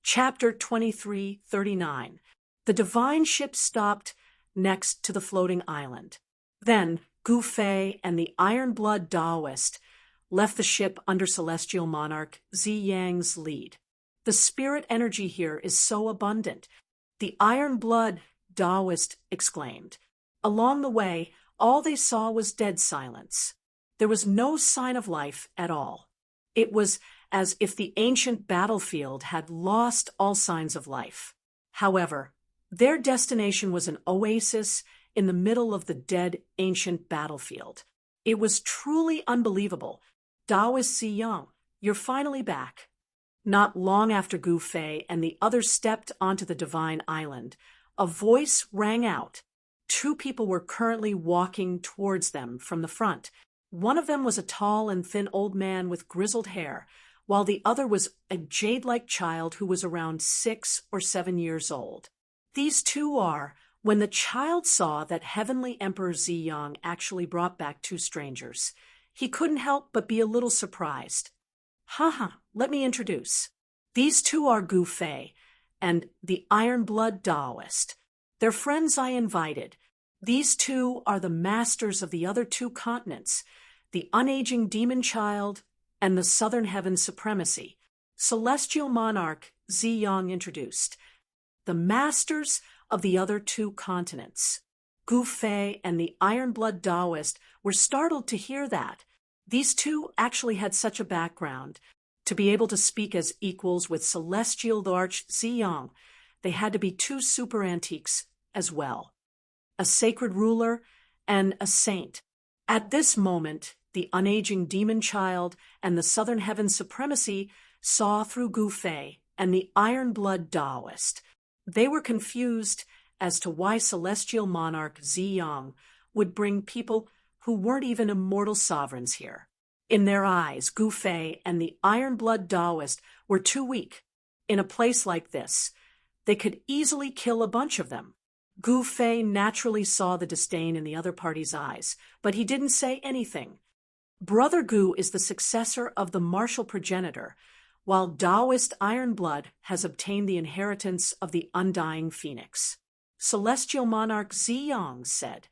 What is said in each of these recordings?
Chapter 2339. The divine ship stopped next to the floating island. Then Gu Fei and the Iron-Blood Taoist left the ship under Celestial Monarch Zi Yang's lead. The spirit energy here is so abundant, the Iron-Blood Taoist exclaimed. Along the way, all they saw was dead silence. There was no sign of life at all. It was as if the ancient battlefield had lost all signs of life. However, their destination was an oasis in the middle of the dead ancient battlefield. It was truly unbelievable. Taoist Zi Yang, you're finally back. Not long after Gu Fei and the others stepped onto the divine island, a voice rang out. Two people were currently walking towards them from the front. One of them was a tall and thin old man with grizzled hair, while the other was a jade-like child who was around 6 or 7 years old. These two are, when the child saw that Heavenly Emperor Zi Yang actually brought back two strangers, he couldn't help but be a little surprised. Let me introduce. These two are Gu Fei and the Iron-Blood Taoist. They're friends I invited. These two are the masters of the other two continents, the unaging demon child and the Southern Heaven Supremacy. Celestial Monarch Zi Yang introduced. The masters of the other two continents. Gu Fei and the Iron-Blood Taoist were startled to hear that. These two actually had such a background. To be able to speak as equals with Celestial Larch Zi Yang, they had to be two super antiques as well. A sacred ruler and a saint. At this moment, the unaging demon child and the Southern Heaven Supremacy saw through Gu Fei and the Iron-Blood Taoist. They were confused as to why Celestial Monarch Zi Yang would bring people who weren't even immortal sovereigns here. In their eyes, Gu Fei and the Iron-Blood Taoist were too weak. In a place like this, they could easily kill a bunch of them. Gu Fei naturally saw the disdain in the other party's eyes, but he didn't say anything. Brother Gu is the successor of the martial progenitor, while Taoist Iron-Blood has obtained the inheritance of the undying phoenix. Celestial Monarch Zi Yang said,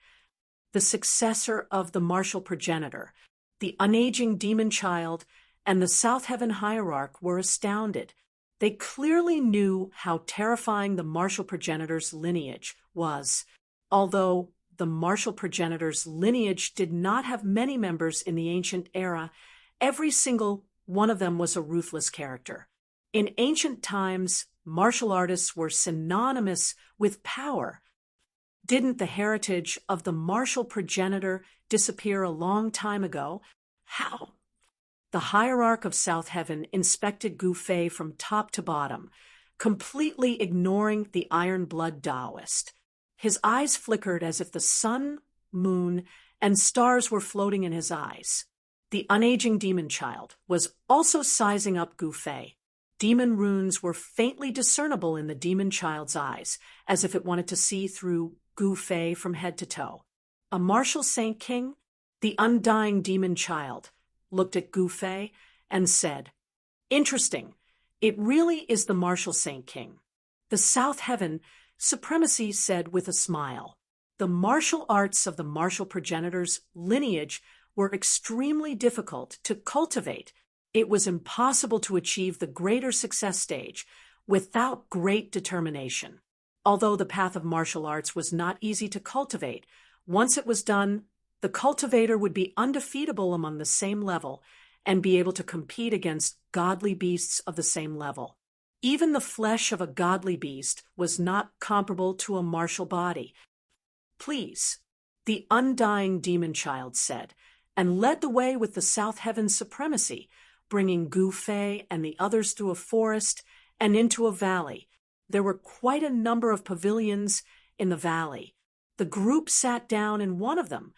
the successor of the martial progenitor, the unaging demon child, and the South Heaven hierarch were astounded. They clearly knew how terrifying the martial progenitor's lineage was, although the martial progenitor's lineage did not have many members in the ancient era. Every single one of them was a ruthless character. In ancient times, martial artists were synonymous with power. Didn't the heritage of the martial progenitor disappear a long time ago? How? The hierarch of South Heaven inspected Gu Fei from top to bottom, completely ignoring the Iron-Blood Taoist. His eyes flickered as if the sun, moon, and stars were floating in his eyes. The unaging demon child was also sizing up Gu Fei. Demon runes were faintly discernible in the demon child's eyes, as if it wanted to see through Gu Fei from head to toe. A martial saint king? The undying demon child looked at Gu Fei and said, interesting. It really is the martial saint king. The South Heaven Supremacy said with a smile. The martial arts of the martial progenitor's lineage were extremely difficult to cultivate. It was impossible to achieve the greater success stage without great determination. Although the path of martial arts was not easy to cultivate, once it was done, the cultivator would be undefeatable among the same level and be able to compete against godly beasts of the same level. Even the flesh of a godly beast was not comparable to a martial body. Please, the undying demon child said, and led the way with the South Heaven Supremacy, bringing Gu Fei and the others through a forest and into a valley. There were quite a number of pavilions in the valley. The group sat down in one of them.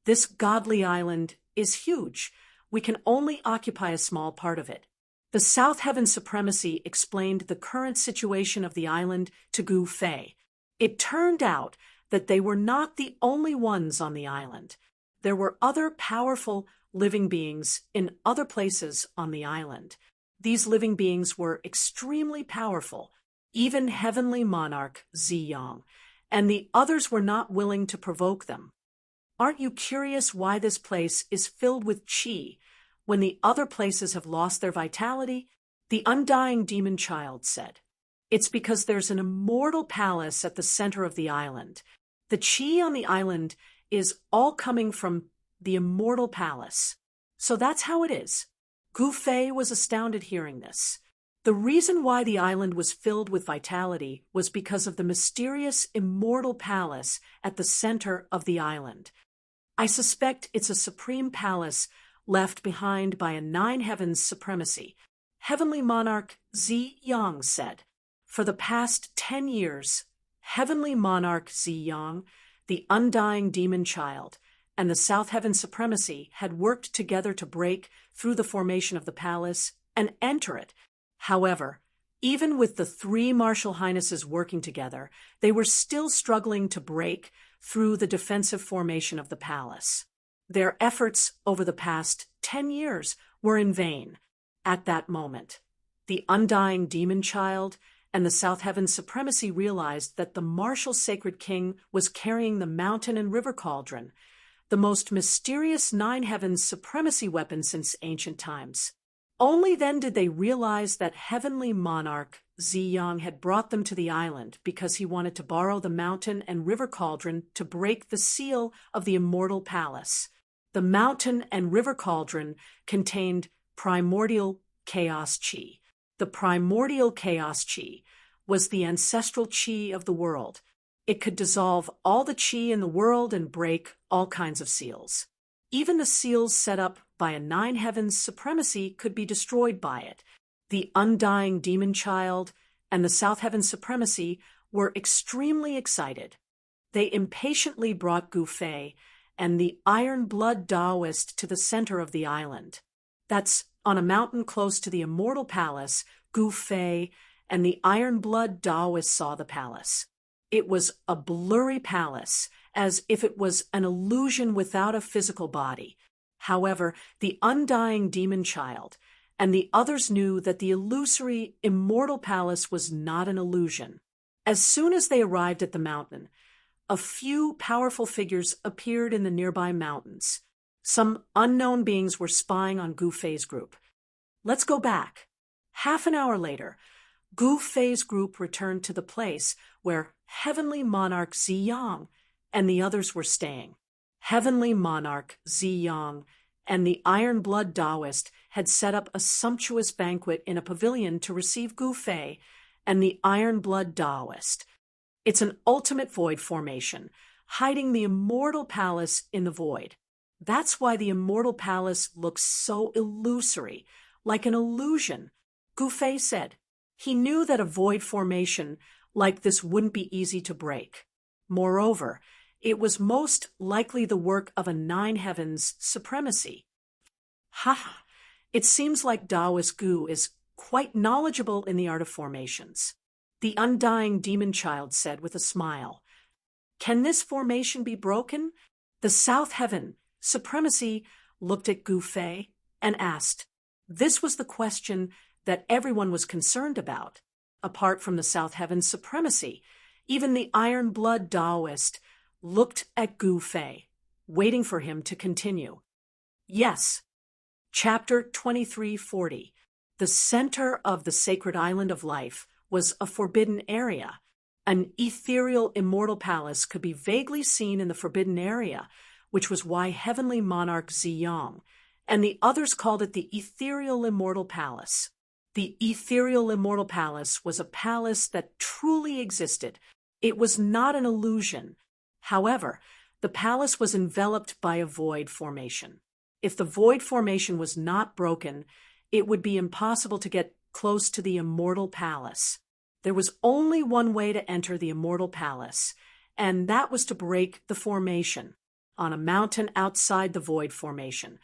This godly island is huge. We can only occupy a small part of it. The South Heaven Supremacy explained the current situation of the island to Gu Fei. It turned out that they were not the only ones on the island. There were other powerful living beings in other places on the island. These living beings were extremely powerful, even heavenly monarch Ziyang, and the others were not willing to provoke them. Aren't you curious why this place is filled with qi when the other places have lost their vitality? The undying demon child said. It's because there's an immortal palace at the center of the island. The qi on the island is all coming from the immortal palace. So that's how it is. Gu Fei was astounded hearing this. The reason why the island was filled with vitality was because of the mysterious immortal palace at the center of the island. I suspect it's a supreme palace left behind by a nine heavens supremacy, Heavenly Monarch Ziyang said. For the past 10 years, Heavenly Monarch Ziyang, the undying demon child, and the South Heaven Supremacy had worked together to break through the formation of the palace and enter it. However, even with the three martial highnesses working together, they were still struggling to break through the defensive formation of the palace. Their efforts over the past 10 years were in vain. At that moment, the undying demon child and the South Heaven Supremacy realized that the martial sacred king was carrying the mountain and river cauldron, the most mysterious nine heavens supremacy weapon since ancient times. Only then did they realize that heavenly monarch Ziyang had brought them to the island because he wanted to borrow the mountain and river cauldron to break the seal of the immortal palace. The mountain and river cauldron contained primordial chaos chi. The primordial chaos chi was the ancestral chi of the world. It could dissolve all the chi in the world and break all kinds of seals. Even the seals set up by a nine heavens supremacy could be destroyed by it. The undying demon child and the South Heaven Supremacy were extremely excited. They impatiently brought Gu Fei and the Iron Blood Taoist to the center of the island. That's on a mountain close to the immortal palace. Gu Fei and the Iron Blood Taoist saw the palace. It was a blurry palace, as if it was an illusion without a physical body. However, the undying demon child and the others knew that the illusory, immortal palace was not an illusion. As soon as they arrived at the mountain, a few powerful figures appeared in the nearby mountains. Some unknown beings were spying on Gu Fei's group. Let's go back. Half an hour later, Gu Fei's group returned to the place where Heavenly Monarch Ziyang and the others were staying. Heavenly Monarch Ziyang and the Iron Blood Taoist had set up a sumptuous banquet in a pavilion to receive Gu Fei and the Iron Blood Taoist. It's an ultimate void formation, hiding the immortal palace in the void. That's why the immortal palace looks so illusory, like an illusion, Gu Fei said. He knew that a void formation like this wouldn't be easy to break. Moreover, it was most likely the work of a nine heavens supremacy. Ha! It seems like Taoist Gu is quite knowledgeable in the art of formations, the undying demon child said with a smile. Can this formation be broken? The South Heaven Supremacy looked at Gu Fei and asked. This was the question that everyone was concerned about. Apart from the South Heaven Supremacy, even the Iron Blood Taoist looked at Gu Fei, waiting for him to continue. Yes. Chapter 2340. The center of the sacred island of life was a forbidden area. An ethereal immortal palace could be vaguely seen in the forbidden area, which was why Heavenly Monarch Ziyang and the others called it the ethereal immortal palace. The ethereal immortal palace was a palace that truly existed. It was not an illusion. However, the palace was enveloped by a void formation. If the void formation was not broken, it would be impossible to get close to the immortal palace. There was only one way to enter the immortal palace, and that was to break the formation. On a mountain outside the void formation,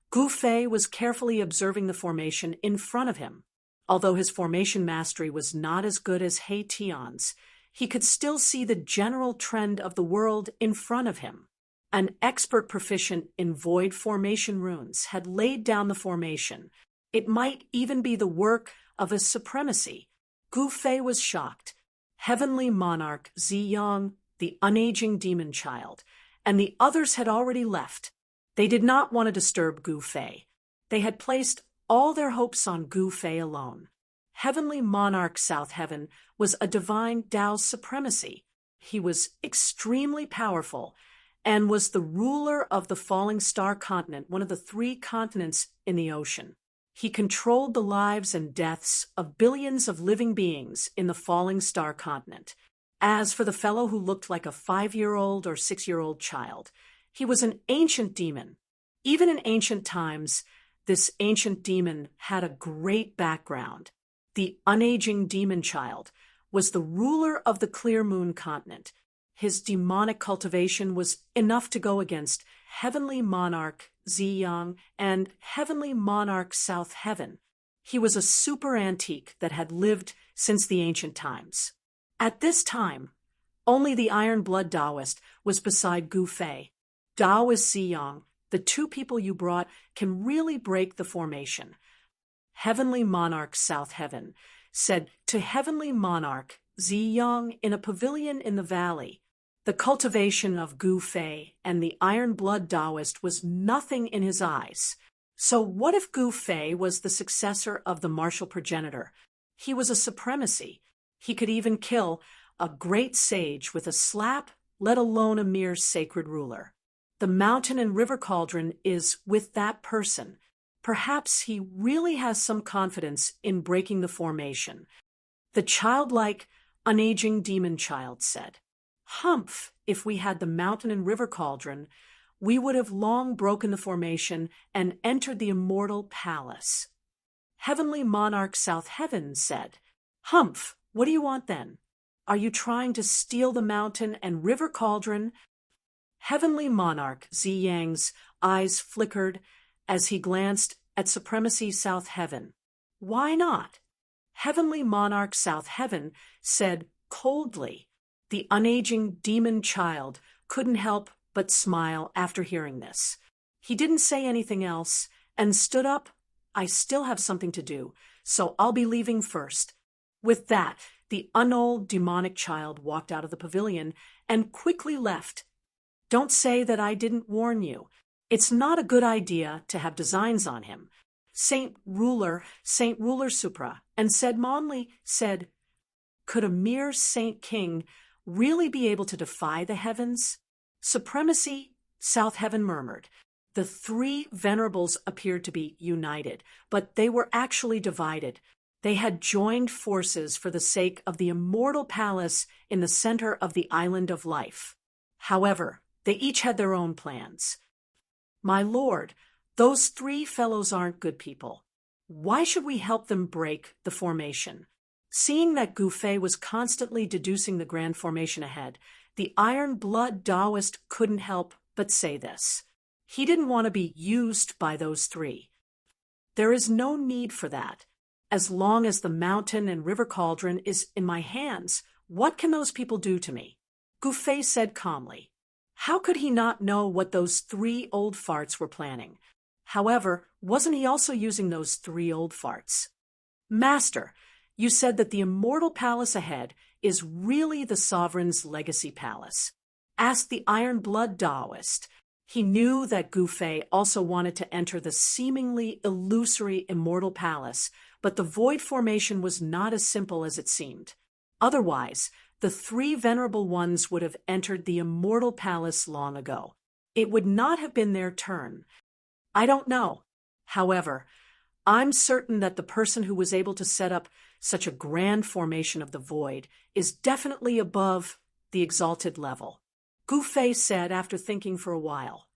Gu Fei was carefully observing the formation in front of him. Although his formation mastery was not as good as He Tian's, he could still see the general trend of the world in front of him. An expert proficient in void formation runes had laid down the formation, It might even be the work of a supremacy. Gu Fei was shocked. Heavenly Monarch Ziyang, the unaging demon child, and the others had already left. They did not want to disturb Gu Fei. They had placed all their hopes on Gu Fei alone. Heavenly Monarch South Heaven was a divine Tao's supremacy. He was extremely powerful and was the ruler of the Falling Star continent, one of the 3 continents in the ocean. He controlled the lives and deaths of billions of living beings in the Falling Star continent. As for the fellow who looked like a 5-year-old or 6-year-old child, he was an ancient demon. Even in ancient times, this ancient demon had a great background. The unaging demon child was the ruler of the Clear Moon continent. His demonic cultivation was enough to go against Heavenly Monarch Ziyang and Heavenly Monarch South Heaven. He was a super antique that had lived since the ancient times. At this time, only the Iron Blood Taoist was beside Gu Fei. Taoist Ziyang, the 2 people you brought, can really break the formation. Heavenly Monarch South Heaven said to Heavenly Monarch Ziyang in a pavilion in the valley, the cultivation of Gu Fei and the Iron Blood Taoist was nothing in his eyes. So what if Gu Fei was the successor of the martial progenitor? He was a supremacy. He could even kill a great sage with a slap, let alone a mere sacred ruler. The mountain and river cauldron is with that person. Perhaps he really has some confidence in breaking the formation. The childlike, unaging demon child said, "Humph, if we had the mountain and river cauldron, we would have long broken the formation and entered the immortal palace." Heavenly Monarch South Heaven said, "Humph, what do you want then? Are you trying to steal the mountain and river cauldron?" Heavenly Monarch Ziyang's eyes flickered as he glanced at Supremacy South Heaven. "Why not?" Heavenly Monarch South Heaven said coldly. The unaging demon child couldn't help but smile after hearing this. He didn't say anything else and stood up. "I still have something to do, so I'll be leaving first." With that, the unold demonic child walked out of the pavilion and quickly left. "Don't say that I didn't warn you. It's not a good idea to have designs on him." Saint Ruler Supra, and said Monley said, "Could a mere Saint King really be able to defy the heavens?" Supremacy, South Heaven murmured. The 3 venerables appeared to be united, but they were actually divided. They had joined forces for the sake of the immortal palace in the center of the island of life. However, they each had their own plans. "My lord, those 3 fellows aren't good people. Why should we help them break the formation?" Seeing that Gu Fei was constantly deducing the grand formation ahead, the Iron Blood Taoist couldn't help but say this. He didn't want to be used by those 3. "There is no need for that. As long as the mountain and river cauldron is in my hands, what can those people do to me?" Gu Fei said calmly. How could he not know what those 3 old farts were planning? However, wasn't he also using those 3 old farts? "Master, you said that the immortal palace ahead is really the sovereign's legacy palace," asked the Iron Blood Taoist. He knew that Gu Fei also wanted to enter the seemingly illusory immortal palace, but the void formation was not as simple as it seemed. Otherwise, the 3 venerable ones would have entered the immortal palace long ago. It would not have been their turn. "I don't know. However, I'm certain that the person who was able to set up such a grand formation of the void is definitely above the exalted level," Gu Fei said after thinking for a while.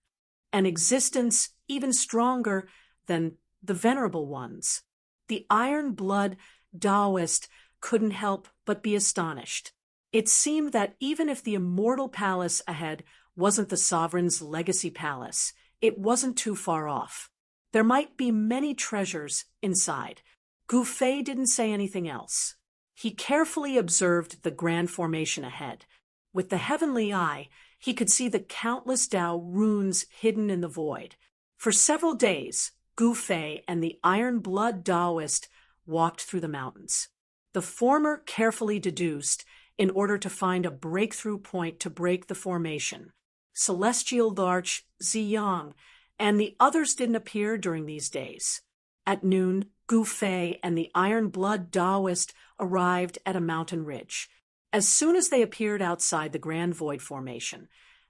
"An existence even stronger than the venerable ones." The Iron Blood Taoist couldn't help but be astonished. It seemed that even if the immortal palace ahead wasn't the sovereign's legacy palace, it wasn't too far off. There might be many treasures inside. Gu Fei didn't say anything else. He carefully observed the grand formation ahead. With the heavenly eye, he could see the countless Tao runes hidden in the void. For several days, Gu Fei and the Iron Blood Taoist walked through the mountains. The former carefully deduced in order to find a breakthrough point to break the formation. Celestial Larch Ziyang and the others didn't appear during these days. At noon, Gu Fei and the Iron Blood Taoist arrived at a mountain ridge. As soon as they appeared outside the Grand Void Formation,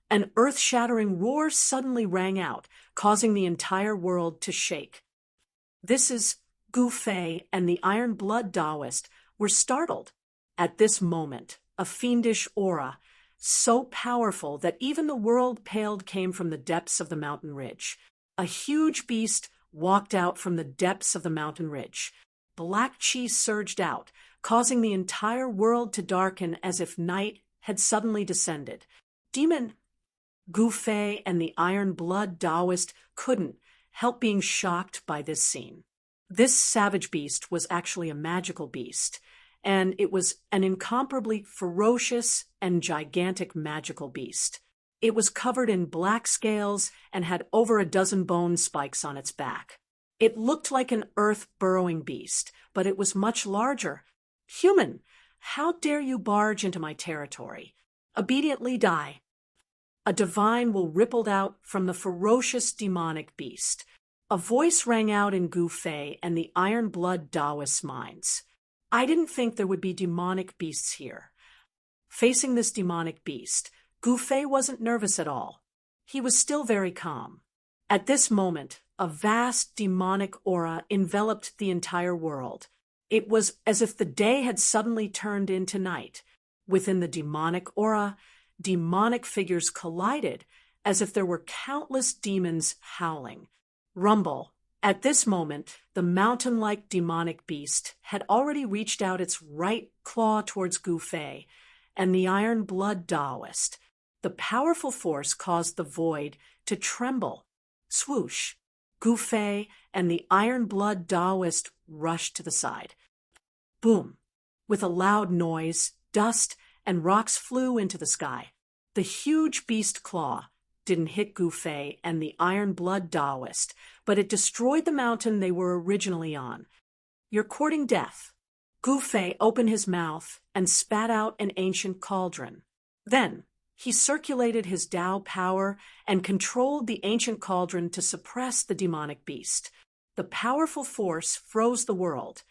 an earth-shattering roar suddenly rang out, causing the entire world to shake. This is Gu Fei and the Iron Blood Taoist were startled. At this moment, a fiendish aura, so powerful that even the world paled, came from the depths of the mountain ridge. A huge beast walked out from the depths of the mountain ridge. Black chi surged out, causing the entire world to darken as if night had suddenly descended. Demon Gu Fei and the Iron Blood Taoist couldn't help being shocked by this scene. This savage beast was actually a magical beast, and it was an incomparably ferocious and gigantic magical beast. It was covered in black scales and had over a dozen bone spikes on its back. It looked like an earth-burrowing beast, but it was much larger. "Human, how dare you barge into my territory? Obediently die." A divine will rippled out from the ferocious demonic beast. A voice rang out in Gu Fei and the Iron Blood Taoist's minds. I didn't think there would be demonic beasts here. Facing this demonic beast, Gu Fei wasn't nervous at all. He was still very calm. At this moment, a vast demonic aura enveloped the entire world. It was as if the day had suddenly turned into night. Within the demonic aura, demonic figures collided as if there were countless demons howling. Rumble. At this moment, the mountain-like demonic beast had already reached out its right claw towards Gu Fei and the Iron Blood Taoist. The powerful force caused the void to tremble. Swoosh! Gu Fei and the Iron Blood Taoist rushed to the side. Boom! With a loud noise, dust and rocks flew into the sky. The huge beast claw didn't hit Gu Fei and the Iron Blood Taoist, but it destroyed the mountain they were originally on. "You're courting death." Gu Fei opened his mouth and spat out an ancient cauldron. Then he circulated his Tao power and controlled the ancient cauldron to suppress the demonic beast. The powerful force froze the world.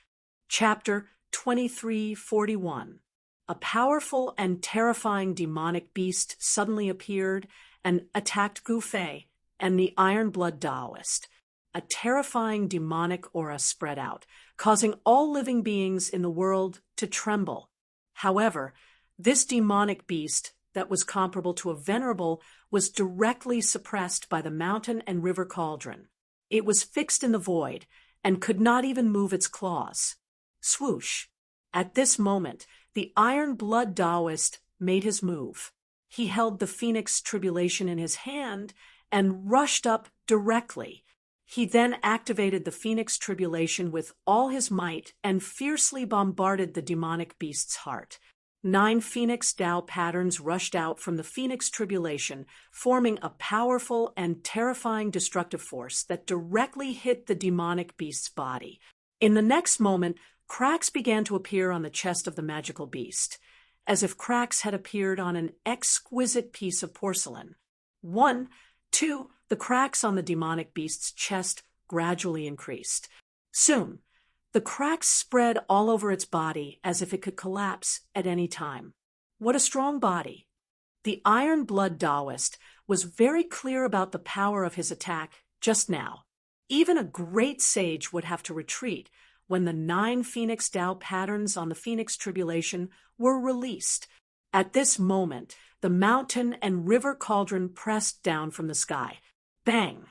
Chapter 2341. A powerful and terrifying demonic beast suddenly appeared and attacked Gu Fei and the Iron Blood Taoist. A terrifying demonic aura spread out, causing all living beings in the world to tremble. However, this demonic beast that was comparable to a venerable was directly suppressed by the mountain and river cauldron. It was fixed in the void and could not even move its claws. Swoosh! At this moment, the Iron Blood Taoist made his move. He held the Phoenix Tribulation in his hand and rushed up directly. He then activated the Phoenix Tribulation with all his might and fiercely bombarded the demonic beast's heart. 9 Phoenix Tao patterns rushed out from the Phoenix Tribulation, forming a powerful and terrifying destructive force that directly hit the demonic beast's body. In the next moment, cracks began to appear on the chest of the magical beast, as if cracks had appeared on an exquisite piece of porcelain. 1, 2, the cracks on the demonic beast's chest gradually increased. Soon, the cracks spread all over its body as if it could collapse at any time. What a strong body! The Iron Blood Taoist was very clear about the power of his attack just now. Even a great sage would have to retreat when the 9 Phoenix Tao patterns on the Phoenix Tribulation were released. At this moment, the mountain and river cauldron pressed down from the sky. Bang!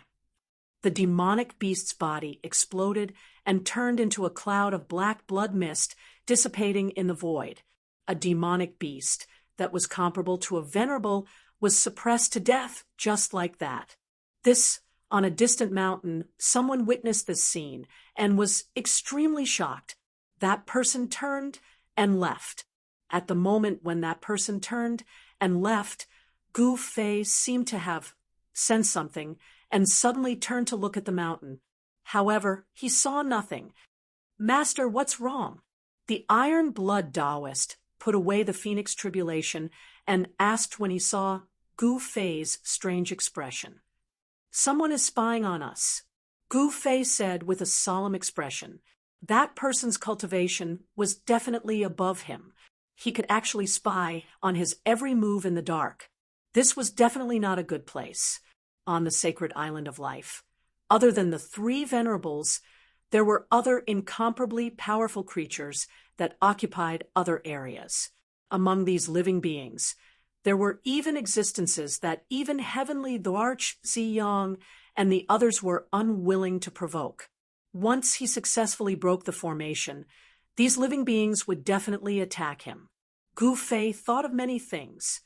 The demonic beast's body exploded and turned into a cloud of black blood mist dissipating in the void. A demonic beast that was comparable to a venerable was suppressed to death just like that. This, on a distant mountain, someone witnessed this scene and was extremely shocked. That person turned and left. At the moment when that person turned and left, Gu Fei seemed to have sensed something and suddenly turned to look at the mountain. However, he saw nothing. "Master, what's wrong?" The Iron Blood Taoist put away the Phoenix Tribulation and asked when he saw Gu Fei's strange expression. "Someone is spying on us," Gu Fei said with a solemn expression. That person's cultivation was definitely above him. He could actually spy on his every move in the dark. This was definitely not a good place on the sacred island of life. Other than the three venerables, there were other incomparably powerful creatures that occupied other areas. Among these living beings, there were even existences that even heavenly Dwarch Ziyang and the others were unwilling to provoke. Once he successfully broke the formation, these living beings would definitely attack him. Gu Fei thought of many things.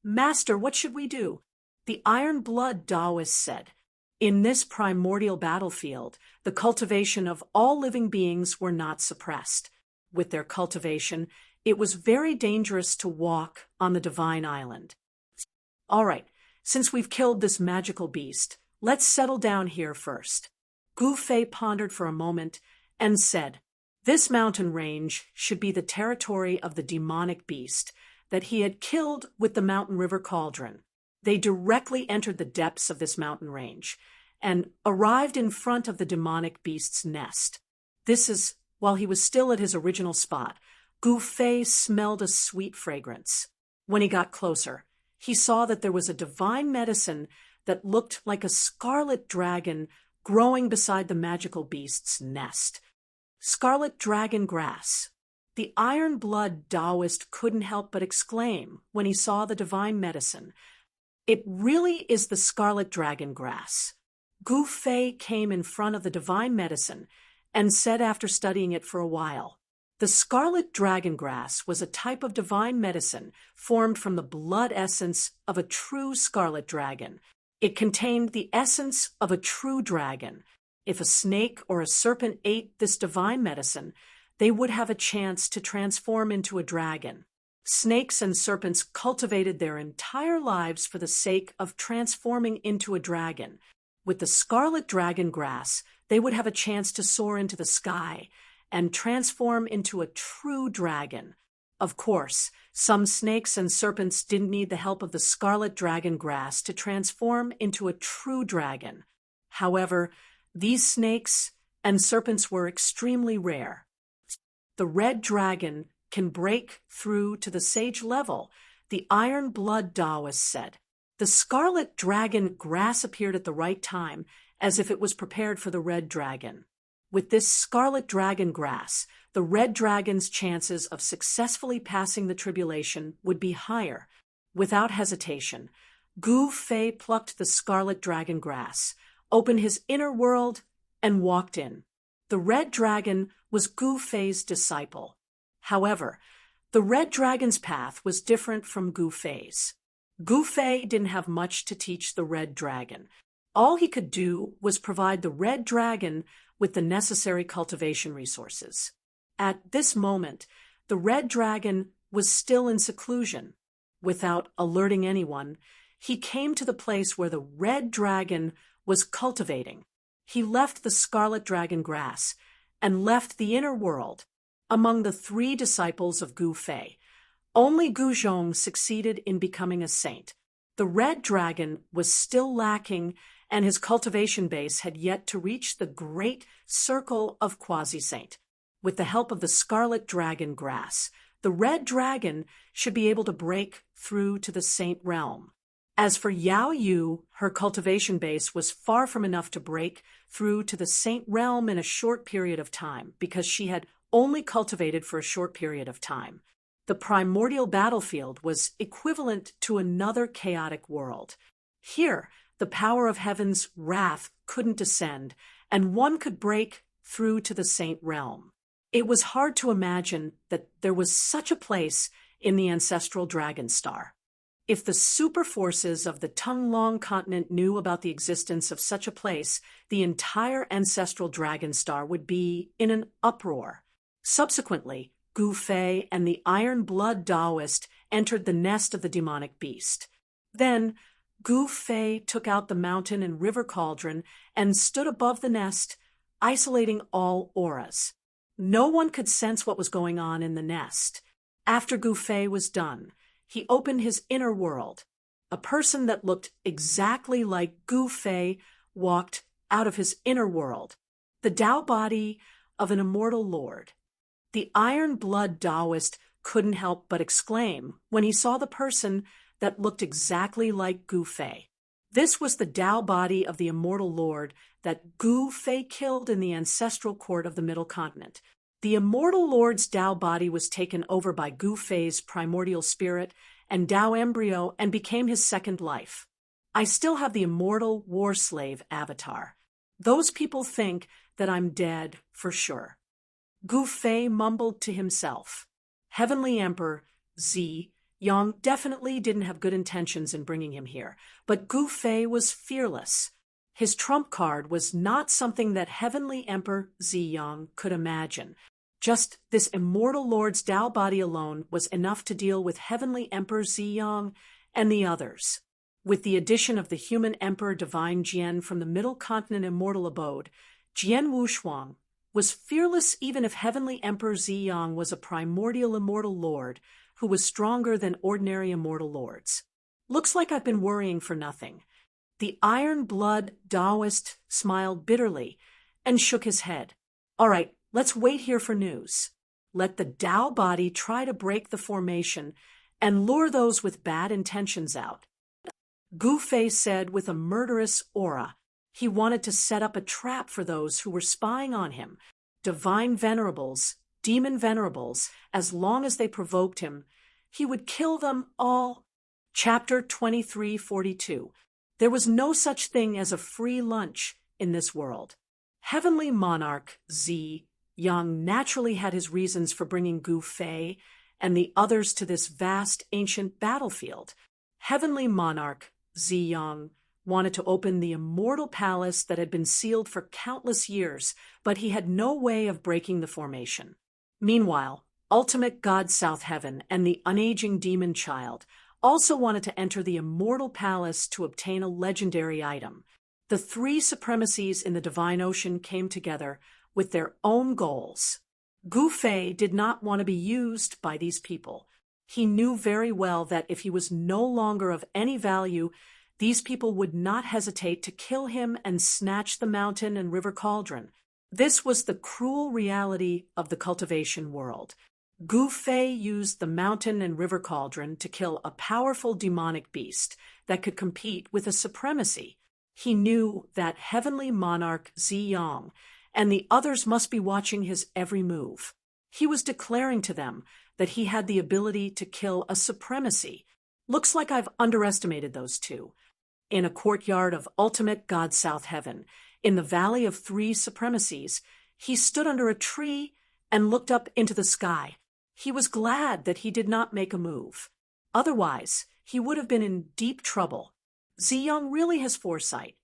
"Master, what should we do?" The Iron Blood Taoist said. In this primordial battlefield, the cultivation of all living beings were not suppressed. With their cultivation, it was very dangerous to walk on the divine island. "All right, since we've killed this magical beast, let's settle down here first." Gu Fei pondered for a moment and said, "This mountain range should be the territory of the demonic beast that he had killed with the mountain river cauldron." They directly entered the depths of this mountain range and arrived in front of the demonic beast's nest. This is while he was still at his original spot. Gu Fei smelled a sweet fragrance. When he got closer, he saw that there was a divine medicine that looked like a scarlet dragon growing beside the magical beast's nest. Scarlet dragon grass. The Iron Blood Taoist couldn't help but exclaim when he saw the divine medicine. "It really is the scarlet dragon grass." Gu Fei came in front of the divine medicine and said after studying it for a while, "The scarlet dragon grass was a type of divine medicine formed from the blood essence of a true scarlet dragon. It contained the essence of a true dragon. If a snake or a serpent ate this divine medicine, they would have a chance to transform into a dragon. Snakes and serpents cultivated their entire lives for the sake of transforming into a dragon. With the scarlet dragon grass, they would have a chance to soar into the sky and transform into a true dragon. Of course, some snakes and serpents didn't need the help of the scarlet dragon grass to transform into a true dragon. However, these snakes and serpents were extremely rare. The red dragon can break through to the sage level," the Iron Blood Taoist said. The scarlet dragon grass appeared at the right time, as if it was prepared for the red dragon. With this scarlet dragon grass, the red dragon's chances of successfully passing the tribulation would be higher. Without hesitation, Gu Fei plucked the scarlet dragon grass, opened his inner world, and walked in. The red dragon was Gu Fei's disciple. However, the red dragon's path was different from Gu Fei's. Gu Fei didn't have much to teach the red dragon. All he could do was provide the red dragon with the necessary cultivation resources. At this moment, the red dragon was still in seclusion. Without alerting anyone, he came to the place where the red dragon was cultivating. He left the scarlet dragon grass and left the inner world. Among the three disciples of Gu Fei, only Gu Zhong succeeded in becoming a saint. The red dragon was still lacking, and his cultivation base had yet to reach the great circle of quasi-saint. With the help of the scarlet dragon grass, the red dragon should be able to break through to the saint realm. As for Yao Yu, her cultivation base was far from enough to break through to the saint realm in a short period of time, because she had only cultivated for a short period of time. The primordial battlefield was equivalent to another chaotic world. Here, the power of heaven's wrath couldn't descend, and one could break through to the saint realm. It was hard to imagine that there was such a place in the ancestral dragon star. If the super forces of the Tonglong continent knew about the existence of such a place, the entire ancestral dragon star would be in an uproar. Subsequently, Gu Fei and the Iron Blood Taoist entered the nest of the demonic beast. Then, Gu Fei took out the mountain and river cauldron and stood above the nest, isolating all auras. No one could sense what was going on in the nest. After Gu Fei was done, he opened his inner world. A person that looked exactly like Gu Fei walked out of his inner world, the Tao body of an immortal lord. The iron-blood Taoist couldn't help but exclaim when he saw the person that looked exactly like Gu Fei. This was the Tao body of the immortal lord that Gu Fei killed in the ancestral court of the Middle Continent. The immortal lord's Tao body was taken over by Gu Fei's primordial spirit and Tao embryo and became his second life. I still have the immortal war slave avatar. Those people think that I'm dead for sure. Gu Fei mumbled to himself. Heavenly Emperor Zi Yang definitely didn't have good intentions in bringing him here, but Gu Fei was fearless. His trump card was not something that Heavenly Emperor Zi Yang could imagine. Just this immortal lord's Tao body alone was enough to deal with Heavenly Emperor Zi Yang and the others. With the addition of the human Emperor Divine Jian from the Middle Continent immortal abode, Jian Wushuang was fearless even if Heavenly Emperor Zi Yang was a primordial immortal lord who was stronger than ordinary immortal lords. Looks like I've been worrying for nothing. The iron-blood Taoist smiled bitterly and shook his head. All right, let's wait here for news. Let the Tao body try to break the formation and lure those with bad intentions out. Gu Fei said with a murderous aura. He wanted to set up a trap for those who were spying on him. Divine venerables, demon venerables, as long as they provoked him, he would kill them all. Chapter 2342. There was no such thing as a free lunch in this world. Heavenly Monarch Zi Yang naturally had his reasons for bringing Gu Fei and the others to this vast ancient battlefield. Heavenly Monarch Zi Yang wanted to open the immortal palace that had been sealed for countless years, but he had no way of breaking the formation. Meanwhile, Ultimate God South Heaven and the unaging demon child also wanted to enter the immortal palace to obtain a legendary item. The three supremacies in the divine ocean came together with their own goals. Gu Fei did not want to be used by these people. He knew very well that if he was no longer of any value, these people would not hesitate to kill him and snatch the mountain and river cauldron. This was the cruel reality of the cultivation world. Gu Fei used the mountain and river cauldron to kill a powerful demonic beast that could compete with a supremacy. He knew that Heavenly Monarch Zi Yang and the others must be watching his every move. He was declaring to them that he had the ability to kill a supremacy. Looks like I've underestimated those two. In a courtyard of Ultimate God South Heaven, in the Valley of Three Supremacies, he stood under a tree and looked up into the sky. He was glad that he did not make a move. Otherwise, he would have been in deep trouble. Zi Yang really has foresight.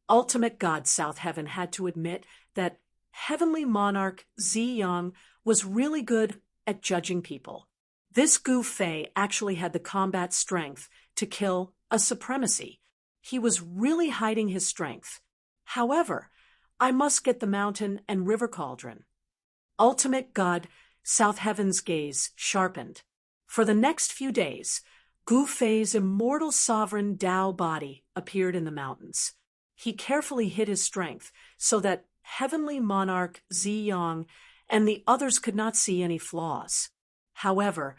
Ultimate God South Heaven had to admit that Heavenly Monarch Zi Yang was really good at judging people. This Gu Fei actually had the combat strength to kill a supremacy. He was really hiding his strength. However, I must get the mountain and river cauldron. Ultimate God South Heaven's gaze sharpened. For the next few days, Gu Fei's immortal sovereign Tao body appeared in the mountains. He carefully hid his strength so that Heavenly Monarch Zi Yang and the others could not see any flaws. However,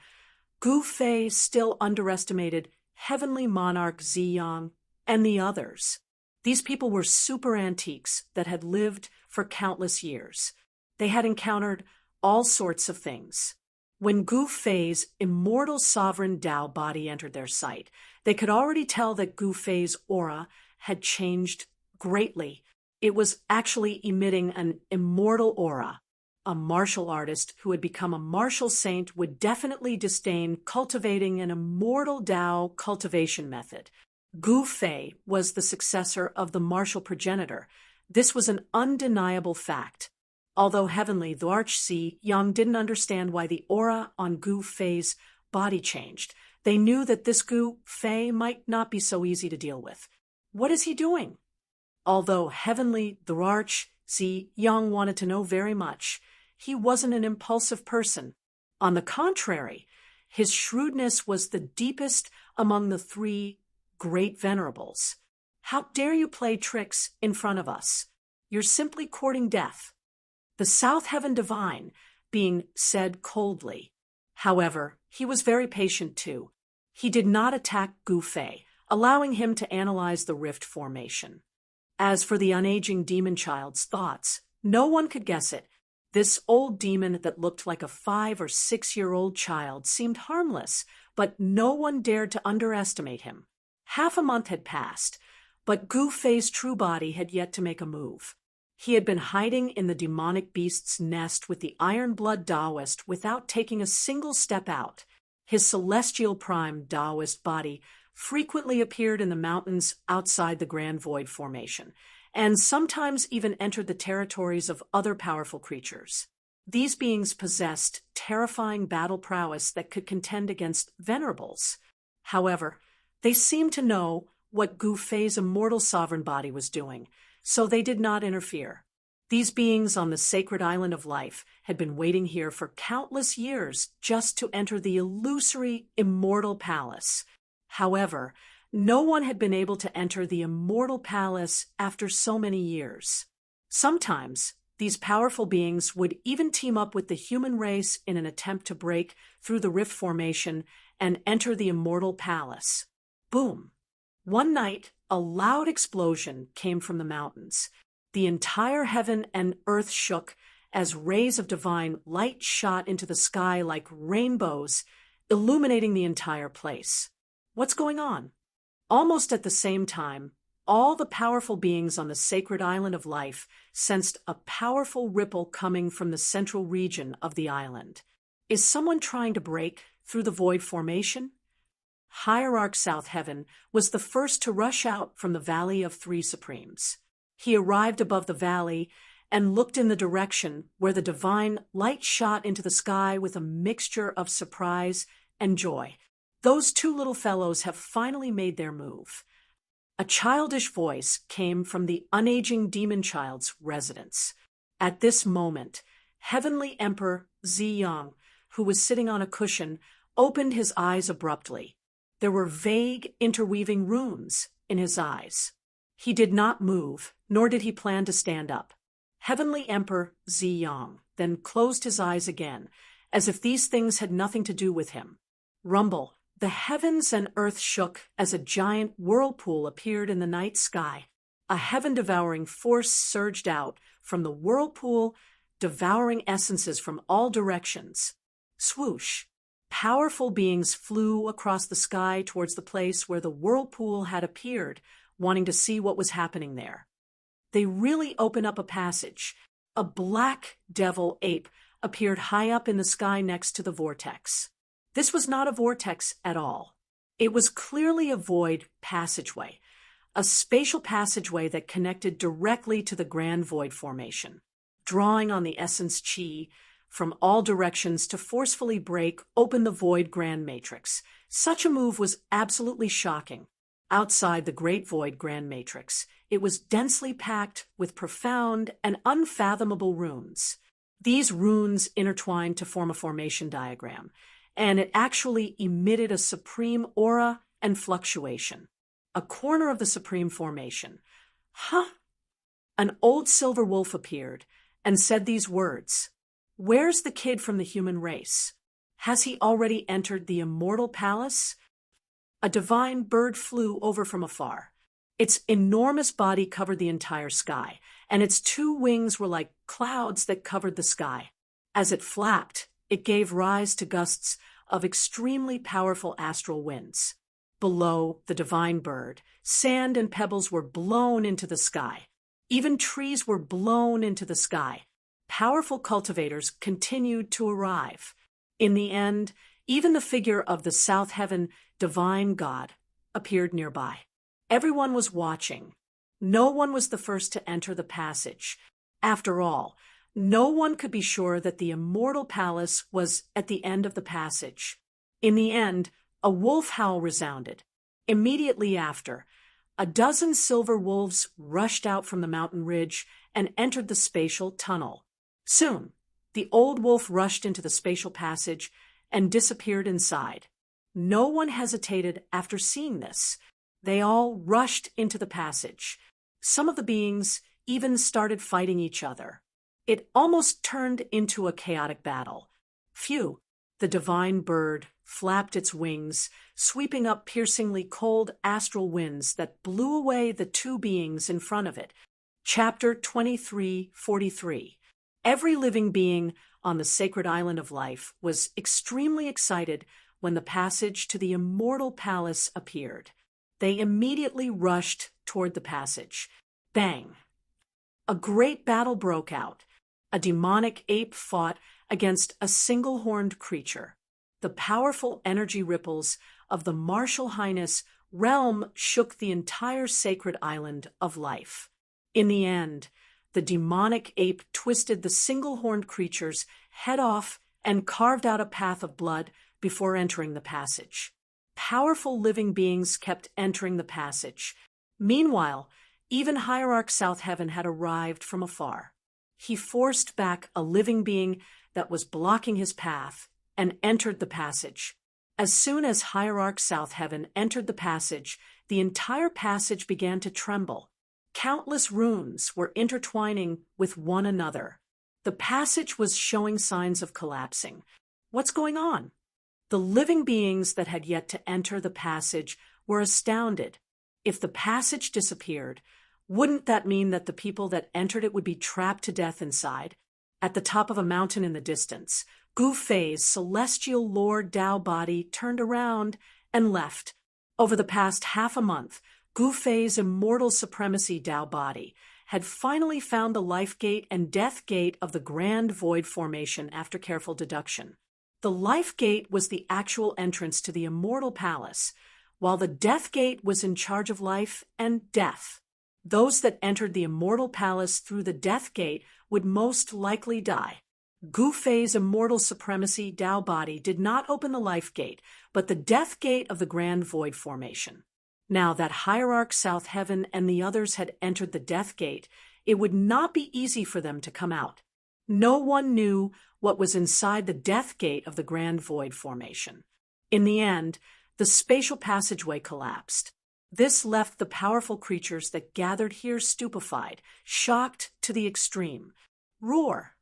Gu Fei still underestimated Heavenly Monarch Zi Yang and the others. These people were super antiques that had lived for countless years. They had encountered all sorts of things. When Gu Fei's immortal sovereign Tao body entered their sight, they could already tell that Gu Fei's aura had changed greatly. It was actually emitting an immortal aura. A martial artist who had become a martial saint would definitely disdain cultivating an immortal Tao cultivation method. Gu Fei was the successor of the martial progenitor. This was an undeniable fact. Although Heavenly Zi Yang didn't understand why the aura on Gu Fei's body changed. They knew that this Gu Fei might not be so easy to deal with. What is he doing? Although heavenly Dwarch Zi Yang wanted to know very much, he wasn't an impulsive person. On the contrary, his shrewdness was the deepest among the three great venerables. How dare you play tricks in front of us? You're simply courting death. The South Heaven Divine being said coldly. However, he was very patient too. He did not attack Gu Fei, allowing him to analyze the rift formation. As for the unaging demon child's thoughts, no one could guess it. This old demon that looked like a 5 or 6-year-old child seemed harmless, but no one dared to underestimate him. Half a month had passed, but Gu Fei's true body had yet to make a move. He had been hiding in the demonic beast's nest with the Iron Blood Taoist without taking a single step out. His celestial prime Taoist body frequently appeared in the mountains outside the Grand Void Formation, and sometimes even entered the territories of other powerful creatures. These beings possessed terrifying battle prowess that could contend against venerables. However, they seemed to know what Gu Fei's immortal sovereign body was doing, so they did not interfere. These beings on the sacred island of life had been waiting here for countless years just to enter the illusory immortal palace. However, no one had been able to enter the immortal palace after so many years. Sometimes, these powerful beings would even team up with the human race in an attempt to break through the rift formation and enter the immortal palace. Boom! One night, a loud explosion came from the mountains. The entire heaven and earth shook as rays of divine light shot into the sky like rainbows, illuminating the entire place. What's going on? Almost at the same time, all the powerful beings on the sacred island of life sensed a powerful ripple coming from the central region of the island. Is someone trying to break through the void formation? Hierarch South Heaven was the first to rush out from the Valley of Three Supremes. He arrived above the valley and looked in the direction where the divine light shot into the sky with a mixture of surprise and joy. Those two little fellows have finally made their move. A childish voice came from the unaging demon child's residence. At this moment, Heavenly Emperor Zi Yang, who was sitting on a cushion, opened his eyes abruptly. There were vague, interweaving runes in his eyes. He did not move, nor did he plan to stand up. Heavenly Emperor Zi Yang then closed his eyes again, as if these things had nothing to do with him. Rumble. The heavens and earth shook as a giant whirlpool appeared in the night sky. A heaven-devouring force surged out from the whirlpool, devouring essences from all directions. Swoosh! Powerful beings flew across the sky towards the place where the whirlpool had appeared, wanting to see what was happening there. They really opened up a passage. A black devil ape appeared high up in the sky next to the vortex. This was not a vortex at all. It was clearly a void passageway, a spatial passageway that connected directly to the Grand Void Formation, drawing on the essence chi from all directions to forcefully break open the void grand matrix. Such a move was absolutely shocking. Outside the Great Void Grand Matrix, it was densely packed with profound and unfathomable runes. These runes intertwined to form a formation diagram, and it actually emitted a supreme aura and fluctuation. A corner of the supreme formation. An old silver wolf appeared and said these words. Where's the kid from the human race? Has he already entered the immortal palace? A divine bird flew over from afar. Its enormous body covered the entire sky, and its two wings were like clouds that covered the sky. As it flapped, it gave rise to gusts of extremely powerful astral winds. Below the divine bird, sand and pebbles were blown into the sky. Even trees were blown into the sky. Powerful cultivators continued to arrive. In the end, even the figure of the South Heaven divine god appeared nearby. Everyone was watching. No one was the first to enter the passage. After all, no one could be sure that the immortal palace was at the end of the passage. In the end, a wolf howl resounded. Immediately after, a dozen silver wolves rushed out from the mountain ridge and entered the spatial tunnel. Soon, the old wolf rushed into the spatial passage and disappeared inside. No one hesitated after seeing this. They all rushed into the passage. Some of the beings even started fighting each other. It almost turned into a chaotic battle. Phew! The divine bird flapped its wings, sweeping up piercingly cold astral winds that blew away the two beings in front of it. Chapter 23:43. Every living being on the sacred island of life was extremely excited when the passage to the immortal palace appeared. They immediately rushed toward the passage. Bang! A great battle broke out. A demonic ape fought against a single-horned creature. The powerful energy ripples of the martial highness realm shook the entire sacred island of life. In the end, the demonic ape twisted the single-horned creature's head off and carved out a path of blood before entering the passage. Powerful living beings kept entering the passage. Meanwhile, even Hierarch South Heaven had arrived from afar. He forced back a living being that was blocking his path and entered the passage. As soon as Hierarch South Heaven entered the passage, the entire passage began to tremble. Countless runes were intertwining with one another. The passage was showing signs of collapsing. What's going on? The living beings that had yet to enter the passage were astounded. If the passage disappeared, wouldn't that mean that the people that entered it would be trapped to death inside? At the top of a mountain in the distance, Gu Fei's celestial Lord Dao body turned around and left. Over the past half a month, Gu Fei's immortal supremacy Dao body had finally found the life gate and death gate of the Grand Void Formation after careful deduction. The life gate was the actual entrance to the immortal palace, while the death gate was in charge of life and death. Those that entered the immortal palace through the death gate would most likely die. Gu Fei's immortal supremacy Dao body did not open the life gate, but the death gate of the Grand Void Formation. Now that Hierarch South Heaven and the others had entered the death gate, it would not be easy for them to come out. No one knew what was inside the death gate of the Grand Void Formation. In the end, the spatial passageway collapsed. This left the powerful creatures that gathered here stupefied, shocked to the extreme. Roar!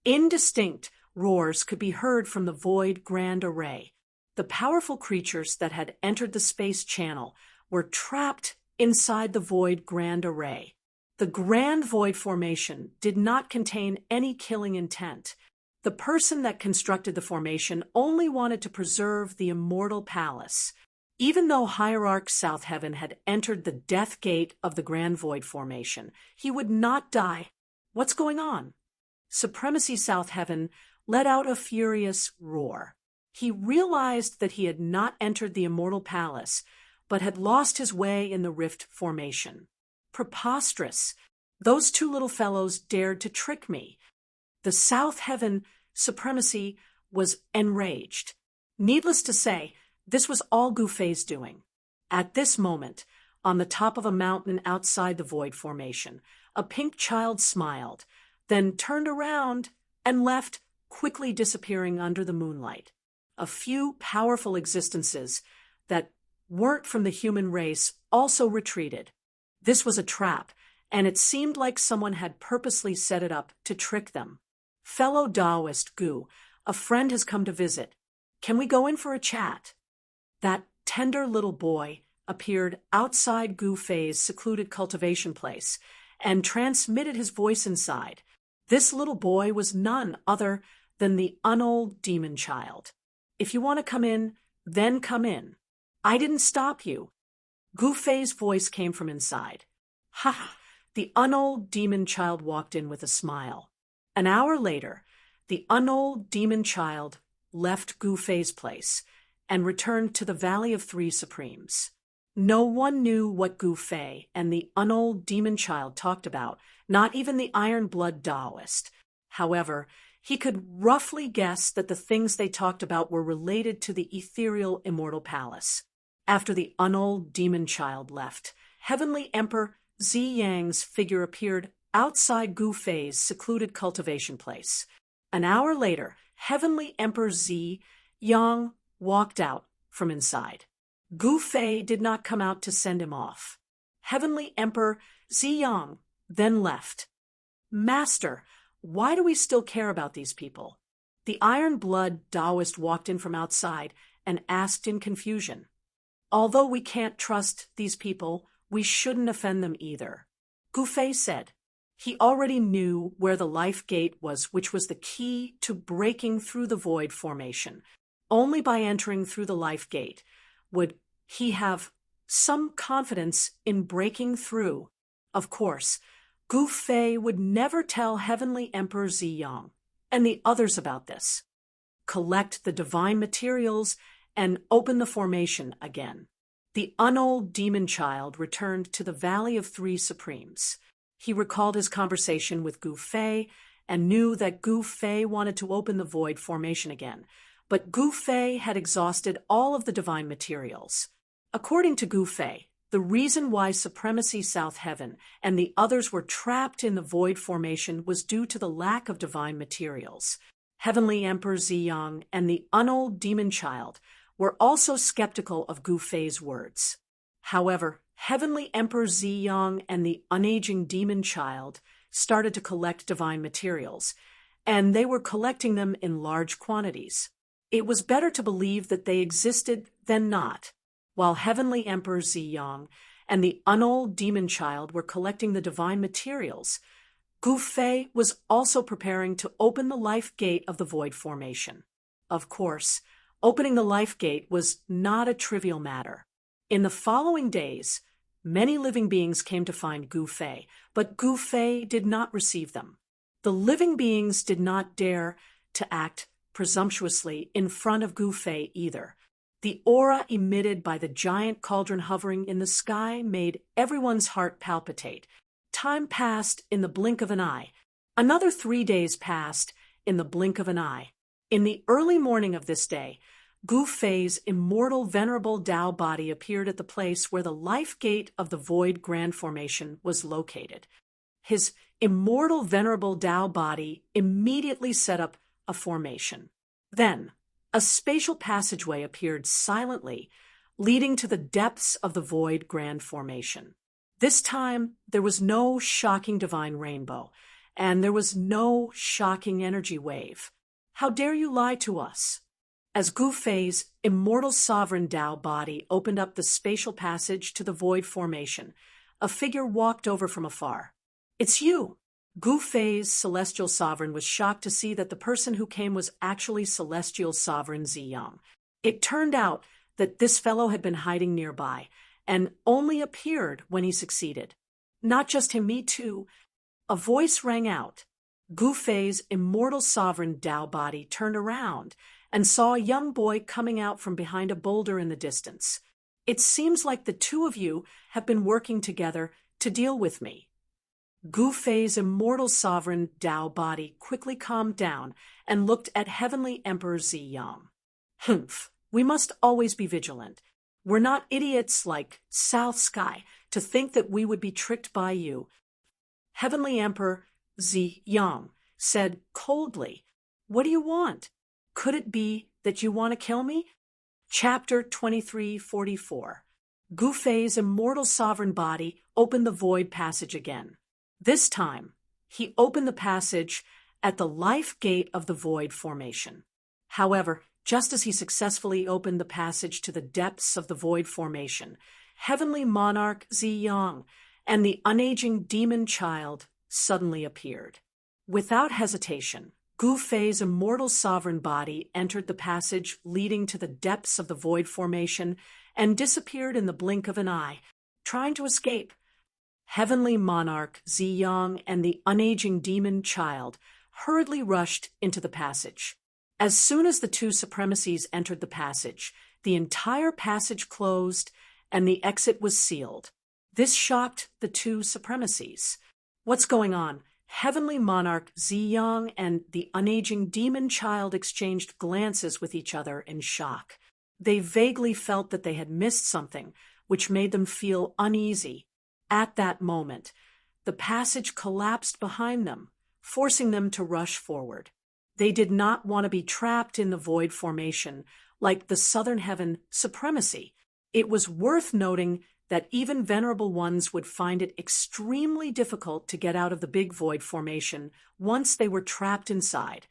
Indistinct roars could be heard from the Void Grand Array. The powerful creatures that had entered the space channel were trapped inside the Void Grand Array. The Grand Void Formation did not contain any killing intent. The person that constructed the formation only wanted to preserve the immortal palace. Even though Hierarch South Heaven had entered the death gate of the Grand Void Formation, he would not die. What's going on? Supremacy South Heaven let out a furious roar. He realized that he had not entered the immortal palace, but had lost his way in the rift formation. Preposterous! Those two little fellows dared to trick me. The South Heaven supremacy was enraged. Needless to say, this was all Gu Fei's doing. At this moment, on the top of a mountain outside the Void Formation, a pink child smiled, then turned around and left, quickly disappearing under the moonlight. A few powerful existences that weren't from the human race also retreated. This was a trap, and it seemed like someone had purposely set it up to trick them. Fellow Taoist Gu, a friend has come to visit. Can we go in for a chat? That tender little boy appeared outside Gu Fei's secluded cultivation place and transmitted his voice inside. This little boy was none other than the Unold demon child. If you want to come in, then come in. I didn't stop you. Gu Fei's voice came from inside. Ha ha! The Unold demon child walked in with a smile. An hour later, the Unold demon child left Gu Fei's place and returned to the Valley of Three Supremes. No one knew what Gu Fei and the Unold demon child talked about, not even the Iron Blood Taoist. However, He could roughly guess that the things they talked about were related to the ethereal immortal palace. After the unold demon child left, Heavenly Emperor Zi Yang's figure appeared outside Gu Fei's secluded cultivation place. An hour later, Heavenly Emperor Zi Yang walked out from inside. Gu Fei did not come out to send him off. Heavenly Emperor Zi Yang then left. Master, why do we still care about these people? The iron-blood Taoist walked in from outside and asked in confusion. Although we can't trust these people, we shouldn't offend them either. Gu Fei said. He already knew where the life gate was, which was the key to breaking through the void formation. Only by entering through the life gate would he have some confidence in breaking through. Of course, Gu Fei would never tell Heavenly Emperor Zi Yang and the others about this. Collect the divine materials and open the formation again. The unold demon child returned to the Valley of Three Supremes. He recalled his conversation with Gu Fei and knew that Gu Fei wanted to open the void formation again, but Gu Fei had exhausted all of the divine materials. According to Gu Fei, the reason why Supremacy South Heaven and the others were trapped in the void formation was due to the lack of divine materials. Heavenly Emperor Zi Yang and the unold demon child were also skeptical of Gu Fei's words. However, Heavenly Emperor Zi Yang and the unaging demon child started to collect divine materials, and they were collecting them in large quantities. It was better to believe that they existed than not. While Heavenly Emperor Zi Yang and the unold demon child were collecting the divine materials, Gu Fei was also preparing to open the life gate of the void formation. Of course, opening the life gate was not a trivial matter. In the following days, many living beings came to find Gu Fei, but Gu Fei did not receive them. The living beings did not dare to act presumptuously in front of Gu Fei either. The aura emitted by the giant cauldron hovering in the sky made everyone's heart palpitate. Time passed in the blink of an eye. Another 3 days passed in the blink of an eye. In the early morning of this day, Gu Fei's immortal venerable Tao body appeared at the place where the life gate of the void grand formation was located. His immortal venerable Tao body immediately set up a formation. Then, a spatial passageway appeared silently, leading to the depths of the void grand formation. This time, there was no shocking divine rainbow, and there was no shocking energy wave. How dare you lie to us? As Gu Fei's immortal sovereign Tao body opened up the spatial passage to the void formation, a figure walked over from afar. It's you! Gu Fei's celestial sovereign was shocked to see that the person who came was actually celestial sovereign Zi Yang. It turned out that this fellow had been hiding nearby, and only appeared when he succeeded. Not just him, me too. A voice rang out. Gu Fei's immortal sovereign Tao body turned around and saw a young boy coming out from behind a boulder in the distance. It seems like the two of you have been working together to deal with me. Gu Fei's immortal sovereign Tao body quickly calmed down and looked at Heavenly Emperor Zi Yang. Humph, we must always be vigilant. We're not idiots like South Sky to think that we would be tricked by you. Heavenly Emperor Zi Yang said coldly, "What do you want? Could it be that you want to kill me?" Chapter 2344. Gu Fei's immortal sovereign body opened the void passage again. This time, he opened the passage at the life gate of the void formation. However, just as he successfully opened the passage to the depths of the void formation, Heavenly Monarch Zi Yang and the unaging demon child suddenly appeared. Without hesitation, Gu Fei's immortal sovereign body entered the passage leading to the depths of the void formation and disappeared in the blink of an eye, trying to escape. Heavenly Monarch Zi Yang and the unaging demon child hurriedly rushed into the passage. As soon as the two supremacies entered the passage, the entire passage closed and the exit was sealed. This shocked the two supremacies. "What's going on?" Heavenly Monarch Ziyang and the unaging demon child exchanged glances with each other in shock. They vaguely felt that they had missed something, which made them feel uneasy. At that moment, the passage collapsed behind them, forcing them to rush forward. They did not want to be trapped in the void formation like the Southern Heaven supremacy. It was worth noting that even venerable ones would find it extremely difficult to get out of the big void formation once they were trapped inside.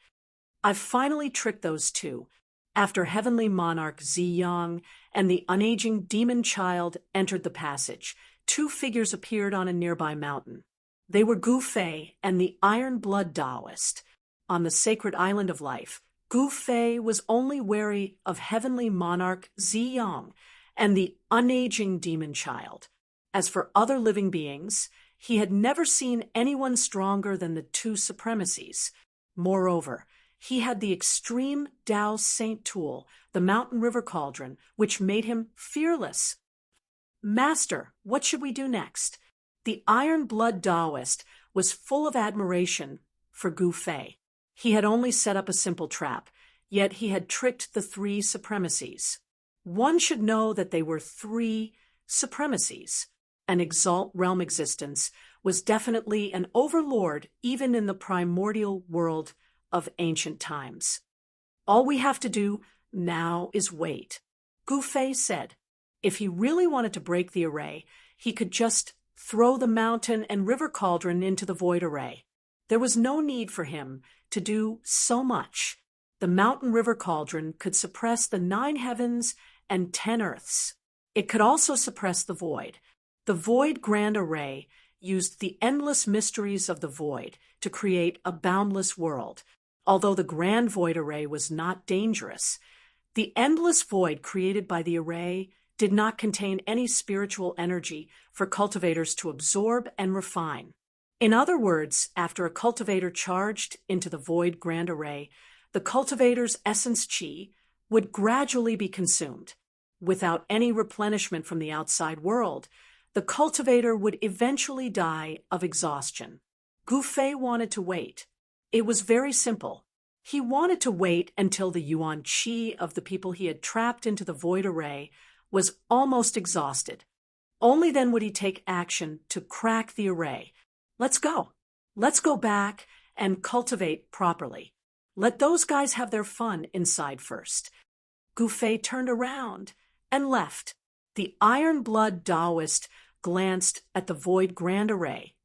I've finally tricked those two. After Heavenly Monarch Ziyang and the unaging demon child entered the passage, two figures appeared on a nearby mountain. They were Gu Fei and the Iron Blood Taoist. On the sacred island of life, Gu Fei was only wary of Heavenly Monarch Ziyang and the unaging demon child. As for other living beings, he had never seen anyone stronger than the two supremacies. Moreover, he had the extreme Tao Saint tool, the Mountain River Cauldron, which made him fearless. Master, what should we do next? The Iron Blood Taoist was full of admiration for Gu Fei. He had only set up a simple trap, yet he had tricked the three supremacies. One should know that they were three supremacies. An Exalt realm existence was definitely an overlord even in the primordial world of ancient times. All we have to do now is wait. Gu Fei said. If he really wanted to break the array, he could just throw the mountain and river cauldron into the void array. There was no need for him to do so much. The mountain river cauldron could suppress the 9 heavens and 10 earths. It could also suppress the void. The void grand array used the endless mysteries of the void to create a boundless world. Although the grand void array was not dangerous, the endless void created by the array did not contain any spiritual energy for cultivators to absorb and refine. In other words, after a cultivator charged into the void grand array, the cultivator's essence chi would gradually be consumed. Without any replenishment from the outside world, the cultivator would eventually die of exhaustion. Gu Fei wanted to wait. It was very simple. He wanted to wait until the yuan chi of the people he had trapped into the void array was almost exhausted. Only then would he take action to crack the array. Let's go. Let's go back and cultivate properly. Let those guys have their fun inside first. Gu Fei turned around and left. The Iron Blood Taoist glanced at the void grand array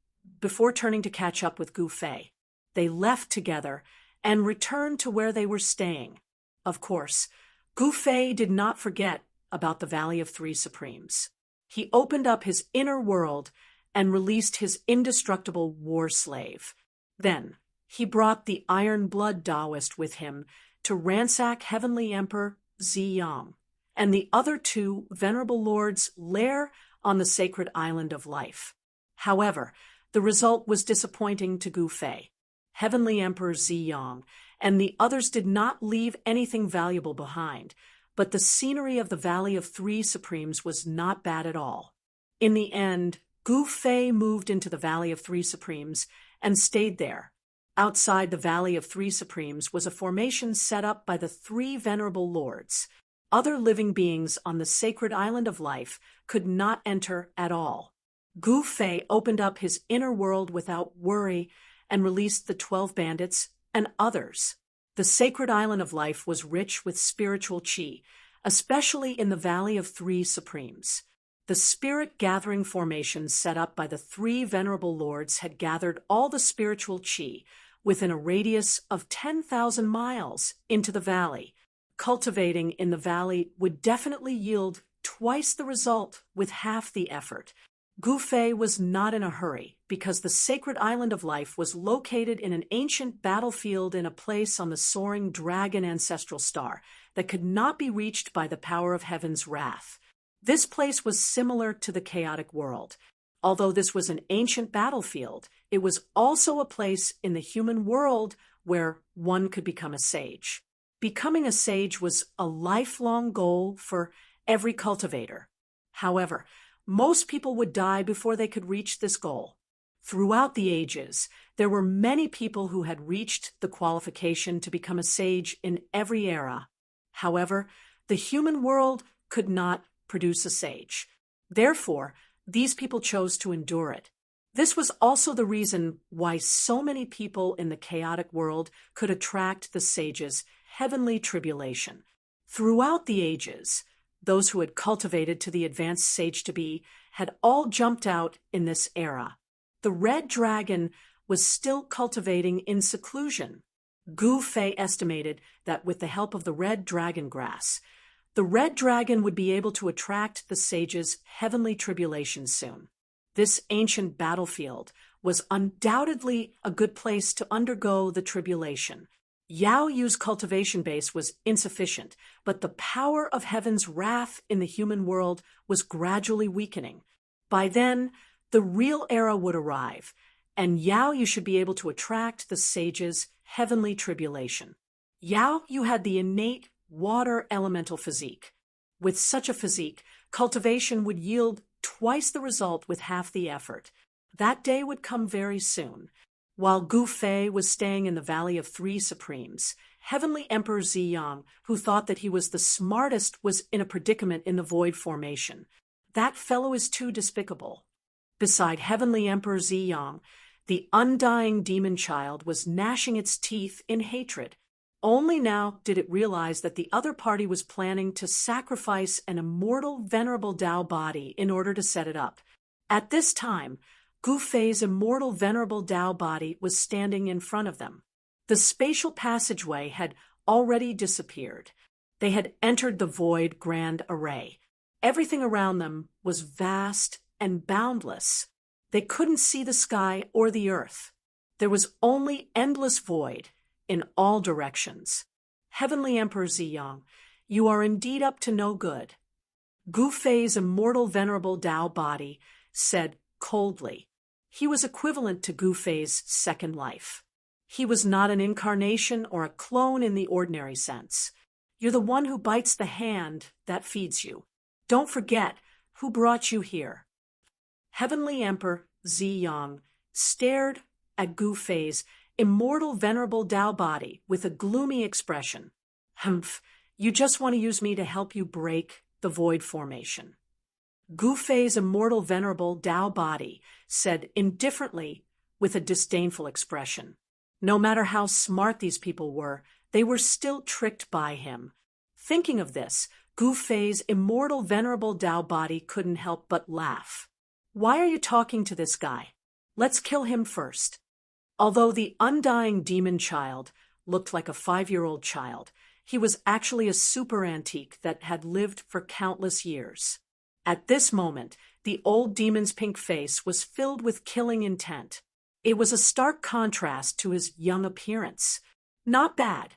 before turning to catch up with Gu Fei. They left together and returned to where they were staying. Of course, Gu Fei did not forget about the Valley of Three Supremes. He opened up his inner world and released his indestructible war slave. Then, he brought the Iron Blood Taoist with him to ransack Heavenly Emperor Ziyang and the other two venerable lords' lair on the sacred island of life. However, the result was disappointing to Gu Fei. Heavenly Emperor Ziyang and the others did not leave anything valuable behind, but the scenery of the Valley of Three Supremes was not bad at all. In the end, Gu Fei moved into the Valley of Three Supremes and stayed there. Outside the Valley of Three Supremes was a formation set up by the three venerable lords. Other living beings on the sacred island of life could not enter at all. Gu Fei opened up his inner world without worry and released the 12 bandits and others. The sacred island of life was rich with spiritual chi, especially in the Valley of Three Supremes. The spirit gathering formations set up by the three venerable lords had gathered all the spiritual chi within a radius of 10,000 miles into the valley. Cultivating in the valley would definitely yield twice the result with half the effort. Gu Fei was not in a hurry because the sacred island of life was located in an ancient battlefield in a place on the soaring dragon ancestral star that could not be reached by the power of heaven's wrath. This place was similar to the chaotic world. Although this was an ancient battlefield, it was also a place in the human world where one could become a sage. Becoming a sage was a lifelong goal for every cultivator. However, most people would die before they could reach this goal. Throughout the ages, there were many people who had reached the qualification to become a sage in every era. However, the human world could not produce a sage. Therefore, these people chose to endure it. This was also the reason why so many people in the chaotic world could attract the sage's heavenly tribulation. Throughout the ages, those who had cultivated to the advanced sage-to-be had all jumped out in this era. The red dragon was still cultivating in seclusion. Gu Fei estimated that with the help of the red dragon grass, the red dragon would be able to attract the sage's heavenly tribulation soon. This ancient battlefield was undoubtedly a good place to undergo the tribulation. Yao Yu's cultivation base was insufficient, but the power of heaven's wrath in the human world was gradually weakening. By then, the real era would arrive, and Yao Yu should be able to attract the sage's heavenly tribulation. Yao Yu had the innate water elemental physique. With such a physique, cultivation would yield twice the result with half the effort. That day would come very soon. While Gu Fei was staying in the Valley of Three Supremes, Heavenly Emperor Ziyang, who thought that he was the smartest, was in a predicament in the void formation. That fellow is too despicable. Beside Heavenly Emperor Ziyang, the undying demon child was gnashing its teeth in hatred. Only now did it realize that the other party was planning to sacrifice an immortal, venerable Tao body in order to set it up. At this time, Gu Fei's immortal, venerable Tao body was standing in front of them. The spatial passageway had already disappeared. They had entered the void grand array. Everything around them was vast and boundless. They couldn't see the sky or the earth. There was only endless void in all directions. Heavenly Emperor Ziyang, you are indeed up to no good. Gu Fei's immortal, venerable Tao body said coldly. He was equivalent to Gu Fei's second life. He was not an incarnation or a clone in the ordinary sense. You're the one who bites the hand that feeds you. Don't forget who brought you here. Heavenly Emperor Ziyang stared at Gu Fei's immortal, venerable Tao body with a gloomy expression. Humph, you just want to use me to help you break the void formation. Gu Fei's immortal, venerable Tao body said indifferently with a disdainful expression. No matter how smart these people were, they were still tricked by him. Thinking of this, Gu Fei's immortal, venerable Tao body couldn't help but laugh. Why are you talking to this guy? Let's kill him first. Although the undying demon child looked like a 5-year-old child, he was actually a super antique that had lived for countless years. At this moment, the old demon's pink face was filled with killing intent. It was a stark contrast to his young appearance. Not bad.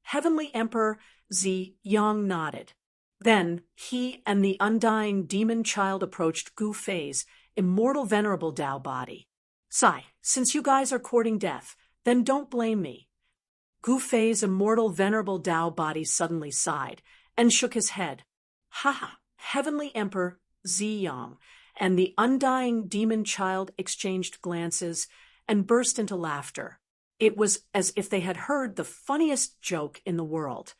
Heavenly Emperor Ziyang nodded. Then he and the undying demon child approached Gu Fei's immortal, venerable Tao body. Sigh, since you guys are courting death, then don't blame me. Gu Fei's immortal, venerable Tao body suddenly sighed and shook his head. Ha ha! Heavenly Emperor Ziyang and the undying demon child exchanged glances and burst into laughter. It was as if they had heard the funniest joke in the world.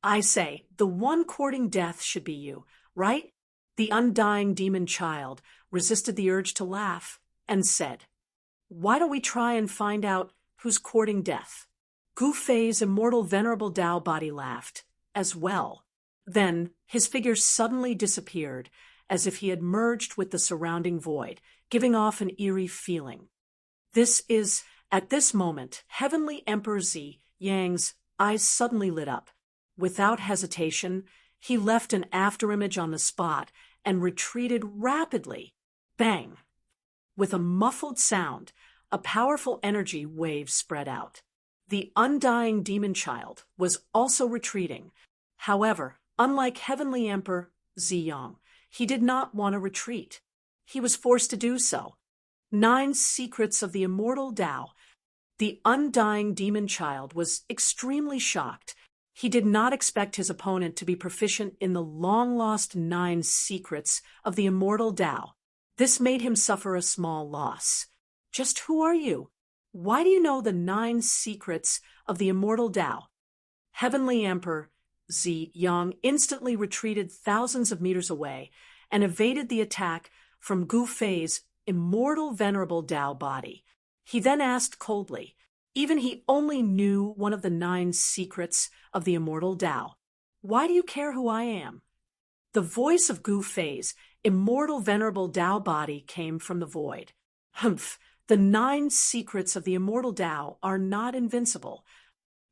I say, the one courting death should be you, right? The undying demon child resisted the urge to laugh and said, why don't we try and find out who's courting death? Gu Fei's immortal, venerable Tao body laughed as well. Then his figure suddenly disappeared, as if he had merged with the surrounding void, giving off an eerie feeling. At this moment, Heavenly Emperor Ziyang's eyes suddenly lit up. Without hesitation, he left an afterimage on the spot and retreated rapidly. Bang! With a muffled sound, a powerful energy wave spread out. The undying demon child was also retreating. However, unlike Heavenly Emperor Ziyang, he did not want to retreat. He was forced to do so. 9 secrets of the immortal Tao. The undying demon child was extremely shocked. He did not expect his opponent to be proficient in the long-lost 9 secrets of the immortal Tao. This made him suffer a small loss. Just who are you? Why do you know the 9 secrets of the immortal Tao? Heavenly Emperor Zi Yang instantly retreated thousands of meters away and evaded the attack from Gu Fei's immortal venerable Tao body. He then asked coldly, even he only knew one of the 9 secrets of the immortal Tao, "Why do you care who I am?" The voice of Gu Fei's immortal venerable Tao body came from the void. Humph, the 9 secrets of the immortal Tao are not invincible.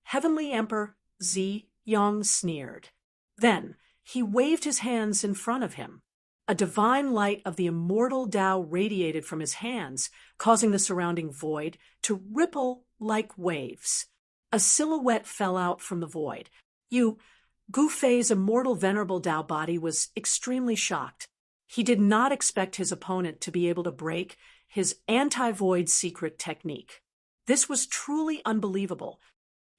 Heavenly Emperor Zi Yang sneered. Then he waved his hands in front of him. A divine light of the immortal Tao radiated from his hands, causing the surrounding void to ripple like waves. A silhouette fell out from the void. Gu Fei's immortal venerable Tao body was extremely shocked. He did not expect his opponent to be able to break his anti-void secret technique. This was truly unbelievable.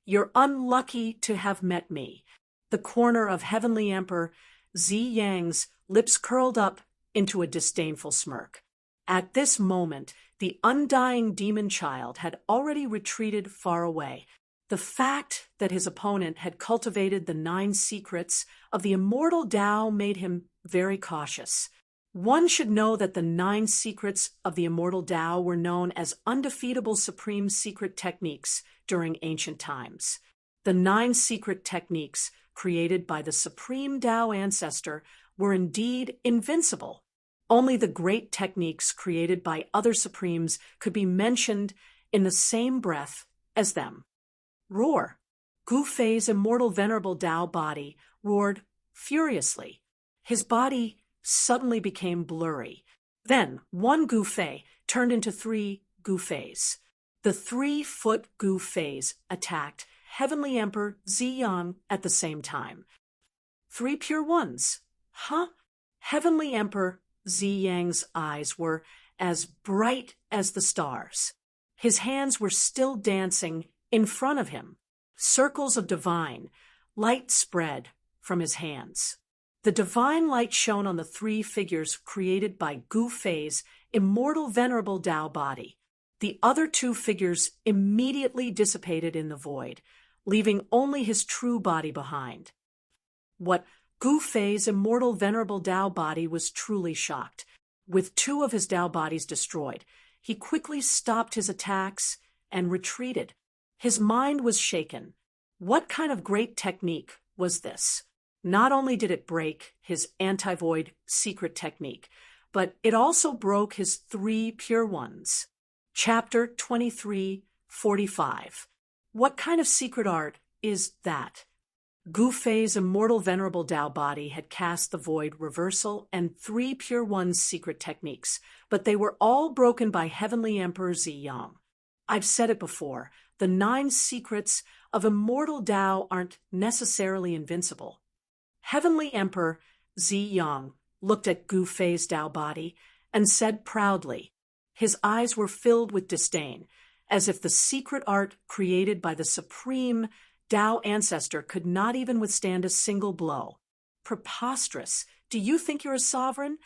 "You're unlucky to have met me." The corner of Heavenly Emperor Zi Yang's lips curled up into a disdainful smirk. At this moment, the undying demon child had already retreated far away. The fact that his opponent had cultivated the 9 secrets of the immortal Tao made him very cautious. One should know that the 9 secrets of the immortal Tao were known as undefeatable supreme secret techniques during ancient times. The 9 secret techniques created by the supreme Tao ancestor were indeed invincible. Only the great techniques created by other supremes could be mentioned in the same breath as them. Roar! Gu Fei's immortal venerable Tao body roared furiously. His body suddenly became blurry. Then one Gu Fei turned into 3 Gu Feis. The 3-foot Gu Feis attacked Heavenly Emperor Zi Yang at the same time. 3 pure ones. Huh? Heavenly Emperor Zi Yang's eyes were as bright as the stars. His hands were still dancing in front of him. Circles of divine light spread from his hands. The divine light shone on the 3 figures created by Gu Fei's immortal venerable Tao body. The other 2 figures immediately dissipated in the void, leaving only his true body behind. What Gu Fei's immortal venerable Tao body was truly shocked. With 2 of his Tao bodies destroyed, he quickly stopped his attacks and retreated. His mind was shaken. What kind of great technique was this? Not only did it break his anti-void secret technique, but it also broke his 3 pure ones. Chapter 23:45. What kind of secret art is that? Gu Fei's immortal venerable Tao body had cast the void reversal and 3 pure ones secret techniques, but they were all broken by Heavenly Emperor Zi Yang. I've said it before, the 9 secrets of immortal Tao aren't necessarily invincible. Heavenly Emperor Zi Yang looked at Gu Fei's Tao body and said proudly. His eyes were filled with disdain, as if the secret art created by the supreme Tao ancestor could not even withstand a single blow. Preposterous! Do you think you're a sovereign?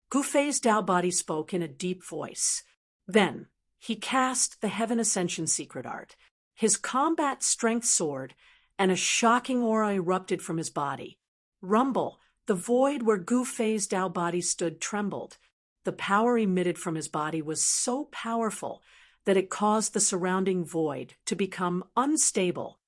Gu Fei's Tao body spoke in a deep voice. Then he cast the Heaven Ascension secret art. His combat strength soared, and a shocking aura erupted from his body. Rumble! The void where Gu Fei's Tao body stood trembled. The power emitted from his body was so powerful that it caused the surrounding void to become unstable.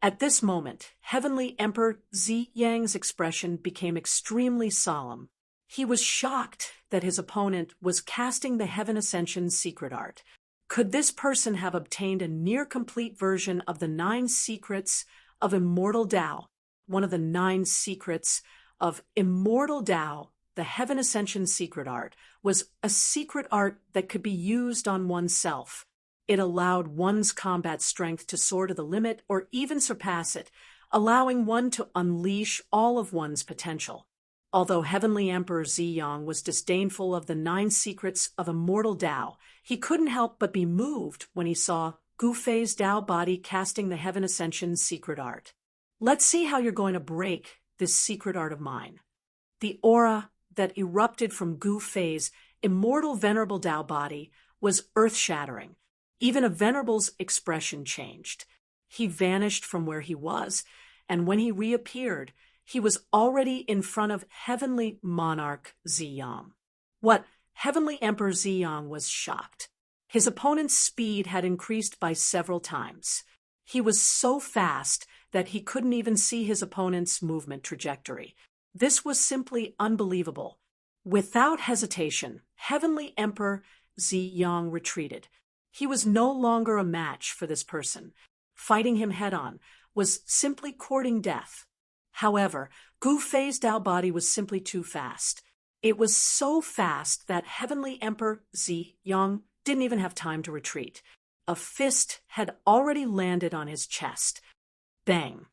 At this moment, Heavenly Emperor Zi Yang's expression became extremely solemn. He was shocked that his opponent was casting the Heaven Ascension secret art. Could this person have obtained a near-complete version of the 9 secrets of immortal Tao? One of the 9 secrets of immortal Tao, the Heaven Ascension secret art, was a secret art that could be used on oneself. It allowed one's combat strength to soar to the limit or even surpass it, allowing one to unleash all of one's potential. Although Heavenly Emperor Zi Yang was disdainful of the 9 secrets of immortal Tao, he couldn't help but be moved when he saw Gu Fei's Tao body casting the Heaven Ascension secret art. Let's see how you're going to break this secret art of mine. The aura that erupted from Gu Fei's immortal venerable Tao body was earth-shattering. Even a venerable's expression changed. He vanished from where he was, and when he reappeared, he was already in front of heavenly monarch Ziyang. What heavenly Emperor Ziyang was shocked. His opponent's speed had increased by several times. He was so fast that he couldn't even see his opponent's movement trajectory. This was simply unbelievable. Without hesitation, heavenly Emperor Ziyang retreated. He was no longer a match for this person. Fighting him head-on was simply courting death. However, Gu Fei's Tao body was simply too fast. It was so fast that heavenly Emperor Ziyang didn't even have time to retreat. A fist had already landed on his chest. Bang!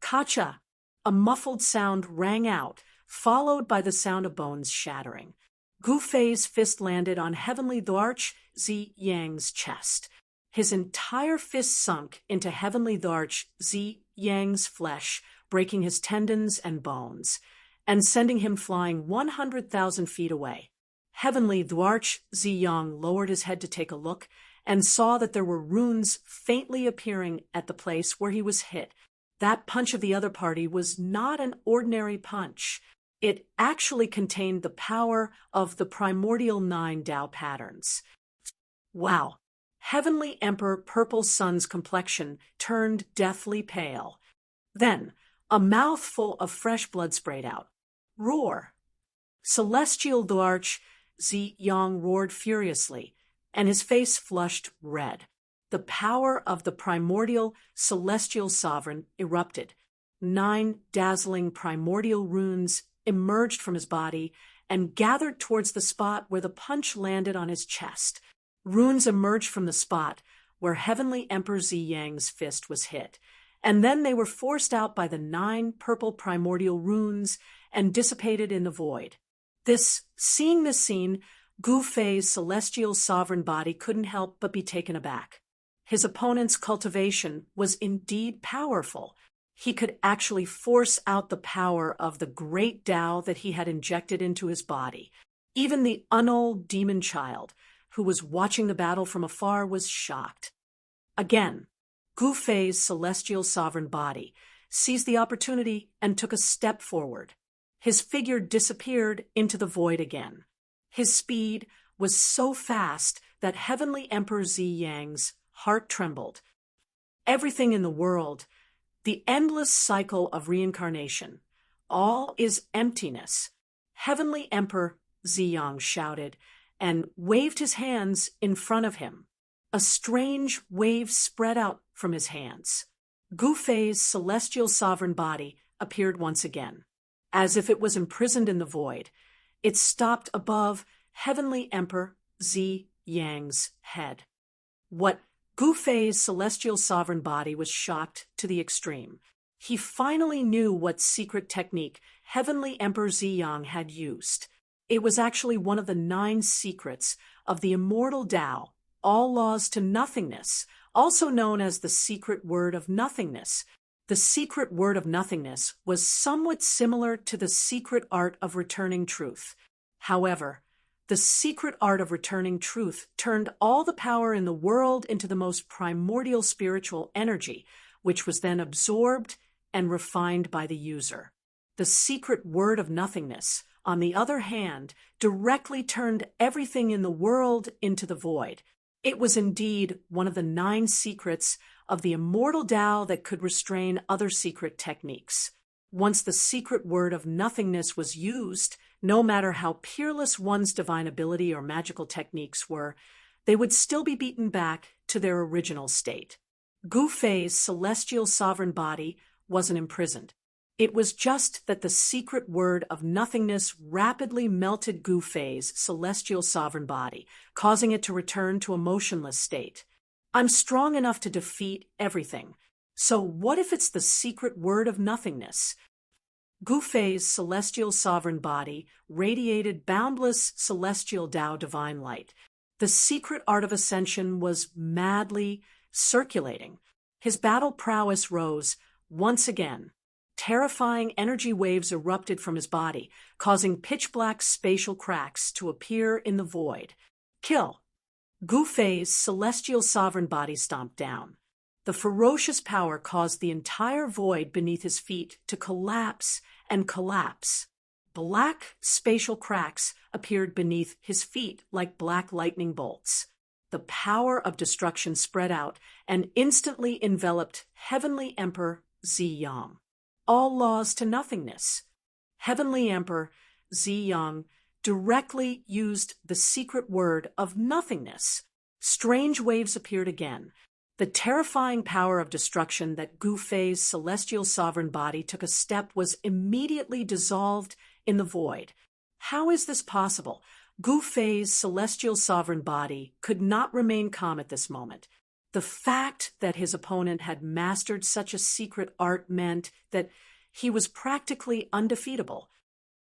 Kacha! A muffled sound rang out, followed by the sound of bones shattering. Gu Fei's fist landed on heavenly Dwarch Ziyang's chest. His entire fist sunk into heavenly Dwarch Ziyang's flesh, breaking his tendons and bones, and sending him flying 100,000 feet away. Heavenly Dwarch Ziyang lowered his head to take a look and saw that there were runes faintly appearing at the place where he was hit. That punch of the other party was not an ordinary punch. It actually contained the power of the primordial 9 Tao patterns. Wow! Heavenly Emperor Purple Sun's complexion turned deathly pale. Then, a mouthful of fresh blood sprayed out. Roar! Celestial Dwarch Ziyang roared furiously, and his face flushed red. The power of the primordial celestial sovereign erupted. 9 dazzling primordial runes emerged from his body and gathered towards the spot where the punch landed on his chest. Runes emerged from the spot where heavenly Emperor Ziyang's fist was hit, and then they were forced out by the 9 purple primordial runes and dissipated in the void. Seeing this scene, Gu Fei's celestial sovereign body couldn't help but be taken aback. His opponent's cultivation was indeed powerful. He could actually force out the power of the great Tao that he had injected into his body. Even the unold demon child, who was watching the battle from afar, was shocked. Again, Gu Fei's celestial sovereign body seized the opportunity and took a step forward. His figure disappeared into the void again. His speed was so fast that heavenly Emperor Ziyang's heart trembled. Everything in the world, the endless cycle of reincarnation, all is emptiness. Heavenly Emperor Ziyang shouted and waved his hands in front of him. A strange wave spread out from his hands. Gu Fei's celestial sovereign body appeared once again. As if it was imprisoned in the void, it stopped above heavenly Emperor Ziyang's head. What Gu Fei's celestial sovereign body was shocked to the extreme. He finally knew what secret technique heavenly Emperor Ziyang had used. It was actually one of the 9 secrets of the immortal Tao, all laws to nothingness, also known as the secret word of nothingness. The secret word of nothingness was somewhat similar to the secret art of returning truth. However, the secret art of returning truth turned all the power in the world into the most primordial spiritual energy, which was then absorbed and refined by the user. The secret word of nothingness, on the other hand, directly turned everything in the world into the void. It was indeed one of the 9 secrets of the immortal Tao that could restrain other secret techniques. Once the secret word of nothingness was used, no matter how peerless one's divine ability or magical techniques were, they would still be beaten back to their original state. Gu Fei's celestial sovereign body wasn't imprisoned. It was just that the secret word of nothingness rapidly melted Gu Fei's celestial sovereign body, causing it to return to a motionless state. I'm strong enough to defeat everything. So what if it's the secret word of nothingness? Gu Fei's celestial sovereign body radiated boundless celestial Tao divine light. The secret art of ascension was madly circulating. His battle prowess rose once again. terrifying energy waves erupted from his body, causing pitch-black spatial cracks to appear in the void. Kill! Gu Fei's celestial sovereign body stomped down. The ferocious power caused the entire void beneath his feet to collapse and collapse. Black spatial cracks appeared beneath his feet like black lightning bolts. The power of destruction spread out and instantly enveloped Heavenly Emperor Ziyang. All laws to nothingness. Heavenly Emperor Ziyang directly used the secret word of nothingness. Strange waves appeared again. The terrifying power of destruction that Gu Fei's celestial sovereign body took a step was immediately dissolved in the void. How is this possible? Gu Fei's celestial sovereign body could not remain calm at this moment. The fact that his opponent had mastered such a secret art meant that he was practically undefeatable.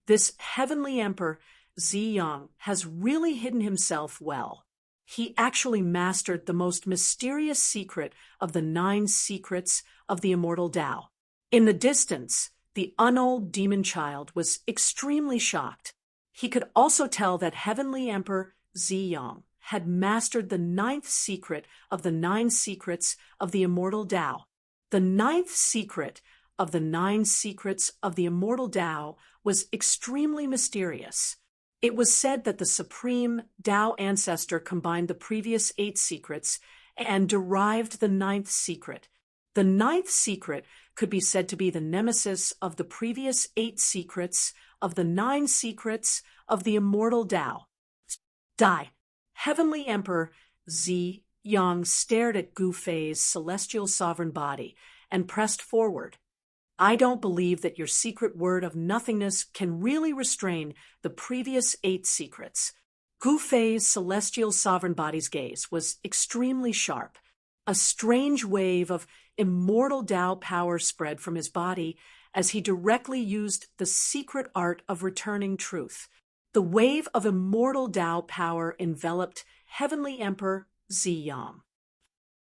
This Heavenly Emperor Ziyang has really hidden himself well. He actually mastered the most mysterious secret of the 9 secrets of the immortal Tao. In the distance, the unold demon child was extremely shocked. He could also tell that Heavenly Emperor Ziyang had mastered the 9th secret of the 9 secrets of the immortal Tao. The 9th secret of the 9 secrets of the immortal Tao was extremely mysterious. It was said that the supreme Tao ancestor combined the previous 8 secrets and derived the 9th secret. The 9th secret could be said to be the nemesis of the previous 8 secrets of the 9 secrets of the immortal Tao. Die. Heavenly Emperor Ziyang stared at Gu Fei's celestial sovereign body and pressed forward. I don't believe that your secret word of nothingness can really restrain the previous 8 secrets. Gu Fei's celestial sovereign body's gaze was extremely sharp. A strange wave of immortal Tao power spread from his body as he directly used the secret art of returning truth. The wave of immortal Tao power enveloped Heavenly Emperor Ziyang.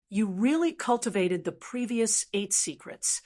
You really cultivated the previous 8 secrets.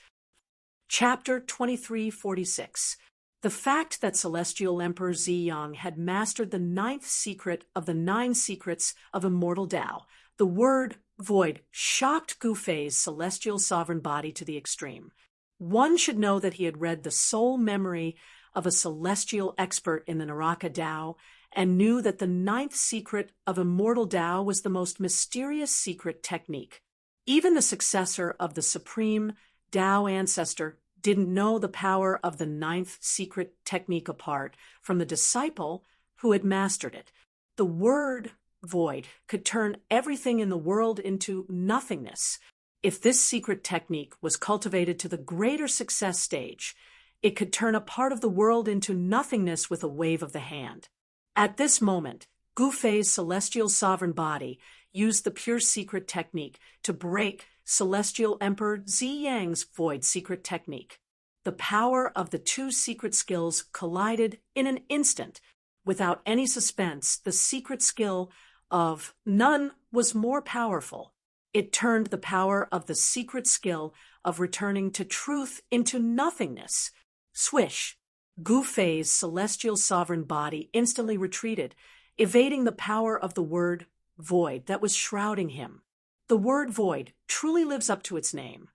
Chapter 2346. The fact that Celestial Emperor Ziyang had mastered the 9th secret of the 9 secrets of immortal Tao, the word void, shocked Gu Fei's celestial sovereign body to the extreme. One should know that he had read the soul memory of a celestial expert in the Naraka Tao and knew that the 9th secret of immortal Tao was the most mysterious secret technique. Even the successor of the supreme Tao ancestor didn't know the power of the 9th secret technique apart from the disciple who had mastered it. The word void could turn everything in the world into nothingness. If this secret technique was cultivated to the greater success stage, it could turn a part of the world into nothingness with a wave of the hand. At this moment, Gu Fei's celestial sovereign body used the pure secret technique to break Celestial Emperor Ziyang's void secret technique. The power of the 2 secret skills collided in an instant. Without any suspense, the secret skill of none was more powerful. It turned the power of the secret skill of returning to truth into nothingness. Swish! Gu Fei's celestial sovereign body instantly retreated, evading the power of the word void that was shrouding him. The word void truly lives up to its name.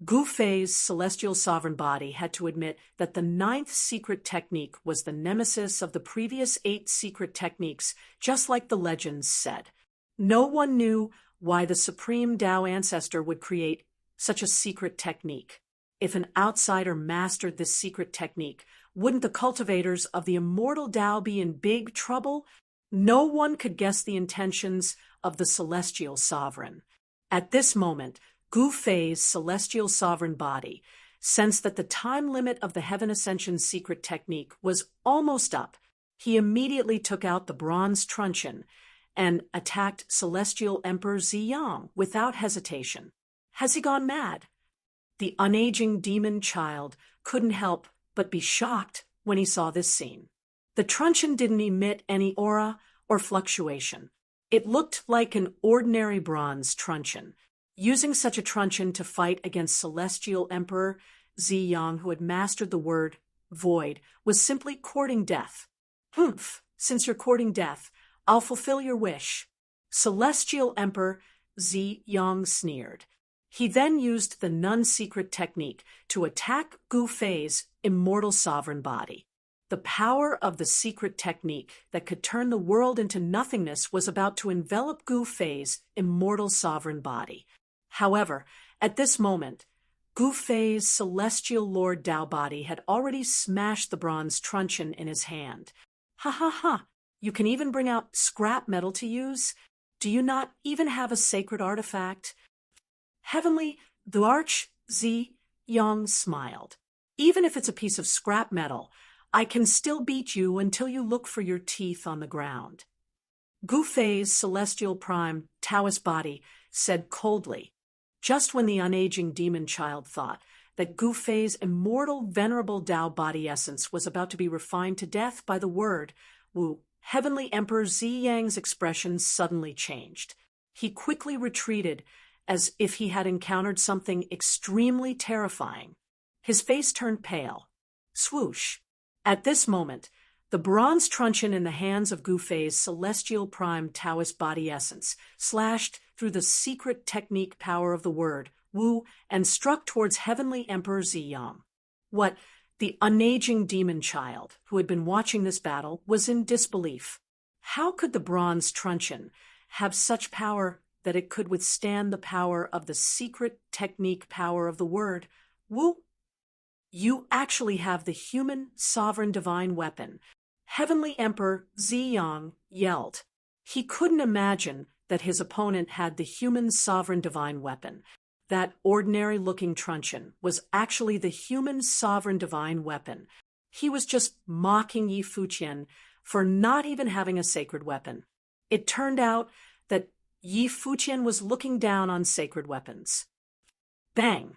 Gu Fei's celestial sovereign body had to admit that the 9th secret technique was the nemesis of the previous 8 secret techniques, just like the legends said. No one knew why the supreme Tao ancestor would create such a secret technique. If an outsider mastered this secret technique, wouldn't the cultivators of the immortal Tao be in big trouble? No one could guess the intentions of the celestial sovereign. At this moment, Gu Fei's celestial sovereign body sensed that the time limit of the Heaven Ascension secret technique was almost up. He immediately took out the bronze truncheon and attacked Celestial Emperor Ziyang without hesitation. Has he gone mad? The unaging demon child couldn't help but be shocked when he saw this scene. The truncheon didn't emit any aura or fluctuation. It looked like an ordinary bronze truncheon. Using such a truncheon to fight against Celestial Emperor Ziyang, who had mastered the word void, was simply courting death. Humph, since you're courting death, I'll fulfill your wish. Celestial Emperor Ziyang sneered. He then used the nun-secret technique to attack Gu Fei's immortal sovereign body. The power of the secret technique that could turn the world into nothingness was about to envelop Gu Fei's immortal sovereign body. However, at this moment, Gu Fei's celestial Lord Dao body had already smashed the bronze truncheon in his hand. Ha ha ha! You can even bring out scrap metal to use? Do you not even have a sacred artifact? Heavenly, the Arch Ziyang smiled. Even if it's a piece of scrap metal, I can still beat you until you look for your teeth on the ground. Gu Fei's celestial prime Taoist body said coldly, just when the unaging demon child thought that Gu Fei's immortal venerable Tao body essence was about to be refined to death by the word Wu. Heavenly Emperor Ziyang's expression suddenly changed. He quickly retreated as if he had encountered something extremely terrifying. His face turned pale. Swoosh! At this moment, the bronze truncheon in the hands of Gu Fei's celestial prime Taoist body essence slashed through the secret technique power of the word Wu and struck towards Heavenly Emperor Ziyang. What? The unaging demon child, who had been watching this battle, was in disbelief. How could the bronze truncheon have such power that it could withstand the power of the secret technique power of the word Wu? You actually have the human sovereign divine weapon, Heavenly Emperor Ziyang yelled. He couldn't imagine that his opponent had the human sovereign divine weapon. That ordinary-looking truncheon was actually the human sovereign divine weapon. He was just mocking Yi Fuqian for not even having a sacred weapon. It turned out that Yi Fuqian was looking down on sacred weapons. Bang!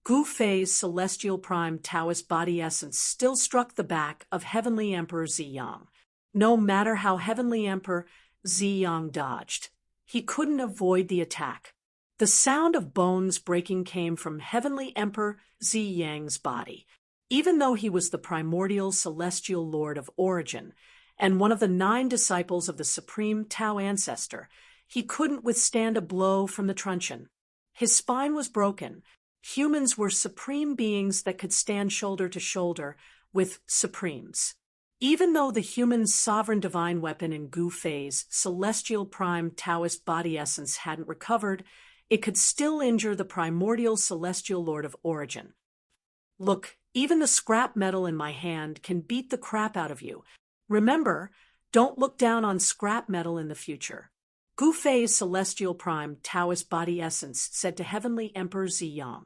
Gu Fei's celestial prime Taoist body essence still struck the back of Heavenly Emperor Ziyang. No matter how Heavenly Emperor Ziyang dodged, he couldn't avoid the attack. The sound of bones breaking came from Heavenly Emperor Ziyang's body. Even though he was the primordial celestial lord of origin and one of the 9 disciples of the supreme Tao ancestor, he couldn't withstand a blow from the truncheon. His spine was broken. Humans were supreme beings that could stand shoulder to shoulder with supremes. Even though the human sovereign divine weapon in Gu Fei's celestial prime Taoist body essence hadn't recovered, it could still injure the primordial celestial lord of origin. Look, even the scrap metal in my hand can beat the crap out of you. Remember, don't look down on scrap metal in the future. Gu Fei's celestial prime Taoist body essence said to Heavenly Emperor Ziyang.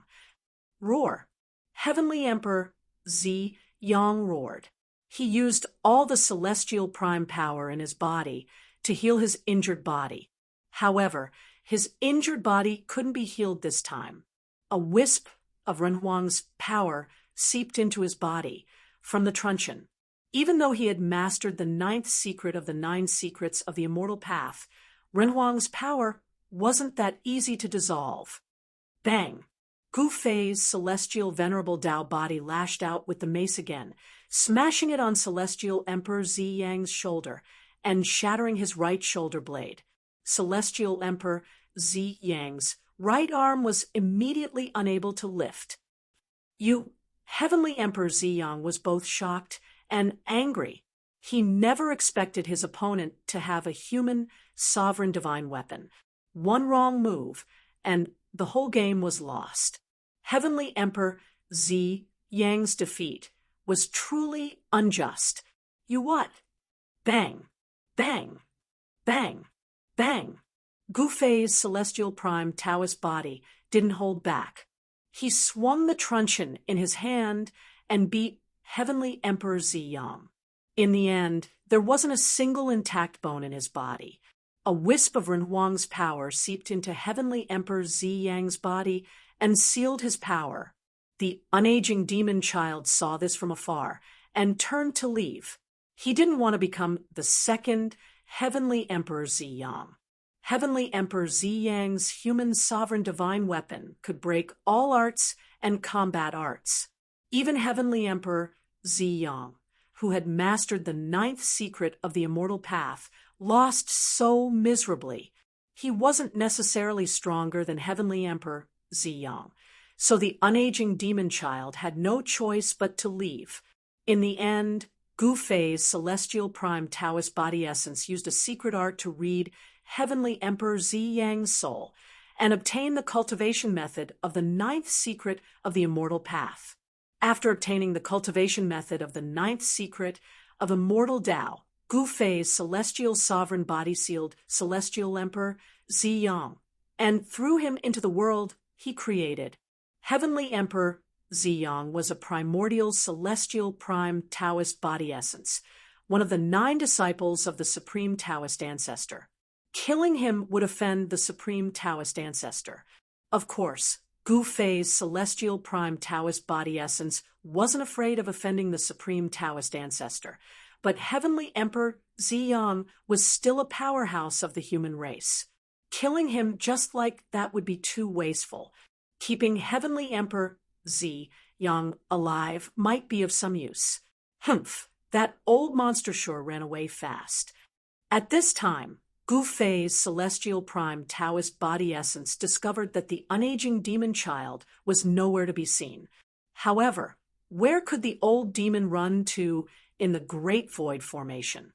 Roar! Heavenly Emperor Ziyang roared. He used all the celestial prime power in his body to heal his injured body. However, his injured body couldn't be healed this time. A wisp of Renhuang's power seeped into his body from the truncheon. Even though he had mastered the 9th secret of the 9 secrets of the immortal path, Renhuang's power wasn't that easy to dissolve. Bang! Gu Fei's celestial venerable Tao body lashed out with the mace again, smashing it on celestial Emperor Ziyang's shoulder and shattering his right shoulder blade. Celestial Emperor Ziyang's right arm was immediately unable to lift. Heavenly Emperor Ziyang was both shocked and angry. He never expected his opponent to have a human sovereign divine weapon. One wrong move, and the whole game was lost. Heavenly Emperor Ziyang's defeat was truly unjust. You what? Bang! Bang! Bang! Bang! Gu Fei's celestial prime Taoist body didn't hold back. He swung the truncheon in his hand and beat Heavenly Emperor Ziyang. In the end, there wasn't a single intact bone in his body. A wisp of Renhuang's power seeped into Heavenly Emperor Ziyang's body and sealed his power. The unaging demon child saw this from afar and turned to leave. He didn't want to become the second Heavenly Emperor Ziyang. Heavenly Emperor Ziyang's human sovereign divine weapon could break all arts and combat arts. Even Heavenly Emperor Ziyang, who had mastered the ninth secret of the immortal path, lost so miserably. He wasn't necessarily stronger than Heavenly Emperor Ziyang, so the unaging demon child had no choice but to leave. In the end, Gu Fei's celestial prime Taoist body essence used a secret art to read Heavenly Emperor Ziyang's soul and obtain the cultivation method of the ninth secret of the immortal path. After obtaining the cultivation method of the ninth secret of immortal Tao, Gu Fei's celestial sovereign body sealed celestial emperor Ziyang, and threw him into the world he created. Heavenly Emperor Ziyang was a primordial celestial prime Taoist body essence, one of the 9 disciples of the supreme Taoist ancestor. Killing him would offend the supreme Taoist ancestor. Of course, Gu Fei's celestial prime Taoist body essence wasn't afraid of offending the supreme Taoist ancestor, but Heavenly Emperor Ziyang was still a powerhouse of the human race. Killing him just like that would be too wasteful. Keeping Heavenly Emperor Ziyang alive might be of some use. Humph, that old monster sure ran away fast. At this time, Gu Fei's celestial prime Taoist body essence discovered that the unaging demon child was nowhere to be seen. However, where could the old demon run to in the Great Void Formation?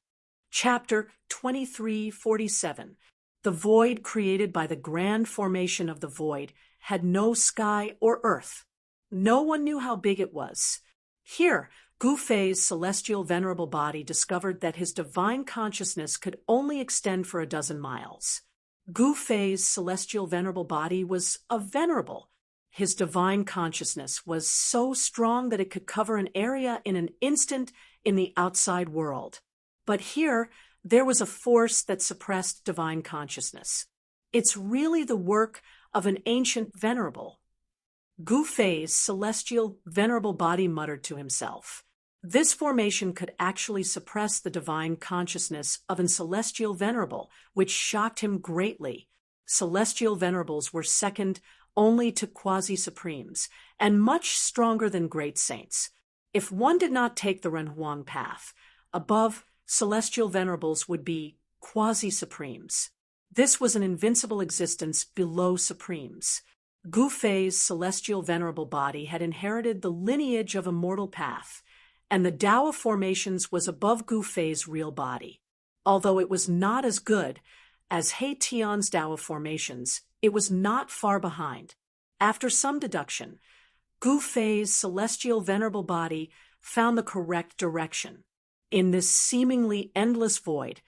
Chapter 2347. The void created by the grand formation of the void had no sky or earth. No one knew how big it was. Here, Gu Fei's celestial venerable body discovered that his divine consciousness could only extend for 12 miles. Gu Fei's celestial venerable body was venerable. His divine consciousness was so strong that it could cover an area in an instant in the outside world. But here, there was a force that suppressed divine consciousness. It's really the work of an ancient venerable. Gu Fei's celestial venerable body muttered to himself. This formation could actually suppress the divine consciousness of an celestial venerable, which shocked him greatly. Celestial venerables were second only to quasi-supremes, and much stronger than great saints. If one did not take the Renhuang path, above celestial venerables would be quasi-supremes. This was an invincible existence below supremes. Gu Fei's celestial venerable body had inherited the lineage of immortal path, and the Tao of formations was above Gu Fei's real body. Although it was not as good as He Tian's Tao of formations, it was not far behind. After some deduction, Gu Fei's celestial venerable body found the correct direction. In this seemingly endless void,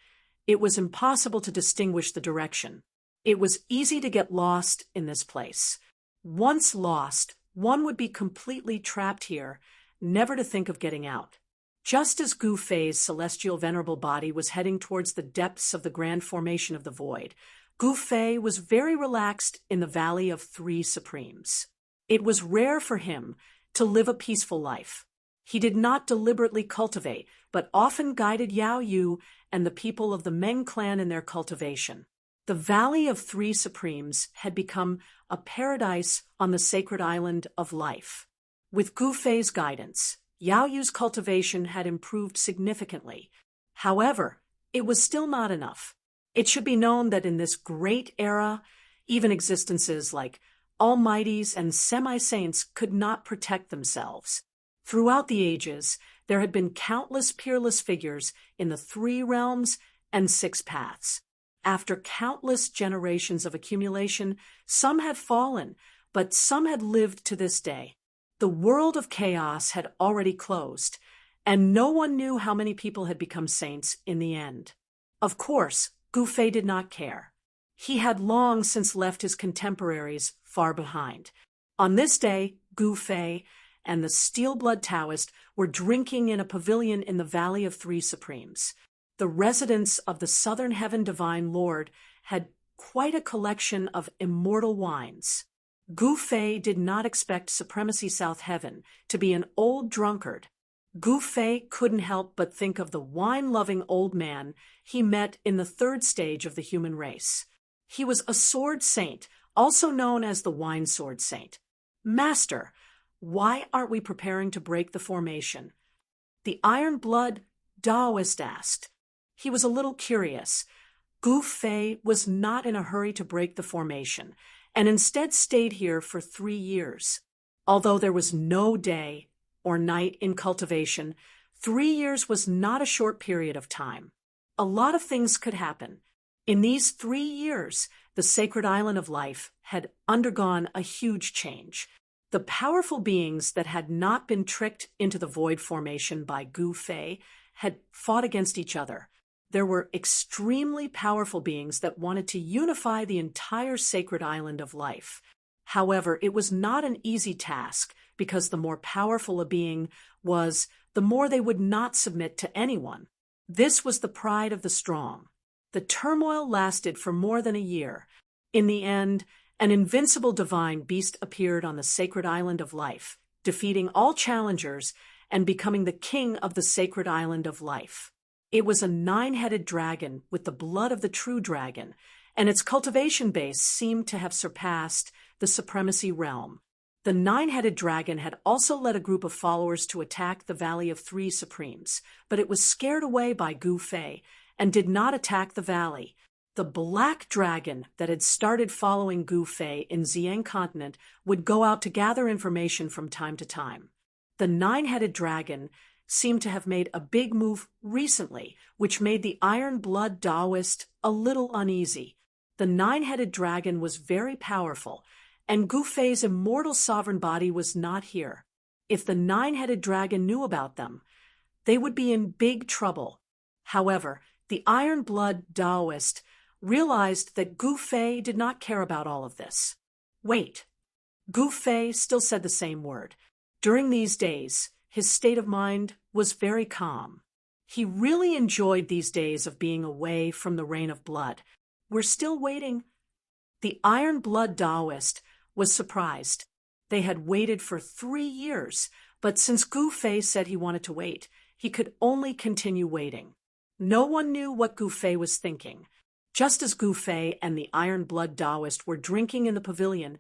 it was impossible to distinguish the direction. It was easy to get lost in this place. Once lost, one would be completely trapped here, never to think of getting out. Just as Gu Fei's celestial venerable body was heading towards the depths of the grand formation of the void, Gu Fei was very relaxed in the Valley of 3 Supremes. It was rare for him to live a peaceful life. He did not deliberately cultivate, but often guided Yao Yu and the people of the Meng clan in their cultivation. The Valley of 3 Supremes had become a paradise on the sacred island of life. With Gu Fei's guidance, Yao Yu's cultivation had improved significantly. However, it was still not enough. It should be known that in this great era, even existences like almighties and semi-saints could not protect themselves. Throughout the ages, there had been countless peerless figures in the 3 realms and 6 paths. After countless generations of accumulation, some had fallen, but some had lived to this day. The world of chaos had already closed, and no one knew how many people had become saints in the end. Of course, Gu Fei did not care. He had long since left his contemporaries far behind. On this day, Gu Fei and the Steel-Blood Taoist were drinking in a pavilion in the Valley of 3 Supremes. The residents of the Southern Heaven Divine Lord had quite a collection of immortal wines. Gu Fei did not expect Supremacy South Heaven to be an old drunkard. Gu Fei couldn't help but think of the wine-loving old man he met in the 3rd stage of the human race. He was a sword saint, also known as the Wine Sword Saint. "Master, Why aren't we preparing to break the formation? The Iron Blood Taoist asked. He was a little curious. Gu Fei was not in a hurry to break the formation, and instead stayed here for 3 years. Although there was no day or night in cultivation, 3 years was not a short period of time. A lot of things could happen. In these 3 years, the sacred island of life had undergone a huge change. The powerful beings that had not been tricked into the void formation by Gu Fei had fought against each other. There were extremely powerful beings that wanted to unify the entire sacred island of life. However, it was not an easy task, because the more powerful a being was, the more they would not submit to anyone. This was the pride of the strong. The turmoil lasted for more than a year. In the end, an invincible divine beast appeared on the sacred island of life, defeating all challengers and becoming the king of the sacred island of life. It was a 9-headed dragon with the blood of the true dragon, and its cultivation base seemed to have surpassed the supremacy realm. The 9-headed dragon had also led a group of followers to attack the Valley of 3 Supremes, but it was scared away by Gu Fei and did not attack the valley. The black dragon that had started following Gu Fei in Xiang continent would go out to gather information from time to time. The 9-headed dragon seemed to have made a big move recently, which made the Iron Blood Taoist a little uneasy. The 9-headed dragon was very powerful, and Gu Fei's immortal sovereign body was not here. If the 9-headed dragon knew about them, they would be in big trouble. However, the Iron Blood Taoist realized that Gu Fei did not care about all of this. Wait. Gu Fei still said the same word. During these days, his state of mind was very calm. He really enjoyed these days of being away from the rain of blood. We're still waiting. The Iron Blood Taoist was surprised. They had waited for 3 years, but since Gu Fei said he wanted to wait, he could only continue waiting. No one knew what Gu Fei was thinking. Just as Gu Fei and the Iron Blood Taoist were drinking in the pavilion,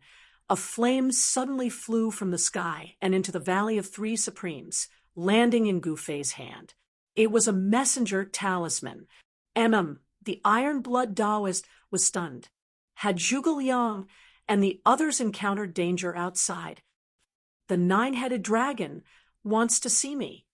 a flame suddenly flew from the sky and into the Valley of 3 Supremes, landing in Gu Fei's hand. It was a messenger talisman. The Iron Blood Taoist was stunned. Had Zhuge Liang and the others encountered danger outside? The 9-headed dragon wants to see me.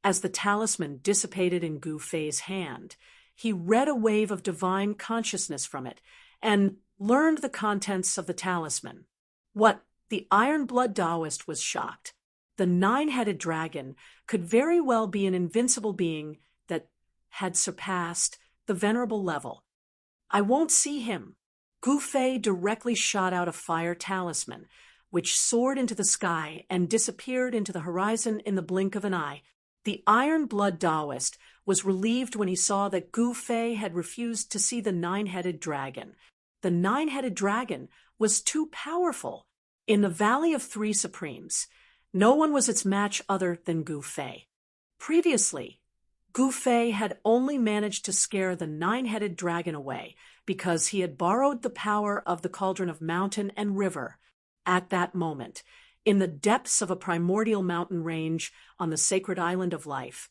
As the talisman dissipated in Gu Fei's hand, he read a wave of divine consciousness from it and learned the contents of the talisman. What? The Iron Blood Taoist was shocked. The 9-headed dragon could very well be an invincible being that had surpassed the venerable level. I won't see him. Gu Fei directly shot out a fire talisman, which soared into the sky and disappeared into the horizon in the blink of an eye. The Iron Blood Taoist was relieved when he saw that Gu Fei had refused to see the 9-headed dragon. The 9-headed dragon was too powerful. In the Valley of 3 Supremes, no one was its match other than Gu Fei. Previously, Gu Fei had only managed to scare the 9-headed dragon away because he had borrowed the power of the cauldron of mountain and river. At that moment, in the depths of a primordial mountain range on the sacred island of life,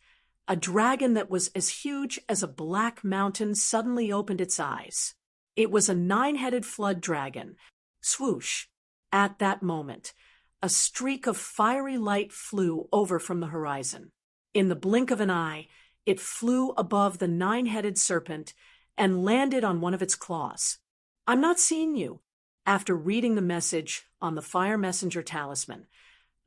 a dragon that was as huge as a black mountain suddenly opened its eyes. It was a 9-headed flood dragon. Swoosh! At that moment, a streak of fiery light flew over from the horizon. In the blink of an eye, it flew above the 9-headed serpent and landed on one of its claws. I'm not seeing you. After reading the message on the fire messenger talisman,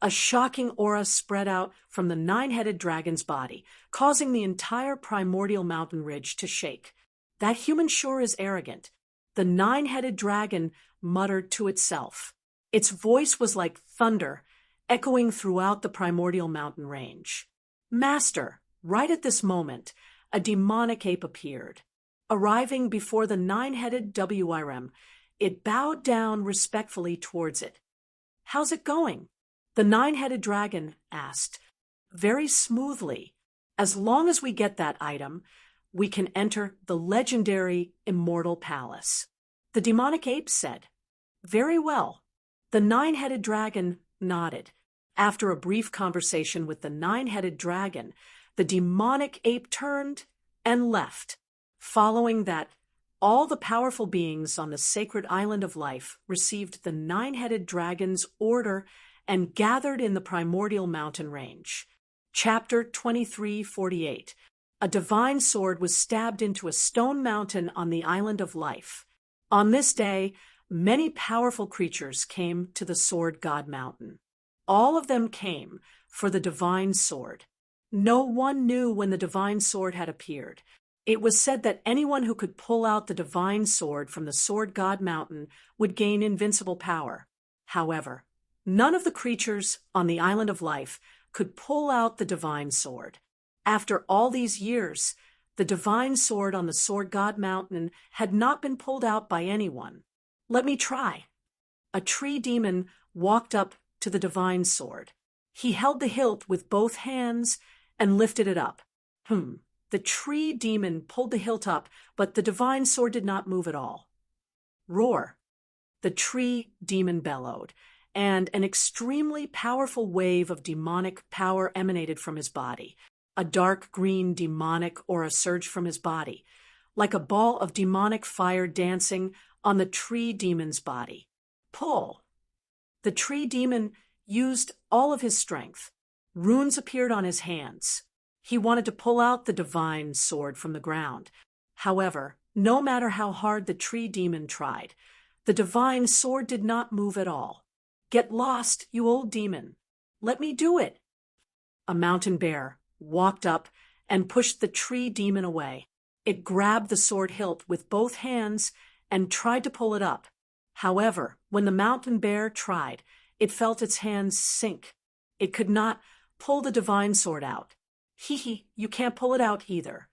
a shocking aura spread out from the 9-headed dragon's body, causing the entire primordial mountain ridge to shake. That human sure is arrogant. The 9-headed dragon muttered to itself. Its voice was like thunder, echoing throughout the primordial mountain range. Master, right at this moment, a demonic ape appeared. Arriving before the 9-headed WRM, it bowed down respectfully towards it. How's it going? The 9-headed dragon asked. Very smoothly. As long as we get that item, we can enter the legendary Immortal Palace. The demonic ape said. Very well. The 9-headed dragon nodded. After a brief conversation with the nine-headed dragon, the demonic ape turned and left. Following that, all the powerful beings on the sacred island of life received the nine-headed dragon's order and gathered in the primordial mountain range. Chapter 2348. A divine sword was stabbed into a stone mountain on the island of life. On this day, many powerful creatures came to the Sword God Mountain. All of them came for the divine sword. No one knew when the divine sword had appeared. It was said that anyone who could pull out the divine sword from the Sword God Mountain would gain invincible power. However, none of the creatures on the island of life could pull out the divine sword. After all these years, the divine sword on the Sword God Mountain had not been pulled out by anyone. "Let me try." A tree demon walked up to the divine sword. He held the hilt with both hands and lifted it up. The tree demon pulled the hilt up, but the divine sword did not move at all. "Roar!" the tree demon bellowed, and an extremely powerful wave of demonic power emanated from his body. A dark green demonic aura surged from his body, like a ball of demonic fire dancing on the tree demon's body. "Pull!" The tree demon used all of his strength. Runes appeared on his hands. He wanted to pull out the divine sword from the ground. However, no matter how hard the tree demon tried, the divine sword did not move at all. "Get lost, you old demon. Let me do it." A mountain bear walked up and pushed the tree demon away. It grabbed the sword hilt with both hands and tried to pull it up. However, when the mountain bear tried, it felt its hands sink. It could not pull the divine sword out. "Hee, you can't pull it out either,"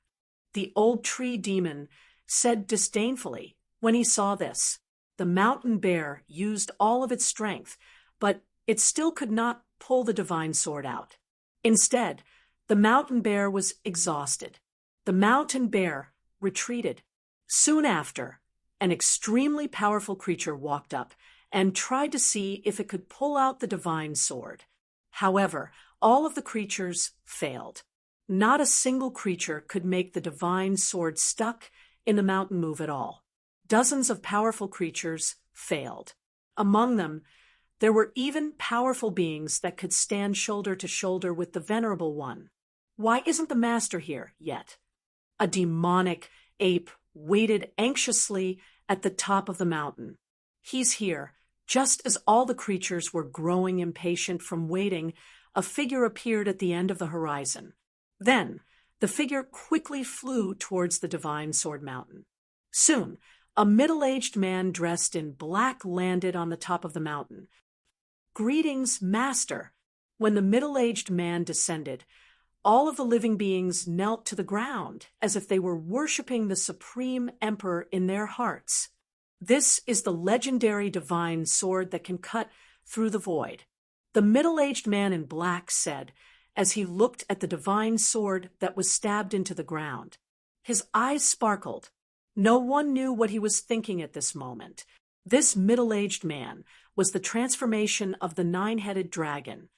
the old tree demon said disdainfully when he saw this. The mountain bear used all of its strength, but it still could not pull the divine sword out. Instead, the mountain bear was exhausted. The mountain bear retreated. Soon after, an extremely powerful creature walked up and tried to see if it could pull out the divine sword. However, all of the creatures failed. Not a single creature could make the divine sword stuck in the mountain move at all. Dozens of powerful creatures failed. Among them, there were even powerful beings that could stand shoulder to shoulder with the Venerable One. "Why isn't the Master here yet?" A demonic ape waited anxiously at the top of the mountain. "He's here." Just as all the creatures were growing impatient from waiting, a figure appeared at the end of the horizon. Then, the figure quickly flew towards the divine sword mountain. Soon, a middle-aged man dressed in black landed on the top of the mountain. "Greetings, Master." When the middle-aged man descended, all of the living beings knelt to the ground as if they were worshipping the Supreme Emperor in their hearts. "This is the legendary divine sword that can cut through the void," the middle-aged man in black said as he looked at the divine sword that was stabbed into the ground. His eyes sparkled. No one knew what he was thinking at this moment. This middle-aged man was the transformation of the nine-headed dragon.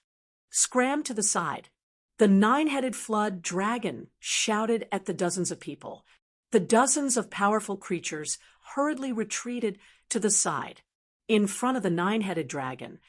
"Scram to the side." The nine-headed flood dragon shouted at the dozens of people. The dozens of powerful creatures hurriedly retreated to the side. In front of the nine-headed dragon,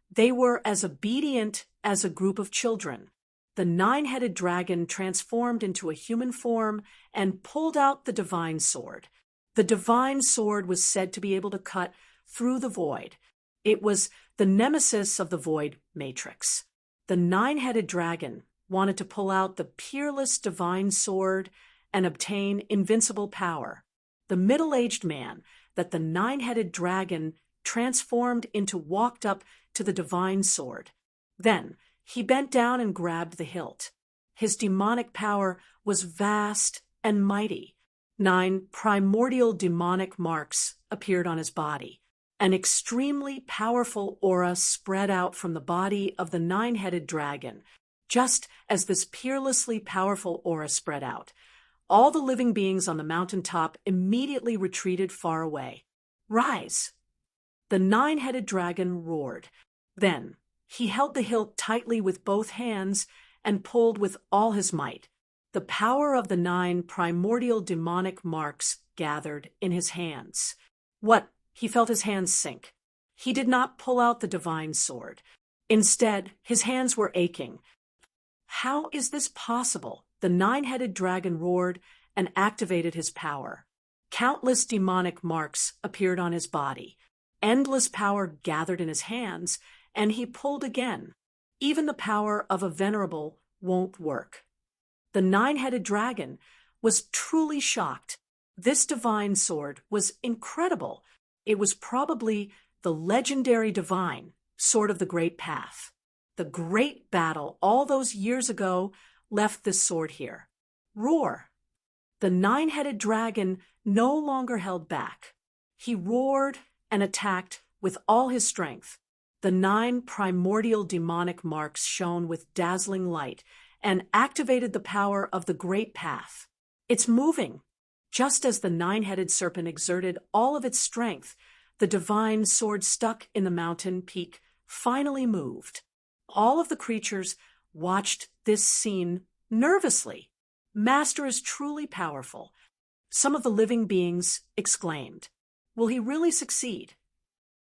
they were as obedient as a group of children. The nine-headed dragon transformed into a human form and pulled out the divine sword. The divine sword was said to be able to cut through the void. It was the nemesis of the void matrix. The nine-headed dragon wanted to pull out the peerless divine sword and obtain invincible power. The middle-aged man that the nine-headed dragon transformed into walked up to the divine sword. Then he bent down and grabbed the hilt. His demonic power was vast and mighty. 9 primordial demonic marks appeared on his body. An extremely powerful aura spread out from the body of the nine-headed dragon. Just as this peerlessly powerful aura spread out, all the living beings on the mountaintop immediately retreated far away. "Rise!" The nine-headed dragon roared. Then He held the hilt tightly with both hands and pulled with all his might. The power of the 9 primordial demonic marks gathered in his hands. What? He felt his hands sink. He did not pull out the divine sword. Instead, his hands were aching. How is this possible? The 9-headed dragon roared and activated his power. Countless demonic marks appeared on his body. Endless power gathered in his hands, and he pulled again. Even the power of a venerable won't work. The 9-headed dragon was truly shocked. This divine sword was incredible. It was probably the legendary divine sword of the Great Path. The great battle all those years ago left this sword here. Roar! The 9-headed dragon no longer held back. He roared and attacked with all his strength. The 9 primordial demonic marks shone with dazzling light and activated the power of the Great Path. It's moving. Just as the 9-headed serpent exerted all of its strength, the divine sword stuck in the mountain peak finally moved. All of the creatures watched this scene nervously. Master is truly powerful. Some of the living beings exclaimed, "Will he really succeed?"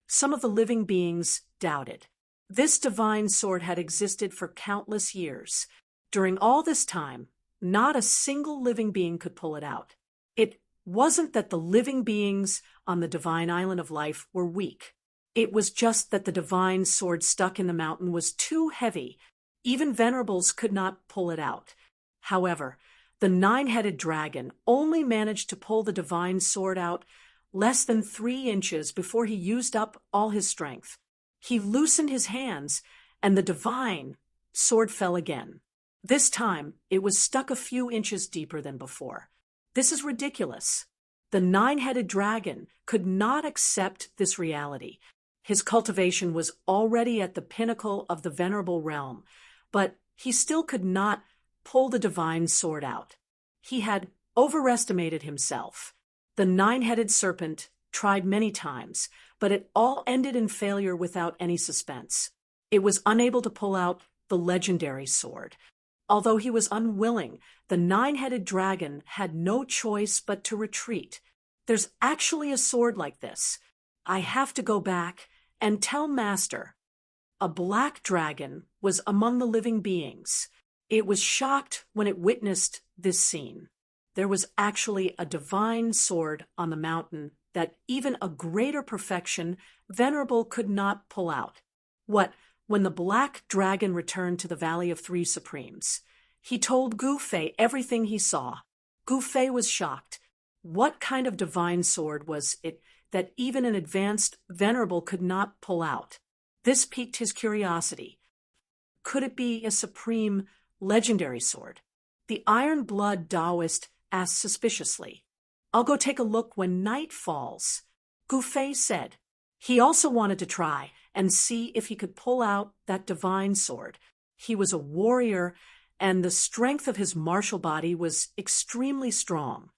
Some of the living beings doubted. This divine sword had existed for countless years. During all this time, not a single living being could pull it out. It wasn't that the living beings on the divine island of life were weak. It was just that the divine sword stuck in the mountain was too heavy. Even venerables could not pull it out. However, the 9-headed dragon only managed to pull the divine sword out less than 3 inches before he used up all his strength. He loosened his hands, and the divine sword fell again. This time, it was stuck a few inches deeper than before. This is ridiculous. The 9-headed dragon could not accept this reality. His cultivation was already at the pinnacle of the venerable realm, but he still could not pull the divine sword out. He had overestimated himself. The 9-headed serpent tried many times, but it all ended in failure without any suspense. It was unable to pull out the legendary sword. Although he was unwilling, the 9-headed dragon had no choice but to retreat. There's actually a sword like this. I have to go back and tell Master. A black dragon was among the living beings. It was shocked when it witnessed this scene. There was actually a divine sword on the mountain that even a greater perfection venerable could not pull out. When the black dragon returned to the Valley of 3 Supremes, he told Gufei everything he saw. Gufei was shocked. What kind of divine sword was it that even an advanced venerable could not pull out? This piqued his curiosity. Could it be a supreme legendary sword? The Iron Blood Taoist asked suspiciously. "I'll go take a look when night falls," Gufei said. He also wanted to try and see if he could pull out that divine sword. He was a warrior, and the strength of his martial body was extremely strong.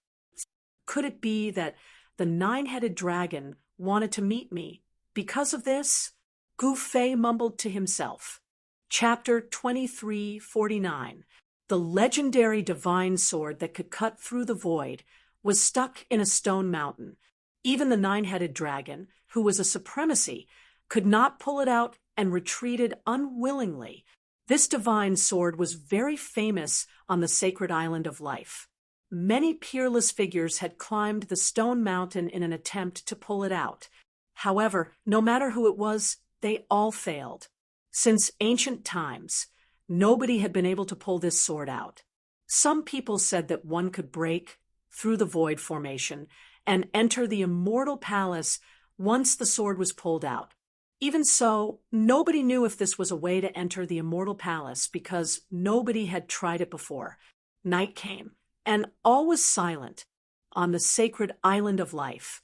Could it be that the 9-headed dragon wanted to meet me because of this? Gufei mumbled to himself. Chapter 2349. The legendary divine sword that could cut through the void was stuck in a stone mountain. Even the 9-headed dragon, who was a supremacy, could not pull it out and retreated unwillingly. This divine sword was very famous on the sacred island of life. Many peerless figures had climbed the stone mountain in an attempt to pull it out. However, no matter who it was, they all failed. Since ancient times, nobody had been able to pull this sword out. Some people said that one could break through the void formation and enter the immortal palace once the sword was pulled out. Even so, nobody knew if this was a way to enter the immortal palace because nobody had tried it before. Night came, and all was silent on the sacred island of life.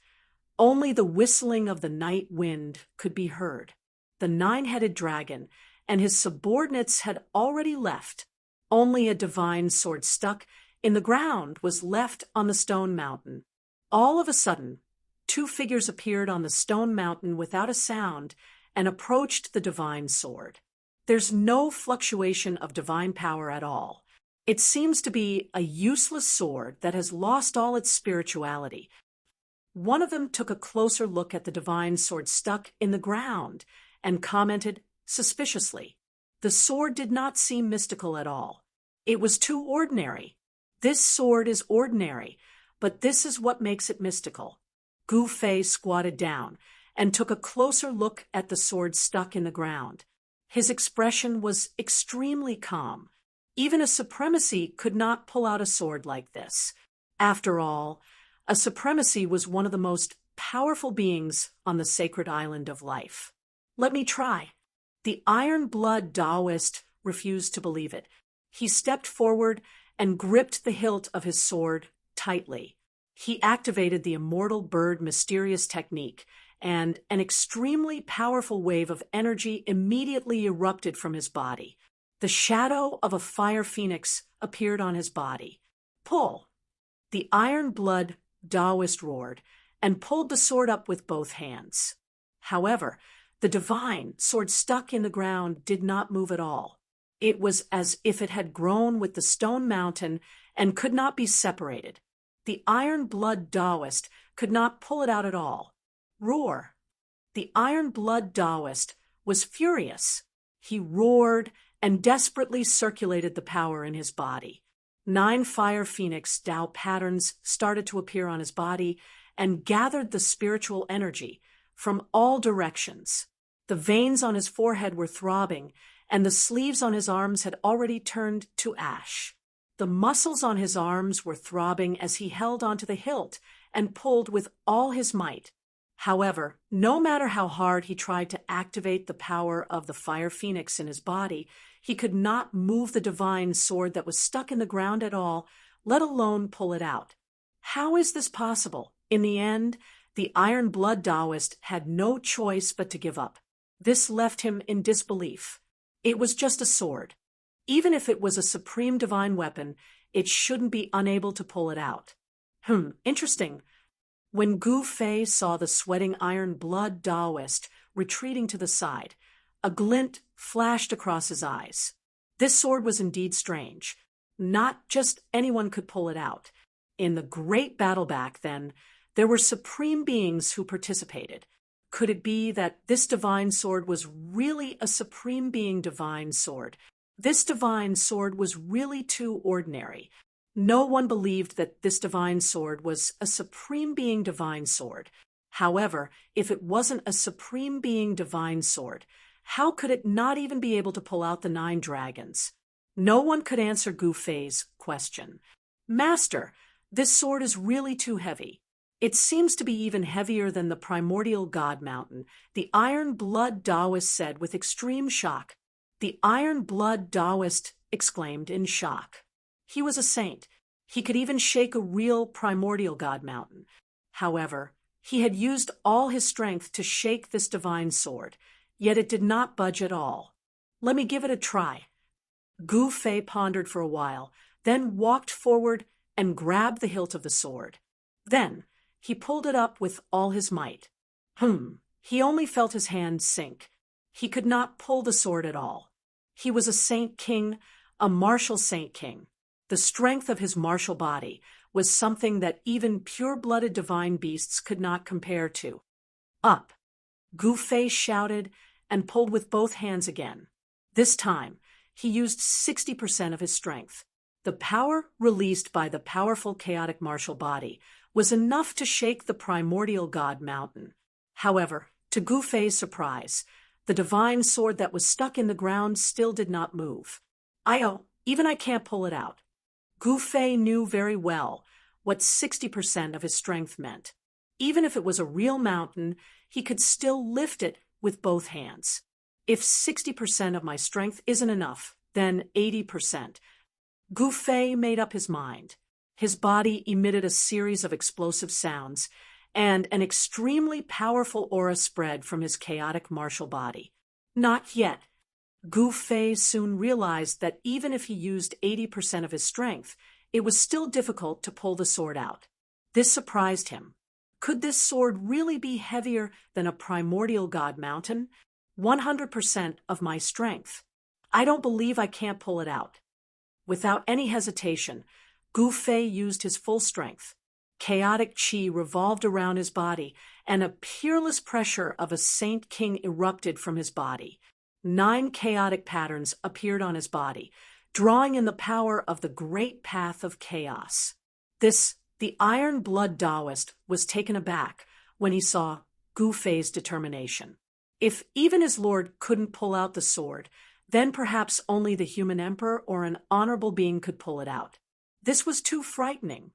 Only the whistling of the night wind could be heard. The 9-headed dragon and his subordinates had already left. Only a divine sword stuck in the ground was left on the stone mountain. All of a sudden, 2 figures appeared on the stone mountain without a sound and approached the divine sword. There's no fluctuation of divine power at all. It seems to be a useless sword that has lost all its spirituality. One of them took a closer look at the divine sword stuck in the ground and commented suspiciously. The sword did not seem mystical at all. It was too ordinary. This sword is ordinary, but this is what makes it mystical. Gu Fei squatted down and took a closer look at the sword stuck in the ground. His expression was extremely calm. Even a supremacy could not pull out a sword like this. After all, a supremacy was one of the most powerful beings on the sacred island of life. Let me try. The iron-blood Taoist refused to believe it. He stepped forward and gripped the hilt of his sword tightly. He activated the immortal bird mysterious technique, and an extremely powerful wave of energy immediately erupted from his body. The shadow of a fire phoenix appeared on his body. Pull! The iron-blood Taoist roared and pulled the sword up with both hands. However, the divine sword stuck in the ground did not move at all. It was as if it had grown with the stone mountain and could not be separated. The iron-blood Taoist could not pull it out at all. Roar! The iron-blood Taoist was furious. He roared and desperately circulated the power in his body. 9 fire phoenix Tao patterns started to appear on his body and gathered the spiritual energy from all directions. The veins on his forehead were throbbing, and the sleeves on his arms had already turned to ash. The muscles on his arms were throbbing as he held onto the hilt and pulled with all his might. However, no matter how hard he tried to activate the power of the fire phoenix in his body, he could not move the divine sword that was stuck in the ground at all, let alone pull it out. How is this possible? In the end, the iron-blood Taoist had no choice but to give up. This left him in disbelief. It was just a sword. Even if it was a supreme divine weapon, it shouldn't be unable to pull it out. Interesting. When Gu Fei saw the sweating iron-blood Taoist retreating to the side, a glint flashed across his eyes. This sword was indeed strange. Not just anyone could pull it out. In the great battle back then, there were supreme beings who participated. Could it be that this divine sword was really a supreme being divine sword? This divine sword was really too ordinary. No one believed that this divine sword was a supreme being divine sword. However, if it wasn't a supreme being divine sword, how could it not even be able to pull out the 9 dragons? No one could answer Gu Fei's question. Master, this sword is really too heavy. It seems to be even heavier than the primordial god mountain, the iron-blood Taoist said with extreme shock. The iron-blood Taoist exclaimed in shock. He was a saint. He could even shake a real primordial god mountain. However, he had used all his strength to shake this divine sword, yet it did not budge at all. Let me give it a try. Gu Fei pondered for a while, then walked forward and grabbed the hilt of the sword. Then he pulled it up with all his might. He only felt his hand sink. He could not pull the sword at all. He was a saint king, a martial saint king. The strength of his martial body was something that even pure-blooded divine beasts could not compare to. Up! Gu Fei shouted and pulled with both hands again. This time, he used 60% of his strength. The power released by the powerful chaotic martial body was enough to shake the primordial god mountain. However, to Gu Fei's surprise, the divine sword that was stuck in the ground still did not move. Even I can't pull it out. Gu Fei knew very well what 60% of his strength meant. Even if it was a real mountain, he could still lift it with both hands. If 60% of my strength isn't enough, then 80%. Gu Fei made up his mind. His body emitted a series of explosive sounds, and an extremely powerful aura spread from his chaotic martial body. Not yet. Gu Fei soon realized that even if he used 80% of his strength, it was still difficult to pull the sword out. This surprised him. Could this sword really be heavier than a primordial god mountain? 100% of my strength. I don't believe I can't pull it out." Without any hesitation, Gu Fei used his full strength. Chaotic qi revolved around his body, and a peerless pressure of a Saint King erupted from his body. 9 chaotic patterns appeared on his body, drawing in the power of the great path of chaos. The Iron Blood Taoist was taken aback when he saw Gu Fei's determination. If even his lord couldn't pull out the sword, then perhaps only the human emperor or an honorable being could pull it out. This was too frightening.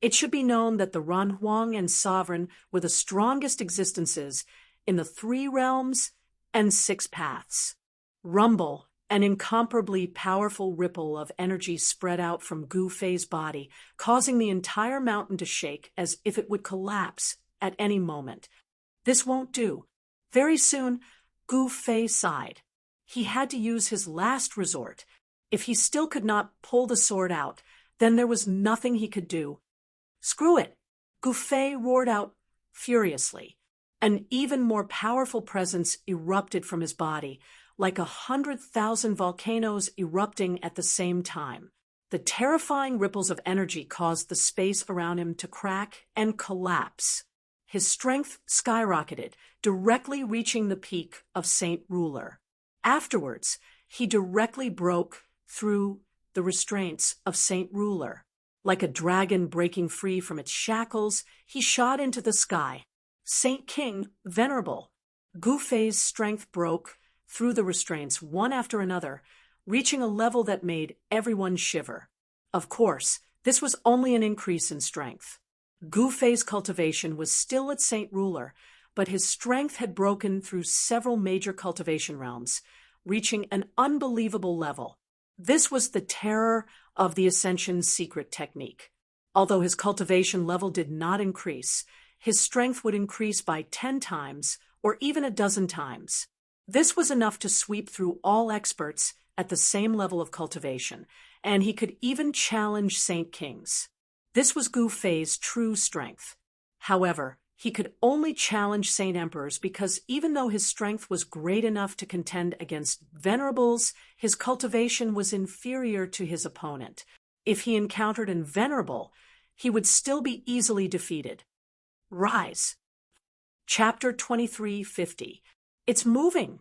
It should be known that the Ranhuang and Sovereign were the strongest existences in the 3 realms and 6 paths. Rumble, an incomparably powerful ripple of energy spread out from Gu Fei's body, causing the entire mountain to shake as if it would collapse at any moment. This won't do. Very soon, Gu Fei sighed. He had to use his last resort. If he still could not pull the sword out, then there was nothing he could do. "Screw it!" Gu Fei roared out furiously. An even more powerful presence erupted from his body, like 100,000 volcanoes erupting at the same time. The terrifying ripples of energy caused the space around him to crack and collapse. His strength skyrocketed, directly reaching the peak of Saint Ruler. Afterwards, he directly broke through the restraints of Saint Ruler. Like a dragon breaking free from its shackles, he shot into the sky. Saint King, venerable. Gu Fei's strength broke through the restraints one after another, reaching a level that made everyone shiver. Of course, this was only an increase in strength. Gu Fei's cultivation was still at Saint Ruler, but his strength had broken through several major cultivation realms, reaching an unbelievable level. This was the terror of the Ascension's secret technique. Although his cultivation level did not increase, his strength would increase by 10 times or even a dozen times. This was enough to sweep through all experts at the same level of cultivation, and he could even challenge Saint Kings. This was Gu Fei's true strength. However, he could only challenge Saint Emperors because even though his strength was great enough to contend against venerables, his cultivation was inferior to his opponent. If he encountered an venerable, he would still be easily defeated. Rise. Chapter 2350. It's moving.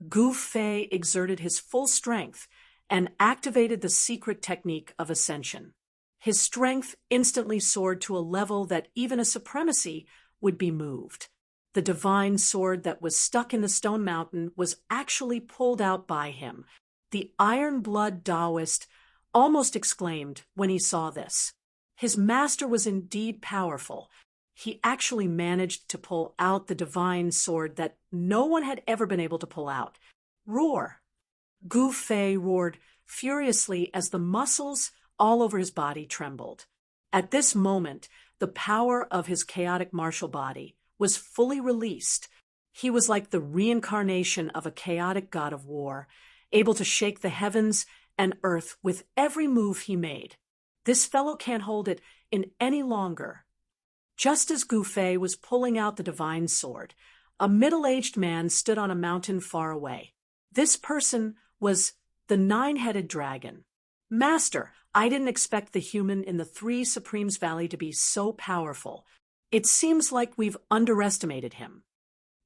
Gu Fei exerted his full strength and activated the secret technique of ascension. His strength instantly soared to a level that even a supremacy would be moved. The divine sword that was stuck in the stone mountain was actually pulled out by him. The Iron Blood Taoist almost exclaimed when he saw this. His master was indeed powerful. He actually managed to pull out the divine sword that no one had ever been able to pull out. Roar! Gu Fei roared furiously as the muscles all over his body trembled. At this moment, the power of his chaotic martial body was fully released. He was like the reincarnation of a chaotic god of war, able to shake the heavens and earth with every move he made. This fellow can't hold it in any longer. Just as Gu Fei was pulling out the divine sword, a middle-aged man stood on a mountain far away. This person was the 9-headed dragon. "Master, I didn't expect the human in the 3 Supremes Valley to be so powerful. It seems like we've underestimated him."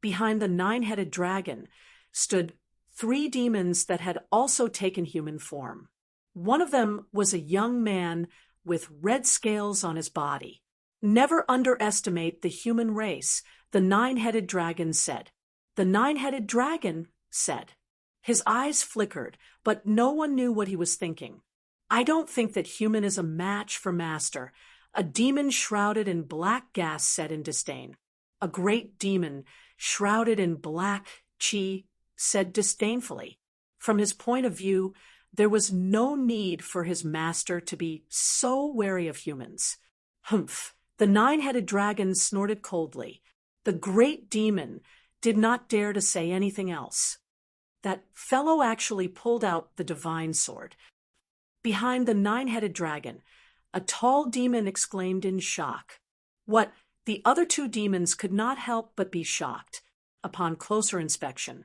Behind the 9-headed dragon stood 3 demons that had also taken human form. One of them was a young man with red scales on his body. "Never underestimate the human race," the 9-headed dragon said. The 9-headed dragon said. His eyes flickered, but no one knew what he was thinking. "I don't think that human is a match for master," a demon shrouded in black gas said in disdain. A great demon, shrouded in black qi, said disdainfully. From his point of view, there was no need for his master to be so wary of humans. Humph! The 9-headed dragon snorted coldly. The great demon did not dare to say anything else. That fellow actually pulled out the divine sword. Behind the 9-headed dragon, a tall demon exclaimed in shock. What? The other 2 demons could not help but be shocked. Upon closer inspection,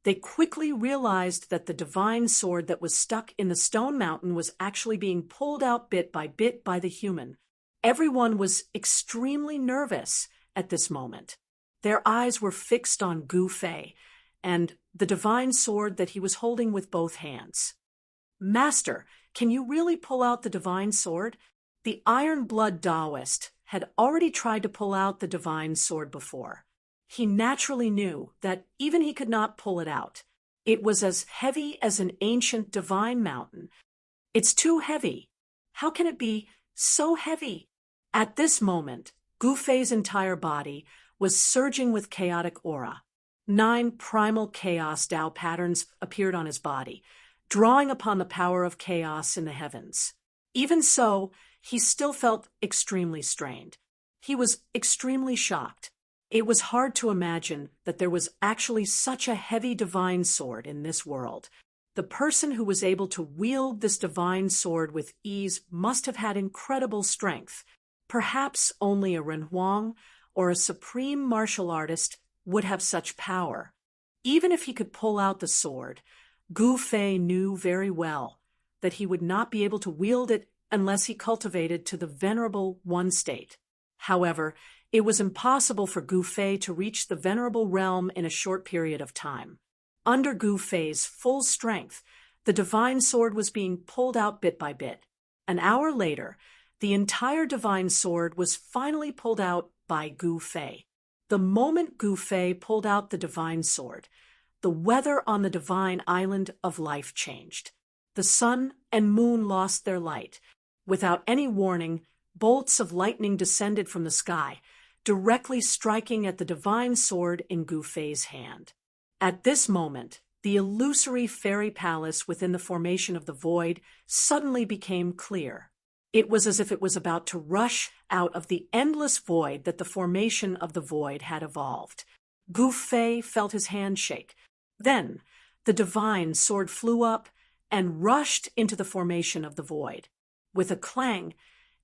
They quickly realized that the divine sword that was stuck in the stone mountain was actually being pulled out bit by the human. Everyone was extremely nervous at this moment. Their eyes were fixed on Gu Fei and the divine sword that he was holding with both hands. "Master, can you really pull out the divine sword?" The Iron Blood Taoist had already tried to pull out the divine sword before. He naturally knew that even he could not pull it out. It was as heavy as an ancient divine mountain. "It's too heavy. How can it be so heavy?" At this moment, Gu Fei's entire body was surging with chaotic aura. 9 primal chaos Tao patterns appeared on his body, drawing upon the power of chaos in the heavens. Even so, he still felt extremely strained. He was extremely shocked. It was hard to imagine that there was actually such a heavy divine sword in this world. The person who was able to wield this divine sword with ease must have had incredible strength. Perhaps only a Ren Huang or a supreme martial artist would have such power. Even if he could pull out the sword, Gu Fei knew very well that he would not be able to wield it unless he cultivated to the Venerable One state. However, it was impossible for Gu Fei to reach the Venerable Realm in a short period of time. Under Gu Fei's full strength, the divine sword was being pulled out bit by bit. An hour later, the entire divine sword was finally pulled out by Gu Fei. The moment Gu Fei pulled out the divine sword, the weather on the divine island of life changed. The sun and moon lost their light. Without any warning, bolts of lightning descended from the sky, directly striking at the divine sword in Gu Fei's hand. At this moment, the illusory fairy palace within the formation of the void suddenly became clear. It was as if it was about to rush out of the endless void that the formation of the void had evolved. Gu Fei felt his hand shake. Then, the divine sword flew up and rushed into the formation of the void. With a clang,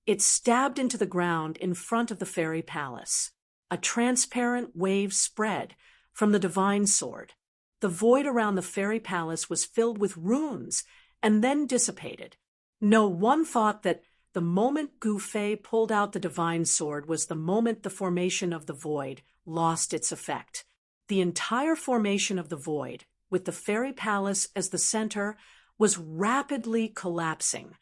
it stabbed into the ground in front of the fairy palace. A transparent wave spread from the divine sword. The void around the fairy palace was filled with runes and then dissipated. No one thought that the moment Gu Fei pulled out the divine sword was the moment the formation of the void lost its effect. The entire formation of the void, with the fairy palace as the center, was rapidly collapsing.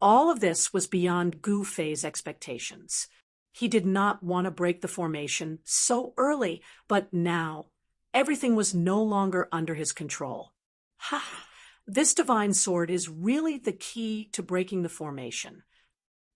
All of this was beyond Gu Fei's expectations. He did not want to break the formation so early, but now everything was no longer under his control. Ha! This divine sword is really the key to breaking the formation.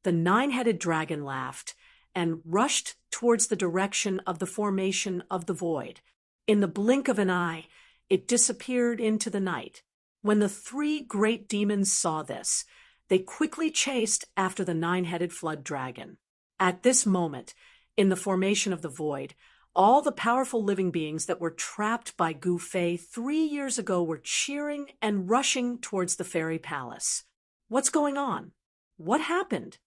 The 9-headed dragon laughed and rushed towards the direction of the formation of the void. In the blink of an eye, it disappeared into the night. When the 3 great demons saw this, they quickly chased after the 9-headed flood dragon. At this moment, in the formation of the void, all the powerful living beings that were trapped by Gu Fei 3 years ago were cheering and rushing towards the fairy palace. What's going on? What happened?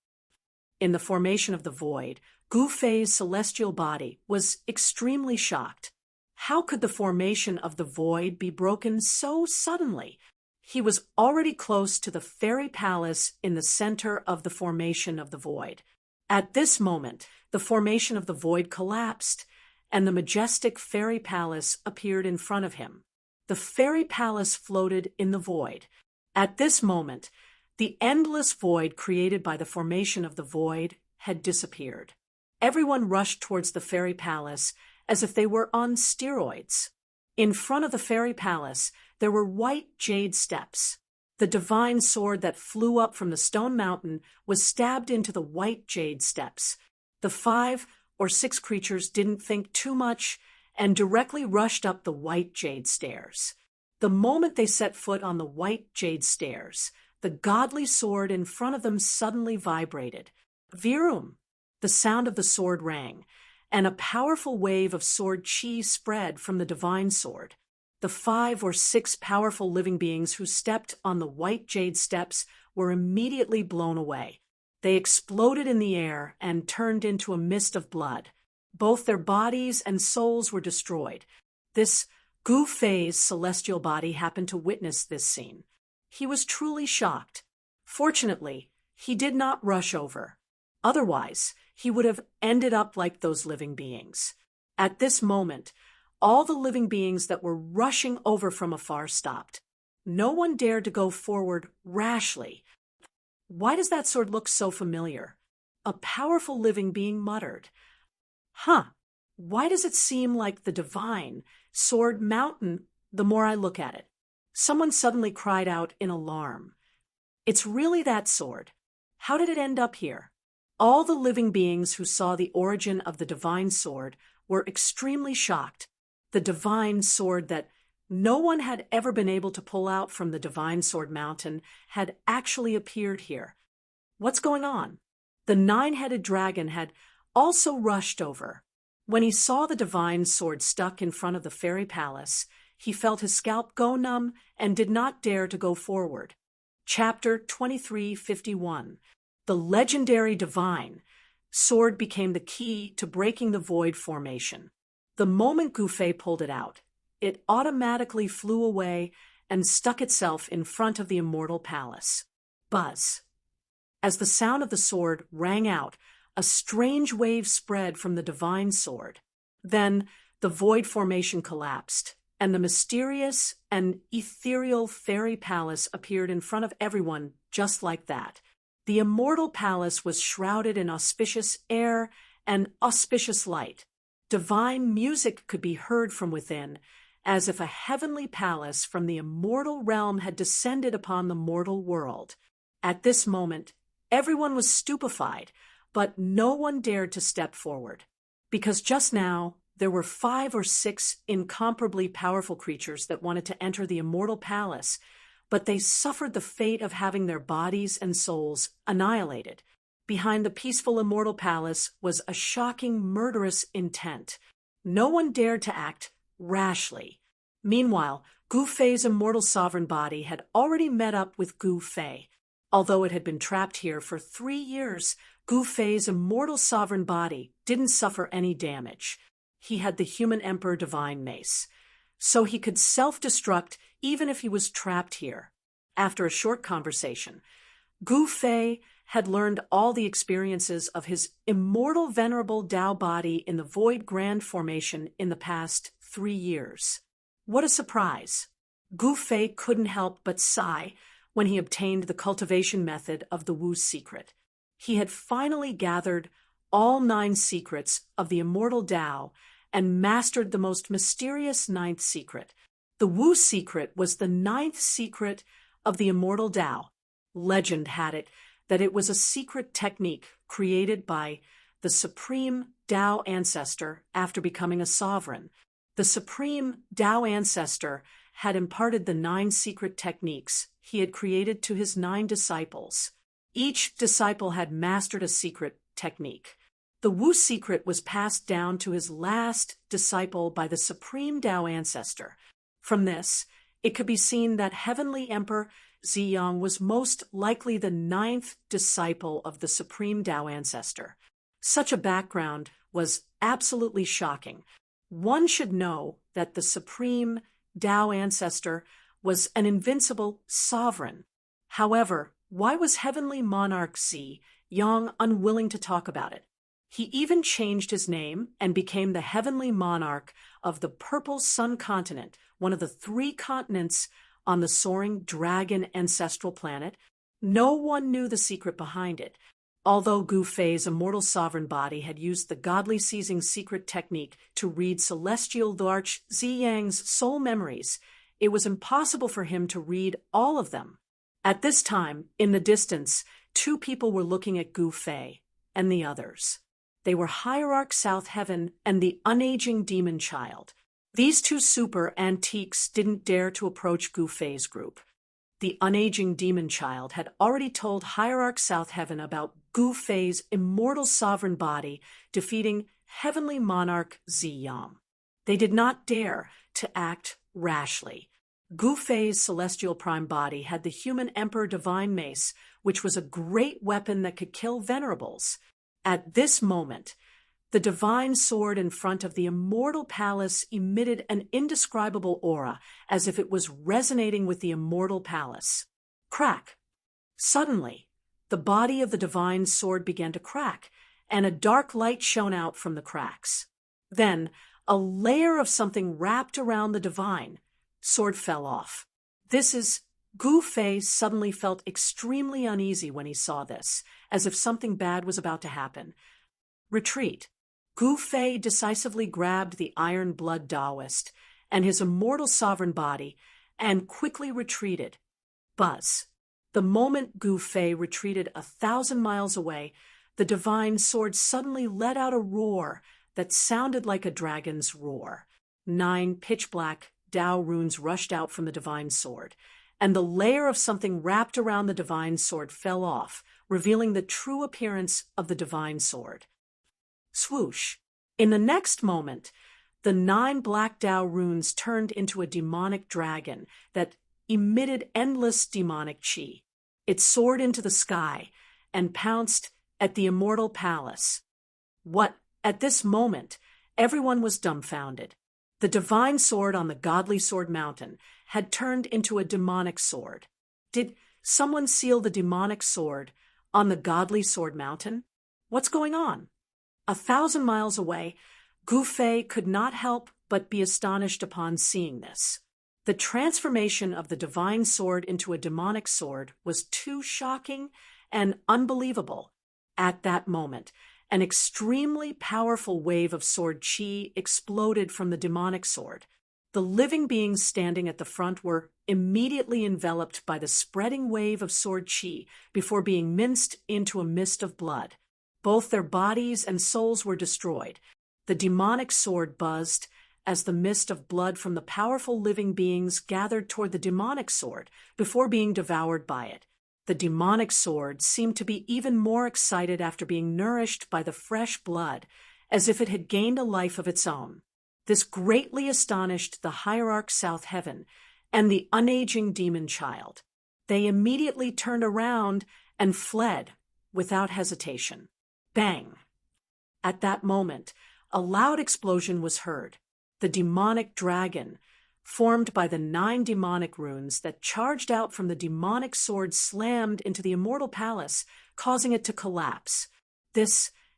In the formation of the void, Gu Fei's celestial body was extremely shocked. How could the formation of the void be broken so suddenly? He was already close to the fairy palace in the center of the formation of the void. At this moment, the formation of the void collapsed, and the majestic fairy palace appeared in front of him. The fairy palace floated in the void. At this moment, the endless void created by the formation of the void had disappeared. Everyone rushed towards the fairy palace as if they were on steroids. In front of the fairy palace, there were white jade steps. The divine sword that flew up from the stone mountain was stabbed into the white jade steps. The 5 or 6 creatures didn't think too much and directly rushed up the white jade stairs. The moment they set foot on the white jade stairs, the godly sword in front of them suddenly vibrated. Virum! The sound of the sword rang, and a powerful wave of sword chi spread from the divine sword. The 5 or 6 powerful living beings who stepped on the white jade steps were immediately blown away. They exploded in the air and turned into a mist of blood. Both their bodies and souls were destroyed. This Gu Fei's celestial body happened to witness this scene. He was truly shocked. Fortunately, he did not rush over. Otherwise, he would have ended up like those living beings. At this moment, all the living beings that were rushing over from afar stopped. No one dared to go forward rashly. Why does that sword look so familiar? A powerful living being muttered. Why does it seem like the divine sword mountain the more I look at it? Someone suddenly cried out in alarm. It's really that sword. How did it end up here? All the living beings who saw the origin of the divine sword were extremely shocked. The divine sword that no one had ever been able to pull out from the divine sword mountain had actually appeared here. What's going on? The nine-headed dragon had also rushed over. When he saw the divine sword stuck in front of the fairy palace, he felt his scalp go numb and did not dare to go forward. Chapter 2351. The legendary divine sword became the key to breaking the void formation. The moment Gu Fei pulled it out, it automatically flew away and stuck itself in front of the immortal palace. Buzz. As the sound of the sword rang out, a strange wave spread from the divine sword. Then the void formation collapsed, and the mysterious and ethereal fairy palace appeared in front of everyone just like that. The immortal palace was shrouded in auspicious air and auspicious light. Divine music could be heard from within, as if a heavenly palace from the immortal realm had descended upon the mortal world. At this moment, everyone was stupefied, but no one dared to step forward, because just now there were 5 or 6 incomparably powerful creatures that wanted to enter the immortal palace, but they suffered the fate of having their bodies and souls annihilated. Behind the peaceful immortal palace was a shocking, murderous intent. No one dared to act rashly. Meanwhile, Gu Fei's immortal sovereign body had already met up with Gu Fei. Although it had been trapped here for 3 years, Gu Fei's immortal sovereign body didn't suffer any damage. He had the human emperor divine mace, so he could self-destruct even if he was trapped here. After a short conversation, Gu Fei had learned all the experiences of his immortal venerable Tao body in the Void Grand Formation in the past 3 years. What a surprise! Gu Fei couldn't help but sigh when he obtained the cultivation method of the Wu secret. He had finally gathered all 9 secrets of the immortal Tao and mastered the most mysterious 9th secret. The Wu secret was the 9th secret of the immortal Tao. Legend had it that it was a secret technique created by the supreme Tao ancestor after becoming a sovereign. The supreme Tao ancestor had imparted the 9 secret techniques he had created to his 9 disciples. Each disciple had mastered a secret technique. The Wu secret was passed down to his last disciple by the supreme Tao ancestor. From this, it could be seen that Heavenly Emperor Ziyang was most likely the 9th disciple of the supreme Tao ancestor. Such a background was absolutely shocking. One should know that the supreme Tao ancestor was an invincible sovereign. However, why was Heavenly Monarch Ziyang unwilling to talk about it? He even changed his name and became the Heavenly Monarch of the Purple Sun Continent, one of the 3 continents on the soaring dragon ancestral planet. No one knew the secret behind it. Although Gu Fei's immortal sovereign body had used the godly seizing secret technique to read Celestial Larch Ziyang's soul memories, it was impossible for him to read all of them. At this time, in the distance, 2 people were looking at Gu Fei and the others. They were Hierarch South Heaven and the unaging demon child. These 2 super antiques didn't dare to approach Gu Fei's group. The unaging demon child had already told Hierarch South Heaven about Gu Fei's immortal sovereign body defeating Heavenly Monarch Ziyang. They did not dare to act rashly. Gu Fei's celestial prime body had the human emperor divine mace, which was a great weapon that could kill venerables. At this moment, The divine sword in front of the immortal palace emitted an indescribable aura, as if it was resonating with the immortal palace. Crack! Suddenly, the body of the divine sword began to crack, and a dark light shone out from the cracks. Then, a layer of something wrapped around the divine sword fell off. Gu Fei suddenly felt extremely uneasy when he saw this, as if something bad was about to happen. Retreat. Gu Fei decisively grabbed the iron blood Taoist and his immortal sovereign body and quickly retreated. Buzz. The moment Gu Fei retreated 1,000 miles away, the divine sword suddenly let out a roar that sounded like a dragon's roar. 9 pitch-black Dao runes rushed out from the divine sword, and the layer of something wrapped around the divine sword fell off, revealing the true appearance of the divine sword. Swoosh! In the next moment, the 9 black Dao runes turned into a demonic dragon that emitted endless demonic chi. It soared into the sky and pounced at the immortal palace. At this moment, everyone was dumbfounded. The divine sword on the godly sword mountain had turned into a demonic sword. Did someone seal the demonic sword on the godly sword mountain? What's going on? 1,000 miles away, Gu Fei could not help but be astonished upon seeing this. The transformation of the divine sword into a demonic sword was too shocking and unbelievable. At that moment, an extremely powerful wave of sword chi exploded from the demonic sword. The living beings standing at the front were immediately enveloped by the spreading wave of sword chi before being minced into a mist of blood. Both their bodies and souls were destroyed. The demonic sword buzzed as the mist of blood from the powerful living beings gathered toward the demonic sword before being devoured by it. The demonic sword seemed to be even more excited after being nourished by the fresh blood, as if it had gained a life of its own. This greatly astonished the hierarch South Heaven and the unaging demon child. They immediately turned around and fled without hesitation. Bang! At that moment, a loud explosion was heard. The demonic dragon, formed by the 9 demonic runes that charged out from the demonic sword, slammed into the immortal palace, causing it to collapse.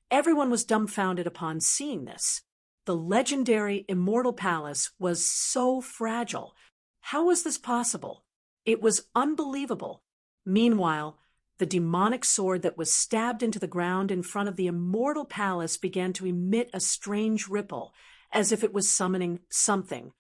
Everyone was dumbfounded upon seeing this. The legendary immortal palace was so fragile. How was this possible? It was unbelievable. Meanwhile, the demonic sword that was stabbed into the ground in front of the immortal palace began to emit a strange ripple, as if it was summoning something.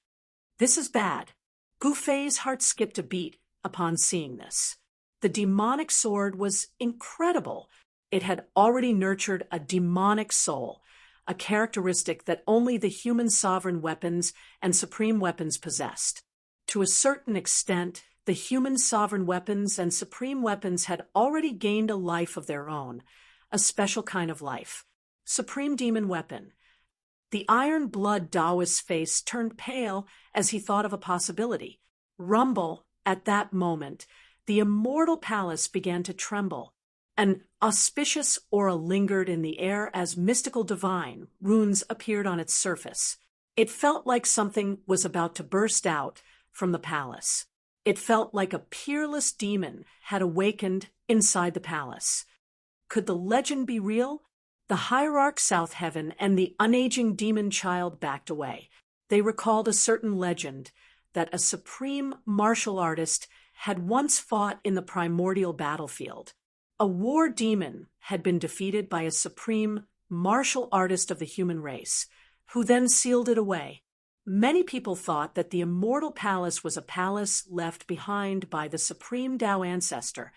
This is bad. Gu Fei's heart skipped a beat upon seeing this. The demonic sword was incredible. It had already nurtured a demonic soul, a characteristic that only the human sovereign weapons and supreme weapons possessed. To a certain extent, the human sovereign weapons and supreme weapons had already gained a life of their own, a special kind of life. Supreme demon weapon. The iron blood Taoist's face turned pale as he thought of a possibility. Rumble, at that moment, the immortal palace began to tremble. An auspicious aura lingered in the air as mystical divine runes appeared on its surface. It felt like something was about to burst out from the palace. It felt like a peerless demon had awakened inside the palace. Could the legend be real? The hierarch South Heaven and the unaging demon child backed away. They recalled a certain legend that a supreme martial artist had once fought in the primordial battlefield. A war demon had been defeated by a supreme martial artist of the human race, who then sealed it away. Many people thought that the immortal palace was a palace left behind by the supreme Tao ancestor,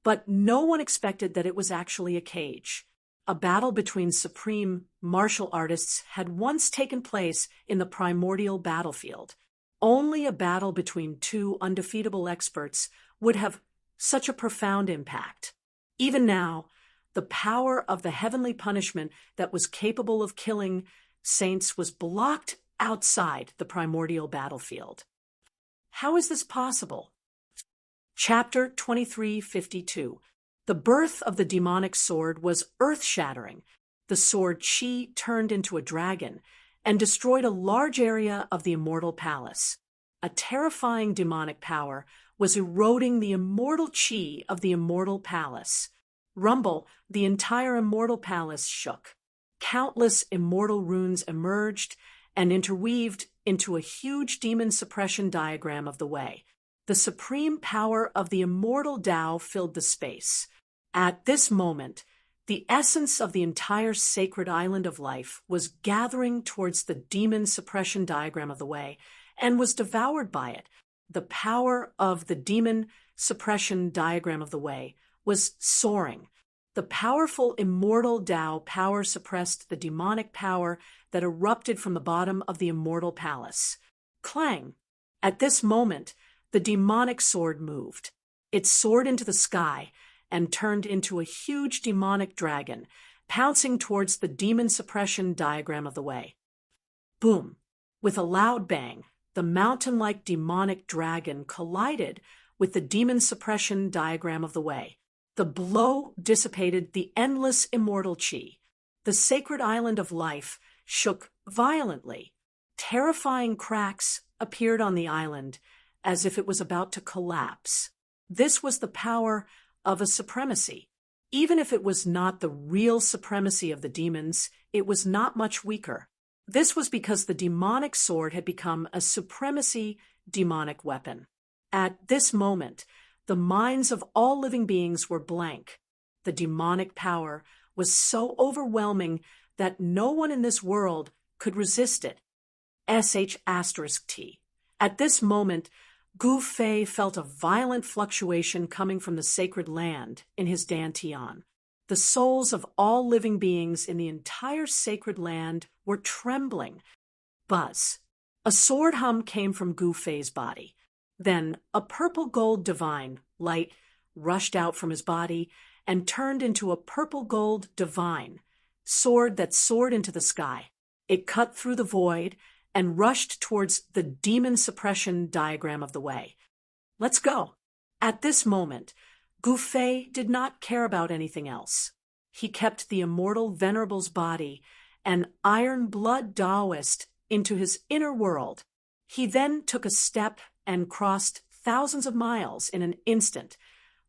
but no one expected that it was actually a cage. A battle between supreme martial artists had once taken place in the primordial battlefield. Only a battle between 2 undefeatable experts would have such a profound impact. Even now, the power of the heavenly punishment that was capable of killing saints was blocked outside the primordial battlefield. How is this possible? Chapter 2352. The birth of the demonic sword was earth-shattering. the sword Qi turned into a dragon and destroyed a large area of the immortal palace. A terrifying demonic power was eroding the immortal Qi of the immortal palace. Rumble, the entire immortal palace shook. Countless immortal runes emerged and interweaved into a huge demon suppression diagram of the way. The supreme power of the immortal Tao filled the space. At this moment, the essence of the entire sacred island of life was gathering towards the demon suppression diagram of the way and was devoured by it. The power of the demon suppression diagram of the way was soaring. The powerful immortal Tao power suppressed the demonic power that erupted from the bottom of the immortal palace. Clang! At this moment, the demonic sword moved. It soared into the sky and turned into a huge demonic dragon, pouncing towards the demon suppression diagram of the way. Boom! With a loud bang, the mountain-like demonic dragon collided with the demon suppression diagram of the way. The blow dissipated the endless immortal Qi. The sacred island of life shook violently. Terrifying cracks appeared on the island as if it was about to collapse. This was the power of a supremacy. Even if it was not the real supremacy of the demons, it was not much weaker. This was because the demonic sword had become a supremacy demonic weapon. At this moment, the minds of all living beings were blank. The demonic power was so overwhelming that no one in this world could resist it. *T. At this moment, Gu Fei felt a violent fluctuation coming from the sacred land in his dantian. The souls of all living beings in the entire sacred land were trembling. Buzz. A sword hum came from Gu Fei's body. Then a purple gold divine light rushed out from his body and turned into a purple gold divine sword that soared into the sky. It cut through the void and rushed towards the demon suppression diagram of the way. Let's go. At this moment, Gu Fei did not care about anything else. He kept the immortal venerable's body, an iron blood Taoist, into his inner world. He then took a step and crossed thousands of miles in an instant,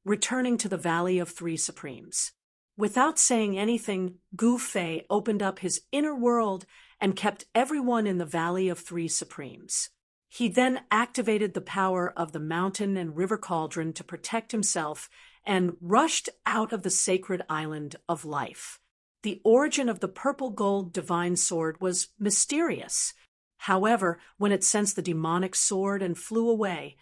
returning to the Valley of Three Supremes. Without saying anything, Gu Fei opened up his inner world and kept everyone in the Valley of Three Supremes. He then activated the power of the mountain and river cauldron to protect himself and rushed out of the sacred island of life. The origin of the purple gold divine sword was mysterious. However, when it sensed the demonic sword and flew away,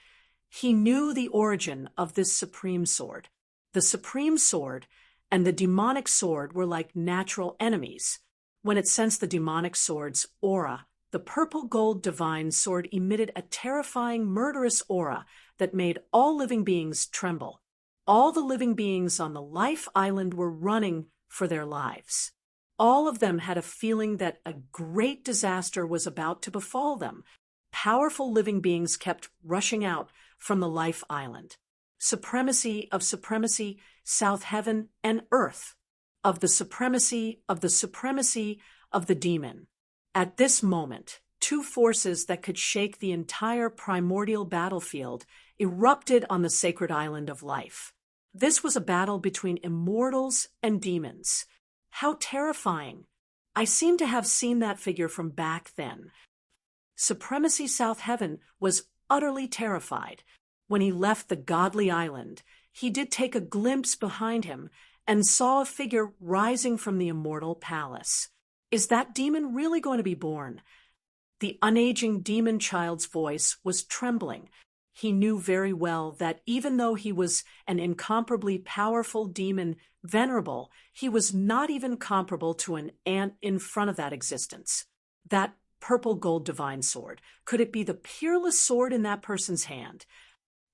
he knew the origin of this supreme sword. The supreme sword and the demonic sword were like natural enemies. When it sensed the demonic sword's aura, the purple gold divine sword emitted a terrifying, murderous aura that made all living beings tremble. All the living beings on the Life Island were running for their lives. All of them had a feeling that a great disaster was about to befall them. Powerful living beings kept rushing out from the Life Island. Supremacy of supremacy, South Heaven and Earth. Of the supremacy of the supremacy of the demon. At this moment, two forces that could shake the entire primordial battlefield erupted on the sacred island of life. This was a battle between immortals and demons. How terrifying! I seem to have seen that figure from back then. Supremacy South Heaven was utterly terrified. When he left the godly island, he did take a glimpse behind him and saw a figure rising from the immortal palace. Is that demon really going to be born? The unaging demon child's voice was trembling. He knew very well that even though he was an incomparably powerful demon venerable, he was not even comparable to an ant in front of that existence. That purple gold divine sword, could it be the peerless sword in that person's hand?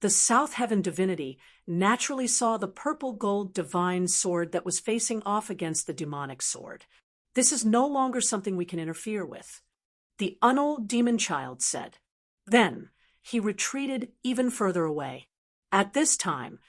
The South Heaven divinity naturally saw the purple gold divine sword that was facing off against the demonic sword. This is no longer something we can interfere with. The unold demon child said. Then he retreated even further away. At this time,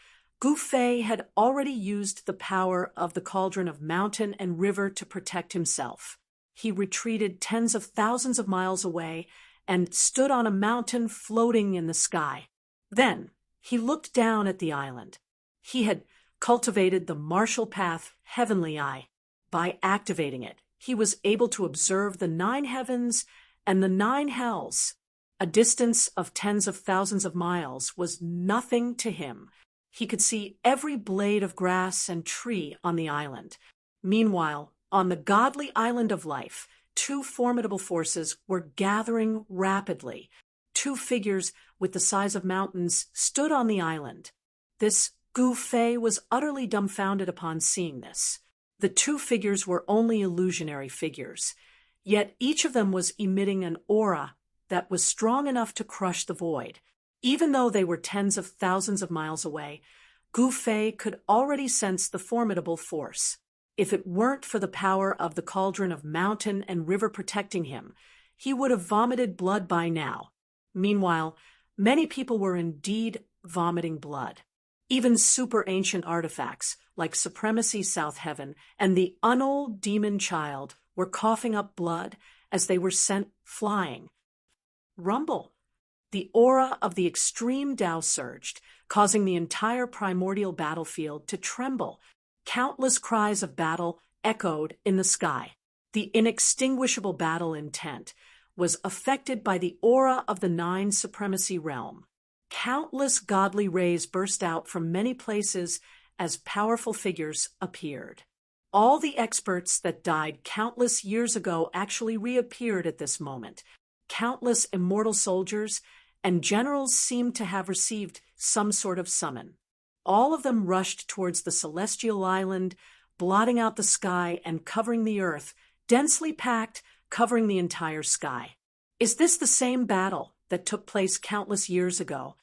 Gu Fei had already used the power of the cauldron of mountain and river to protect himself. He retreated tens of thousands of miles away and stood on a mountain floating in the sky. Then he looked down at the island. He had cultivated the martial path heavenly eye. By activating it, he was able to observe the 9 heavens and the 9 hells. A distance of tens of thousands of miles was nothing to him. He could see every blade of grass and tree on the island. Meanwhile, on the godly island of life, 2 formidable forces were gathering rapidly. 2 figures with the size of mountains stood on the island. This Gu Fei was utterly dumbfounded upon seeing this. The 2 figures were only illusionary figures, yet each of them was emitting an aura that was strong enough to crush the void. Even though they were tens of thousands of miles away, Gu Fei could already sense the formidable force. If it weren't for the power of the cauldron of mountain and river protecting him, he would have vomited blood by now. Meanwhile, many people were indeed vomiting blood. Even super-ancient artifacts, like Supremacy South Heaven and the Unold Demon Child, were coughing up blood as they were sent flying. Rumble! The aura of the extreme Tao surged, causing the entire primordial battlefield to tremble. Countless cries of battle echoed in the sky. The inextinguishable battle intent was affected by the aura of the 9 supremacy realm. Countless godly rays burst out from many places as powerful figures appeared. All the experts that died countless years ago actually reappeared at this moment. Countless immortal soldiers and generals seemed to have received some sort of summon. All of them rushed towards the celestial island, blotting out the sky and covering the earth, densely packed, covering the entire sky. Is this the same battle that took place countless years ago?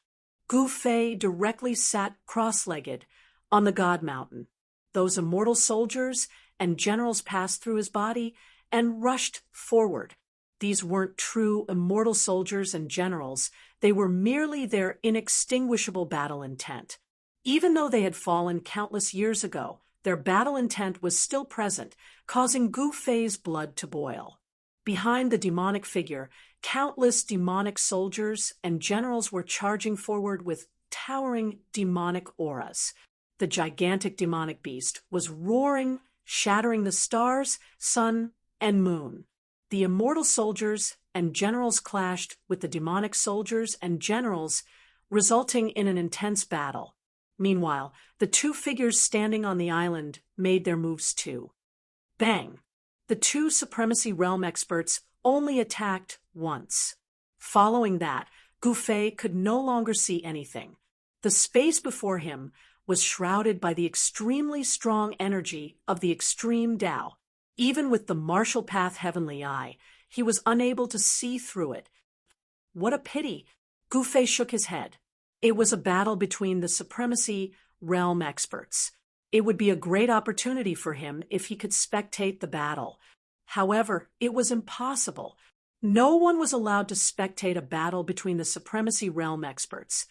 Gu Fei directly sat cross-legged on the God Mountain. Those immortal soldiers and generals passed through his body and rushed forward. These weren't true immortal soldiers and generals. They were merely their inextinguishable battle intent. Even though they had fallen countless years ago, their battle intent was still present, causing Gu Fei's blood to boil. Behind the demonic figure, countless demonic soldiers and generals were charging forward with towering demonic auras. The gigantic demonic beast was roaring, shattering the stars, sun, and moon. The immortal soldiers and generals clashed with the demonic soldiers and generals, resulting in an intense battle. Meanwhile, the 2 figures standing on the island made their moves too. Bang! The 2 supremacy realm experts only attacked once. Following that, Gu Fei could no longer see anything. The space before him was shrouded by the extremely strong energy of the extreme Tao. Even with the martial path heavenly eye, he was unable to see through it. What a pity! Gu Fei shook his head. It was a battle between the supremacy realm experts. It would be a great opportunity for him if he could spectate the battle. However, it was impossible. No one was allowed to spectate a battle between the supremacy realm experts,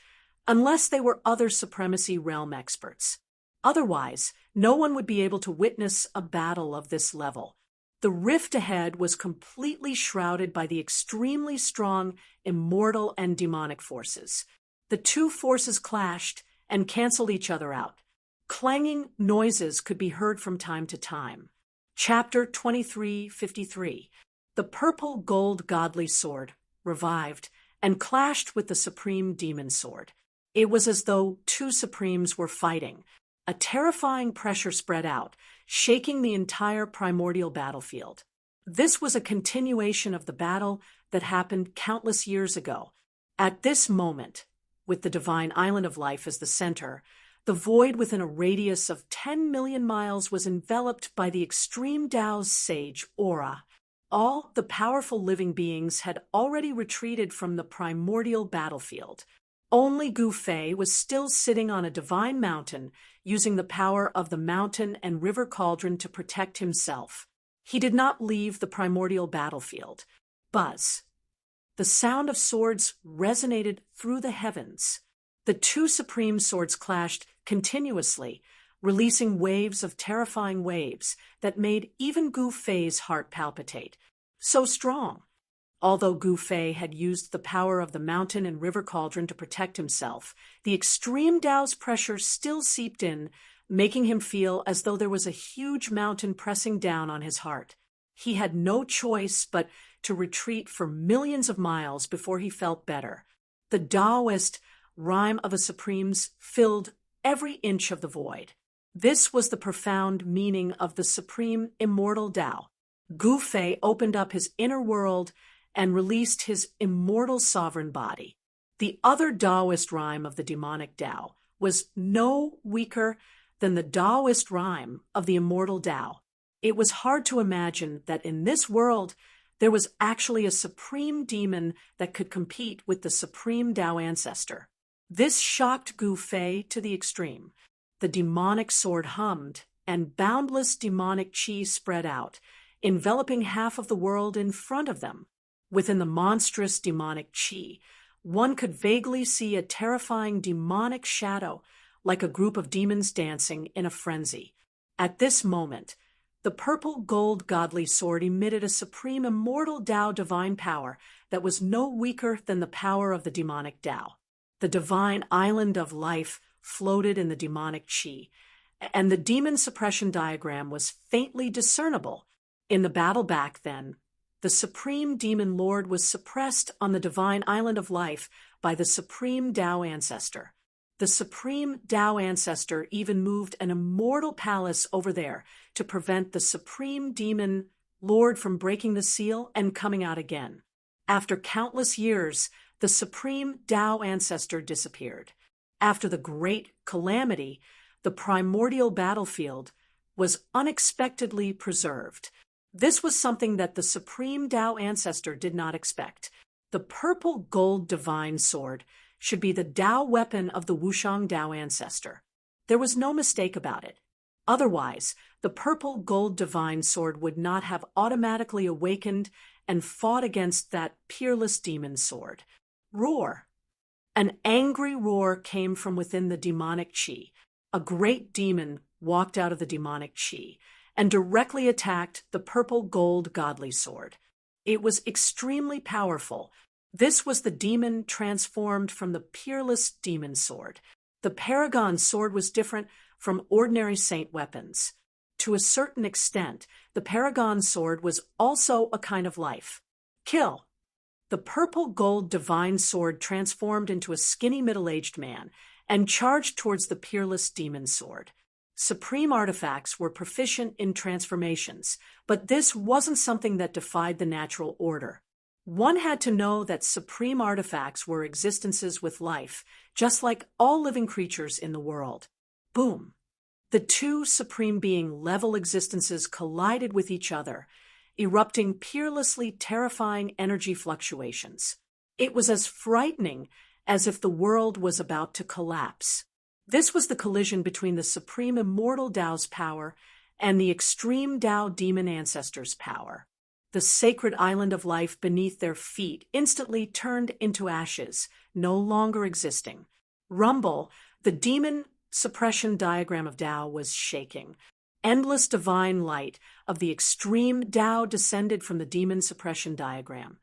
unless they were other supremacy realm experts. Otherwise, no one would be able to witness a battle of this level. The rift ahead was completely shrouded by the extremely strong immortal and demonic forces. The 2 forces clashed and canceled each other out. Clanging noises could be heard from time to time. Chapter 2353. The purple gold godly sword revived and clashed with the supreme demon sword. It was as though 2 supremes were fighting. A terrifying pressure spread out, shaking the entire primordial battlefield. This was a continuation of the battle that happened countless years ago. At this moment, with the divine island of life as the center, the void within a radius of 10 million miles was enveloped by the extreme Tao's sage aura. All the powerful living beings had already retreated from the primordial battlefield. Only Gu Fei was still sitting on a divine mountain, using the power of the mountain and river cauldron to protect himself. He did not leave the primordial battlefield. Buzz. The sound of swords resonated through the heavens. The two supreme swords clashed continuously, releasing waves of terrifying waves that made even Gu Fei's heart palpitate. So strong. Although Gu Fei had used the power of the mountain and river cauldron to protect himself, the extreme Tao's pressure still seeped in, making him feel as though there was a huge mountain pressing down on his heart. He had no choice but to retreat for millions of miles before he felt better. The Taoist rhyme of a supremes filled every inch of the void. This was the profound meaning of the supreme immortal Tao. Gu Fei opened up his inner world and released his immortal sovereign body. The other Taoist rhyme of the demonic Tao was no weaker than the Taoist rhyme of the immortal Tao. It was hard to imagine that in this world there was actually a supreme demon that could compete with the supreme Tao ancestor. This shocked Gu Fei to the extreme. The demonic sword hummed, and boundless demonic chi spread out, enveloping half of the world in front of them. Within the monstrous demonic chi, one could vaguely see a terrifying demonic shadow, like a group of demons dancing in a frenzy. At this moment, the purple gold godly sword emitted a supreme immortal Tao divine power that was no weaker than the power of the demonic Tao. The divine island of life floated in the demonic chi, and the demon suppression diagram was faintly discernible. In the battle back then, the supreme demon lord was suppressed on the divine island of life by the supreme Tao ancestor. The supreme Tao ancestor even moved an immortal palace over there to prevent the supreme demon lord from breaking the seal and coming out again. After countless years, the supreme Tao ancestor disappeared. After the great calamity, the primordial battlefield was unexpectedly preserved. This was something that the supreme Tao ancestor did not expect. The purple gold divine sword should be the Tao weapon of the Wushang Tao ancestor. There was no mistake about it. Otherwise, the purple gold divine sword would not have automatically awakened and fought against that peerless demon sword. Roar! An angry roar came from within the demonic chi. A great demon walked out of the demonic chi and directly attacked the purple gold godly sword. It was extremely powerful. This was the demon transformed from the peerless demon sword. The paragon sword was different from ordinary saint weapons. To a certain extent, the paragon sword was also a kind of life. Kill! The purple gold divine sword transformed into a skinny middle-aged man and charged towards the peerless demon sword. Supreme artifacts were proficient in transformations, but this wasn't something that defied the natural order. One had to know that supreme artifacts were existences with life, just like all living creatures in the world. Boom! The two supreme being level existences collided with each other, erupting peerlessly terrifying energy fluctuations. It was as frightening as if the world was about to collapse. This was the collision between the supreme immortal Tao's power and the extreme Tao demon ancestor's power. The sacred island of life beneath their feet instantly turned into ashes, no longer existing. Rumble, the demon suppression diagram of Tao was shaking. Endless divine light of the extreme Tao descended from the demon suppression diagram,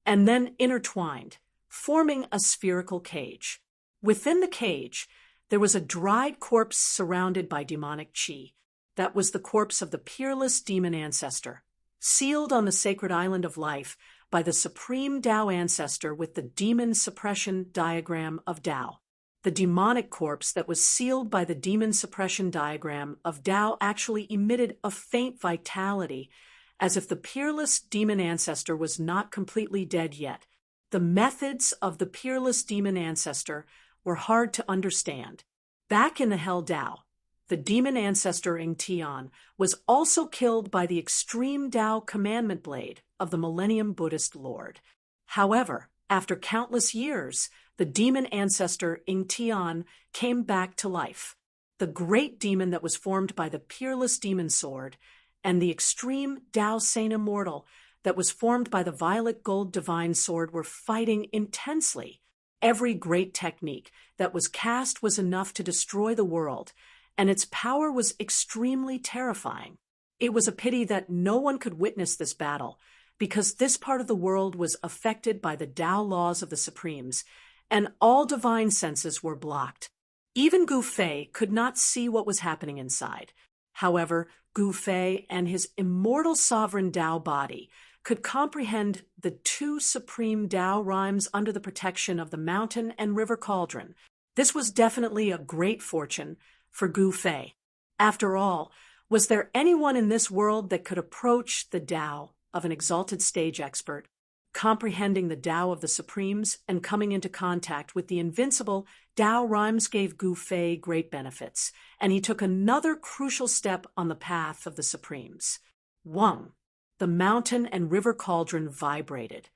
and then intertwined, forming a spherical cage. Within the cage, there was a dried corpse surrounded by demonic chi. That was the corpse of the peerless demon ancestor, sealed on the sacred island of life by the supreme Tao ancestor with the demon suppression diagram of Tao. The demonic corpse that was sealed by the demon suppression diagram of Tao actually emitted a faint vitality, as if the peerless demon ancestor was not completely dead yet. The methods of the peerless demon ancestor were hard to understand. Back in the Hell Tao, the demon ancestor Ing Tian was also killed by the extreme Tao commandment blade of the Millennium Buddhist Lord. However, after countless years, the demon ancestor Ing Tian came back to life. The great demon that was formed by the peerless demon sword and the extreme Tao Saint Immortal that was formed by the violet gold divine sword were fighting intensely. Every great technique that was cast was enough to destroy the world, and its power was extremely terrifying. It was a pity that no one could witness this battle, because this part of the world was affected by the Tao laws of the Supremes, and all divine senses were blocked. Even Gu Fei could not see what was happening inside. However, Gu Fei and his immortal sovereign Tao body could comprehend the two supreme Tao rhymes under the protection of the mountain and river cauldron. This was definitely a great fortune for Gu Fei. After all, was there anyone in this world that could approach the Tao of an exalted stage expert, comprehending the Tao of the Supremes and coming into contact with the invincible Tao rhymes gave Gu Fei great benefits, and he took another crucial step on the path of the Supremes. 1. The mountain and river cauldron vibrated,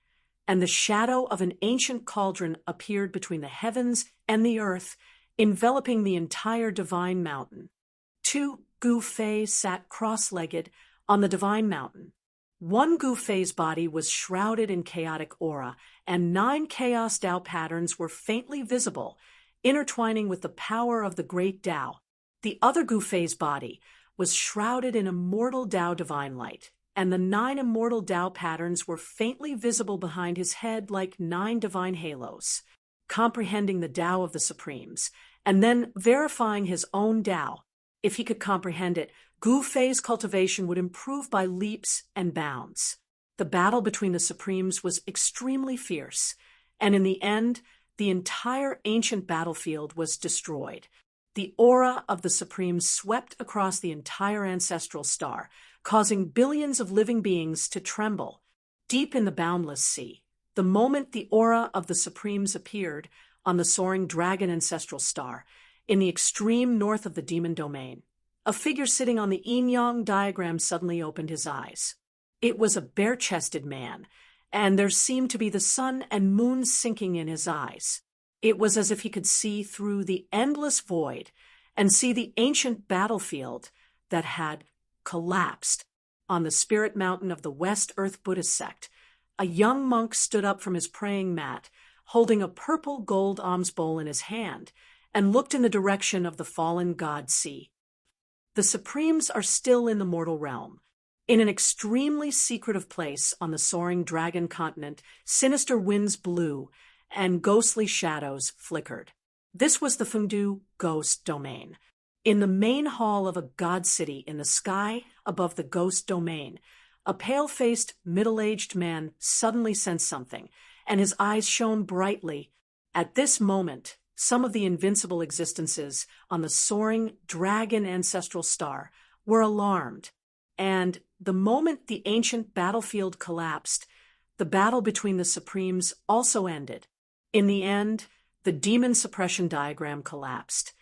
and the shadow of an ancient cauldron appeared between the heavens and the earth, enveloping the entire divine mountain. 2. Gu Fei sat cross-legged on the divine mountain. 1. Gu Fei's body was shrouded in chaotic aura, and 9 chaos Tao patterns were faintly visible, intertwining with the power of the great Tao. The other Gu Fei's body was shrouded in immortal Tao divine light, and the 9 immortal Tao patterns were faintly visible behind his head like 9 divine halos. Comprehending the Tao of the Supremes, and then verifying his own Tao, if he could comprehend it, Gu Fei's cultivation would improve by leaps and bounds. The battle between the Supremes was extremely fierce, and in the end, the entire ancient battlefield was destroyed. The aura of the Supremes swept across the entire ancestral star, causing billions of living beings to tremble. Deep in the boundless sea, the moment the aura of the Supremes appeared on the soaring dragon ancestral star, in the extreme north of the demon domain, a figure sitting on the yin-yang diagram suddenly opened his eyes. It was a bare-chested man, and there seemed to be the sun and moon sinking in his eyes. It was as if he could see through the endless void and see the ancient battlefield that had collapsed. On the spirit mountain of the West Earth Buddhist sect, a young monk stood up from his praying mat, holding a purple gold alms bowl in his hand, and looked in the direction of the fallen god sea. The Supremes are still in the mortal realm. In an extremely secretive place on the soaring dragon continent, sinister winds blew, and ghostly shadows flickered. This was the Fengdu ghost domain. In the main hall of a god city in the sky above the ghost domain, a pale-faced, middle-aged man suddenly sensed something, and his eyes shone brightly. At this moment, some of the invincible existences on the soaring dragon ancestral star were alarmed, and the moment the ancient battlefield collapsed, the battle between the Supremes also ended. In the end, the demon suppression diagram collapsed,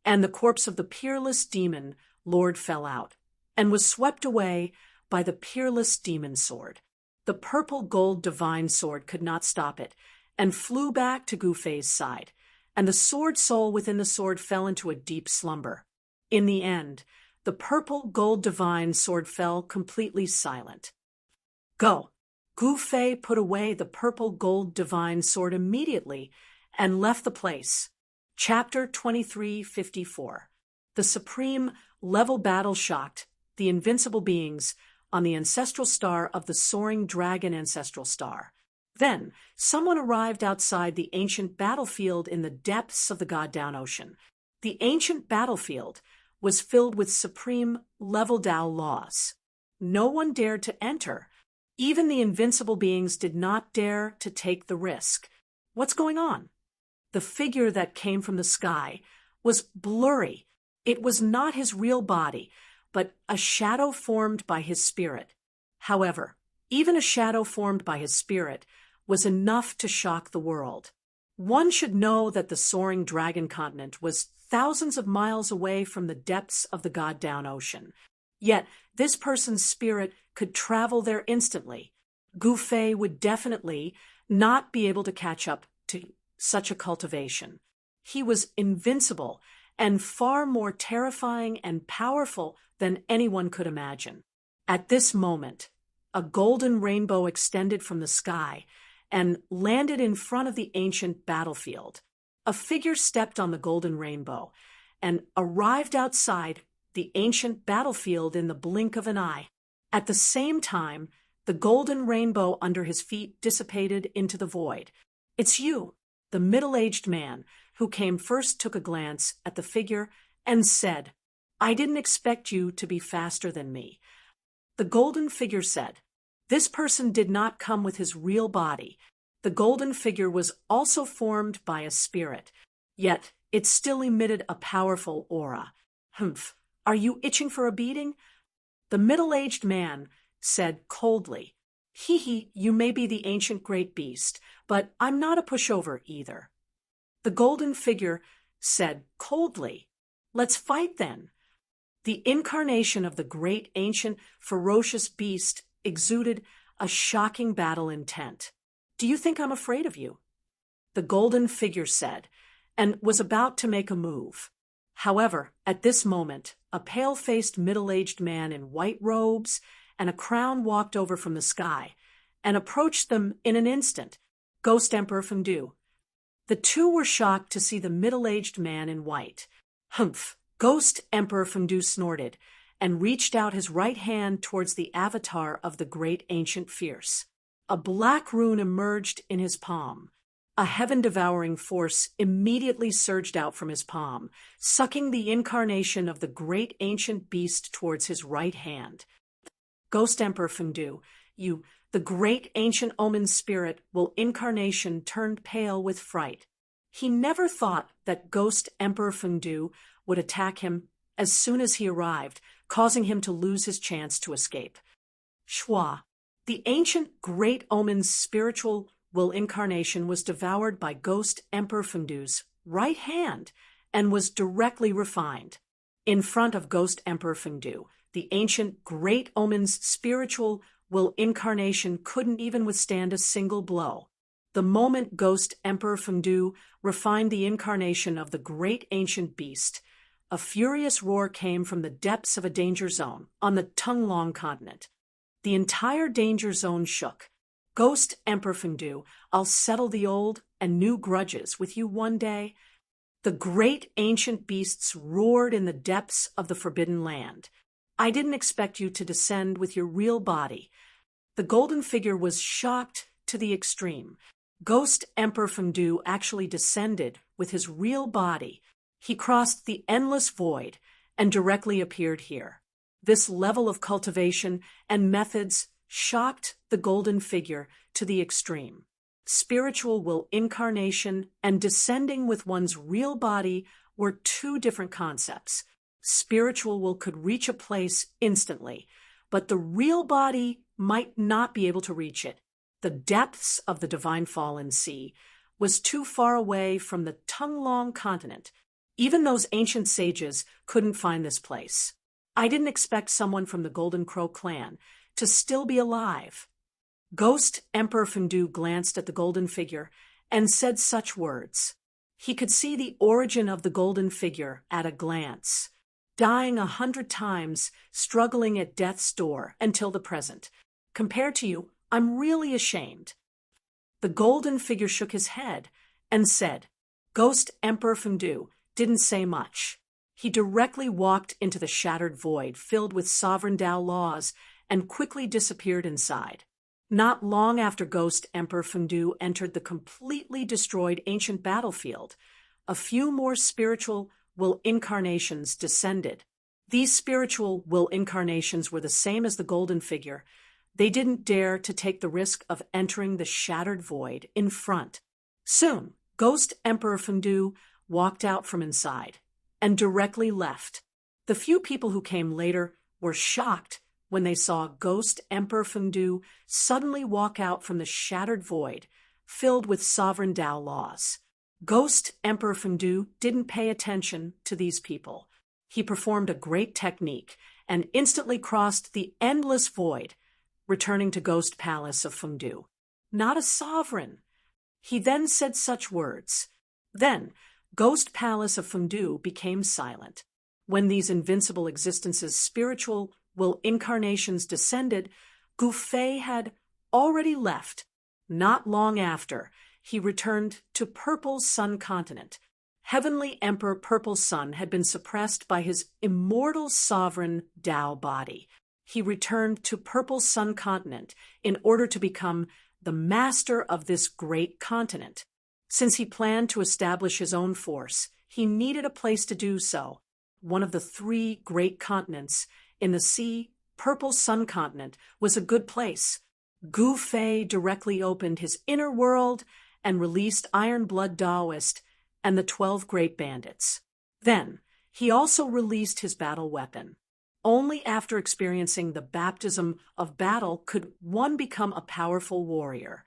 and the corpse of the peerless demon lord fell out, and was swept away by the peerless demon sword. The purple gold divine sword could not stop it, and flew back to Gu Fei's side, and the sword soul within the sword fell into a deep slumber. In the end, the purple gold divine sword fell completely silent. Go! Gu Fei put away the purple gold divine sword immediately and left the place. Chapter 2354. The supreme level battle shocked the invincible beings on the ancestral star of the soaring dragon ancestral star. Then, someone arrived outside the ancient battlefield in the depths of the God-Down Ocean. The ancient battlefield was filled with supreme level Tao laws. No one dared to enter. Even the invincible beings did not dare to take the risk. What's going on? The figure that came from the sky was blurry. It was not his real body, but a shadow formed by his spirit. However, even a shadow formed by his spirit was enough to shock the world. One should know that the soaring dragon continent was thousands of miles away from the depths of the God-Down Ocean. Yet, this person's spirit could travel there instantly. Gu Fei would definitely not be able to catch up to such a cultivation. He was invincible and far more terrifying and powerful than anyone could imagine. At this moment, a golden rainbow extended from the sky, and landed in front of the ancient battlefield. A figure stepped on the golden rainbow and arrived outside the ancient battlefield in the blink of an eye. At the same time, the golden rainbow under his feet dissipated into the void. "It's you," the middle-aged man who came first took a glance at the figure and said, "I didn't expect you to be faster than me." The golden figure said, "This person did not come with his real body. The golden figure was also formed by a spirit, yet it still emitted a powerful aura." "Humph, are you itching for a beating?" The middle-aged man said coldly, "Hee, you may be the ancient great beast, but I'm not a pushover either." The golden figure said coldly, "Let's fight then." The incarnation of the great ancient ferocious beast exuded a shocking battle intent. "Do you think I'm afraid of you?" The golden figure said, and was about to make a move. However, at this moment, a pale-faced middle-aged man in white robes and a crown walked over from the sky and approached them in an instant, Ghost Emperor Fondue. The two were shocked to see the middle-aged man in white. "Humph!" Ghost Emperor Fondue snorted and reached out his right hand towards the avatar of the great ancient fierce. A black rune emerged in his palm. A heaven-devouring force immediately surged out from his palm, sucking the incarnation of the great ancient beast towards his right hand. "Ghost Emperor Fondue, the great ancient omen spirit will incarnation turned pale with fright. He never thought that Ghost Emperor Fondue would attack him as soon as he arrived, causing him to lose his chance to escape. Schwa, the ancient great omen's spiritual will incarnation was devoured by Ghost Emperor Fondue's right hand and was directly refined. In front of Ghost Emperor Fondue, the ancient great omen's spiritual will incarnation couldn't even withstand a single blow. The moment Ghost Emperor Fondue refined the incarnation of the great ancient beast, a furious roar came from the depths of a danger zone on the Tunglong continent. The entire danger zone shook. "Ghost Emperor Fondue, I'll settle the old and new grudges with you one day." The great ancient beasts roared in the depths of the forbidden land. "I didn't expect you to descend with your real body." The golden figure was shocked to the extreme. Ghost Emperor Fondue actually descended with his real body. He crossed the endless void and directly appeared here. This level of cultivation and methods shocked the golden figure to the extreme. Spiritual will incarnation and descending with one's real body were two different concepts. Spiritual will could reach a place instantly, but the real body might not be able to reach it. The depths of the divine fallen sea was too far away from the Tunglong continent. Even those ancient sages couldn't find this place. I didn't expect someone from the Golden Crow clan to still be alive. Ghost Emperor Fondue glanced at the golden figure and said such words. He could see the origin of the golden figure at a glance. Dying 100 times, struggling at death's door until the present. Compared to you, I'm really ashamed. The golden figure shook his head and said, Ghost Emperor Fondue didn't say much. He directly walked into the shattered void filled with sovereign Dao laws and quickly disappeared inside. Not long after Ghost Emperor Fondue entered the completely destroyed ancient battlefield, a few more spiritual will incarnations descended. These spiritual will incarnations were the same as the golden figure. They didn't dare to take the risk of entering the shattered void in front. Soon, Ghost Emperor Fondue walked out from inside and directly left. The few people who came later were shocked when they saw Ghost Emperor Fondue suddenly walk out from the shattered void filled with sovereign Dao laws. Ghost Emperor Fondue didn't pay attention to these people. He performed a great technique and instantly crossed the endless void, returning to Ghost Palace of Fondue. Not a sovereign. He then said such words. Then, Ghost Palace of Fondue became silent. When these invincible existences' spiritual will incarnations descended, Gouffé had already left. Not long after, he returned to Purple Sun Continent. Heavenly Emperor Purple Sun had been suppressed by his immortal sovereign Tao body. He returned to Purple Sun Continent in order to become the master of this great continent. Since he planned to establish his own force, he needed a place to do so. One of the 3 great continents in the sea, Purple Sun Continent, was a good place. Gu Fei directly opened his inner world and released Iron Blood Daoist and the 12 Great Bandits. Then, he also released his battle weapon. Only after experiencing the baptism of battle could one become a powerful warrior.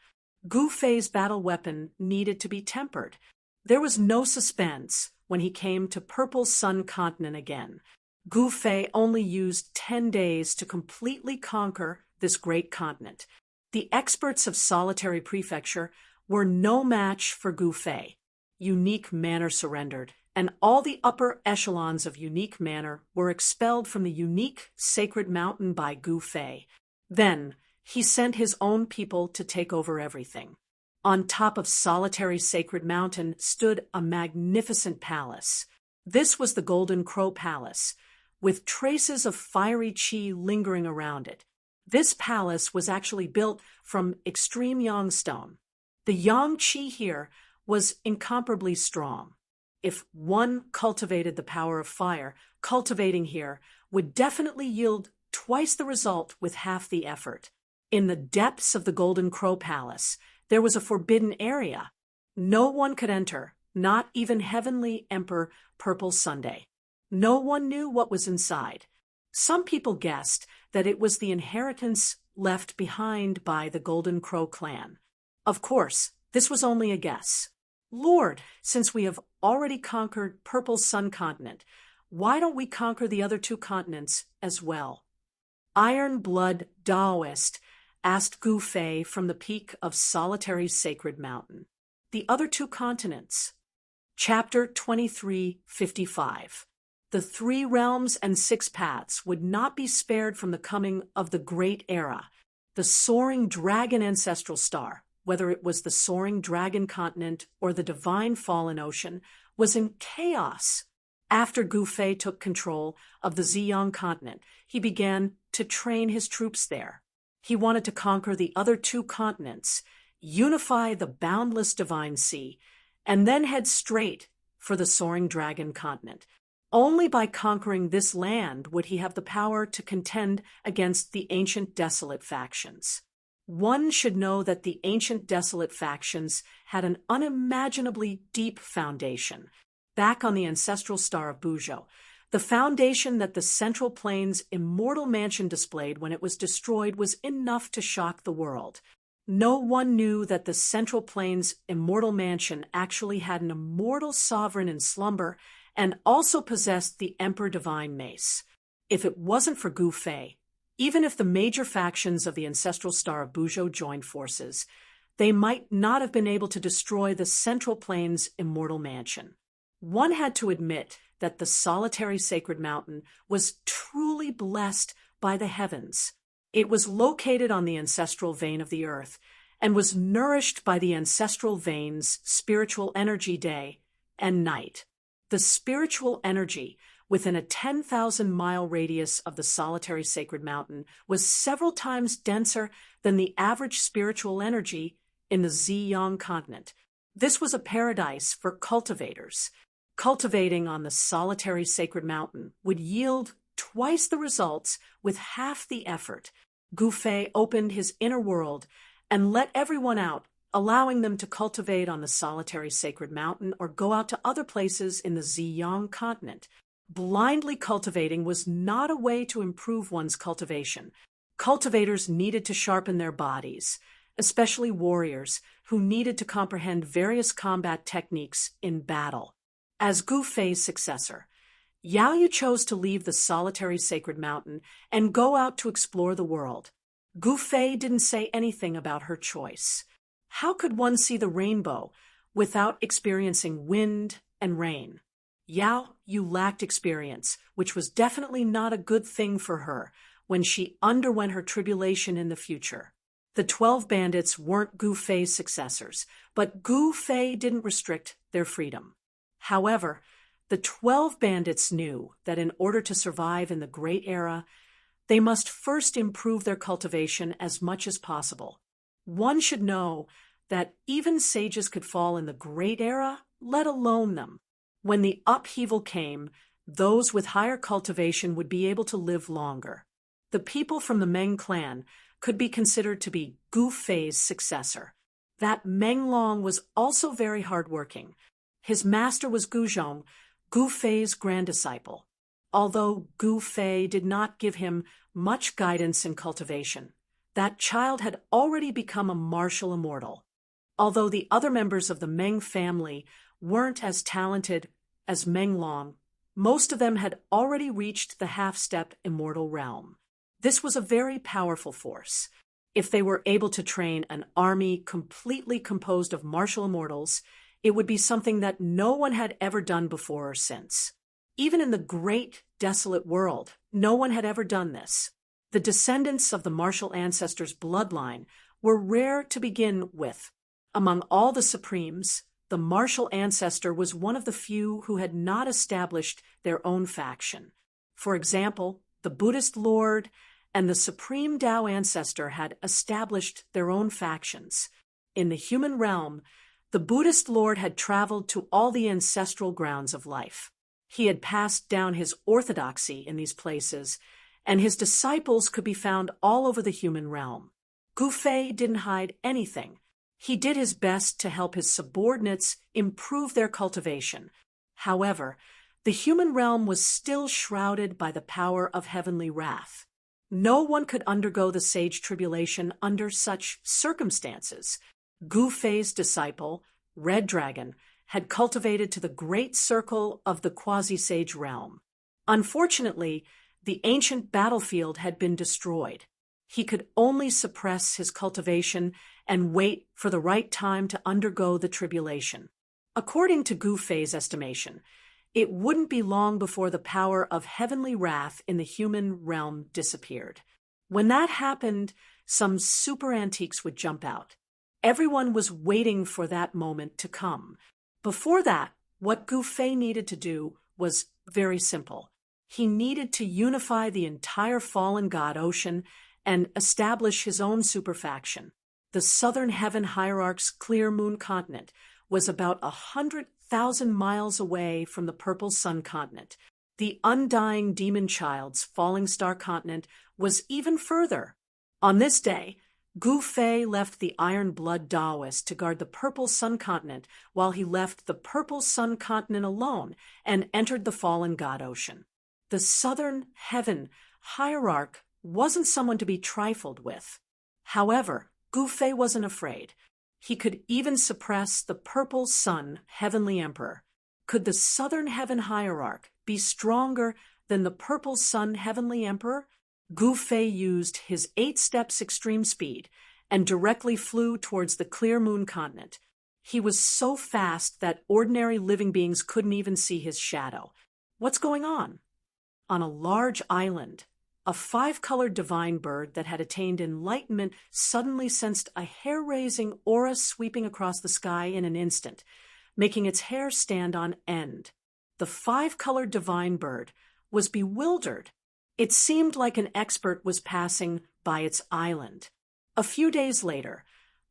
Gu Fei's battle weapon needed to be tempered. There was no suspense when he came to Purple Sun Continent again. Gu Fei only used 10 days to completely conquer this great continent. The experts of Solitary Prefecture were no match for Gu Fei. Unique Manor surrendered, and all the upper echelons of Unique Manor were expelled from the unique sacred mountain by Gu Fei. Then, he sent his own people to take over everything. On top of Solitary Sacred Mountain stood a magnificent palace. This was the Golden Crow Palace, with traces of fiery qi lingering around it. This palace was actually built from extreme yang stone. The yang qi here was incomparably strong. If one cultivated the power of fire, cultivating here would definitely yield twice the result with half the effort. In the depths of the Golden Crow Palace, there was a forbidden area. No one could enter, not even Heavenly Emperor Purple Sunday. No one knew what was inside. Some people guessed that it was the inheritance left behind by the Golden Crow clan. Of course, this was only a guess. Lord, since we have already conquered Purple Sun Continent, why don't we conquer the other 2 continents as well? Iron Blood Daoist asked Gu Fei from the peak of Solitary Sacred Mountain. The other 2 continents. Chapter 2355. The 3 realms and 6 paths would not be spared from the coming of the Great Era. The Soaring Dragon Ancestral Star, whether it was the Soaring Dragon Continent or the Divine Fallen Ocean, was in chaos. After Gu Fei took control of the Ziyang Continent, he began to train his troops there. He wanted to conquer the other 2 continents, unify the boundless Divine Sea, and then head straight for the Soaring Dragon Continent. Only by conquering this land would he have the power to contend against the ancient Desolate factions. One should know that the ancient Desolate factions had an unimaginably deep foundation. Back on the ancestral star of Buzhou, the foundation that the Central Plains immortal mansion displayed when it was destroyed was enough to shock the world. No one knew that the Central Plains immortal mansion actually had an immortal sovereign in slumber and also possessed the Emperor Divine Mace. If it wasn't for Gu Fei, even if the major factions of the ancestral star of Buzhou joined forces, they might not have been able to destroy the Central Plains immortal mansion. One had to admit that the Solitary Sacred Mountain was truly blessed by the heavens. It was located on the ancestral vein of the earth and was nourished by the ancestral veins' spiritual energy day and night. The spiritual energy within a 10,000-mile radius of the Solitary Sacred Mountain was several times denser than the average spiritual energy in the Ziyang continent. This was a paradise for cultivators. Cultivating on the Solitary Sacred Mountain would yield twice the results with half the effort. Gu Fei opened his inner world and let everyone out, allowing them to cultivate on the Solitary Sacred Mountain or go out to other places in the Ziyang continent. Blindly cultivating was not a way to improve one's cultivation. Cultivators needed to sharpen their bodies, especially warriors who needed to comprehend various combat techniques in battle. As Gu Fei's successor, Yao Yu chose to leave the Solitary Sacred Mountain and go out to explore the world. Gu Fei didn't say anything about her choice. How could one see the rainbow without experiencing wind and rain? Yao Yu lacked experience, which was definitely not a good thing for her when she underwent her tribulation in the future. The 12 bandits weren't Gu Fei's successors, but Gu Fei didn't restrict their freedom. However, the 12 bandits knew that in order to survive in the Great Era, they must first improve their cultivation as much as possible. One should know that even sages could fall in the Great Era, let alone them. When the upheaval came, those with higher cultivation would be able to live longer. The people from the Meng clan could be considered to be Gu Fei's successor. That Meng Long was also very hardworking. His master was Gu Zhong, Gu Fei's grand disciple. Although Gu Fei did not give him much guidance in cultivation, that child had already become a martial immortal. Although the other members of the Meng family weren't as talented as Meng Long, most of them had already reached the half-step immortal realm. This was a very powerful force. If they were able to train an army completely composed of martial immortals, it would be something that no one had ever done before or since. Even in the great, desolate world, no one had ever done this. The descendants of the martial ancestors' bloodline were rare to begin with. Among all the supremes, the martial ancestor was one of the few who had not established their own faction. For example, the Buddhist Lord and the Supreme Tao ancestor had established their own factions. In the human realm, the Buddhist Lord had traveled to all the ancestral grounds of life. He had passed down his orthodoxy in these places, and his disciples could be found all over the human realm. Gu Fei didn't hide anything. He did his best to help his subordinates improve their cultivation. However, the human realm was still shrouded by the power of heavenly wrath. No one could undergo the sage tribulation under such circumstances. Gu Fei's disciple, Red Dragon, had cultivated to the great circle of the quasi-sage realm. Unfortunately, the ancient battlefield had been destroyed. He could only suppress his cultivation and wait for the right time to undergo the tribulation. According to Gu Fei's estimation, it wouldn't be long before the power of heavenly wrath in the human realm disappeared. When that happened, some super antiques would jump out. Everyone was waiting for that moment to come. Before that, what Gu Fei needed to do was very simple. He needed to unify the entire fallen god ocean and establish his own superfaction. The Southern Heaven Hierarch's Clear Moon continent was about 100,000 miles away from the Purple Sun continent. The Undying Demon Child's Falling Star continent was even further. On this day, Gu Fei left the Iron Blood Taoist to guard the Purple Sun continent while he left the Purple Sun continent alone and entered the fallen god ocean. The Southern Heaven Hierarch wasn't someone to be trifled with. However, Gu Fei wasn't afraid. He could even suppress the Purple Sun Heavenly Emperor. Could the Southern Heaven Hierarch be stronger than the Purple Sun Heavenly Emperor? Gu Fei used his 8 steps extreme speed and directly flew towards the Clear Moon continent. He was so fast that ordinary living beings couldn't even see his shadow. What's going on? On a large island, a 5-colored divine bird that had attained enlightenment suddenly sensed a hair-raising aura sweeping across the sky in an instant, making its hair stand on end. The 5-colored divine bird was bewildered. It seemed like an expert was passing by its island. A few days later,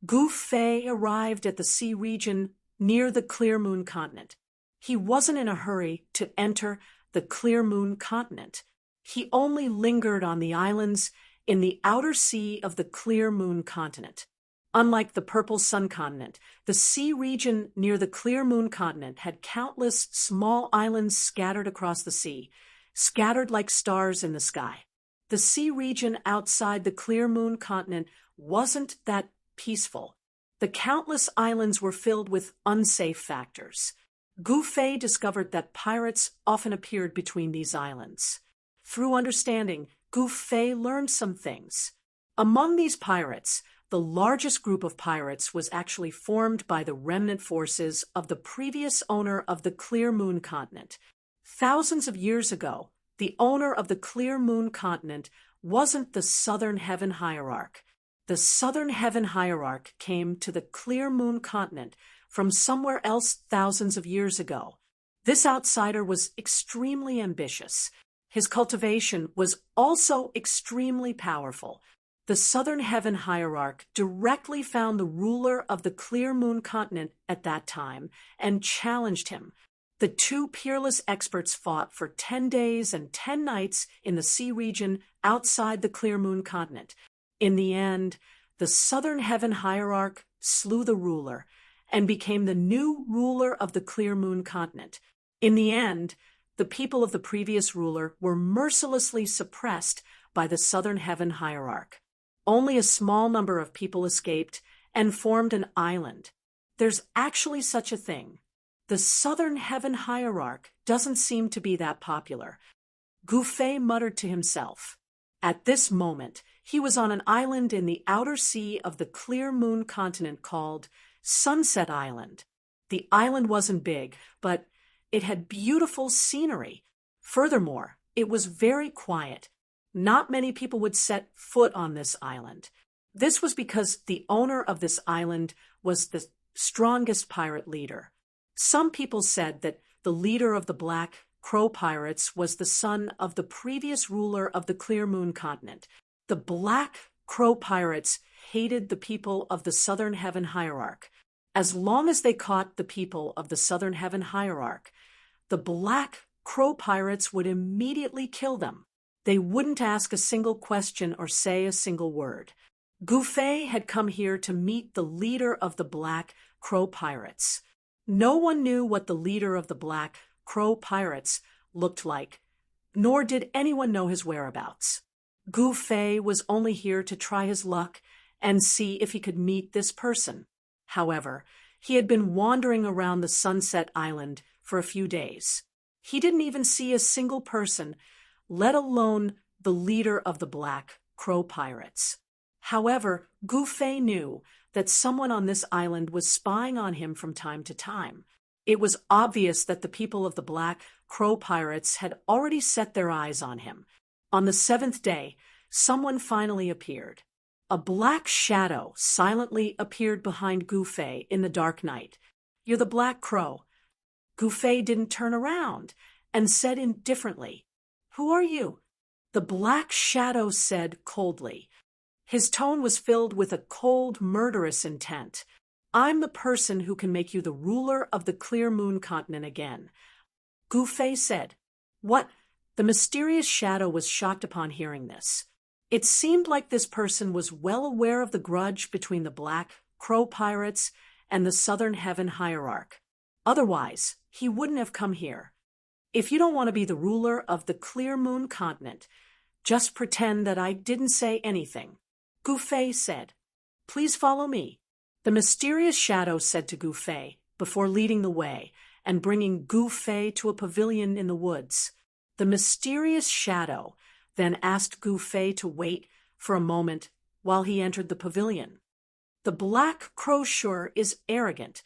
Gu Fei arrived at the sea region near the Clear Moon continent. He wasn't in a hurry to enter the Clear Moon continent. He only lingered on the islands in the outer sea of the Clear Moon continent. Unlike the Purple Sun continent, the sea region near the Clear Moon continent had countless small islands scattered across the sea, scattered like stars in the sky. The sea region outside the Clear Moon continent wasn't that peaceful. The countless islands were filled with unsafe factors. Gu Fei discovered that pirates often appeared between these islands. Through understanding, Gu Fei learned some things. Among these pirates, the largest group of pirates was actually formed by the remnant forces of the previous owner of the Clear Moon continent. Thousands of years ago, the owner of the Clear Moon continent wasn't the Southern Heaven Hierarch. The Southern Heaven Hierarch came to the Clear Moon continent from somewhere else thousands of years ago. This outsider was extremely ambitious. His cultivation was also extremely powerful. The Southern Heaven Hierarch directly found the ruler of the Clear Moon continent at that time and challenged him. The two peerless experts fought for 10 days and 10 nights in the sea region outside the Clear Moon continent. In the end, the Southern Heaven Hierarch slew the ruler and became the new ruler of the Clear Moon continent. In the end, the people of the previous ruler were mercilessly suppressed by the Southern Heaven Hierarch. Only a small number of people escaped and formed an island. There's actually such a thing. The Southern Heaven Hierarch doesn't seem to be that popular. Gufei muttered to himself. At this moment, he was on an island in the outer sea of the Clear Moon continent called Sunset Island. The island wasn't big, but it had beautiful scenery. Furthermore, it was very quiet. Not many people would set foot on this island. This was because the owner of this island was the strongest pirate leader. Some people said that the leader of the Black Crow Pirates was the son of the previous ruler of the Clear Moon continent. The Black Crow Pirates hated the people of the Southern Heaven Hierarch. As long as they caught the people of the Southern Heaven Hierarch, the Black Crow Pirates would immediately kill them. They wouldn't ask a single question or say a single word. Gufei had come here to meet the leader of the Black Crow Pirates. No one knew what the leader of the Black Crow Pirates looked like, nor did anyone know his whereabouts. Gufei was only here to try his luck and see if he could meet this person. However, he had been wandering around the Sunset Island for a few days. He didn't even see a single person, let alone the leader of the Black Crow Pirates. However, Gufei knew that someone on this island was spying on him from time to time. It was obvious that the people of the Black Crow Pirates had already set their eyes on him. On the 7th day, someone finally appeared. A black shadow silently appeared behind Gufei in the dark night. "You're the Black Crow." Gufei didn't turn around and said indifferently, "Who are you?" The black shadow said coldly. His tone was filled with a cold, murderous intent. "I'm the person who can make you the ruler of the Clear Moon continent again." Gufei said. "What?" The mysterious shadow was shocked upon hearing this. It seemed like this person was well aware of the grudge between the Black Crow Pirates and the Southern Heaven Hierarch. Otherwise, he wouldn't have come here. "If you don't want to be the ruler of the Clear Moon continent, just pretend that I didn't say anything," Gufei said. "Please follow me." The mysterious shadow said to Gufei before leading the way and bringing Gufei to a pavilion in the woods. The mysterious shadow then asked Gufei to wait for a moment while he entered the pavilion. The Black Crowsure is arrogant.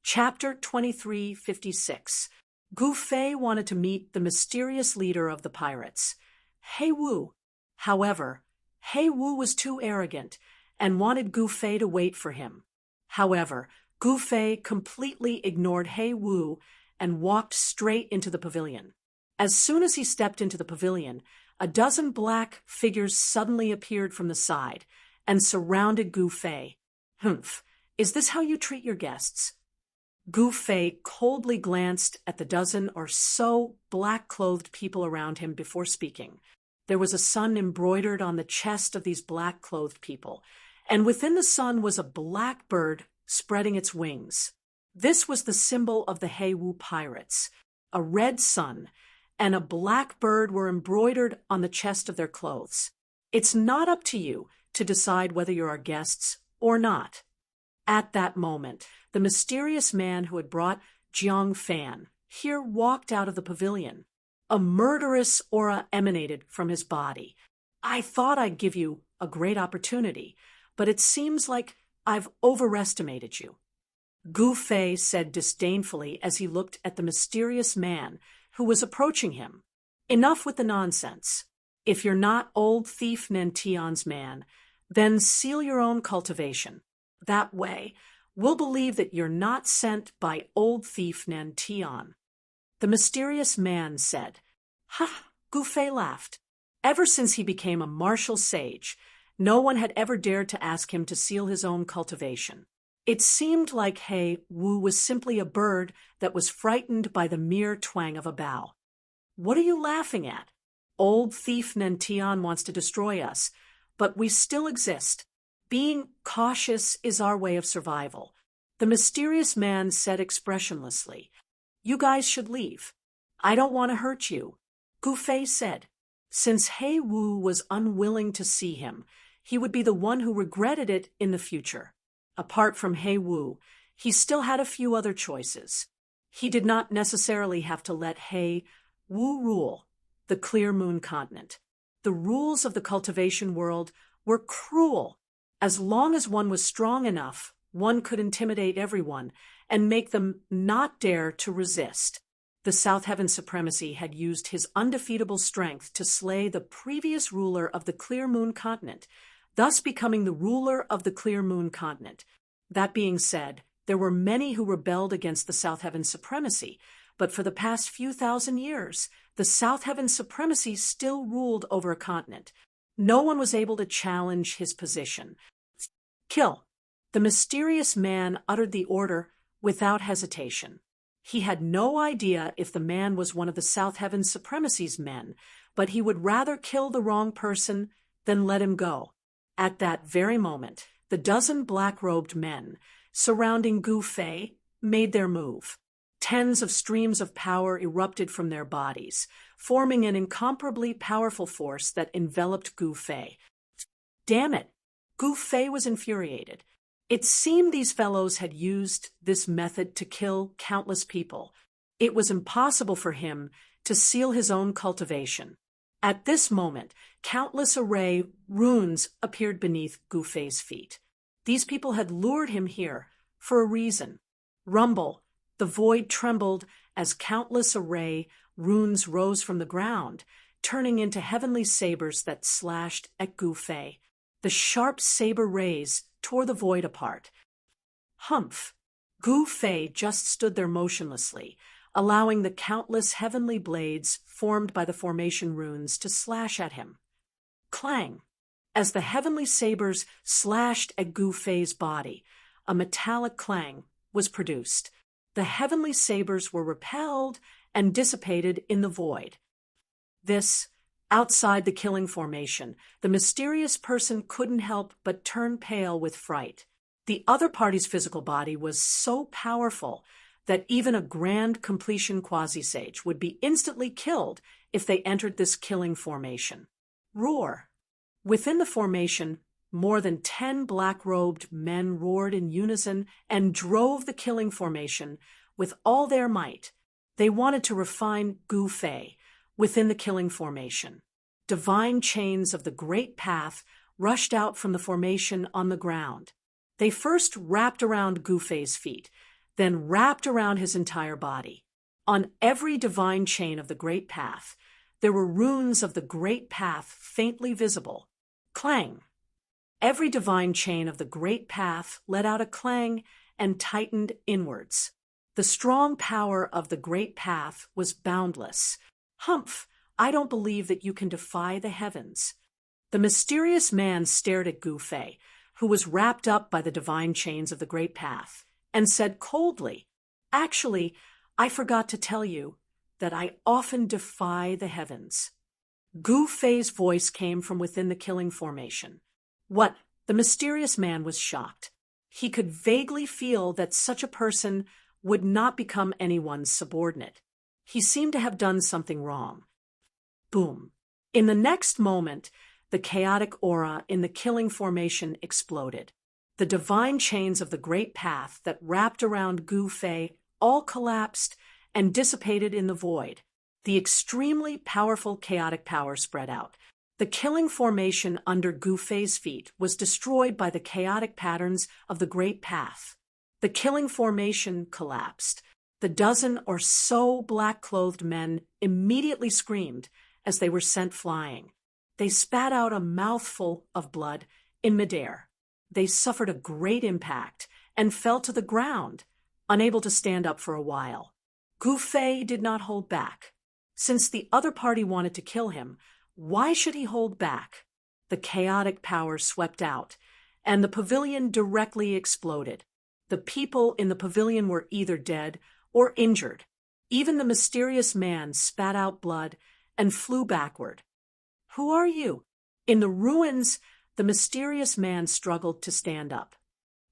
Chapter 2356. Gufei wanted to meet the mysterious leader of the pirates, Hei Wu. However, Hei Wu was too arrogant and wanted Gufei to wait for him. However, Gufei completely ignored Hei Wu and walked straight into the pavilion. As soon as he stepped into the pavilion, a dozen black figures suddenly appeared from the side and surrounded Gufei. "Humph, is this how you treat your guests?" Gufei coldly glanced at the dozen or so black-clothed people around him before speaking. There was a sun embroidered on the chest of these black-clothed people, and within the sun was a black bird spreading its wings. This was the symbol of the Hei Wu pirates. A red sun and a black bird were embroidered on the chest of their clothes. It's not up to you to decide whether you're our guests or not. At that moment, the mysterious man who had brought Jiang Fan here walked out of the pavilion. A murderous aura emanated from his body. "I thought I'd give you a great opportunity, but it seems like I've overestimated you," Gufei said disdainfully as he looked at the mysterious man who was approaching him. "Enough with the nonsense. If you're not old thief Nantion's man, Then seal your own cultivation. That way, we'll believe that you're not sent by old thief Nantion." The mysterious man said. "Ha!" Gouffet laughed. Ever since he became a martial sage, no one had ever dared to ask him to seal his own cultivation. It seemed like He Wu was simply a bird that was frightened by the mere twang of a bough. "What are you laughing at? Old thief Nantion wants to destroy us, but we still exist. Being cautious is our way of survival," the mysterious man said expressionlessly. "You guys should leave. I don't want to hurt you," Gouffet said. Since He Wu was unwilling to see him, he would be the one who regretted it in the future. Apart from He Wu, he still had a few other choices. He did not necessarily have to let He Wu rule the Clear Moon continent. The rules of the cultivation world were cruel. As long as one was strong enough, one could intimidate everyone and make them not dare to resist. The South Heaven Supremacy had used his undefeatable strength to slay the previous ruler of the Clear Moon continent, thus becoming the ruler of the Clear Moon continent. That being said, there were many who rebelled against the South Heaven Supremacy, but for the past few thousand years, the South Heaven Supremacy still ruled over a continent. No one was able to challenge his position. "Kill." The mysterious man uttered the order without hesitation. He had no idea if the man was one of the South Heaven Supremacy's men, but he would rather kill the wrong person than let him go. At that very moment, the dozen black-robed men surrounding Gouffet made their move. Tens of streams of power erupted from their bodies, forming an incomparably powerful force that enveloped Gouffet. Damn it! Gouffet was infuriated. It seemed these fellows had used this method to kill countless people. It was impossible for him to seal his own cultivation. At this moment, countless array runes appeared beneath Gouffet's feet. These people had lured him here for a reason. Rumble, the void trembled as countless array runes rose from the ground, turning into heavenly sabers that slashed at Gouffet. The sharp saber rays tore the void apart. Humph! Gouffet just stood there motionlessly, allowing the countless heavenly blades formed by the formation runes to slash at him. Clang! As the heavenly sabers slashed at Gouffet's body, a metallic clang was produced. The heavenly sabers were repelled and dissipated in the void. This, outside the killing formation, the mysterious person couldn't help but turn pale with fright. The other party's physical body was so powerful that even a grand completion quasi-sage would be instantly killed if they entered this killing formation. Roar! Within the formation, more than 10 black-robed men roared in unison and drove the killing formation with all their might. They wanted to refine Gouffet within the killing formation. Divine chains of the great path rushed out from the formation on the ground. They first wrapped around Gouffet's feet, then wrapped around his entire body. On every divine chain of the great path, there were runes of the great path faintly visible. Clang! Every divine chain of the great path let out a clang and tightened inwards. The strong power of the great path was boundless. Humph! I don't believe that you can defy the heavens. The mysterious man stared at Gouffet, who was wrapped up by the divine chains of the great path, and said coldly, "Actually, I forgot to tell you that I often defy the heavens." Gouffet's voice came from within the killing formation. What? The mysterious man was shocked. He could vaguely feel that such a person would not become anyone's subordinate. He seemed to have done something wrong. Boom. In the next moment, the chaotic aura in the killing formation exploded. The divine chains of the great path that wrapped around Gouffet all collapsed and dissipated in the void. The extremely powerful chaotic power spread out. The killing formation under Gouffet's feet was destroyed by the chaotic patterns of the great path. The killing formation collapsed. The dozen or so black-clothed men immediately screamed as they were sent flying. They spat out a mouthful of blood in midair. They suffered a great impact and fell to the ground, unable to stand up for a while. Gu Fei did not hold back. Since the other party wanted to kill him, why should he hold back? The chaotic power swept out, and the pavilion directly exploded. The people in the pavilion were either dead or injured. Even the mysterious man spat out blood and flew backward. "Who are you?" In the ruins, the mysterious man struggled to stand up.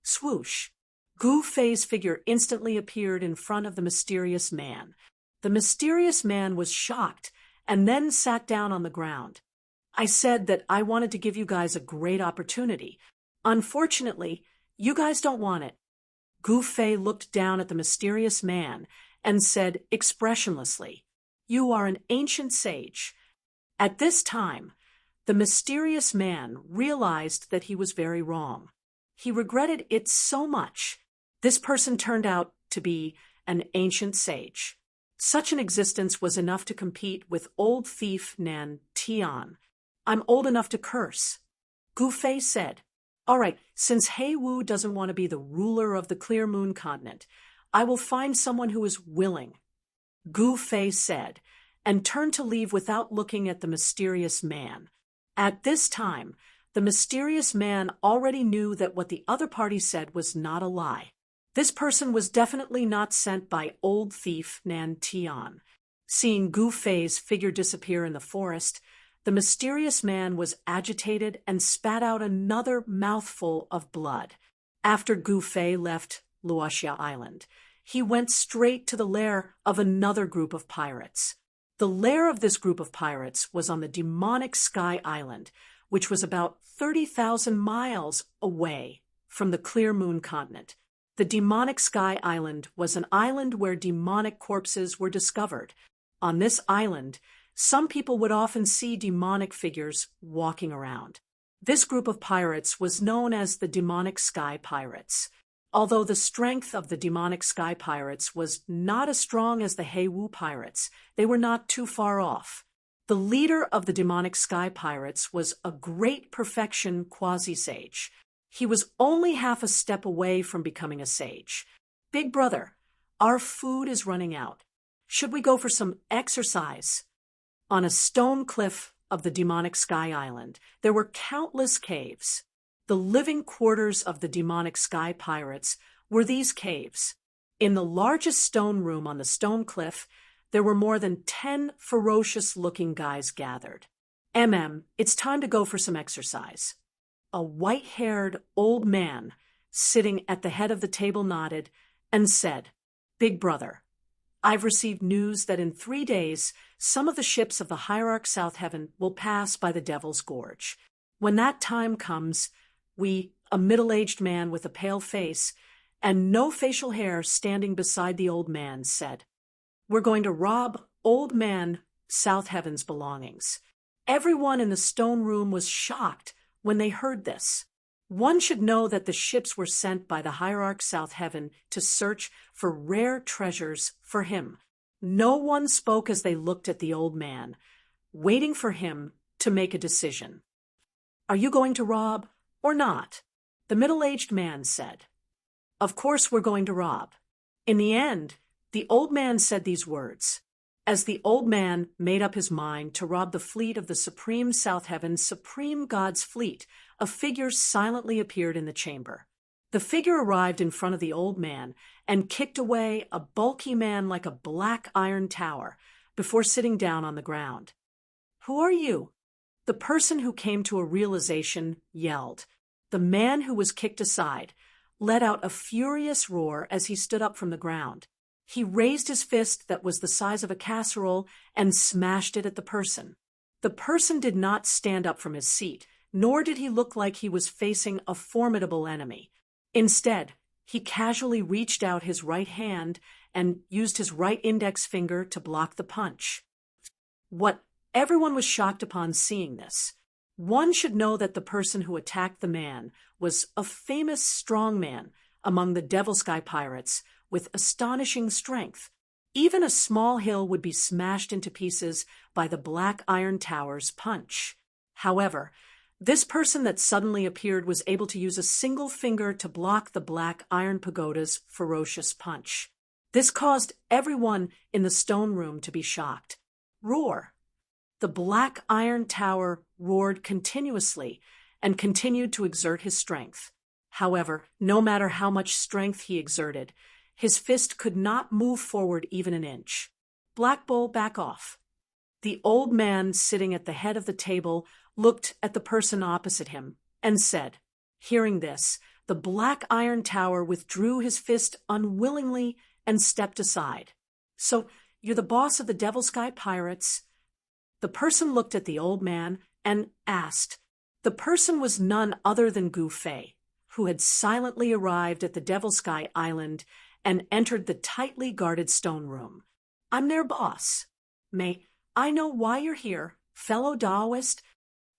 Swoosh! Gu Fei's figure instantly appeared in front of the mysterious man. The mysterious man was shocked and then sat down on the ground. "I said that I wanted to give you guys a great opportunity. Unfortunately, you guys don't want it." Gu Fei looked down at the mysterious man and said expressionlessly, "You are an ancient sage." At this time, the mysterious man realized that he was very wrong. He regretted it so much. This person turned out to be an ancient sage. Such an existence was enough to compete with old thief Nan Tian. "I'm old enough to curse." Gu Fei said, "All right, since He Wu doesn't want to be the ruler of the Clear Moon continent, I will find someone who is willing." Gu Fei said, and turned to leave without looking at the mysterious man. At this time, the mysterious man already knew that what the other party said was not a lie. This person was definitely not sent by old thief Nan Tian. Seeing Gu Fei's figure disappear in the forest, the mysterious man was agitated and spat out another mouthful of blood. After Gu Fei left Luoxia Island, he went straight to the lair of another group of pirates. The lair of this group of pirates was on the demonic Sky Island, which was about 30,000 miles away from the Clear Moon continent. The demonic Sky Island was an island where demonic corpses were discovered. On this island, some people would often see demonic figures walking around. This group of pirates was known as the Demonic Sky Pirates. Although the strength of the Demonic Sky Pirates was not as strong as the He Wu Pirates, they were not too far off. The leader of the Demonic Sky Pirates was a great perfection quasi-sage. He was only half a step away from becoming a sage. "Big brother, our food is running out. Should we go for some exercise?" On a stone cliff of the demonic Sky Island, there were countless caves. The living quarters of the demonic Sky Pirates were these caves. In the largest stone room on the stone cliff, there were more than 10 ferocious-looking guys gathered. It's time to go for some exercise." A white-haired old man sitting at the head of the table nodded and said, "Big brother, I've received news that in 3 days, some of the ships of the Hierarch South Heaven will pass by the Devil's Gorge. When that time comes, a middle-aged man with a pale face and no facial hair standing beside the old man, said, "We're going to rob Old Man South Heaven's belongings." Everyone in the stone room was shocked when they heard this. One should know that the ships were sent by the Hierarch South Heaven to search for rare treasures for him. No one spoke as they looked at the old man, waiting for him to make a decision. "Are you going to rob or not?" The middle-aged man said, "Of course we're going to rob." In the end, the old man said these words. As the old man made up his mind to rob the fleet of the Supreme South Heaven, Supreme God's fleet, a figure silently appeared in the chamber. The figure arrived in front of the old man and kicked away a bulky man like a black iron tower before sitting down on the ground. "Who are you?" The person who came to a realization yelled. The man who was kicked aside let out a furious roar as he stood up from the ground. He raised his fist that was the size of a casserole and smashed it at the person. The person did not stand up from his seat, nor did he look like he was facing a formidable enemy. Instead, he casually reached out his right hand and used his right index finger to block the punch. Everyone was shocked upon seeing this. One should know that the person who attacked the man was a famous strong man among the Devil Sky Pirates with astonishing strength. Even a small hill would be smashed into pieces by the black iron tower's punch. However, This person that suddenly appeared was able to use a single finger to block the black iron pagoda's ferocious punch. This caused everyone in the stone room to be shocked. Roar! The black iron tower roared continuously and continued to exert his strength. However, no matter how much strength he exerted, his fist could not move forward even an inch. Black Bull, back off. The old man sitting at the head of the table looked at the person opposite him and said, hearing this, the black iron tower withdrew his fist unwillingly and stepped aside. So, you're the boss of the Devil Sky Pirates? The person looked at the old man and asked. The person was none other than Gu Fei, who had silently arrived at the Devil Sky Island and entered the tightly guarded stone room. I'm their boss. May I know why you're here, fellow Taoist?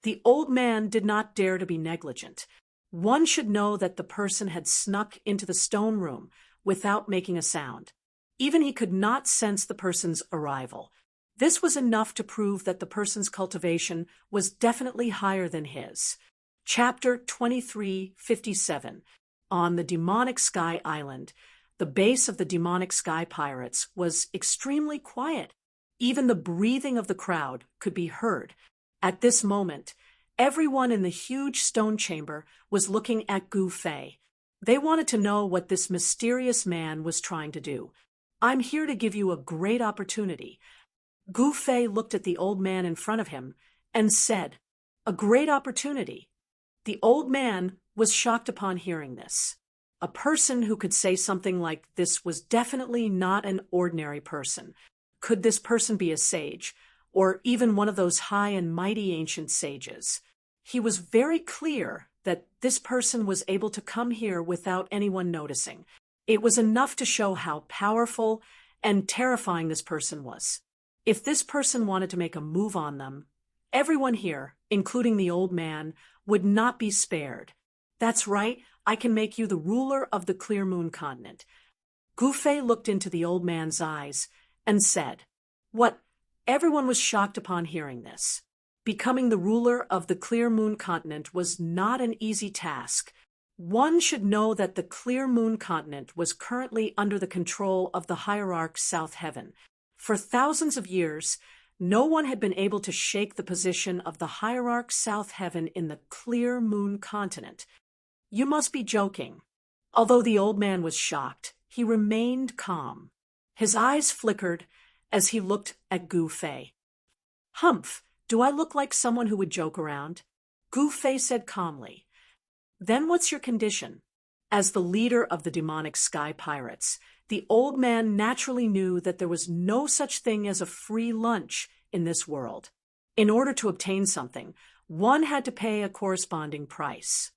The old man did not dare to be negligent. One should know that the person had snuck into the stone room without making a sound. Even he could not sense the person's arrival. This was enough to prove that the person's cultivation was definitely higher than his. Chapter 2357. On the demonic Sky Island, the base of the demonic Sky Pirates was extremely quiet. Even the breathing of the crowd could be heard. At this moment, everyone in the huge stone chamber was looking at Gu Fei. They wanted to know what this mysterious man was trying to do. I'm here to give you a great opportunity. Gu Fei looked at the old man in front of him and said, a great opportunity. The old man was shocked upon hearing this. A person who could say something like this was definitely not an ordinary person. Could this person be a sage, or even one of those high and mighty ancient sages? He was very clear that this person was able to come here without anyone noticing. It was enough to show how powerful and terrifying this person was. If this person wanted to make a move on them, everyone here, including the old man, would not be spared. That's right, I can make you the ruler of the Clear Moon continent. Gu Fei looked into the old man's eyes and said, what? Everyone was shocked upon hearing this. Becoming the ruler of the Clear Moon continent was not an easy task. One should know that the Clear Moon continent was currently under the control of the hierarch South Heaven. For thousands of years, no one had been able to shake the position of the hierarch South Heaven in the Clear Moon continent. You must be joking. Although the old man was shocked, he remained calm. His eyes flickered as he looked at Gu Fei. Humph, do I look like someone who would joke around? Gu Fei said calmly. Then what's your condition? As the leader of the demonic Sky Pirates, the old man naturally knew that there was no such thing as a free lunch in this world. In order to obtain something, one had to pay a corresponding price.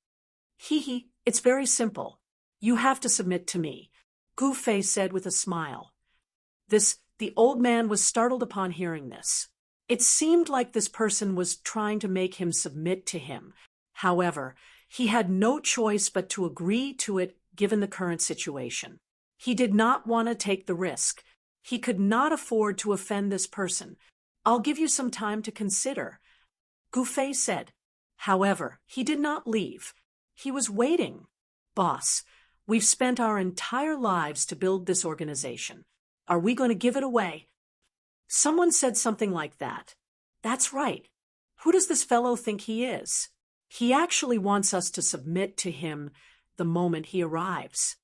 It's very simple. You have to submit to me, Gu Fei said with a smile. The old man was startled upon hearing this. It seemed like this person was trying to make him submit to him. However, he had no choice but to agree to it given the current situation. He did not want to take the risk. He could not afford to offend this person. I'll give you some time to consider, Gu Fei said. However, he did not leave. He was waiting. Boss, we've spent our entire lives to build this organization. Are we going to give it away? Someone said something like that. That's right. Who does this fellow think he is? He actually wants us to submit to him the moment he arrives.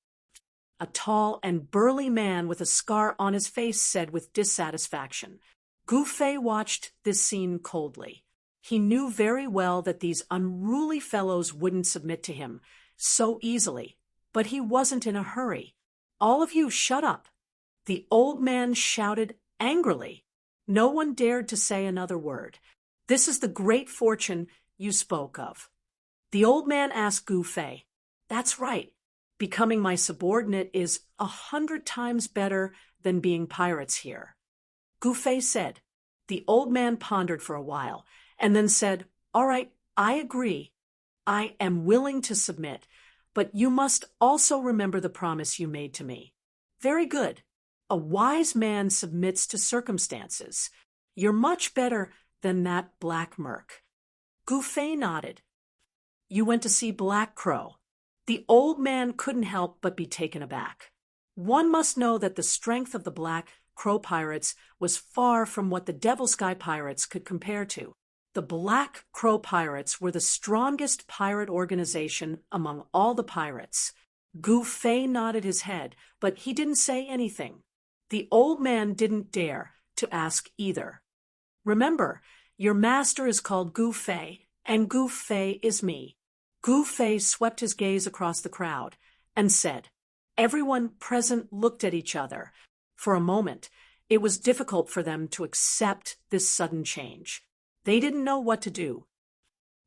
A tall and burly man with a scar on his face said with dissatisfaction. Gu Fei watched this scene coldly. He knew very well that these unruly fellows wouldn't submit to him so easily, but he wasn't in a hurry. All of you shut up, the old man shouted angrily. No one dared to say another word. This is the great fortune you spoke of. The old man asked Gu Fei. That's right. Becoming my subordinate is 100 times better than being pirates here. Gu Fei said. The old man pondered for a while and then said, all right, I agree. I am willing to submit, but you must also remember the promise you made to me. Very good. A wise man submits to circumstances. You're much better than that black merc. Gu Fei nodded. You went to see Black Crow." The old man couldn't help but be taken aback. One must know that the strength of the Black Crow pirates was far from what the Devil Sky pirates could compare to. The Black Crow pirates were the strongest pirate organization among all the pirates. Gu Fei nodded his head, but he didn't say anything. The old man didn't dare to ask either. "Remember, your master is called Gu Fei, and Gu Fei is me." Gu Fei swept his gaze across the crowd and said. Everyone present looked at each other. For a moment, it was difficult for them to accept this sudden change. They didn't know what to do.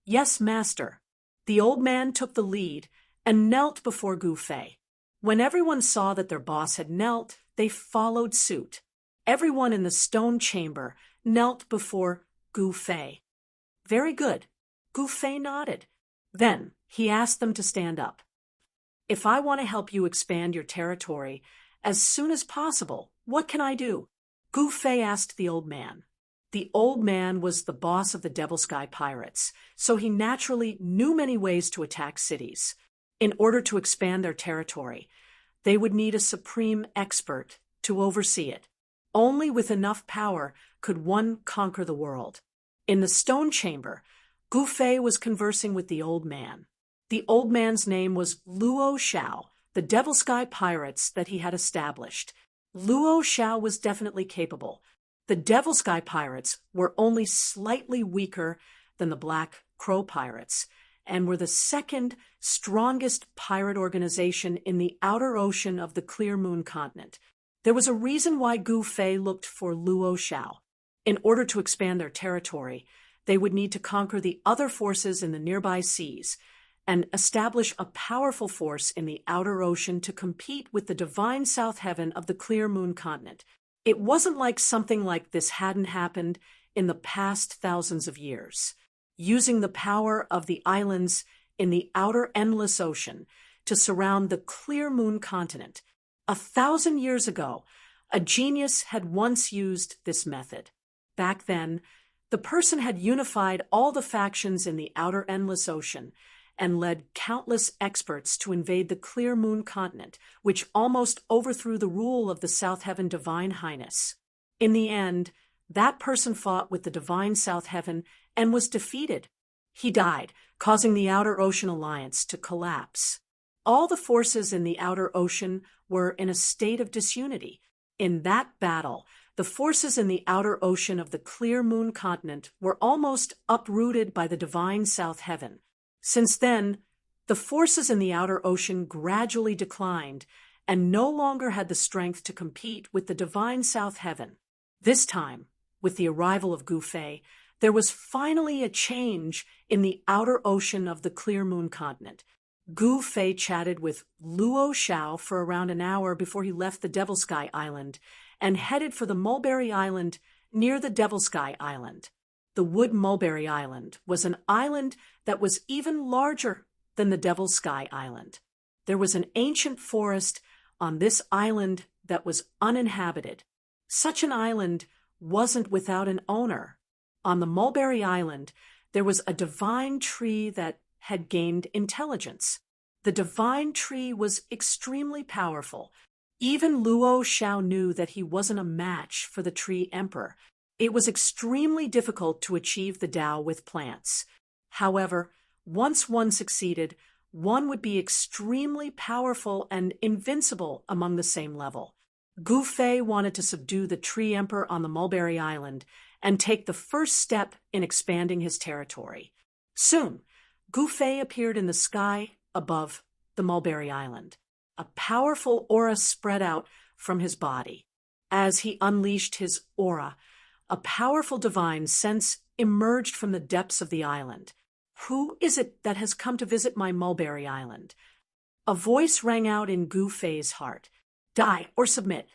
"Yes, master." The old man took the lead and knelt before Gu Fei. When everyone saw that their boss had knelt, they followed suit. Everyone in the stone chamber knelt before Gu Fei. "Very good." Gu Fei nodded. Then he asked them to stand up. "If I want to help you expand your territory as soon as possible, what can I do?" Gu Fei asked the old man. The old man was the boss of the Devil Sky pirates, so he naturally knew many ways to attack cities. In order to expand their territory, they would need a supreme expert to oversee it. Only with enough power could one conquer the world. In the stone chamber, Gu Fei was conversing with the old man. The old man's name was Luo Xiao, the Devil Sky pirates that he had established. Luo Xiao was definitely capable. The Devil Sky pirates were only slightly weaker than the Black Crow pirates, and were the second strongest pirate organization in the outer ocean of the Clear Moon continent. There was a reason why Gu Fei looked for Luo Xiao. In order to expand their territory, they would need to conquer the other forces in the nearby seas and establish a powerful force in the outer ocean to compete with the divine South Heaven of the Clear Moon continent. It wasn't like something like this hadn't happened in the past thousands of years. Using the power of the islands in the outer endless ocean to surround the Clear Moon continent. 1,000 years ago, a genius had once used this method. Back then, the person had unified all the factions in the outer endless ocean and led countless experts to invade the Clear Moon continent, which almost overthrew the rule of the South Heaven Divine Highness. In the end, that person fought with the Divine South Heaven and was defeated. He died, causing the Outer Ocean Alliance to collapse. All the forces in the outer ocean were in a state of disunity. In that battle, the forces in the outer ocean of the Clear Moon continent were almost uprooted by the Divine South Heaven. Since then, the forces in the outer ocean gradually declined and no longer had the strength to compete with the Divine South Heaven. This time, with the arrival of Gu Fei, there was finally a change in the outer ocean of the Clear Moon continent. Gu Fei chatted with Luo Xiao for around an hour before he left the Devil Sky Island and headed for the Mulberry Island near the Devil Sky Island. The Wood Mulberry Island was an island that was even larger than the Devil Sky Island. There was an ancient forest on this island that was uninhabited. Such an island wasn't without an owner. On the Mulberry Island, there was a divine tree that had gained intelligence. The divine tree was extremely powerful. Even Luo Xiao knew that he wasn't a match for the tree emperor. It was extremely difficult to achieve the Tao with plants. However, once one succeeded, one would be extremely powerful and invincible among the same level. Gu Fei wanted to subdue the tree emperor on the Mulberry Island and take the first step in expanding his territory. Soon, Gu Fei appeared in the sky above the Mulberry Island. A powerful aura spread out from his body. As he unleashed his aura, a powerful divine sense emerged from the depths of the island. "Who is it that has come to visit my Mulberry Island?" A voice rang out in Gu Fei's heart. "Die or submit."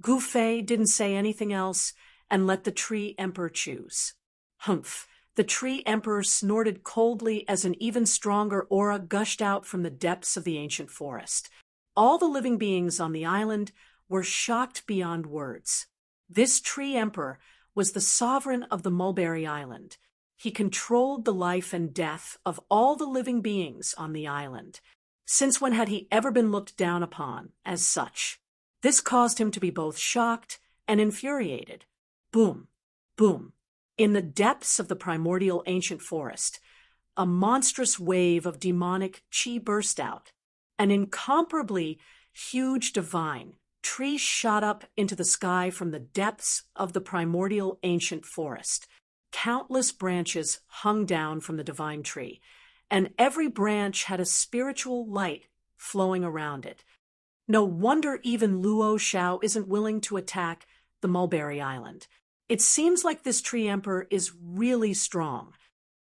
Gu Fei didn't say anything else and let the tree emperor choose. Humph! The tree emperor snorted coldly as an even stronger aura gushed out from the depths of the ancient forest. All the living beings on the island were shocked beyond words. This tree emperor was the sovereign of the Mulberry Island. He controlled the life and death of all the living beings on the island. Since when had he ever been looked down upon as such? This caused him to be both shocked and infuriated. Boom, boom. In the depths of the primordial ancient forest, a monstrous wave of demonic chi burst out. An incomparably huge divine tree shot up into the sky from the depths of the primordial ancient forest. Countless branches hung down from the divine tree, and every branch had a spiritual light flowing around it. No wonder even Luo Xiao isn't willing to attack the Mulberry Island. It seems like this tree emperor is really strong.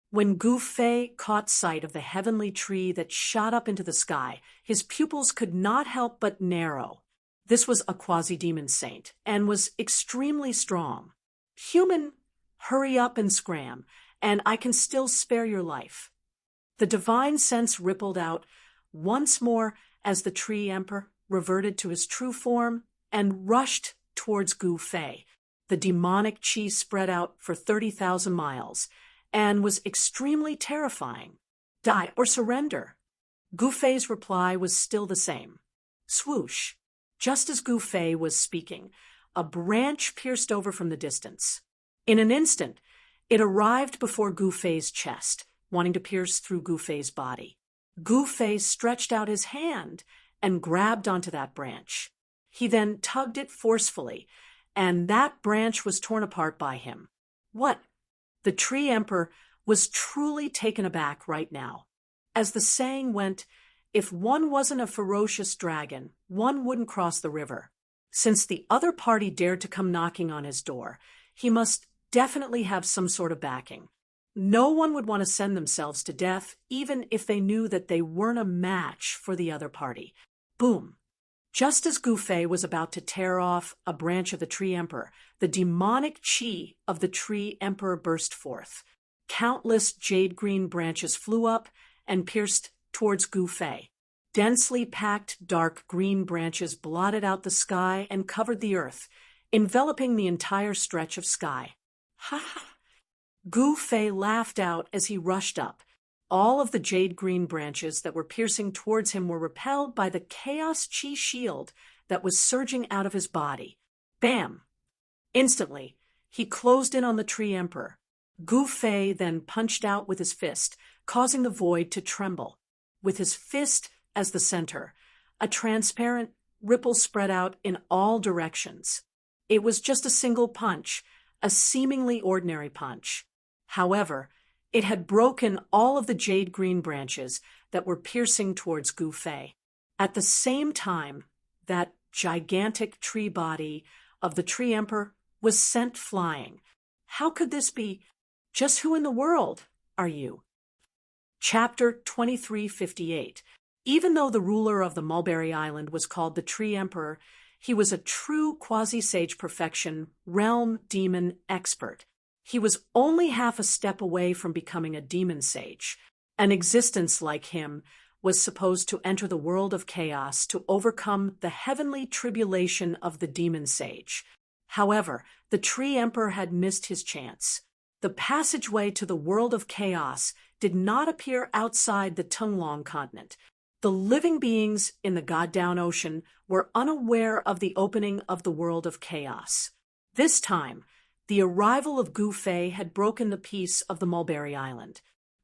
When Gu Fei caught sight of the heavenly tree that shot up into the sky, his pupils could not help but narrow. This was a quasi-demon saint, and was extremely strong. Human, hurry up and scram, and I can still spare your life. The divine sense rippled out once more as the tree emperor reverted to his true form and rushed towards Gu Fei. The demonic chi spread out for 30,000 miles and was extremely terrifying. Die or surrender. Gu Fei's reply was still the same. Swoosh. Just as Gu Fei was speaking, a branch pierced over from the distance. In an instant, it arrived before Gu Fei's chest, wanting to pierce through Gu Fei's body. Gu Fei stretched out his hand and grabbed onto that branch. He then tugged it forcefully, and that branch was torn apart by him. What? The tree emperor was truly taken aback right now. As the saying went, if one wasn't a ferocious dragon, one wouldn't cross the river. Since the other party dared to come knocking on his door, he must definitely have some sort of backing. No one would want to send themselves to death, even if they knew that they weren't a match for the other party. Boom. Just as Gu Fei was about to tear off a branch of the tree emperor, the demonic chi of the tree emperor burst forth. Countless jade-green branches flew up and pierced towards Gu Fei. Densely packed dark green branches blotted out the sky and covered the earth, enveloping the entire stretch of sky. Ha ha! Gu Fei laughed out as he rushed up. All of the jade-green branches that were piercing towards him were repelled by the chaos chi shield that was surging out of his body. Bam! Instantly, he closed in on the tree emperor. Gu Fei then punched out with his fist, causing the void to tremble. With his fist as the center, a transparent ripple spread out in all directions. It was just a single punch, a seemingly ordinary punch. However, it had broken all of the jade-green branches that were piercing towards Gu Fei. At the same time, that gigantic tree body of the tree emperor was sent flying. How could this be? Just who in the world are you? Chapter 2358. Even though the ruler of the Mulberry Island was called the Tree Emperor, he was a true quasi-sage perfection realm demon expert. He was only half a step away from becoming a demon sage. An existence like him was supposed to enter the world of chaos to overcome the heavenly tribulation of the demon sage. However, the Tree Emperor had missed his chance. The passageway to the world of chaos did not appear outside the Tunglong continent. The living beings in the God-Down Ocean were unaware of the opening of the world of chaos. This time, the arrival of Gu Fei had broken the peace of the Mulberry Island.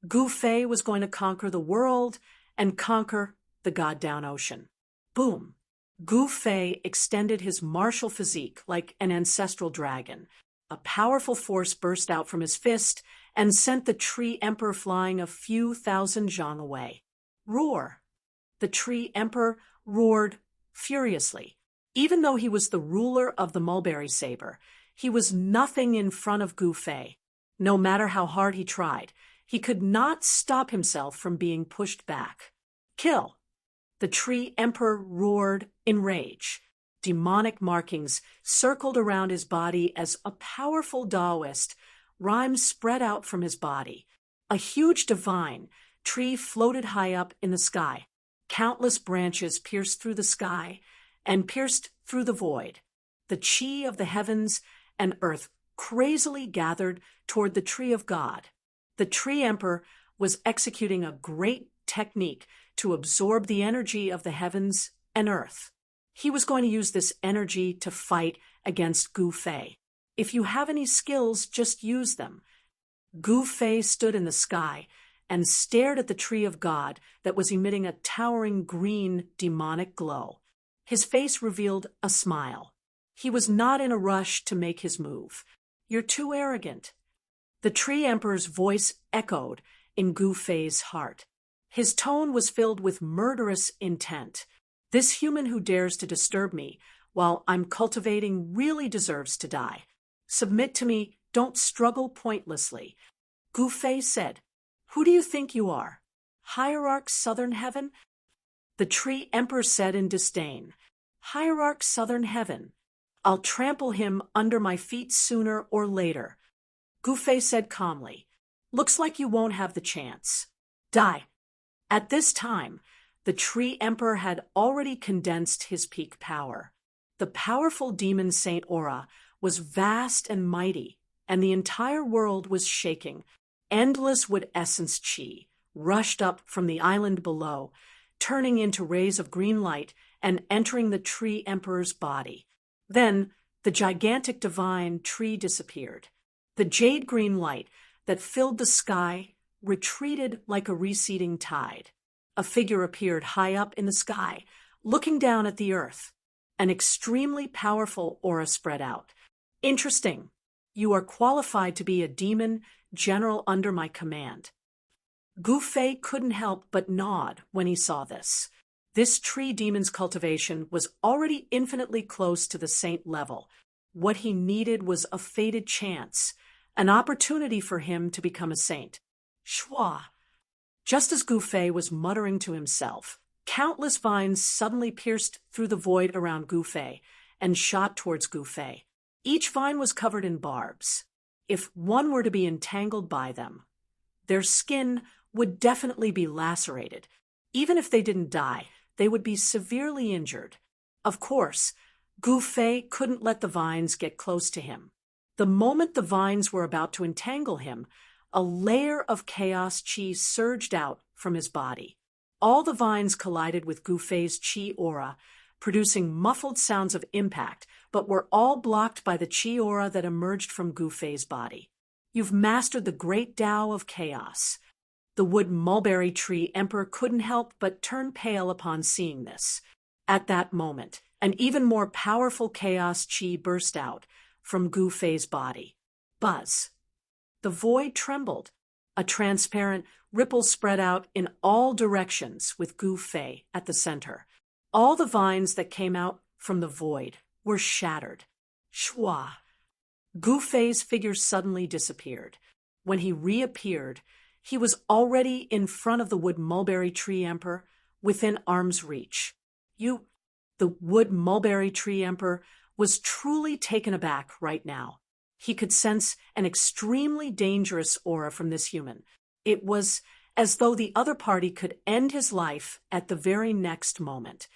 Gu Fei was going to conquer the world and conquer the God-Down Ocean. Boom! Gu Fei extended his martial physique like an ancestral dragon. A powerful force burst out from his fist and sent the Tree Emperor flying a few thousand zhang away. Roar! The Tree Emperor roared furiously. Even though he was the ruler of the Mulberry Saber, he was nothing in front of Gu Fei. No matter how hard he tried, he could not stop himself from being pushed back. Kill! The Tree Emperor roared in rage. Demonic markings circled around his body as a powerful Taoist rhyme spread out from his body. A huge divine tree floated high up in the sky. Countless branches pierced through the sky and pierced through the void. The chi of the heavens and earth crazily gathered toward the tree of God. The tree emperor was executing a great technique to absorb the energy of the heavens and earth. He was going to use this energy to fight against Gu Fei. If you have any skills, just use them. Gu Fei stood in the sky and stared at the tree of God that was emitting a towering green demonic glow. His face revealed a smile. He was not in a rush to make his move. "You're too arrogant." The tree emperor's voice echoed in Gu Fei's heart. His tone was filled with murderous intent. "This human who dares to disturb me while I'm cultivating really deserves to die. Submit to me, don't struggle pointlessly." Gu Fei said, "Who do you think you are? Hierarch Southern Heaven?" The tree emperor said in disdain, "Hierarch Southern Heaven. I'll trample him under my feet sooner or later." Gu Fei said calmly, "Looks like you won't have the chance. Die." At this time, the tree emperor had already condensed his peak power. The powerful demon saint aura was vast and mighty, and the entire world was shaking. Endless wood essence chi rushed up from the island below, turning into rays of green light and entering the tree emperor's body. Then the gigantic divine tree disappeared. The jade green light that filled the sky retreated like a receding tide. A figure appeared high up in the sky, looking down at the earth. An extremely powerful aura spread out. "Interesting. You are qualified to be a demon general under my command." Gu Fei couldn't help but nod when he saw this. This tree demon's cultivation was already infinitely close to the saint level. What he needed was a fated chance, an opportunity for him to become a saint. Shwa! Just as Gu Fei was muttering to himself, countless vines suddenly pierced through the void around Gu Fei and shot towards Gu Fei. Each vine was covered in barbs. If one were to be entangled by them, their skin would definitely be lacerated. Even if they didn't die, they would be severely injured. Of course, Gu Fei couldn't let the vines get close to him. The moment the vines were about to entangle him, a layer of chaos chi surged out from his body. All the vines collided with Gu Fei's chi aura, producing muffled sounds of impact, but were all blocked by the chi aura that emerged from Gu Fei's body. "You've mastered the great Tao of chaos." The wood mulberry tree emperor couldn't help but turn pale upon seeing this. At that moment, an even more powerful chaos chi burst out from Gu Fei's body. Buzz! The void trembled. A transparent ripple spread out in all directions with Gu Fei at the center. All the vines that came out from the void were shattered. Shwa! Gu Fei's figure suddenly disappeared. When he reappeared, he was already in front of the wood mulberry tree emperor, within arm's reach. The wood mulberry tree emperor was truly taken aback right now. He could sense an extremely dangerous aura from this human. It was as though the other party could end his life at the very next moment.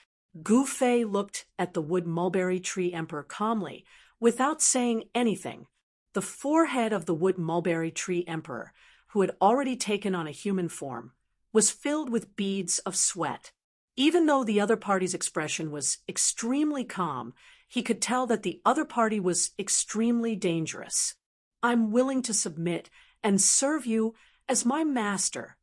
Gu Fei looked at the wood mulberry tree emperor calmly, without saying anything. The forehead of the wood mulberry tree emperor, who had already taken on a human form, was filled with beads of sweat. Even though the other party's expression was extremely calm, he could tell that the other party was extremely dangerous. "I'm willing to submit and serve you as my master."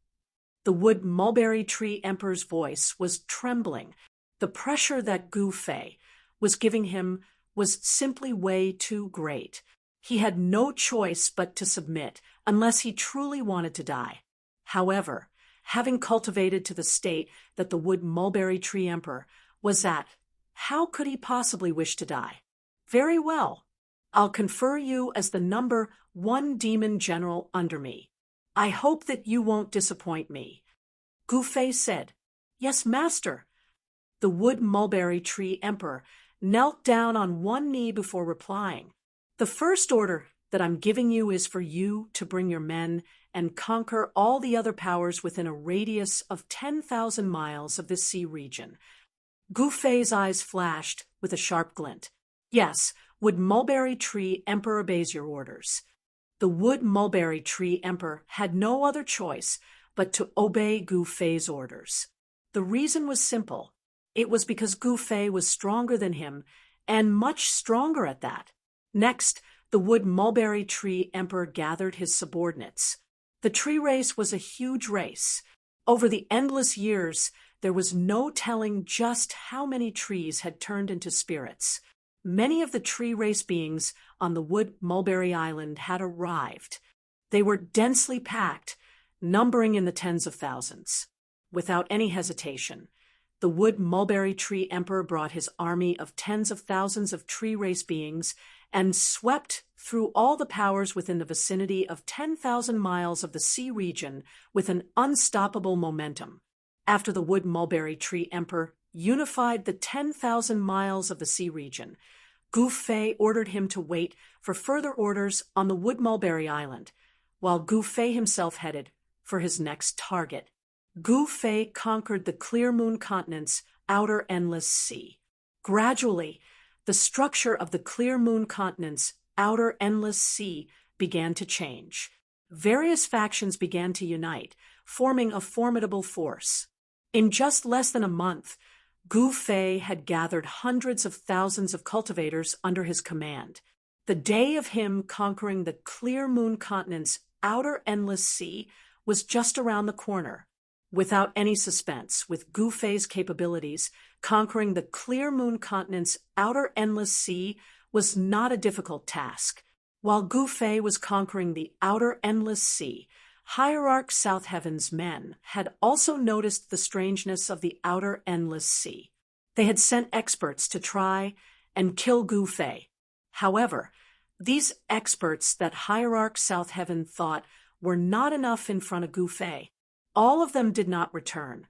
The wood mulberry tree emperor's voice was trembling. The pressure that Gu Fei was giving him was simply way too great. He had no choice but to submit unless he truly wanted to die. However, having cultivated to the state that the wood mulberry tree emperor was at, how could he possibly wish to die? "Very well. I'll confer you as the number 1 demon general under me. I hope that you won't disappoint me." Gu Fei said, "Yes, master." The wood mulberry tree emperor knelt down on one knee before replying. "The first order that I'm giving you is for you to bring your men and conquer all the other powers within a radius of 10,000 miles of this sea region." Gu Fei's eyes flashed with a sharp glint. "Yes, would mulberry tree emperor obeys your orders." The wood mulberry tree emperor had no other choice but to obey Gu Fei's orders. The reason was simple. It was because Gu Fei was stronger than him, and much stronger at that. Next, the wood mulberry tree emperor gathered his subordinates. The tree race was a huge race. Over the endless years, there was no telling just how many trees had turned into spirits. Many of the tree race beings on the wood mulberry island had arrived. They were densely packed, numbering in the tens of thousands. Without any hesitation, the wood mulberry tree emperor brought his army of tens of thousands of tree race beings and swept through all the powers within the vicinity of 10,000 miles of the sea region with an unstoppable momentum. After the wood mulberry tree emperor unified the 10,000 miles of the sea region, Gu Fei ordered him to wait for further orders on the wood mulberry island, while Gu Fei himself headed for his next target. Gu Fei conquered the Clear Moon Continent's outer endless sea. Gradually, the structure of the Clear Moon Continent's outer endless sea began to change. Various factions began to unite, forming a formidable force. In just less than a month, Gu Fei had gathered hundreds of thousands of cultivators under his command. The day of him conquering the Clear Moon Continent's outer endless sea was just around the corner. Without any suspense, with Gu Fei's capabilities, conquering the Clear Moon Continent's outer endless sea was not a difficult task. While Gu Fei was conquering the outer endless sea, Hierarch South Heaven's men had also noticed the strangeness of the outer endless sea. They had sent experts to try and kill Gu Fei. However, these experts that Hierarch South Heaven thought were not enough in front of Gu Fei. All of them did not return,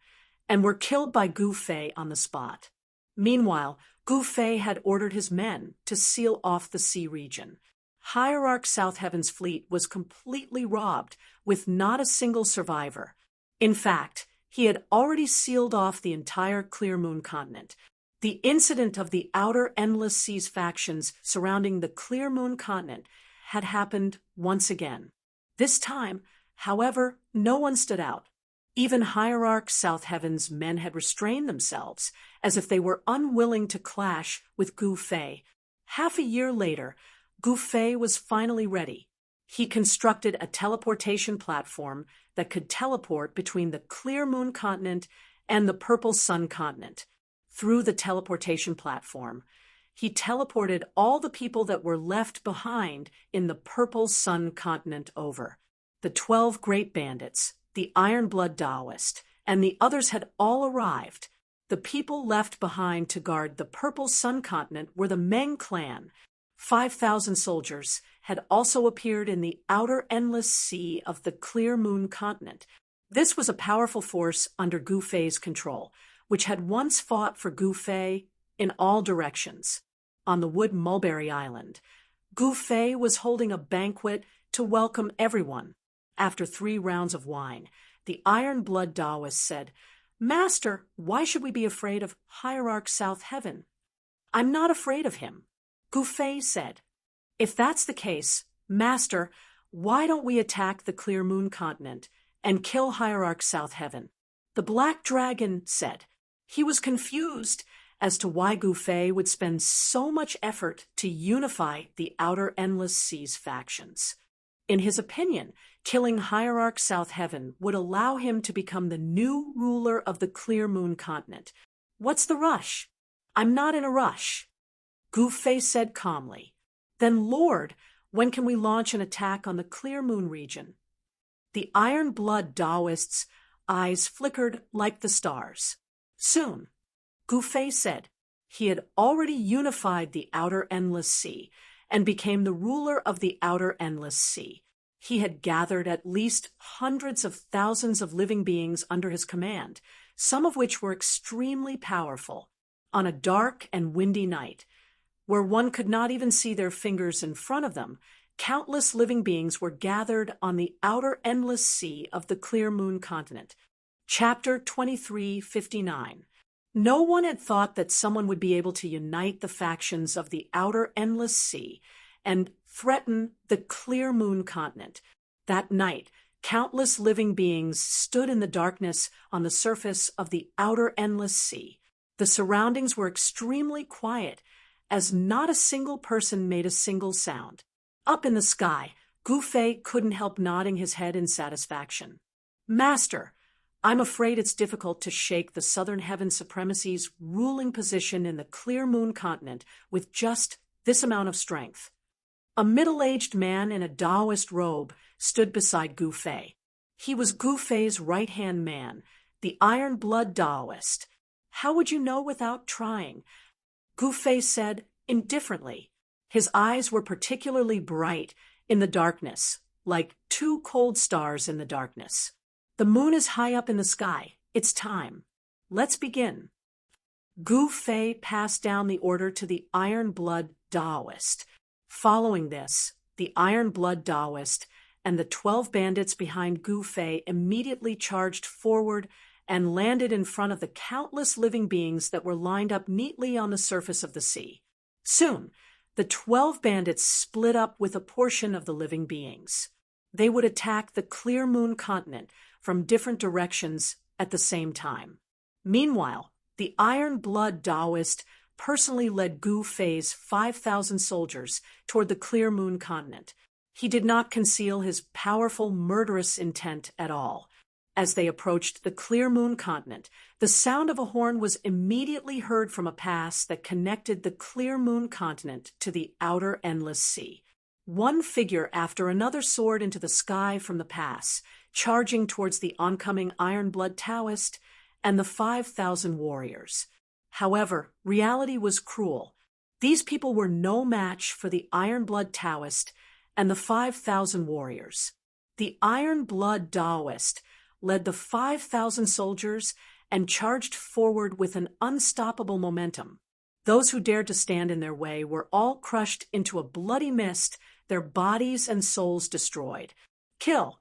and were killed by Gu Fei on the spot. Meanwhile, Gu Fei had ordered his men to seal off the sea region. Hierarch South Heaven's fleet was completely robbed, with not a single survivor. In fact, he had already sealed off the entire Clear Moon continent. The incident of the outer endless seas factions surrounding the Clear Moon continent had happened once again. This time, however, no one stood out. Even Hierarch South Heaven's men had restrained themselves, as if they were unwilling to clash with Gu Fei. Half a year later, Gu Fei was finally ready. He constructed a teleportation platform that could teleport between the Clear Moon continent and the Purple Sun continent. Through the teleportation platform, he teleported all the people that were left behind in the Purple Sun continent over. The 12 great bandits, the Iron Blood Taoist, and the others had all arrived. The people left behind to guard the Purple Sun continent were the Meng clan. 5,000 soldiers had also appeared in the outer endless sea of the Clear Moon continent. This was a powerful force under Gu Fei's control, which had once fought for Gu Fei in all directions. On the wood mulberry island, Gu Fei was holding a banquet to welcome everyone. After 3 rounds of wine, the Iron Blood Taoist said, "Master, why should we be afraid of Hierarch South Heaven?" "I'm not afraid of him." Gu Fei said, "If that's the case, Master, why don't we attack the Clear Moon continent and kill Hierarch South Heaven?" The Black Dragon said. He was confused as to why Gu Fei would spend so much effort to unify the outer endless seas factions. In his opinion, killing Hierarch South Heaven would allow him to become the new ruler of the Clear Moon continent. "What's the rush?" "I'm not in a rush." Gu Fei said calmly. "Then, Lord, when can we launch an attack on the Clear Moon region?" The Iron Blood Taoist's eyes flickered like the stars. "Soon," Gu Fei said. He had already unified the outer endless sea and became the ruler of the outer endless sea. He had gathered at least hundreds of thousands of living beings under his command, some of which were extremely powerful. On a dark and windy night, where one could not even see their fingers in front of them, countless living beings were gathered on the outer endless sea of the Clear Moon continent. Chapter 2359. No one had thought that someone would be able to unite the factions of the outer endless sea and threaten the clear moon continent. That night, countless living beings stood in the darkness on the surface of the outer endless sea. The surroundings were extremely quiet, as not a single person made a single sound. Up in the sky, Gu Fei couldn't help nodding his head in satisfaction. Master, I'm afraid it's difficult to shake the Southern Heaven Supremacy's ruling position in the clear moon continent with just this amount of strength. A middle-aged man in a Taoist robe stood beside Gu Fei. He was Gu Fei's right-hand man, the Iron Blood Taoist. How would you know without trying? Gu Fei said indifferently. His eyes were particularly bright in the darkness, like two cold stars in the darkness. The moon is high up in the sky. It's time. Let's begin. Gu Fei passed down the order to the Iron Blood Taoist. Following this, the Iron Blood Taoist and the 12 bandits behind Gu Fei immediately charged forward and landed in front of the countless living beings that were lined up neatly on the surface of the sea. Soon, the 12 bandits split up with a portion of the living beings. They would attack the clear moon continent from different directions at the same time. Meanwhile, the Iron Blood Taoist personally led Gu Fei's 5,000 soldiers toward the clear moon continent. He did not conceal his powerful, murderous intent at all. As they approached the clear moon continent, the sound of a horn was immediately heard from a pass that connected the clear moon continent to the outer endless sea. One figure after another soared into the sky from the pass, charging towards the oncoming Iron Blood Taoist and the 5,000 warriors. However, reality was cruel. These people were no match for the Iron Blood Taoist and the 5,000 warriors. The Iron Blood Taoist led the 5,000 soldiers and charged forward with an unstoppable momentum. Those who dared to stand in their way were all crushed into a bloody mist, their bodies and souls destroyed. Kill!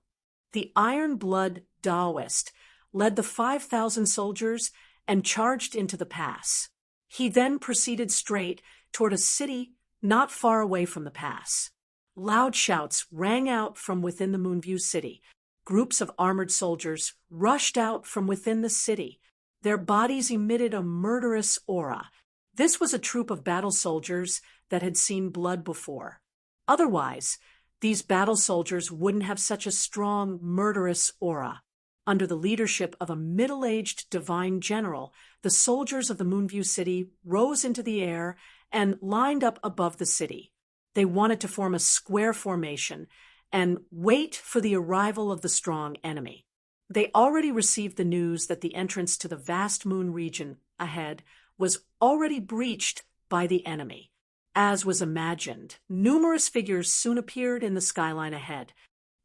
The Iron Blood Taoist led the 5,000 soldiers and charged into the pass. He then proceeded straight toward a city not far away from the pass. Loud shouts rang out from within the Moonview city. Groups of armored soldiers rushed out from within the city. Their bodies emitted a murderous aura. This was a troop of battle soldiers that had seen blood before. Otherwise, these battle soldiers wouldn't have such a strong, murderous aura. Under the leadership of a middle-aged divine general, the soldiers of the Moonview city rose into the air and lined up above the city. They wanted to form a square formation and wait for the arrival of the strong enemy. They already received the news that the entrance to the vast moon region ahead was already breached by the enemy. As was imagined, numerous figures soon appeared in the skyline ahead.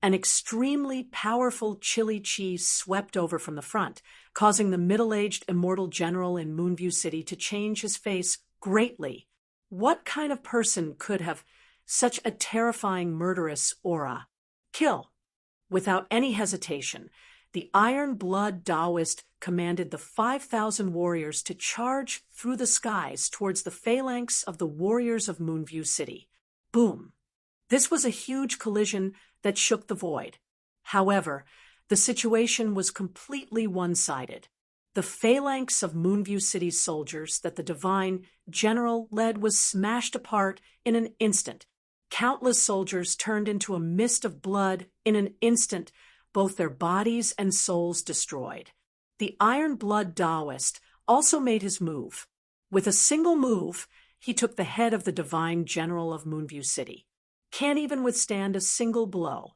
An extremely powerful chili chi swept over from the front, causing the middle-aged immortal general in Moonview City to change his face greatly. What kind of person could have such a terrifying, murderous aura? Kill! Without any hesitation, the Iron Blood Taoist commanded the 5,000 warriors to charge through the skies towards the phalanx of the warriors of Moonview City. Boom! This was a huge collision that shook the void. However, the situation was completely one-sided. The phalanx of Moonview City's soldiers that the divine general led was smashed apart in an instant. Countless soldiers turned into a mist of blood in an instant, both their bodies and souls destroyed. The Iron Blood Taoist also made his move. With a single move, he took the head of the divine general of Moonview City. Can't even withstand a single blow.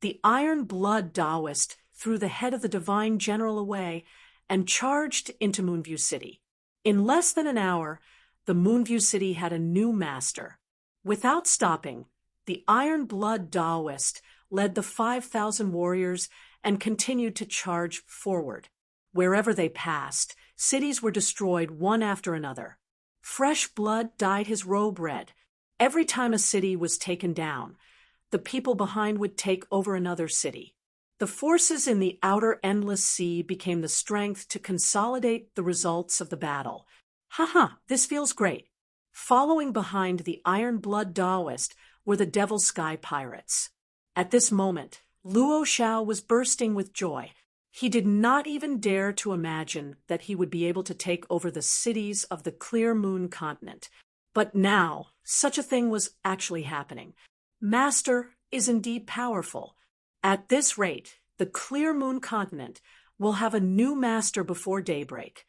The Iron Blood Taoist threw the head of the divine general away and charged into Moonview City. In less than an hour, the Moonview City had a new master. Without stopping, the Iron Blood Taoist led the 5,000 warriors and continued to charge forward. Wherever they passed, cities were destroyed one after another. Fresh blood dyed his robe red. Every time a city was taken down, the people behind would take over another city. The forces in the outer endless sea became the strength to consolidate the results of the battle. Haha, this feels great. Following behind the Iron Blood Taoist were the Devil Sky Pirates. At this moment, Luo Shao was bursting with joy. He did not even dare to imagine that he would be able to take over the cities of the Clear Moon continent. But now, such a thing was actually happening. Master is indeed powerful. At this rate, the Clear Moon continent will have a new master before daybreak.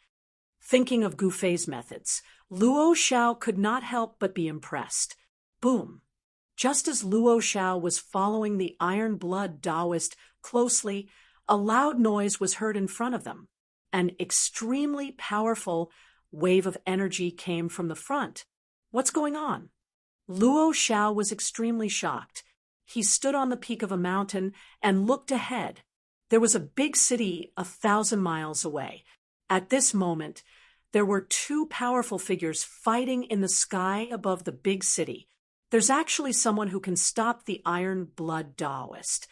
Thinking of Gufei's methods, Luo Shao could not help but be impressed. Boom! Just as Luo Shao was following the Iron Blood Taoist closely, a loud noise was heard in front of them. An extremely powerful wave of energy came from the front. What's going on? Luo Shao was extremely shocked. He stood on the peak of a mountain and looked ahead. There was a big city 1,000 miles away. At this moment, there were two powerful figures fighting in the sky above the big city. There's actually someone who can stop the Iron Blood Taoist.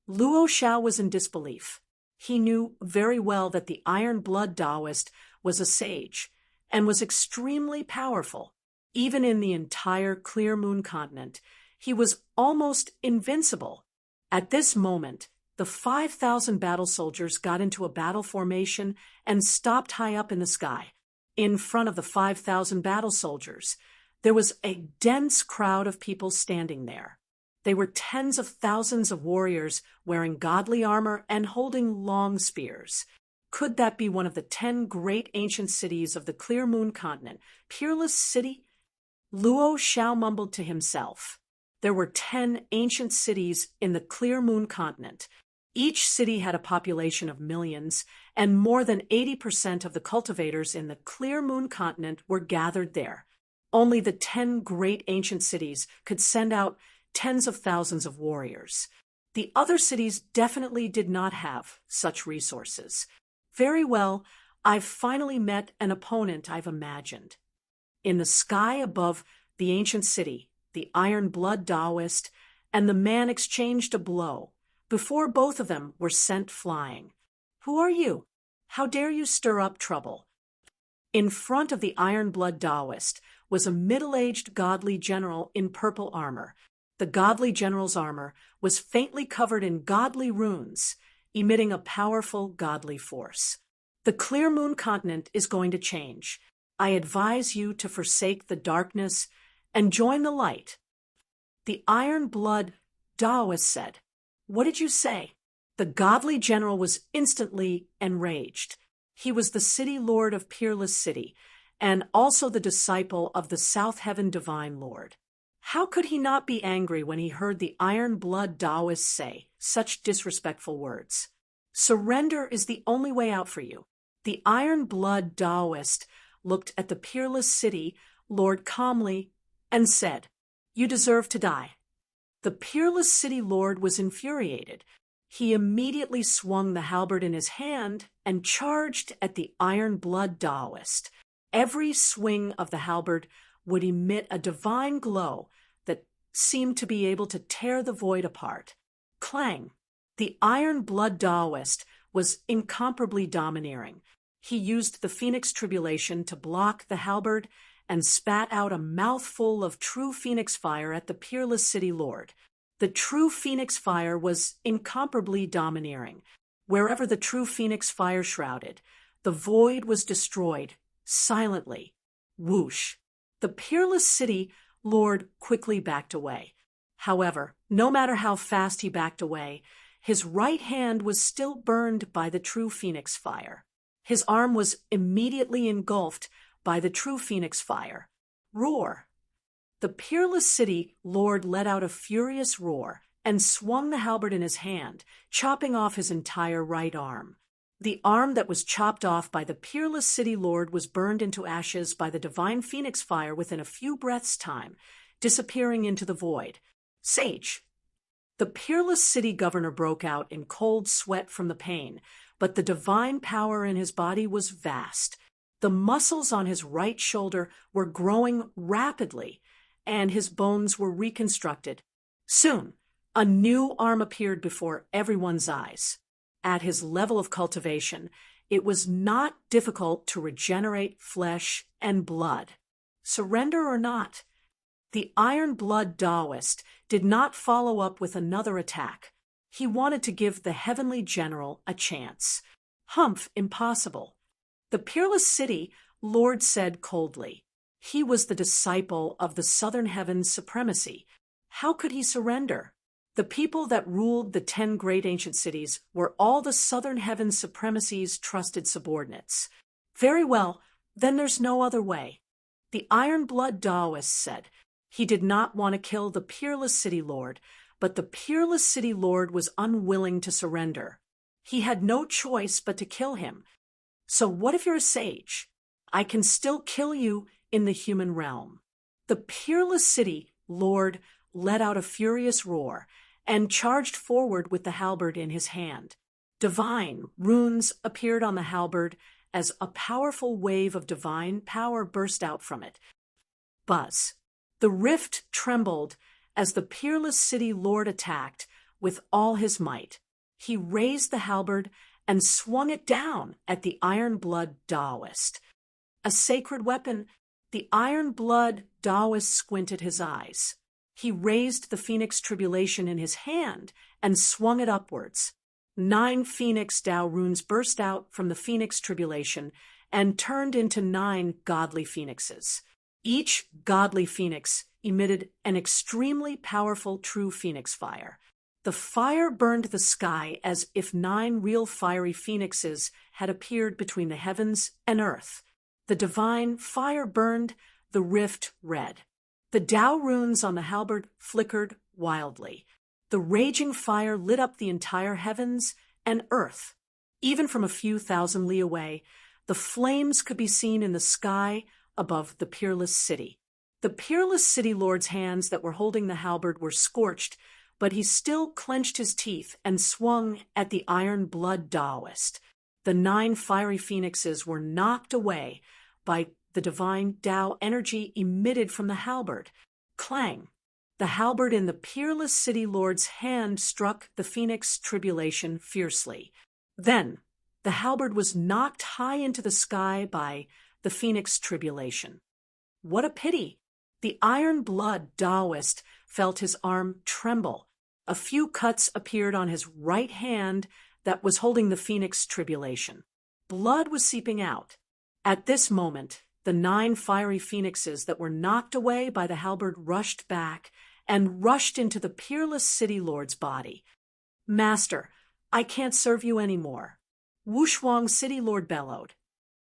Luo Shao was in disbelief. He knew very well that the Iron Blood Taoist was a sage and was extremely powerful. Even in the entire Clear Moon continent, he was almost invincible. At this moment, the 5,000 battle soldiers got into a battle formation and stopped high up in the sky. In front of the 5,000 battle soldiers, there was a dense crowd of people standing there. They were tens of thousands of warriors wearing godly armor and holding long spears. Could that be one of the 10 great ancient cities of the Clear Moon continent? Peerless City? Luo Shao mumbled to himself. There were 10 ancient cities in the Clear Moon continent. Each city had a population of millions, and more than 80% of the cultivators in the Clear Moon continent were gathered there. Only the 10 great ancient cities could send out tens of thousands of warriors. The other cities definitely did not have such resources. Very well, I've finally met an opponent I've imagined. In the sky above the ancient city, the Iron Blood Taoist and the man exchanged a blow before both of them were sent flying. Who are you? How dare you stir up trouble? In front of the Iron Blood Taoist was a middle-aged godly general in purple armor. The godly general's armor was faintly covered in godly runes, emitting a powerful godly force. The Clear Moon continent is going to change. I advise you to forsake the darkness and join the light. The Iron Blood Taoist said, "What did you say?" The godly general was instantly enraged. He was the city lord of Peerless City, and also the disciple of the South Heaven Divine Lord. How could he not be angry when he heard the Iron Blood Taoist say such disrespectful words? Surrender is the only way out for you. The Iron Blood Taoist looked at the Peerless City Lord calmly and said, "You deserve to die." The Peerless City Lord was infuriated. He immediately swung the halberd in his hand and charged at the Iron Blood Taoist. Every swing of the halberd would emit a divine glow that seemed to be able to tear the void apart. Clang! The Iron Blood Taoist was incomparably domineering. He used the Phoenix Tribulation to block the halberd and spat out a mouthful of true Phoenix fire at the Peerless City Lord. The true Phoenix fire was incomparably domineering. Wherever the true Phoenix fire shrouded, the void was destroyed, silently. Whoosh! The Peerless City Lord quickly backed away. However, no matter how fast he backed away, his right hand was still burned by the true Phoenix fire. His arm was immediately engulfed by the true Phoenix fire. Roar! The Peerless City Lord let out a furious roar and swung the halberd in his hand, chopping off his entire right arm. The arm that was chopped off by the Peerless City Lord was burned into ashes by the divine Phoenix fire within a few breaths' time, disappearing into the void. Sage! The Peerless City Governor broke out in cold sweat from the pain, but the divine power in his body was vast. The muscles on his right shoulder were growing rapidly, and his bones were reconstructed. Soon, a new arm appeared before everyone's eyes. At his level of cultivation, it was not difficult to regenerate flesh and blood. Surrender or not? The Iron Blood Taoist did not follow up with another attack. He wanted to give the heavenly general a chance. Humph, impossible. The peerless city, Lord said coldly. He was the disciple of the southern heaven's supremacy. How could he surrender? The people that ruled the 10 great ancient cities were all the southern heaven's supremacy's trusted subordinates. Very well, then there's no other way. The Iron Blood Taoist said. He did not want to kill the peerless city lord, but the peerless city lord was unwilling to surrender. He had no choice but to kill him. So what if you're a sage? I can still kill you in the human realm. The peerless city lord let out a furious roar and charged forward with the halberd in his hand. Divine runes appeared on the halberd as a powerful wave of divine power burst out from it. Buzz. The rift trembled as the peerless city lord attacked with all his might. He raised the halberd and swung it down at the Iron Blood Taoist. A sacred weapon, the Iron Blood Taoist squinted his eyes. He raised the Phoenix Tribulation in his hand and swung it upwards. 9 Phoenix Tao runes burst out from the Phoenix Tribulation and turned into 9 godly phoenixes. Each godly phoenix emitted an extremely powerful true phoenix fire. The fire burned the sky as if 9 real fiery phoenixes had appeared between the heavens and earth. The divine fire burned the rift red. The Tao runes on the halberd flickered wildly. The raging fire lit up the entire heavens and earth. Even from a few thousand li away, the flames could be seen in the sky above the peerless city. The peerless city lord's hands that were holding the halberd were scorched, but he still clenched his teeth and swung at the Iron Blood Taoist. The 9 fiery phoenixes were knocked away by the divine Tao energy emitted from the halberd. Clang! The halberd in the peerless city lord's hand struck the Phoenix Tribulation fiercely. Then, the halberd was knocked high into the sky by the Phoenix Tribulation. What a pity! The Iron Blood Taoist felt his arm tremble. A few cuts appeared on his right hand that was holding the Phoenix Tribulation. Blood was seeping out. At this moment, the 9 fiery phoenixes that were knocked away by the halberd rushed back and rushed into the peerless city lord's body. Master, I can't serve you anymore. Wushuang city lord bellowed.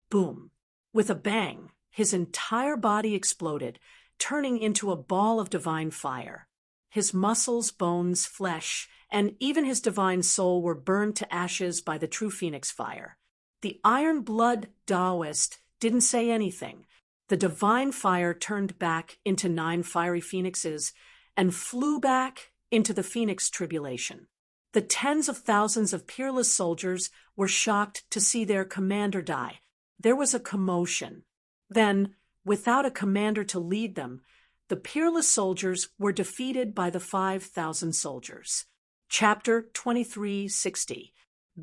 Boom. With a bang, his entire body exploded, turning into a ball of divine fire. His muscles, bones, flesh, and even his divine soul were burned to ashes by the true phoenix fire. The Iron Blood Taoist didn't say anything. The divine fire turned back into 9 fiery phoenixes and flew back into the Phoenix Tribulation. The tens of thousands of peerless soldiers were shocked to see their commander die. There was a commotion. Then, without a commander to lead them, the peerless soldiers were defeated by the 5,000 soldiers. Chapter 2360.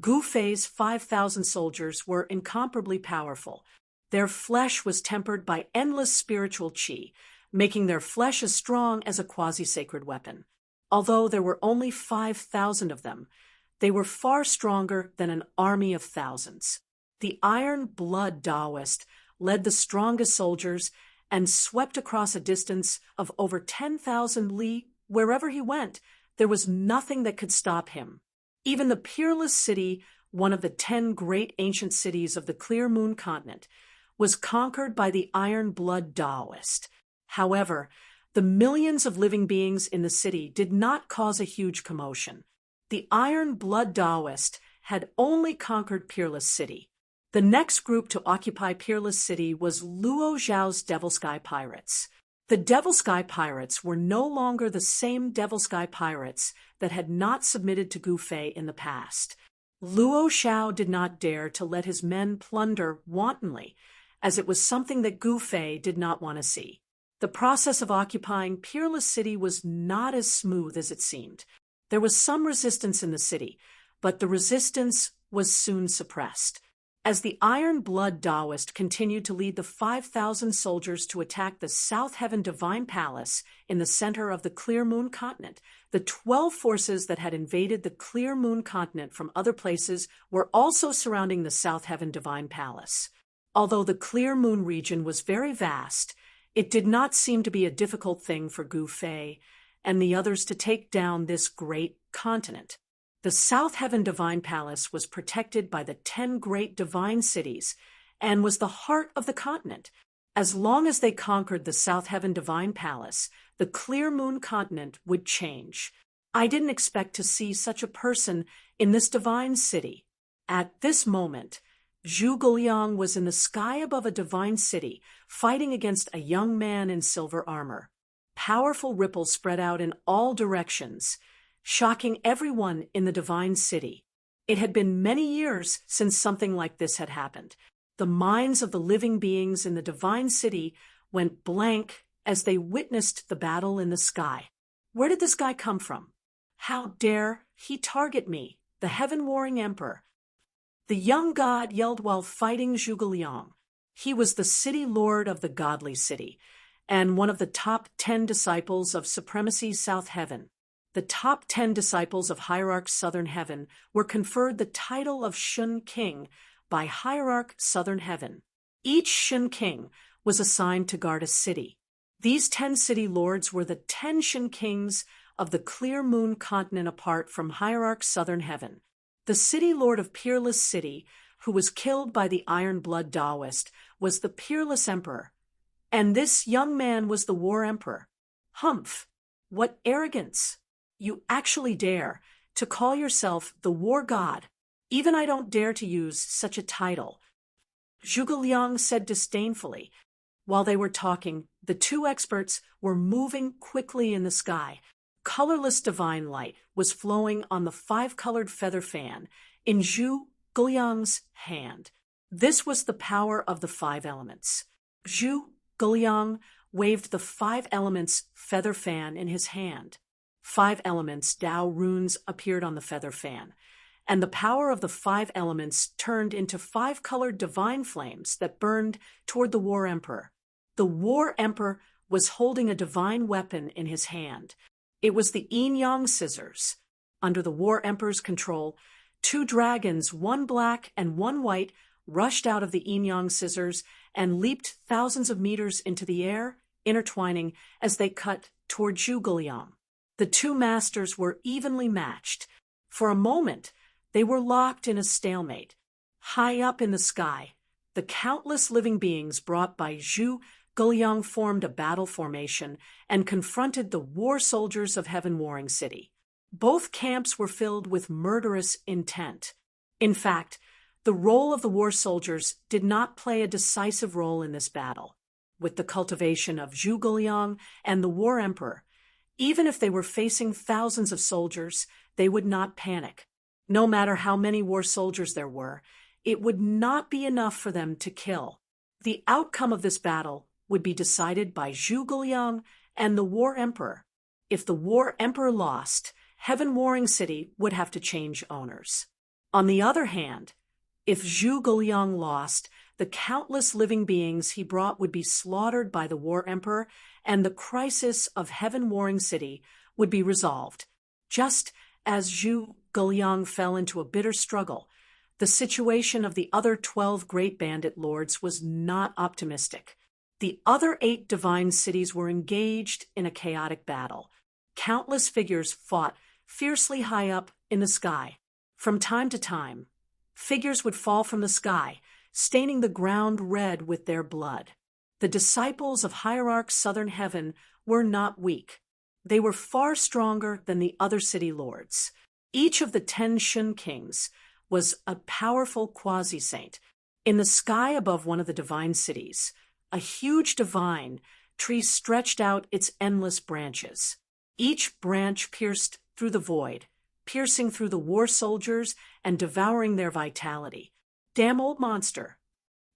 Gu Fei's 5,000 soldiers were incomparably powerful. Their flesh was tempered by endless spiritual qi, making their flesh as strong as a quasi-sacred weapon. Although there were only 5,000 of them, they were far stronger than an army of thousands. The Iron Blood Taoist led the strongest soldiers and swept across a distance of over 10,000 li. Wherever he went, there was nothing that could stop him. Even the peerless city, one of the 10 great ancient cities of the Clear Moon continent, was conquered by the Iron Blood Taoist. However, the millions of living beings in the city did not cause a huge commotion. The Iron Blood Taoist had only conquered Peerless City. The next group to occupy Peerless City was Luo Zhao's Devil Sky Pirates. The Devil Sky Pirates were no longer the same Devil Sky Pirates that had not submitted to Gu Fei in the past. Luo Zhao did not dare to let his men plunder wantonly, as it was something that Gu Fei did not want to see. The process of occupying Peerless City was not as smooth as it seemed. There was some resistance in the city, but the resistance was soon suppressed. As the Iron Blood Taoist continued to lead the 5,000 soldiers to attack the South Heaven Divine Palace in the center of the Clear Moon Continent, the 12 forces that had invaded the Clear Moon Continent from other places were also surrounding the South Heaven Divine Palace. Although the Clear Moon region was very vast, it did not seem to be a difficult thing for Gu Fei and the others to take down this great continent. The South Heaven Divine Palace was protected by the 10 great divine cities and was the heart of the continent. As long as they conquered the South Heaven Divine Palace, the Clear Moon Continent would change. I didn't expect to see such a person in this divine city. At this moment, Zhu Guliang was in the sky above a divine city, fighting against a young man in silver armor. Powerful ripples spread out in all directions, shocking everyone in the divine city. It had been many years since something like this had happened. The minds of the living beings in the divine city went blank as they witnessed the battle in the sky. Where did this guy come from? How dare he target me, the heaven-warring emperor? The young god yelled while fighting Zhu Guliang. He was the city lord of the godly city, and one of the top 10 disciples of Supremacy South Heaven. The top 10 disciples of Hierarch Southern Heaven were conferred the title of Shun King by Hierarch Southern Heaven. Each Shun King was assigned to guard a city. These 10 city lords were the 10 Shun Kings of the Clear Moon Continent apart from Hierarch Southern Heaven. The city lord of Peerless City, who was killed by the Iron Blood Taoist, was the Peerless Emperor. And this young man was the War Emperor. Humph! What arrogance! You actually dare to call yourself the War God. Even I don't dare to use such a title. Zhu Guliang said disdainfully. While they were talking, the two experts were moving quickly in the sky. Colorless divine light was flowing on the 5-colored feather fan in Zhu Guliang's hand. This was the power of the 5 elements. Zhu Guliang waved the 5 elements feather fan in his hand. 5 elements Tao runes appeared on the feather fan, and the power of the 5 elements turned into 5-colored divine flames that burned toward the War Emperor. The War Emperor was holding a divine weapon in his hand. It was the yin-yang scissors. Under the War Emperor's control, 2 dragons, one black and one white, rushed out of the yin-yang scissors and leaped thousands of meters into the air, intertwining as they cut toward Zhu Guliang. The 2 masters were evenly matched. For a moment, they were locked in a stalemate. High up in the sky, the countless living beings brought by Zhu Guliang formed a battle formation and confronted the war soldiers of Heaven Warring City. Both camps were filled with murderous intent. In fact, the role of the war soldiers did not play a decisive role in this battle. With the cultivation of Zhu Guliang and the War Emperor, even if they were facing thousands of soldiers, they would not panic. No matter how many war soldiers there were, it would not be enough for them to kill. The outcome of this battle would be decided by Zhu Guliang and the War Emperor. If the War Emperor lost, Heaven Warring City would have to change owners. On the other hand, if Zhu Guliang lost, the countless living beings he brought would be slaughtered by the War Emperor, and the crisis of Heaven Warring City would be resolved. Just as Zhu Guliang fell into a bitter struggle, the situation of the other 12 great bandit lords was not optimistic. The other 8 divine cities were engaged in a chaotic battle. Countless figures fought fiercely high up in the sky. From time to time, figures would fall from the sky, staining the ground red with their blood. The disciples of Hierarch Southern Heaven were not weak. They were far stronger than the other city lords. Each of the 10 Shun Kings was a powerful quasi-saint. In the sky above one of the divine cities, a huge divine tree stretched out its endless branches. Each branch pierced through the void, piercing through the war soldiers and devouring their vitality. Damn old monster!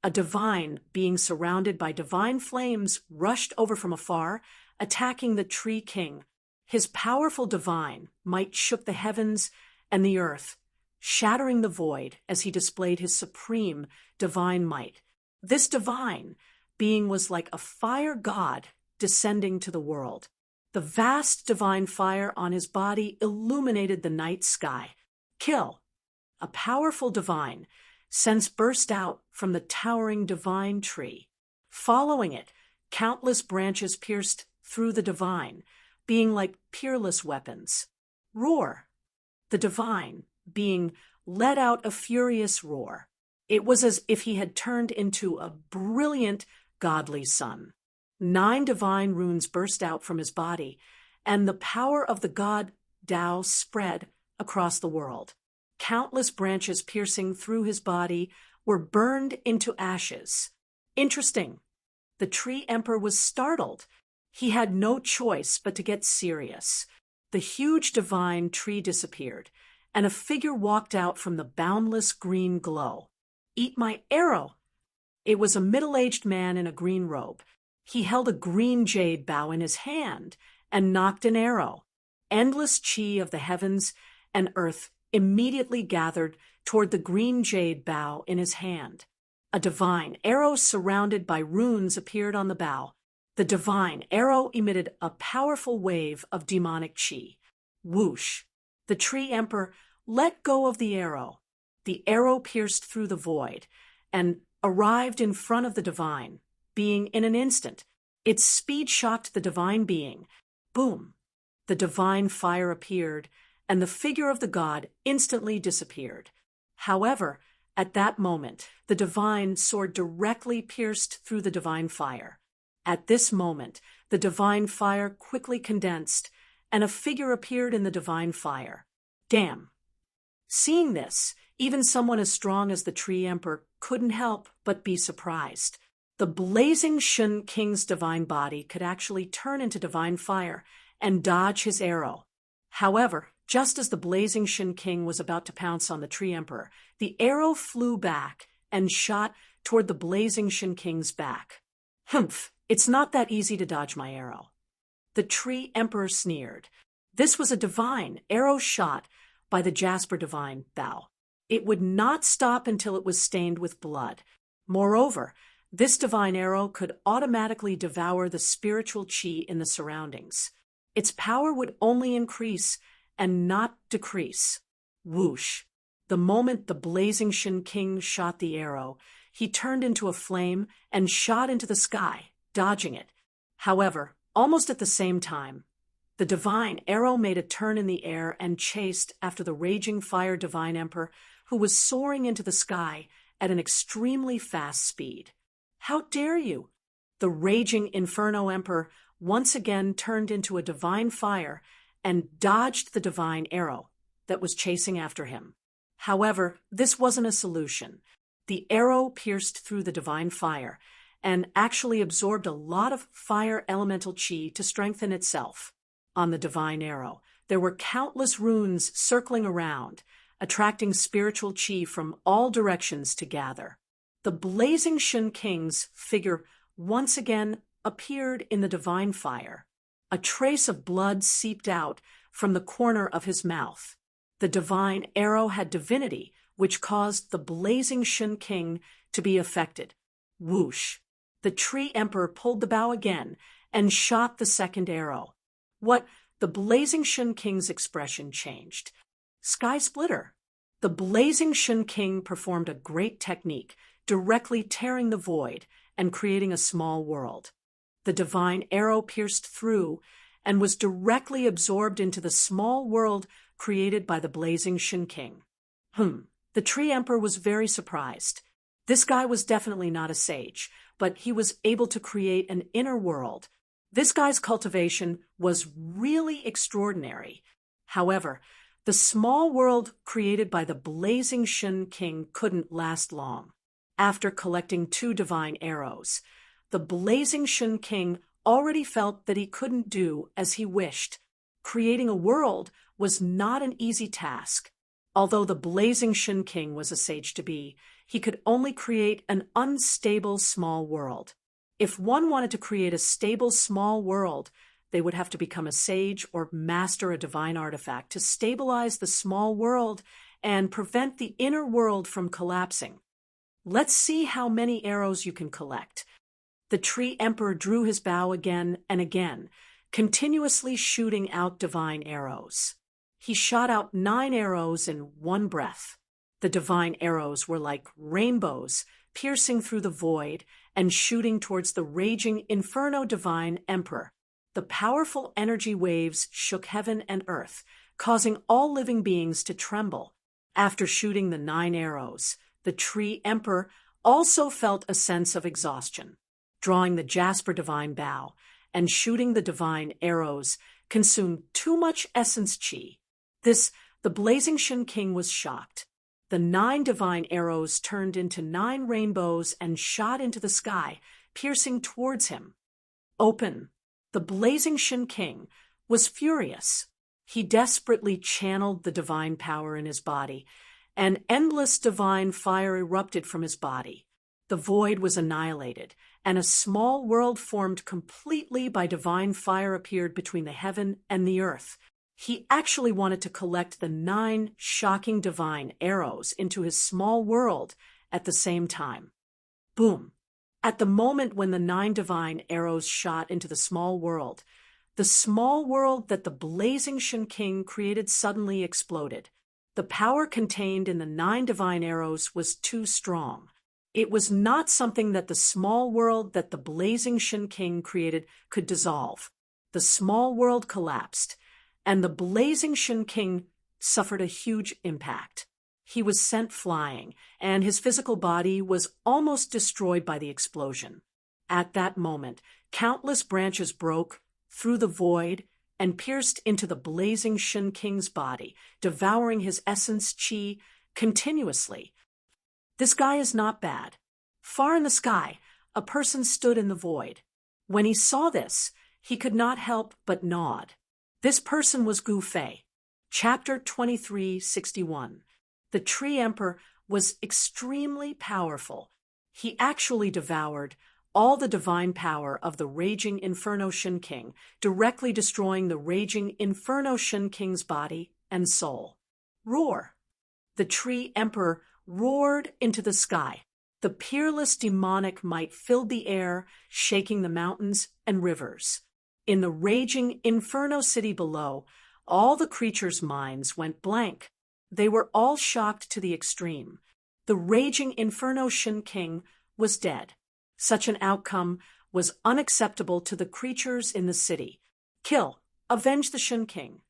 A divine, being surrounded by divine flames, rushed over from afar, attacking the tree king. His powerful divine might shook the heavens and the earth. shattering the void as he displayed his supreme divine might. This divine being was like a fire god descending to the world. The vast divine fire on his body illuminated the night sky. Kill! A powerful divine sense burst out from the towering divine tree. Following it, countless branches pierced through the divine, being like peerless weapons. Roar! The divine being let out a furious roar. It was as if he had turned into a brilliant, godly sun. 9 divine runes burst out from his body, and the power of the god Tao spread across the world. Countless branches piercing through his body were burned into ashes. Interesting. The tree emperor was startled. He had no choice but to get serious. The huge divine tree disappeared, and a figure walked out from the boundless green glow. Eat my arrow! It was a middle-aged man in a green robe. He held a green jade bow in his hand and knocked an arrow. Endless chi of the heavens and earth immediately gathered toward the green jade bow in his hand. A divine arrow surrounded by runes appeared on the bow. The divine arrow emitted a powerful wave of demonic chi. Whoosh! The tree emperor let go of the arrow. The arrow pierced through the void and arrived in front of the divine being in an instant. Its speed shocked the divine being. Boom! The divine fire appeared, and the figure of the god instantly disappeared. However, at that moment, the divine sword directly pierced through the divine fire. At this moment, the divine fire quickly condensed, and a figure appeared in the divine fire. Damn! Seeing this, even someone as strong as the tree emperor couldn't help but be surprised. The blazing Shun King's divine body could actually turn into divine fire and dodge his arrow. However, just as the blazing Shun King was about to pounce on the tree emperor, the arrow flew back and shot toward the blazing Shun King's back. Humph! It's not that easy to dodge my arrow. The tree emperor sneered. This was a divine arrow shot by the Jasper divine bow. It would not stop until it was stained with blood. Moreover, this divine arrow could automatically devour the spiritual chi in the surroundings. Its power would only increase and not decrease. Whoosh! The moment the blazing Shun King shot the arrow, he turned into a flame and shot into the sky, dodging it. However, almost at the same time, the divine arrow made a turn in the air and chased after the raging fire divine emperor, who was soaring into the sky at an extremely fast speed. How dare you! The raging Inferno Emperor once again turned into a divine fire and dodged the divine arrow that was chasing after him. However, this wasn't a solution. The arrow pierced through the divine fire and actually absorbed a lot of fire elemental chi to strengthen itself. On the divine arrow, there were countless runes circling around, attracting spiritual chi from all directions to gather. The blazing Shun King's figure once again appeared in the divine fire. A trace of blood seeped out from the corner of his mouth. The divine arrow had divinity, which caused the blazing Shun King to be affected. Whoosh! The tree emperor pulled the bow again and shot the second arrow. What? The blazing Shun King's expression changed. Sky Splitter! The blazing Shun King performed a great technique, directly tearing the void and creating a small world. The divine arrow pierced through and was directly absorbed into the small world created by the blazing Shun King. The tree emperor was very surprised. This guy was definitely not a sage, but he was able to create an inner world. This guy's cultivation was really extraordinary. However, the small world created by the blazing Shun King couldn't last long. After collecting 2 divine arrows, the blazing Shun King already felt that he couldn't do as he wished. Creating a world was not an easy task. Although the blazing Shun King was a sage-to-be, he could only create an unstable small world. If one wanted to create a stable small world, they would have to become a sage or master a divine artifact to stabilize the small world and prevent the inner world from collapsing. Let's see how many arrows you can collect. The tree emperor drew his bow again and again, continuously shooting out divine arrows. He shot out 9 arrows in one breath. The divine arrows were like rainbows, piercing through the void and shooting towards the raging inferno divine emperor. The powerful energy waves shook heaven and earth, causing all living beings to tremble. After shooting the 9 arrows, the tree emperor also felt a sense of exhaustion. Drawing the jasper divine bow and shooting the divine arrows consumed too much essence chi. The blazing Shin King was shocked. The 9 divine arrows turned into 9 rainbows and shot into the sky, piercing towards him. Open. The blazing Shin King was furious. He desperately channeled the divine power in his body, and endless divine fire erupted from his body. The void was annihilated, and a small world formed completely by divine fire appeared between the heaven and the earth. He actually wanted to collect the 9 shocking divine arrows into his small world at the same time. Boom! At the moment when the 9 divine arrows shot into the small world that the blazing Shin King created suddenly exploded. The power contained in the 9 divine arrows was too strong. It was not something that the small world that the blazing Shin King created could dissolve. The small world collapsed, and the blazing Shin King suffered a huge impact. He was sent flying, and his physical body was almost destroyed by the explosion. At that moment, countless branches broke through the void and pierced into the blazing Shin King's body, devouring his essence chi continuously. This guy is not bad. Far in the sky, a person stood in the void. When he saw this, he could not help but nod. This person was Gu Fei. Chapter 2361. The tree emperor was extremely powerful. He actually devoured all the divine power of the raging Inferno Shin King, directly destroying the raging Inferno Shin King's body and soul. Roar! The tree emperor roared into the sky. The peerless demonic might filled the air, shaking the mountains and rivers. In the raging Inferno city below, all the creatures' minds went blank. They were all shocked to the extreme. The raging Inferno Shin King was dead. Such an outcome was unacceptable to the creatures in the city. Kill, avenge the Shin King.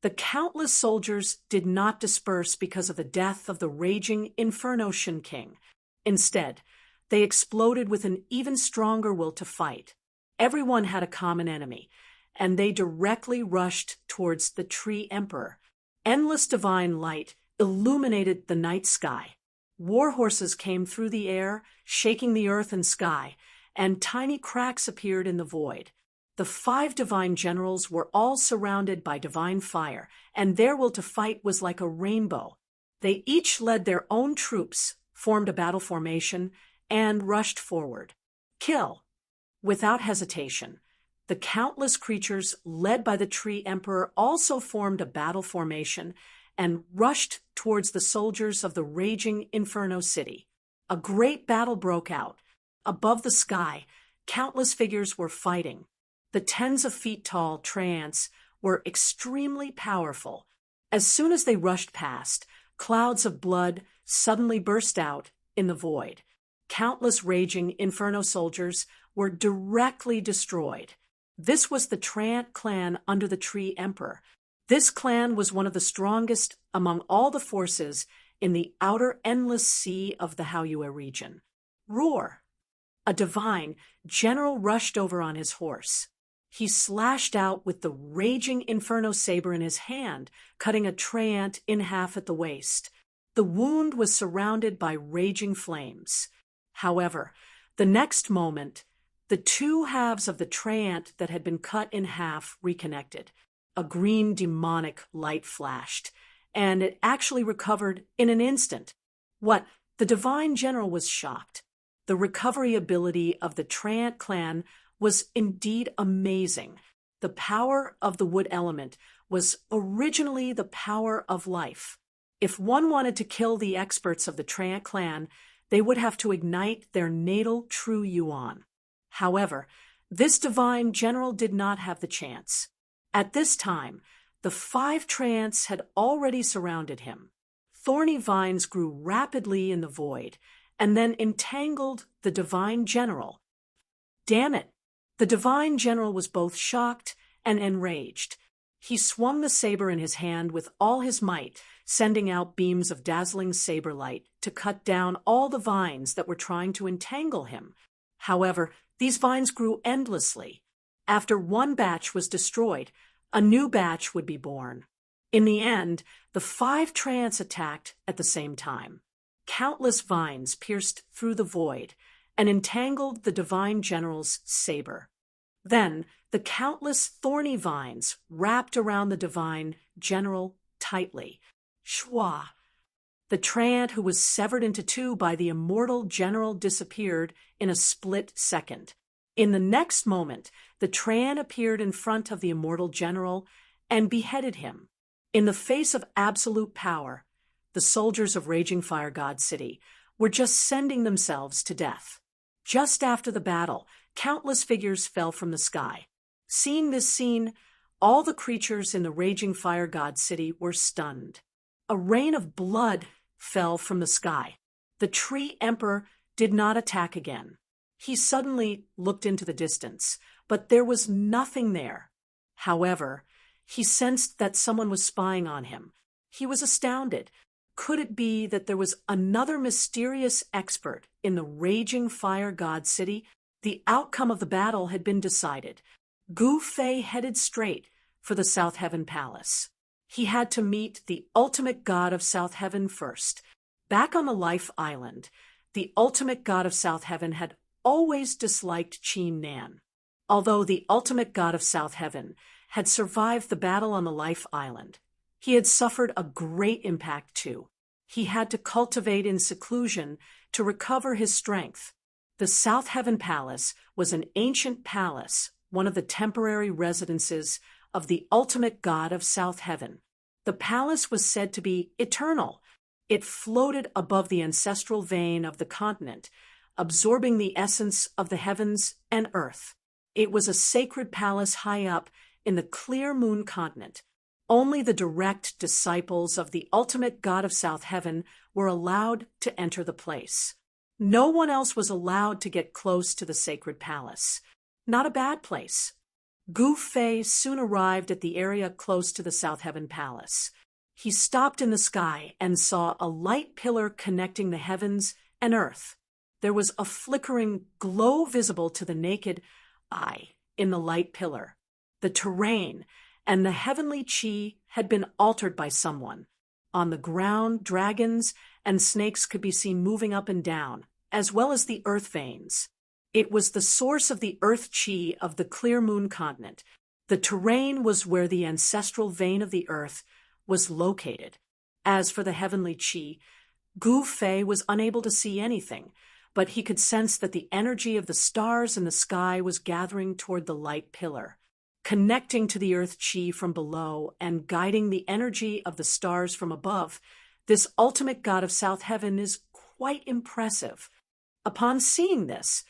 The countless soldiers did not disperse because of the death of the raging Inferno Shin King. Instead, they exploded with an even stronger will to fight. Everyone had a common enemy, and they directly rushed towards the tree emperor. Endless divine light illuminated the night sky. War horses came through the air, shaking the earth and sky, and tiny cracks appeared in the void. The 5 divine generals were all surrounded by divine fire, and their will to fight was like a rainbow. They each led their own troops, formed a battle formation, and rushed forward. Kill! Without hesitation, the countless creatures led by the tree emperor also formed a battle formation and rushed towards the soldiers of the raging Inferno city. A great battle broke out. Above the sky, countless figures were fighting. The tens of feet tall treants were extremely powerful. As soon as they rushed past, clouds of blood suddenly burst out in the void. Countless raging Inferno soldiers were directly destroyed. This was the Treant clan under the Tree Emperor. This clan was one of the strongest among all the forces in the outer endless sea of the Haoyue region. Roar! A divine general rushed over on his horse. He slashed out with the raging Inferno saber in his hand, cutting a Treant in half at the waist. The wound was surrounded by raging flames. However, the next moment, the 2 halves of the Treant that had been cut in half reconnected. A green demonic light flashed, and it actually recovered in an instant. What? The divine general was shocked. The recovery ability of the Treant clan was indeed amazing. The power of the wood element was originally the power of life. If one wanted to kill the experts of the Treant clan, they would have to ignite their natal true yuan. However, this divine general did not have the chance. At this time, the 5 Treants had already surrounded him. Thorny vines grew rapidly in the void, and then entangled the divine general. Damn it! The divine general was both shocked and enraged. He swung the saber in his hand with all his might, sending out beams of dazzling saber light to cut down all the vines that were trying to entangle him. However, these vines grew endlessly. After one batch was destroyed, a new batch would be born. In the end, the 5 Treants attacked at the same time. Countless vines pierced through the void and entangled the divine general's saber. Then, the countless thorny vines wrapped around the divine general tightly. Shwa! The Treant who was severed into 2 by the immortal general disappeared in a split second. In the next moment, the Treant appeared in front of the immortal general and beheaded him. In the face of absolute power, the soldiers of Raging Fire God City were just sending themselves to death. Just after the battle, countless figures fell from the sky. Seeing this scene, all the creatures in the Raging Fire God City were stunned. A rain of blood fell from the sky. The Tree Emperor did not attack again. He suddenly looked into the distance, but there was nothing there. However, he sensed that someone was spying on him. He was astounded. Could it be that there was another mysterious expert in the Raging Fire God City? The outcome of the battle had been decided. Gu Fei headed straight for the South Heaven Palace. He had to meet the ultimate god of South Heaven first. Back on the Life Island, the ultimate god of South Heaven had always disliked Qin Nan. Although the ultimate god of South Heaven had survived the battle on the Life Island, he had suffered a great impact too. He had to cultivate in seclusion to recover his strength. The South Heaven Palace was an ancient palace, one of the temporary residences of the ultimate god of South Heaven. The palace was said to be eternal. It floated above the ancestral vein of the continent, absorbing the essence of the heavens and earth. It was a sacred palace high up in the clear moon continent. Only the direct disciples of the ultimate god of South Heaven were allowed to enter the place. No one else was allowed to get close to the sacred palace. Not a bad place. Gu Fei soon arrived at the area close to the South Heaven Palace. He stopped in the sky and saw a light pillar connecting the heavens and earth. There was a flickering glow visible to the naked eye in the light pillar. The terrain and the heavenly chi had been altered by someone. On the ground, dragons and snakes could be seen moving up and down, as well as the earth veins. It was the source of the earth chi of the clear moon continent. The terrain was where the ancestral vein of the earth was located. As for the heavenly chi, Gu Fei was unable to see anything, but he could sense that the energy of the stars in the sky was gathering toward the light pillar, connecting to the earth chi from below and guiding the energy of the stars from above. This ultimate god of South Heaven is quite impressive. Upon seeing this,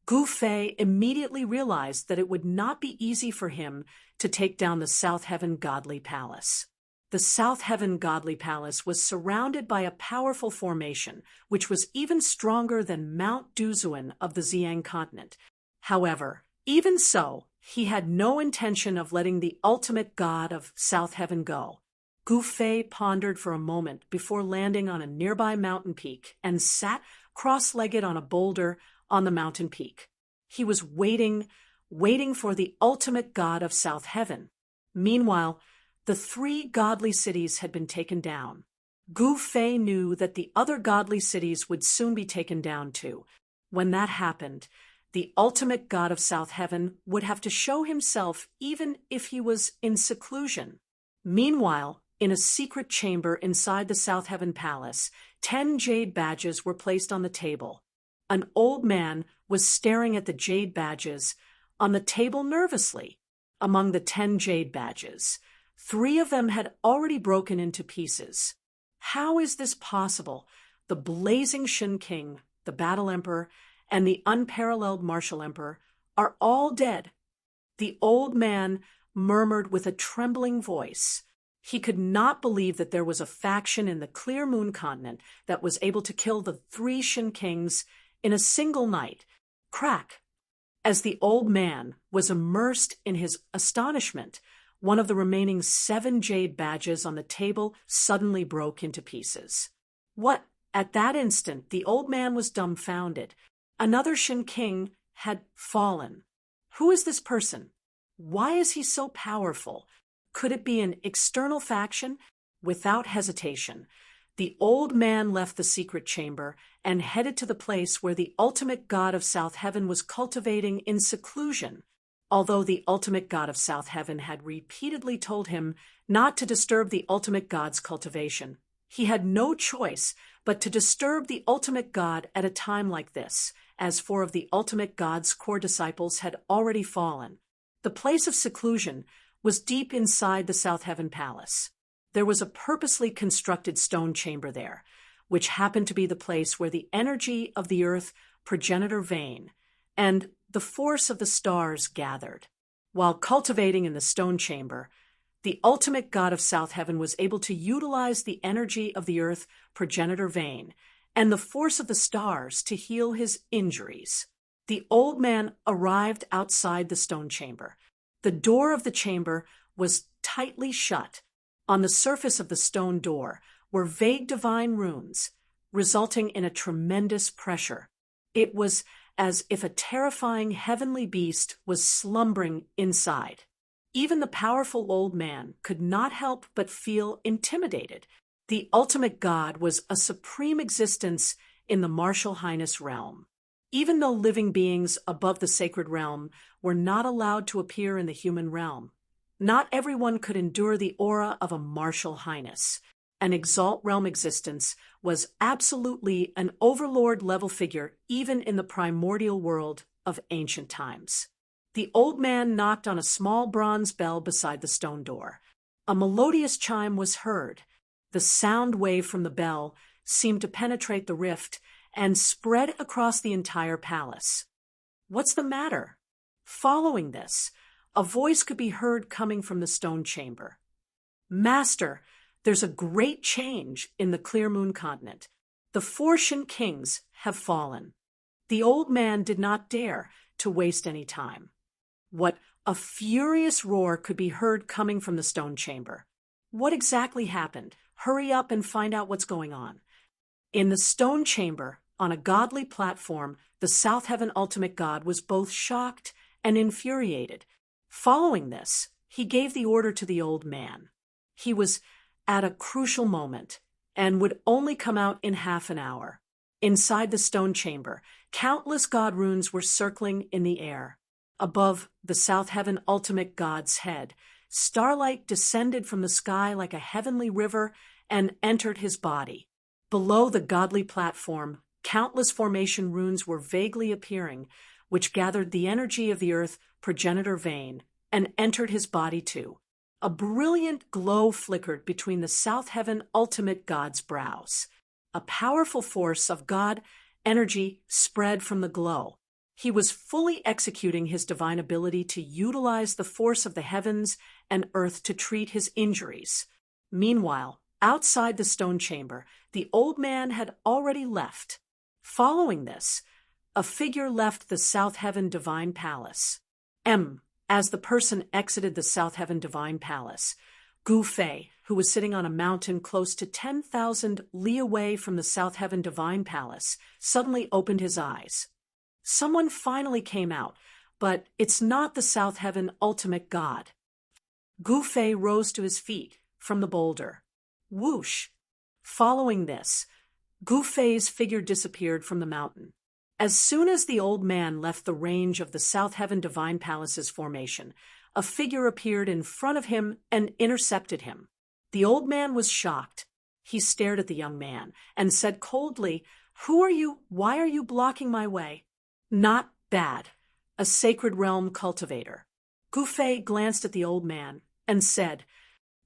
Gu Fei immediately realized that it would not be easy for him to take down the South Heaven Godly Palace. The South Heaven Godly Palace was surrounded by a powerful formation, which was even stronger than Mount Duzuan of the Xiang continent. However, even so, he had no intention of letting the ultimate god of South Heaven go. Gu Fei pondered for a moment before landing on a nearby mountain peak and sat cross-legged on a boulder on the mountain peak. He was waiting for the ultimate god of South Heaven. Meanwhile, the 3 godly cities had been taken down. Gu Fei knew that the other godly cities would soon be taken down too. When that happened, the ultimate god of South Heaven would have to show himself even if he was in seclusion. Meanwhile, in a secret chamber inside the South Heaven Palace, 10 jade badges were placed on the table. An old man was staring at the jade badges on the table nervously. Among the 10 jade badges, 3 of them had already broken into pieces. How is this possible? The blazing Shin King, the Battle Emperor, and the unparalleled Martial Emperor are all dead. The old man murmured with a trembling voice. He could not believe that there was a faction in the Clear Moon continent that was able to kill the 3 Shin Kings in a single night. Crack! As the old man was immersed in his astonishment, one of the remaining 7 jade badges on the table suddenly broke into pieces. What? At that instant, the old man was dumbfounded. Another Shin King had fallen. Who is this person? Why is he so powerful? Could it be an external faction? Without hesitation, the old man left the secret chamber and headed to the place where the ultimate god of South Heaven was cultivating in seclusion. Although the ultimate god of South Heaven had repeatedly told him not to disturb the ultimate god's cultivation, he had no choice but to disturb the ultimate god at a time like this, as 4 of the ultimate god's core disciples had already fallen. The place of seclusion was deep inside the South Heaven Palace. There was a purposely constructed stone chamber there, which happened to be the place where the energy of the earth progenitor vein and the force of the stars gathered. While cultivating in the stone chamber, the ultimate god of South Heaven was able to utilize the energy of the earth progenitor vein and the force of the stars to heal his injuries. The old man arrived outside the stone chamber. The door of the chamber was tightly shut. On the surface of the stone door were vague divine runes, resulting in a tremendous pressure. It was as if a terrifying heavenly beast was slumbering inside. Even the powerful old man could not help but feel intimidated. The ultimate god was a supreme existence in the martial highness realm. Even though living beings above the sacred realm were not allowed to appear in the human realm, not everyone could endure the aura of a martial highness. An exalt realm existence was absolutely an overlord-level figure even in the primordial world of ancient times. The old man knocked on a small bronze bell beside the stone door. A melodious chime was heard. The sound wave from the bell seemed to penetrate the rift and spread across the entire palace. What's the matter? Following this, a voice could be heard coming from the stone chamber. Master, there's a great change in the Clear Moon continent. The 4 Shin Kings have fallen. The old man did not dare to waste any time. What a furious roar could be heard coming from the stone chamber. What exactly happened? Hurry up and find out what's going on. In the stone chamber, on a godly platform, the South Heaven ultimate god was both shocked and infuriated. Following this, he gave the order to the old man. He was at a crucial moment and would only come out in half an hour. Inside the stone chamber, countless god runes were circling in the air. Above the South Heaven ultimate god's head, starlight descended from the sky like a heavenly river and entered his body. Below the godly platform, countless formation runes were vaguely appearing, which gathered the energy of the earth progenitor vein and entered his body too. A brilliant glow flickered between the South Heaven ultimate god's brows. A powerful force of god energy spread from the glow. He was fully executing his divine ability to utilize the force of the heavens and earth to treat his injuries. Meanwhile, outside the stone chamber, the old man had already left. Following this, a figure left the South Heaven Divine Palace. As the person exited the South Heaven Divine Palace, Gu Fei, who was sitting on a mountain close to 10,000 li away from the South Heaven Divine Palace, suddenly opened his eyes. Someone finally came out, but it's not the South Heaven ultimate god. Gu Fei rose to his feet from the boulder. Whoosh! Following this, Gu Fei's figure disappeared from the mountain. As soon as the old man left the range of the South Heaven Divine Palace's formation, a figure appeared in front of him and intercepted him. The old man was shocked. He stared at the young man and said coldly, "Who are you? Why are you blocking my way?" "Not bad. A sacred realm cultivator." Gu Fei glanced at the old man and said,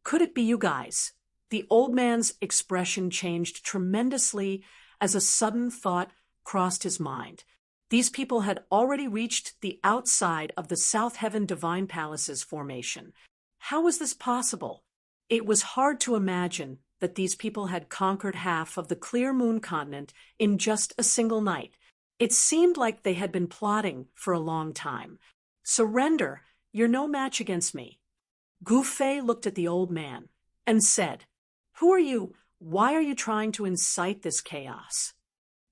"Could it be you guys? The old man's expression changed tremendously as a sudden thought crossed his mind. These people had already reached the outside of the South Heaven Divine Palace's formation. How was this possible? It was hard to imagine that these people had conquered half of the Clear Moon continent in just a single night. It seemed like they had been plotting for a long time. "Surrender, you're no match against me." Gu Fei looked at the old man and said, "Who are you? Why are you trying to incite this chaos?"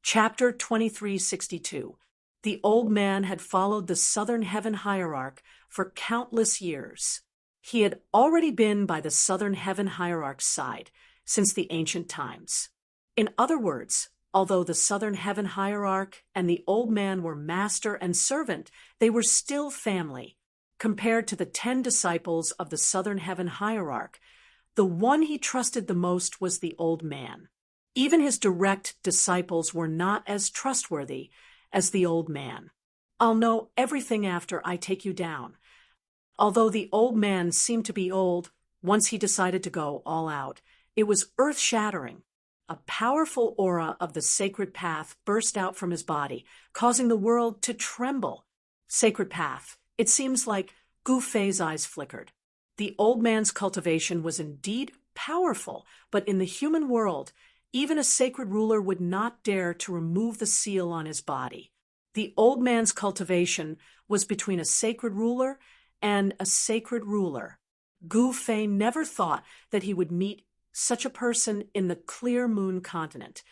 Chapter 2362. The old man had followed the Southern Heaven Hierarch for countless years. He had already been by the Southern Heaven Hierarch's side since the ancient times. In other words, although the Southern Heaven Hierarch and the old man were master and servant, they were still family. Compared to the 10 disciples of the Southern Heaven Hierarch, the one he trusted the most was the old man. Even his direct disciples were not as trustworthy as the old man. "I'll know everything after I take you down." Although the old man seemed to be old, once he decided to go all out, it was earth-shattering. A powerful aura of the sacred path burst out from his body, causing the world to tremble. Sacred path. It seems like Gu Fei's eyes flickered. The old man's cultivation was indeed powerful, but in the human world, even a sacred ruler would not dare to remove the seal on his body. The old man's cultivation was between a sacred ruler and a sacred ruler. Gu Fei never thought that he would meet such a person in the Clear Moon continent.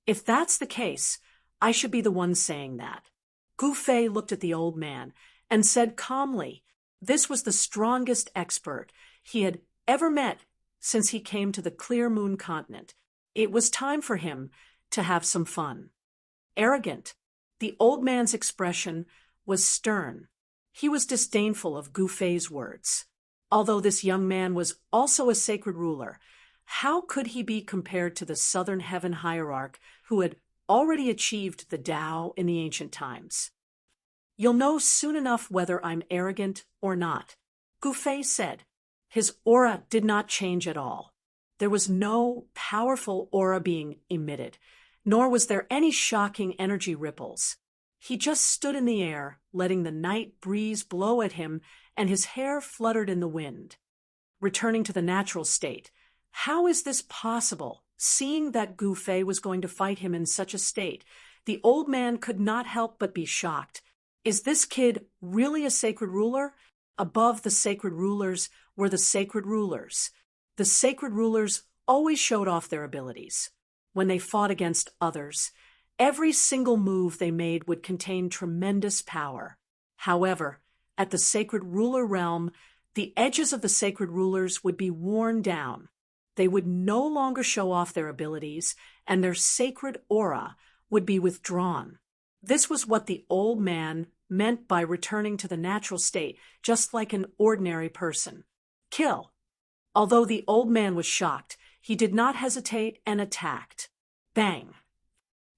If that's the case, I should be the one saying that. Gu Fei looked at the old man and said calmly, this was the strongest expert he had ever met since he came to the Clear Moon continent. It was time for him to have some fun. Arrogant. The old man's expression was stern. He was disdainful of Gu Fei's words. Although this young man was also a sacred ruler, how could he be compared to the Southern Heaven Hierarch who had already achieved the Tao in the ancient times? "You'll know soon enough whether I'm arrogant or not," Gu Fei said. His aura did not change at all. There was no powerful aura being emitted, nor was there any shocking energy ripples. He just stood in the air, letting the night breeze blow at him, and his hair fluttered in the wind. Returning to the natural state. How is this possible? Seeing that Gu Fei was going to fight him in such a state, the old man could not help but be shocked. Is this kid really a sacred ruler? Above the sacred rulers were the sacred rulers. The sacred rulers always showed off their abilities. When they fought against others, every single move they made would contain tremendous power. However, at the sacred ruler realm, the edges of the sacred rulers would be worn down. They would no longer show off their abilities, and their sacred aura would be withdrawn. This was what the old man meant by returning to the natural state, just like an ordinary person. Kill. Although the old man was shocked, he did not hesitate and attacked. Bang!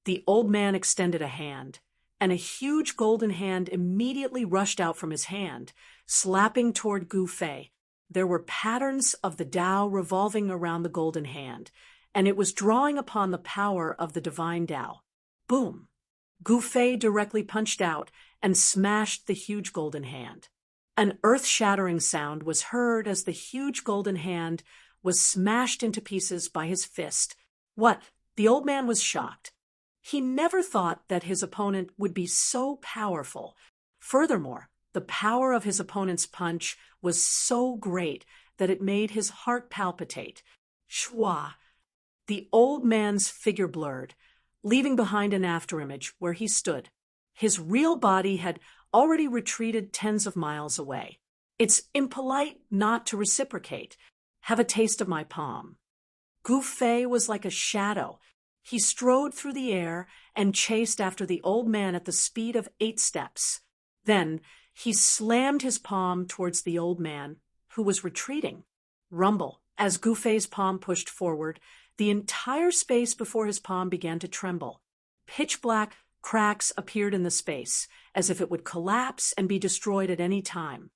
The old man extended a hand, and a huge golden hand immediately rushed out from his hand, slapping toward Gu Fei. There were patterns of the Tao revolving around the golden hand, and it was drawing upon the power of the divine Tao. Boom! Gu Fei directly punched out and smashed the huge golden hand. An earth-shattering sound was heard as the huge golden hand was smashed into pieces by his fist. What? The old man was shocked. He never thought that his opponent would be so powerful. Furthermore, the power of his opponent's punch was so great that it made his heart palpitate. Shwa! The old man's figure blurred, leaving behind an afterimage where he stood. His real body had already retreated tens of miles away. It's impolite not to reciprocate. Have a taste of my palm. Gu Fei was like a shadow. He strode through the air and chased after the old man at the speed of 8 steps. Then he slammed his palm towards the old man, who was retreating. Rumble. As Gu Fei's palm pushed forward, the entire space before his palm began to tremble. Pitch-black cracks appeared in the space, as if it would collapse and be destroyed at any time.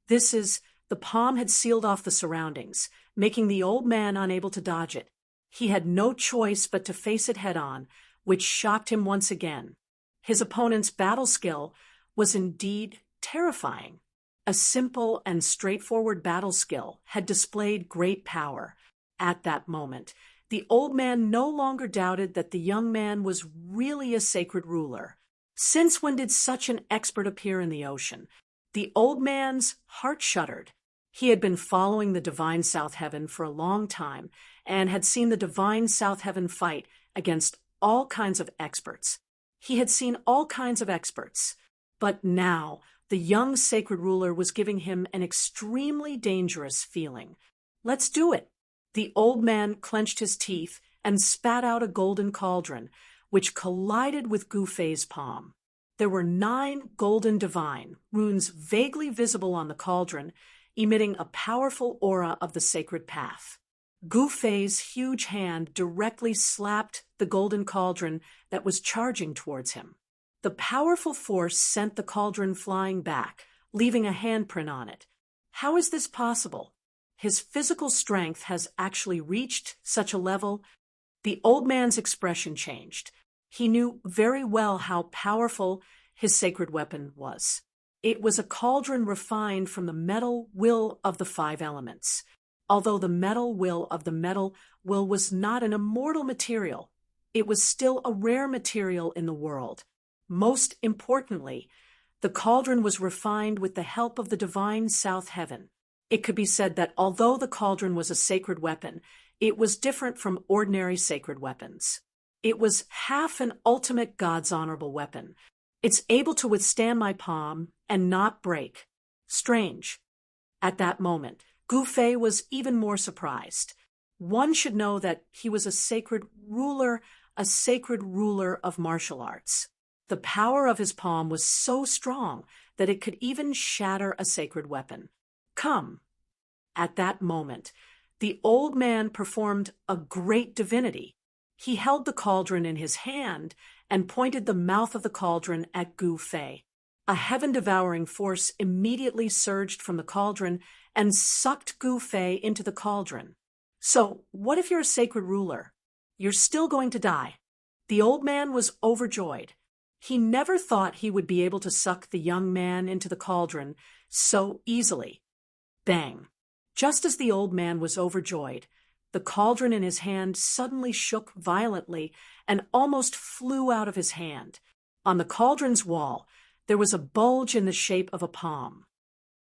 This is The palm had sealed off the surroundings, making the old man unable to dodge it. He had no choice but to face it head-on, which shocked him once again. His opponent's battle skill was indeed terrifying. A simple and straightforward battle skill had displayed great power. At that moment, the old man no longer doubted that the young man was really a sacred ruler. Since when did such an expert appear in the ocean? The old man's heart shuddered. He had been following the divine South Heaven for a long time and had seen the divine South Heaven fight against all kinds of experts. He had seen all kinds of experts. But now, the young sacred ruler was giving him an extremely dangerous feeling. Let's do it. The old man clenched his teeth and spat out a golden cauldron, which collided with Gu Fei's palm. There were 9 golden divine runes vaguely visible on the cauldron, emitting a powerful aura of the sacred path. Gu Fei's huge hand directly slapped the golden cauldron that was charging towards him. The powerful force sent the cauldron flying back, leaving a handprint on it. How is this possible? His physical strength has actually reached such a level. The old man's expression changed. He knew very well how powerful his sacred weapon was. It was a cauldron refined from the metal will of the 5 elements. Although the metal will of the metal will was not an immortal material, it was still a rare material in the world. Most importantly, the cauldron was refined with the help of the divine South Heaven. It could be said that although the cauldron was a sacred weapon, it was different from ordinary sacred weapons. It was half an ultimate God's honorable weapon. It's able to withstand my palm and not break. Strange. At that moment, Gu Fei was even more surprised. One should know that he was a sacred ruler of martial arts. The power of his palm was so strong that it could even shatter a sacred weapon. Come. At that moment, the old man performed a great divinity. He held the cauldron in his hand and pointed the mouth of the cauldron at Gu Fei. A heaven-devouring force immediately surged from the cauldron and sucked Gu Fei into the cauldron. So, what if you're a sacred ruler? You're still going to die. The old man was overjoyed. He never thought he would be able to suck the young man into the cauldron so easily. Bang! Just as the old man was overjoyed, the cauldron in his hand suddenly shook violently and almost flew out of his hand. On the cauldron's wall, there was a bulge in the shape of a palm.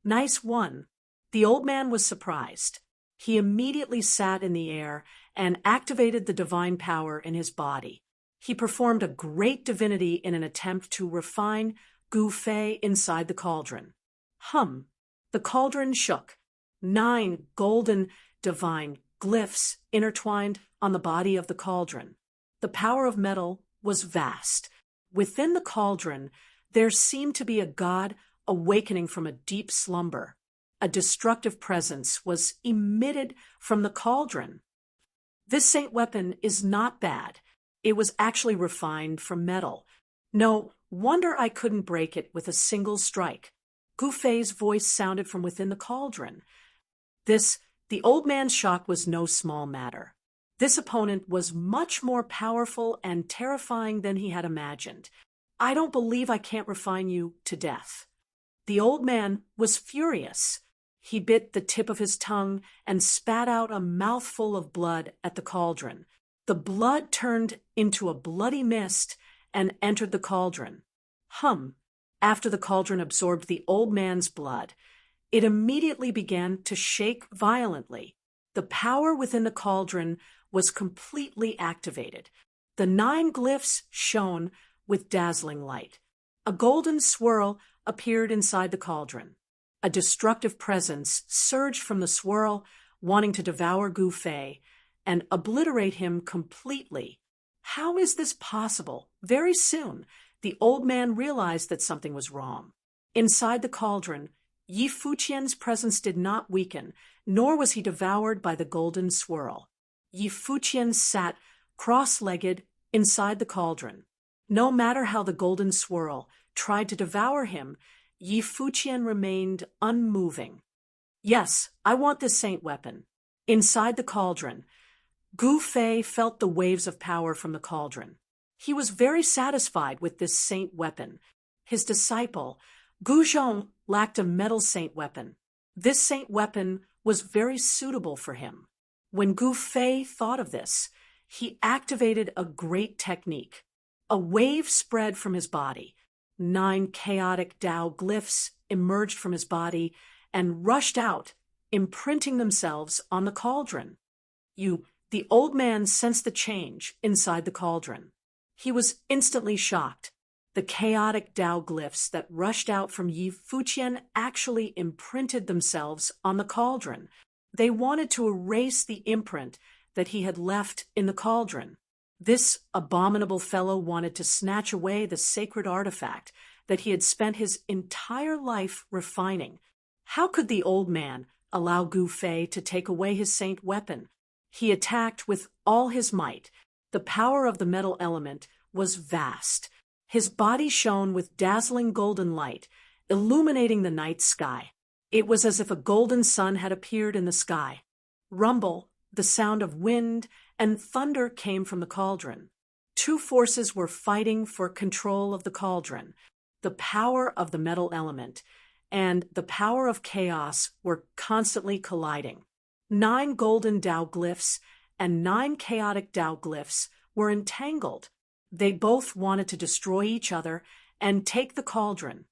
Nice one. The old man was surprised. He immediately sat in the air and activated the divine power in his body. He performed a great divinity in an attempt to refine Gu Fei inside the cauldron. The cauldron shook. 9 golden divine glyphs intertwined on the body of the cauldron. The power of metal was vast. Within the cauldron, there seemed to be a god awakening from a deep slumber. A destructive presence was emitted from the cauldron. This saint weapon is not bad. It was actually refined from metal. No wonder I couldn't break it with a single strike. Gu Fei's voice sounded from within the cauldron. The old man's shock was no small matter. This opponent was much more powerful and terrifying than he had imagined. I don't believe I can't refine you to death. The old man was furious. He bit the tip of his tongue and spat out a mouthful of blood at the cauldron. The blood turned into a bloody mist and entered the cauldron. After the cauldron absorbed the old man's blood, it immediately began to shake violently. The power within the cauldron was completely activated. The 9 glyphs shone with dazzling light. A golden swirl appeared inside the cauldron. A destructive presence surged from the swirl, wanting to devour Gu Fei and obliterate him completely. How is this possible? Very soon, the old man realized that something was wrong. Inside the cauldron, Yi Fuqian's presence did not weaken, nor was he devoured by the golden swirl. Yi Fuqian sat cross-legged inside the cauldron. No matter how the golden swirl tried to devour him, Yi Fuqian remained unmoving. Yes, I want this saint weapon. Inside the cauldron, Gu Fei felt the waves of power from the cauldron. He was very satisfied with this saint weapon. His disciple, Gu Zhong, lacked a metal saint weapon. This saint weapon was very suitable for him. When Gu Fei thought of this, he activated a great technique. A wave spread from his body. 9 chaotic Tao glyphs emerged from his body and rushed out, imprinting themselves on the cauldron. The old man sensed the change inside the cauldron. He was instantly shocked. The chaotic Tao glyphs that rushed out from Yi Fuqian actually imprinted themselves on the cauldron. They wanted to erase the imprint that he had left in the cauldron. This abominable fellow wanted to snatch away the sacred artifact that he had spent his entire life refining. How could the old man allow Gu Fei to take away his saint weapon? He attacked with all his might. The power of the metal element was vast. His body shone with dazzling golden light, illuminating the night sky. It was as if a golden sun had appeared in the sky. Rumble, the sound of wind, and thunder came from the cauldron. 2 forces were fighting for control of the cauldron. The power of the metal element and the power of chaos were constantly colliding. 9 golden Tao glyphs and 9 chaotic Tao glyphs were entangled. They both wanted to destroy each other and take the cauldron.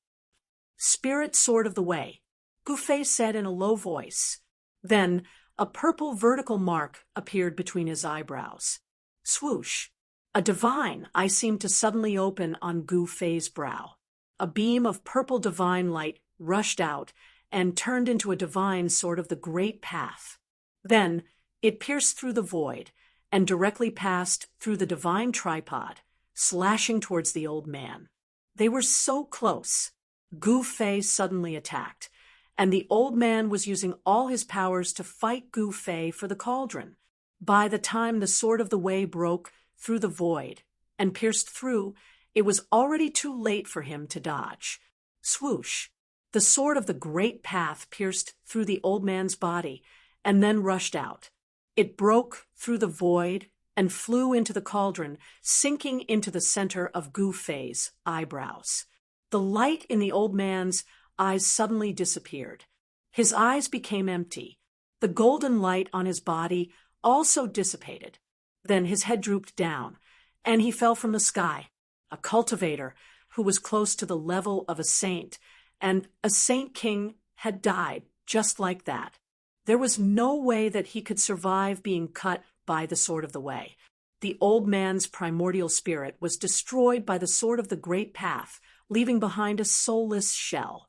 Spirit Sword of the Way, Gu Fei said in a low voice. Then a purple vertical mark appeared between his eyebrows. Swoosh! A divine eye seemed to suddenly open on Gu Fei's brow. A beam of purple divine light rushed out and turned into a divine sword of the great path. Then it pierced through the void and directly passed through the divine tripod, slashing towards the old man. They were so close. Gu Fei suddenly attacked, and the old man was using all his powers to fight Gu Fei for the cauldron. By the time the sword of the way broke through the void and pierced through, it was already too late for him to dodge. Swoosh! The sword of the great path pierced through the old man's body and then rushed out. It broke through the void and flew into the cauldron, sinking into the center of Gu Fei's eyebrows. The light in the old man's eyes suddenly disappeared. His eyes became empty. The golden light on his body also dissipated. Then his head drooped down, and he fell from the sky. A cultivator who was close to the level of a saint, and a saint king had died just like that. There was no way that he could survive being cut by the sword of the way. The old man's primordial spirit was destroyed by the sword of the great path, leaving behind a soulless shell.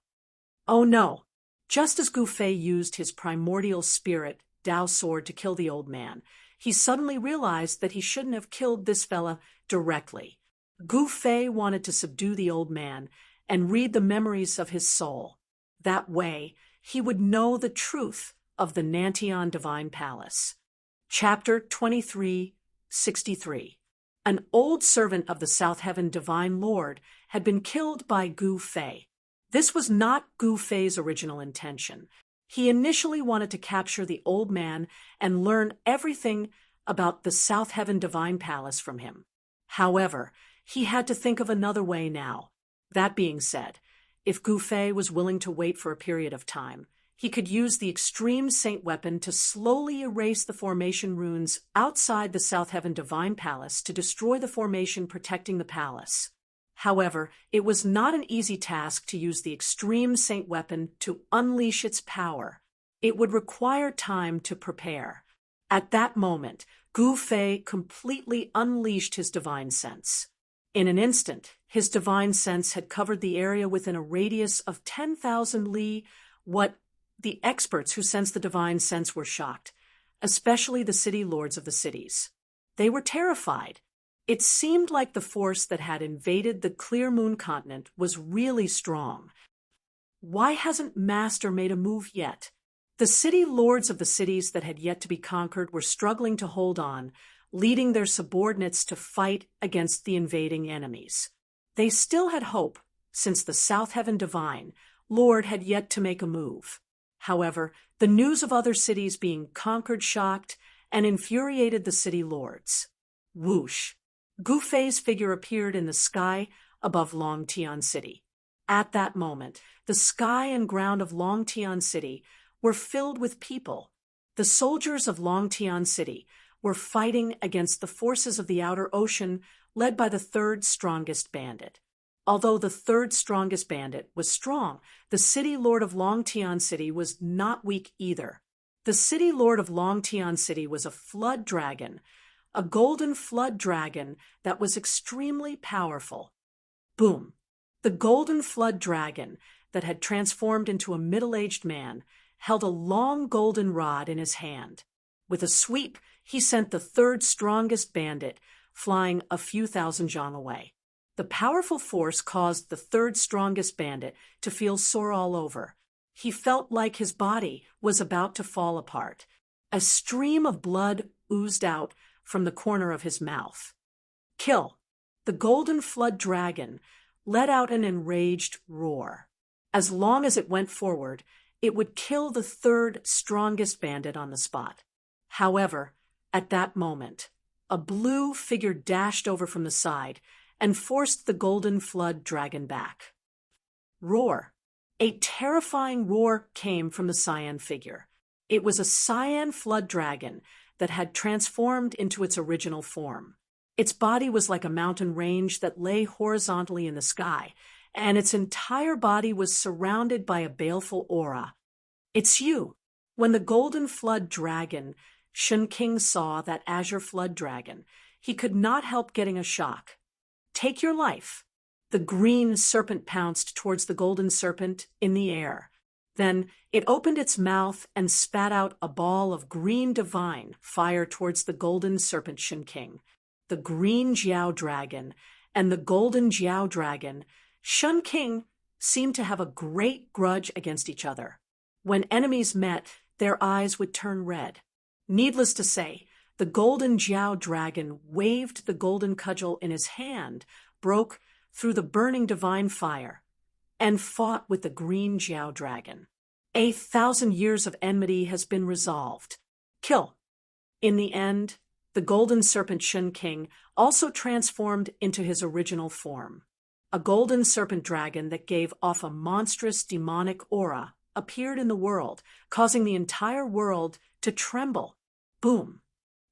Oh no! Just as Gu Fei used his primordial spirit, Tao sword, to kill the old man, he suddenly realized that he shouldn't have killed this fella directly. Gu Fei wanted to subdue the old man and read the memories of his soul. That way, he would know the truth of the Nantian Divine Palace. Chapter 2363. An old servant of the South Heaven Divine Lord had been killed by Gu Fei. This was not Gu Fei's original intention. He initially wanted to capture the old man and learn everything about the South Heaven Divine Palace from him. However, he had to think of another way now. That being said, if Gu Fei was willing to wait for a period of time, he could use the extreme saint weapon to slowly erase the formation runes outside the South Heaven Divine Palace to destroy the formation protecting the palace. However, it was not an easy task to use the extreme saint weapon to unleash its power. It would require time to prepare. At that moment, Gu Fei completely unleashed his divine sense. In an instant, his divine sense had covered the area within a radius of 10,000 li. What the experts who sensed the divine sense were shocked, especially the city lords of the cities. They were terrified. It seemed like the force that had invaded the Clear Moon continent was really strong. Why hasn't Master made a move yet? The city lords of the cities that had yet to be conquered were struggling to hold on, leading their subordinates to fight against the invading enemies. They still had hope, since the South Heaven Divine Lord had yet to make a move. However, the news of other cities being conquered shocked and infuriated the city lords. Whoosh! Gu Fei's figure appeared in the sky above Longtian City. At that moment, the sky and ground of Longtian City were filled with people. The soldiers of Longtian City were fighting against the forces of the outer ocean led by the third strongest bandit. Although the third strongest bandit was strong, the city lord of Longtian City was not weak either. The city lord of Longtian City was a flood dragon, a golden flood dragon that was extremely powerful. Boom! The golden flood dragon that had transformed into a middle-aged man held a long golden rod in his hand. With a sweep, he sent the third strongest bandit flying a few thousand zhang away. The powerful force caused the third strongest bandit to feel sore all over. He felt like his body was about to fall apart. A stream of blood oozed out from the corner of his mouth. Kill! The golden flood dragon let out an enraged roar. As long as it went forward, it would kill the third strongest bandit on the spot. However, at that moment, a blue figure dashed over from the side and forced the golden flood dragon back. Roar! A terrifying roar came from the cyan figure. It was a cyan flood dragon that had transformed into its original form. Its body was like a mountain range that lay horizontally in the sky, and its entire body was surrounded by a baleful aura. It's you! When the golden flood dragon, Shun King, saw that azure flood dragon, he could not help getting a shock. Take your life! The green serpent pounced towards the golden serpent in the air. Then it opened its mouth and spat out a ball of green divine fire towards the golden serpent Shun King. The green Jiao dragon and the golden Jiao dragon, Shun King, seemed to have a great grudge against each other. When enemies met, their eyes would turn red. Needless to say, the golden Jiao dragon waved the golden cudgel in his hand, broke through the burning divine fire, and fought with the green Jiao dragon. 1,000 years of enmity has been resolved. Kill! In the end, the golden serpent Shun King also transformed into his original form. A golden serpent dragon that gave off a monstrous demonic aura appeared in the world, causing the entire world to tremble. Boom!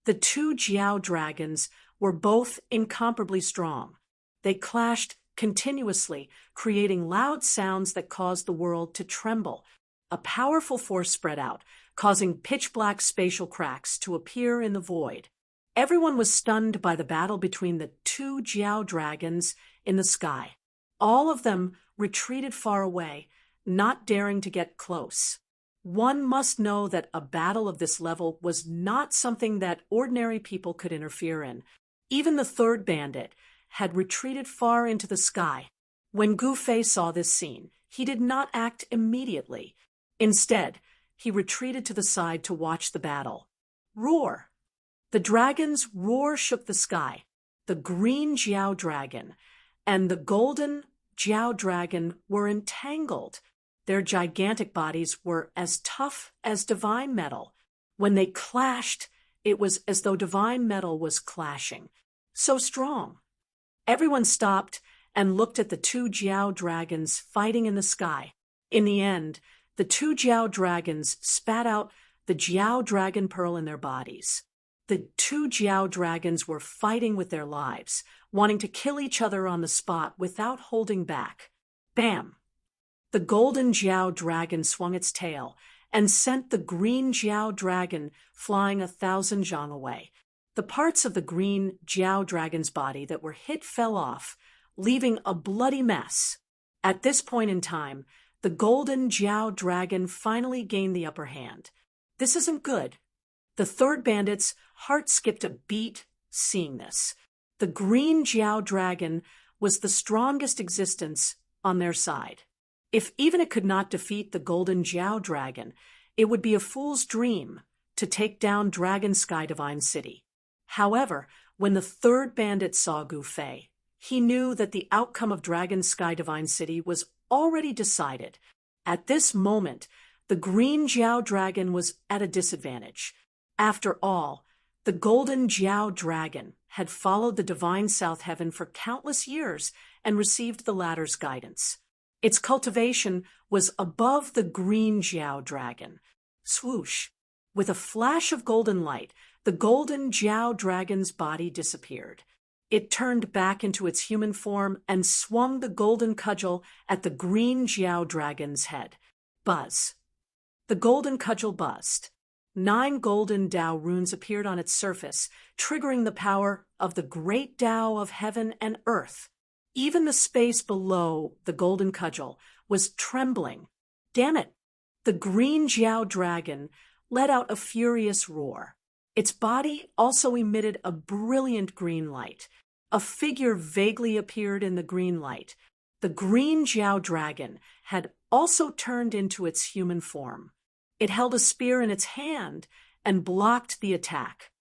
The two Jiao dragons were both incomparably strong. They clashed continuously, creating loud sounds that caused the world to tremble. A powerful force spread out, causing pitch-black spatial cracks to appear in the void. Everyone was stunned by the battle between the two Jiao dragons in the sky. All of them retreated far away, not daring to get close. One must know that a battle of this level was not something that ordinary people could interfere in. Even the third bandit had retreated far into the sky. When Gu Fei saw this scene, he did not act immediately. Instead, he retreated to the side to watch the battle. Roar! The dragon's roar shook the sky. The green Jiao dragon and the golden Jiao dragon were entangled. Their gigantic bodies were as tough as divine metal. When they clashed, it was as though divine metal was clashing. So strong. Everyone stopped and looked at the two Jiao dragons fighting in the sky. In the end, the two Jiao dragons spat out the Jiao dragon pearl in their bodies. The two Jiao dragons were fighting with their lives, wanting to kill each other on the spot without holding back. Bam! The golden Jiao dragon swung its tail and sent the green Jiao dragon flying 1,000 zhang away. The parts of the green Jiao dragon's body that were hit fell off, leaving a bloody mess. At this point in time, the golden Jiao dragon finally gained the upper hand. This isn't good. The third bandit's heart skipped a beat seeing this. The green Jiao dragon was the strongest existence on their side. If even it could not defeat the golden Jiao dragon, it would be a fool's dream to take down Dragon Sky Divine City. However, when the third bandit saw Gu Fei, he knew that the outcome of Dragon Sky Divine City was already decided. At this moment, the green Jiao dragon was at a disadvantage. After all, the golden Jiao dragon had followed the divine south heaven for countless years and received the latter's guidance. Its cultivation was above the green Jiao dragon. Swoosh! With a flash of golden light, the golden Jiao dragon's body disappeared. It turned back into its human form and swung the golden cudgel at the green Jiao dragon's head. Buzz! The golden cudgel buzzed. 9 golden Tao runes appeared on its surface, triggering the power of the great Tao of heaven and earth. Even the space below the golden cudgel was trembling. Damn it! The green Jiao dragon let out a furious roar. Its body also emitted a brilliant green light. A figure vaguely appeared in the green light. The green Jiao dragon had also turned into its human form. It held a spear in its hand and blocked the attack.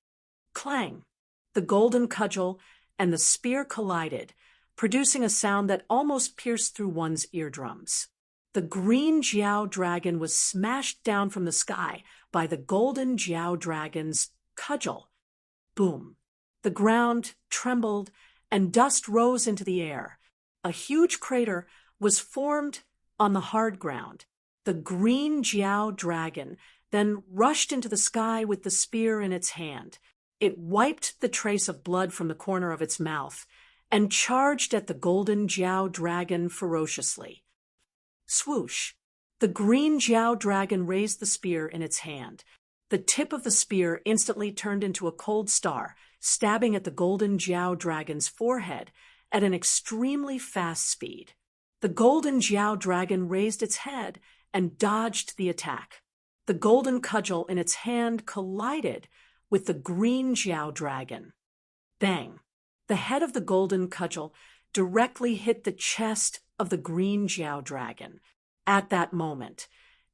Clang! The golden cudgel and the spear collided, producing a sound that almost pierced through one's eardrums. The green Jiao dragon was smashed down from the sky by the golden Jiao dragon's cudgel. Boom! The ground trembled and dust rose into the air. A huge crater was formed on the hard ground. The green Jiao dragon then rushed into the sky with the spear in its hand. It wiped the trace of blood from the corner of its mouth and charged at the golden Jiao dragon ferociously. Swoosh! The green Jiao dragon raised the spear in its hand. The tip of the spear instantly turned into a cold star, stabbing at the golden Jiao dragon's forehead at an extremely fast speed. The golden Jiao dragon raised its head and dodged the attack. The golden cudgel in its hand collided with the green Jiao dragon. Bang! The head of the golden cudgel directly hit the chest of the green Jiao dragon. At that moment,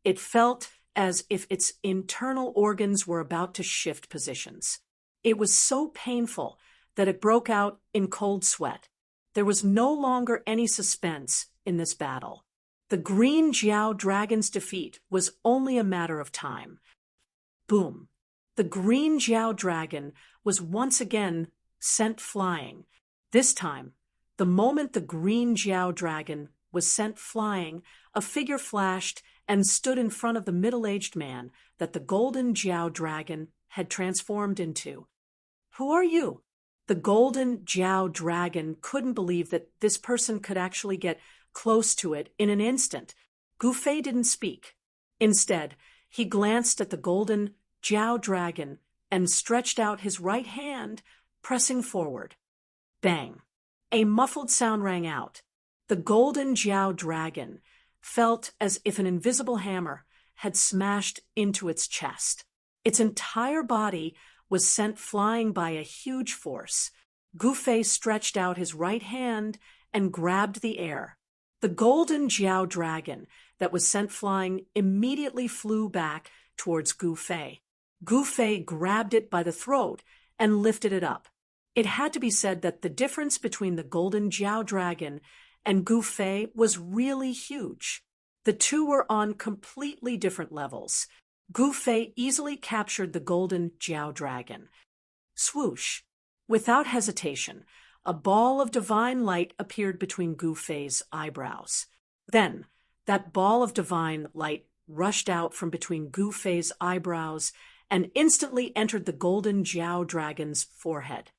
it felt as if its internal organs were about to shift positions. It was so painful that it broke out in cold sweat. There was no longer any suspense in this battle. The green Jiao dragon's defeat was only a matter of time. Boom! The green Jiao dragon was once again sent flying. This time, the moment the green Jiao dragon was sent flying, a figure flashed and stood in front of the middle-aged man that the golden Jiao dragon had transformed into. Who are you? The golden Jiao dragon couldn't believe that this person could actually get close to it in an instant. Gu Fei didn't speak. Instead, he glanced at the golden Jiao dragon and stretched out his right hand, pressing forward. Bang! A muffled sound rang out. The golden Jiao dragon felt as if an invisible hammer had smashed into its chest. Its entire body was sent flying by a huge force. Gu Fei stretched out his right hand and grabbed the air. The golden Jiao dragon that was sent flying immediately flew back towards Gu Fei. Gu Fei grabbed it by the throat and lifted it up. It had to be said that the difference between the golden Jiao dragon and Gu Fei was really huge. The two were on completely different levels. Gu Fei easily captured the golden Jiao dragon. Swoosh! Without hesitation, a ball of divine light appeared between Gu Fei's eyebrows. Then, that ball of divine light rushed out from between Gu Fei's eyebrows and instantly entered the golden Jiao dragon's forehead.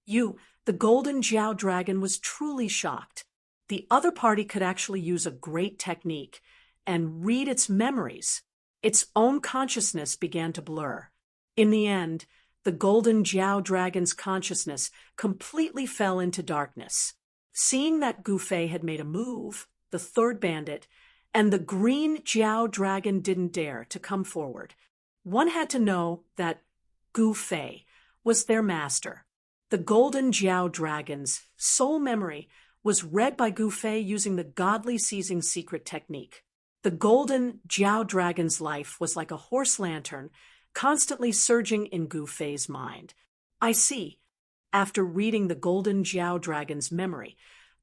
The golden Jiao dragon was truly shocked. The other party could actually use a great technique and read its memories. Its own consciousness began to blur. In the end, the golden Jiao dragon's consciousness completely fell into darkness. Seeing that Gu Fei had made a move, the third bandit, and the green Jiao dragon didn't dare to come forward, one had to know that Gu Fei was their master. The golden Jiao dragon's soul memory was read by Gu Fei using the godly seizing secret technique. The golden Jiao dragon's life was like a horse lantern, constantly surging in Gu Fei's mind. I see. After reading the golden Jiao dragon's memory,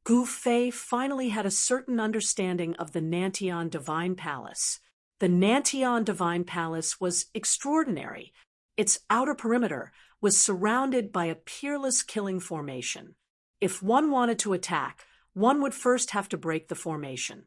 Gu Fei finally had a certain understanding of the Nantian Divine Palace. The The Nantian Divine Palace was extraordinary. Its outer perimeter was surrounded by a peerless killing formation. If one wanted to attack, one would first have to break the formation.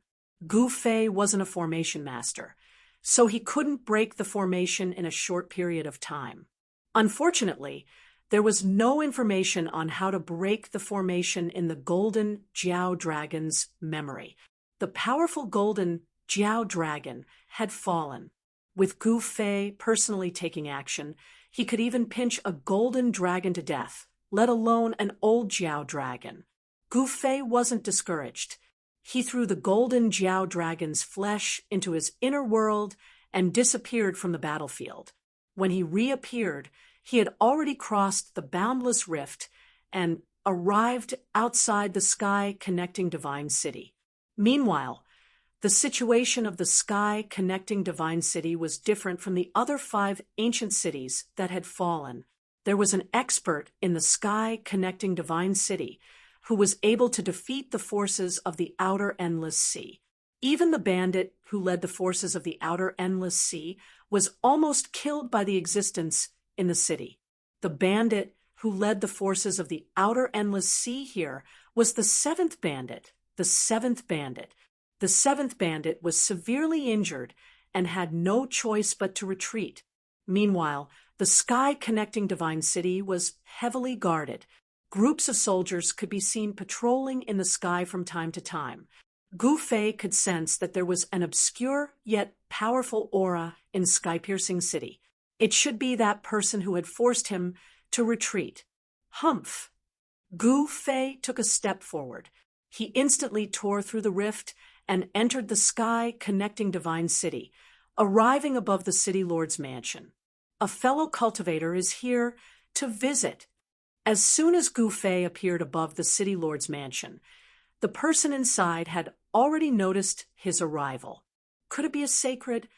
Gu Fei wasn't a formation master, so he couldn't break the formation in a short period of time. Unfortunately, there was no information on how to break the formation in the golden Jiao dragon's memory. The powerful golden Jiao dragon had fallen. With Gu Fei personally taking action, he could even pinch a golden dragon to death, let alone an old Jiao dragon. Gu Fei wasn't discouraged. He threw the golden Jiao dragon's flesh into his inner world and disappeared from the battlefield. When he reappeared, he had already crossed the boundless rift and arrived outside the sky-connecting divine city. Meanwhile, the situation of the sky-connecting divine city was different from the other 5 ancient cities that had fallen. There was an expert in the sky-connecting divine city who was able to defeat the forces of the outer endless sea. Even the bandit who led the forces of the outer endless sea was almost killed by the existence in the city. The bandit who led the forces of the outer endless sea here was the 7th bandit. The 7th bandit. The 7th bandit was severely injured and had no choice but to retreat. Meanwhile, the sky-connecting divine city was heavily guarded. Groups of soldiers could be seen patrolling in the sky from time to time. Gu Fei could sense that there was an obscure yet powerful aura in Sky-Piercing City. It should be that person who had forced him to retreat. Humph! Gu Fei took a step forward. He instantly tore through the rift and entered the sky-connecting divine city, arriving above the city lord's mansion. A fellow cultivator is here to visit. As soon as Gu Fei appeared above the city lord's mansion, the person inside had already noticed his arrival. Could it be a sacred?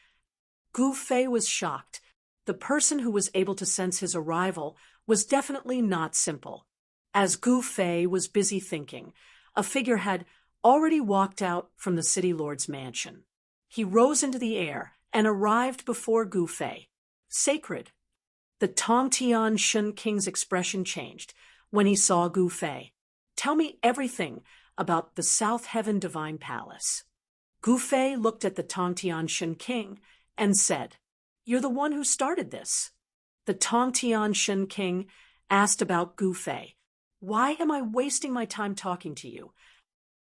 Gu Fei was shocked. The person who was able to sense his arrival was definitely not simple. As Gu Fei was busy thinking, a figure had already walked out from the city lord's mansion. He rose into the air and arrived before Gu Fei. Sacred. The Tongtian Shun King's expression changed when he saw Gu Fei. Tell me everything about the South Heaven Divine Palace. Gu Fei looked at the Tongtian Shun King and said, "You're the one who started this." The Tongtian Shun King asked about Gu Fei. "Why am I wasting my time talking to you?"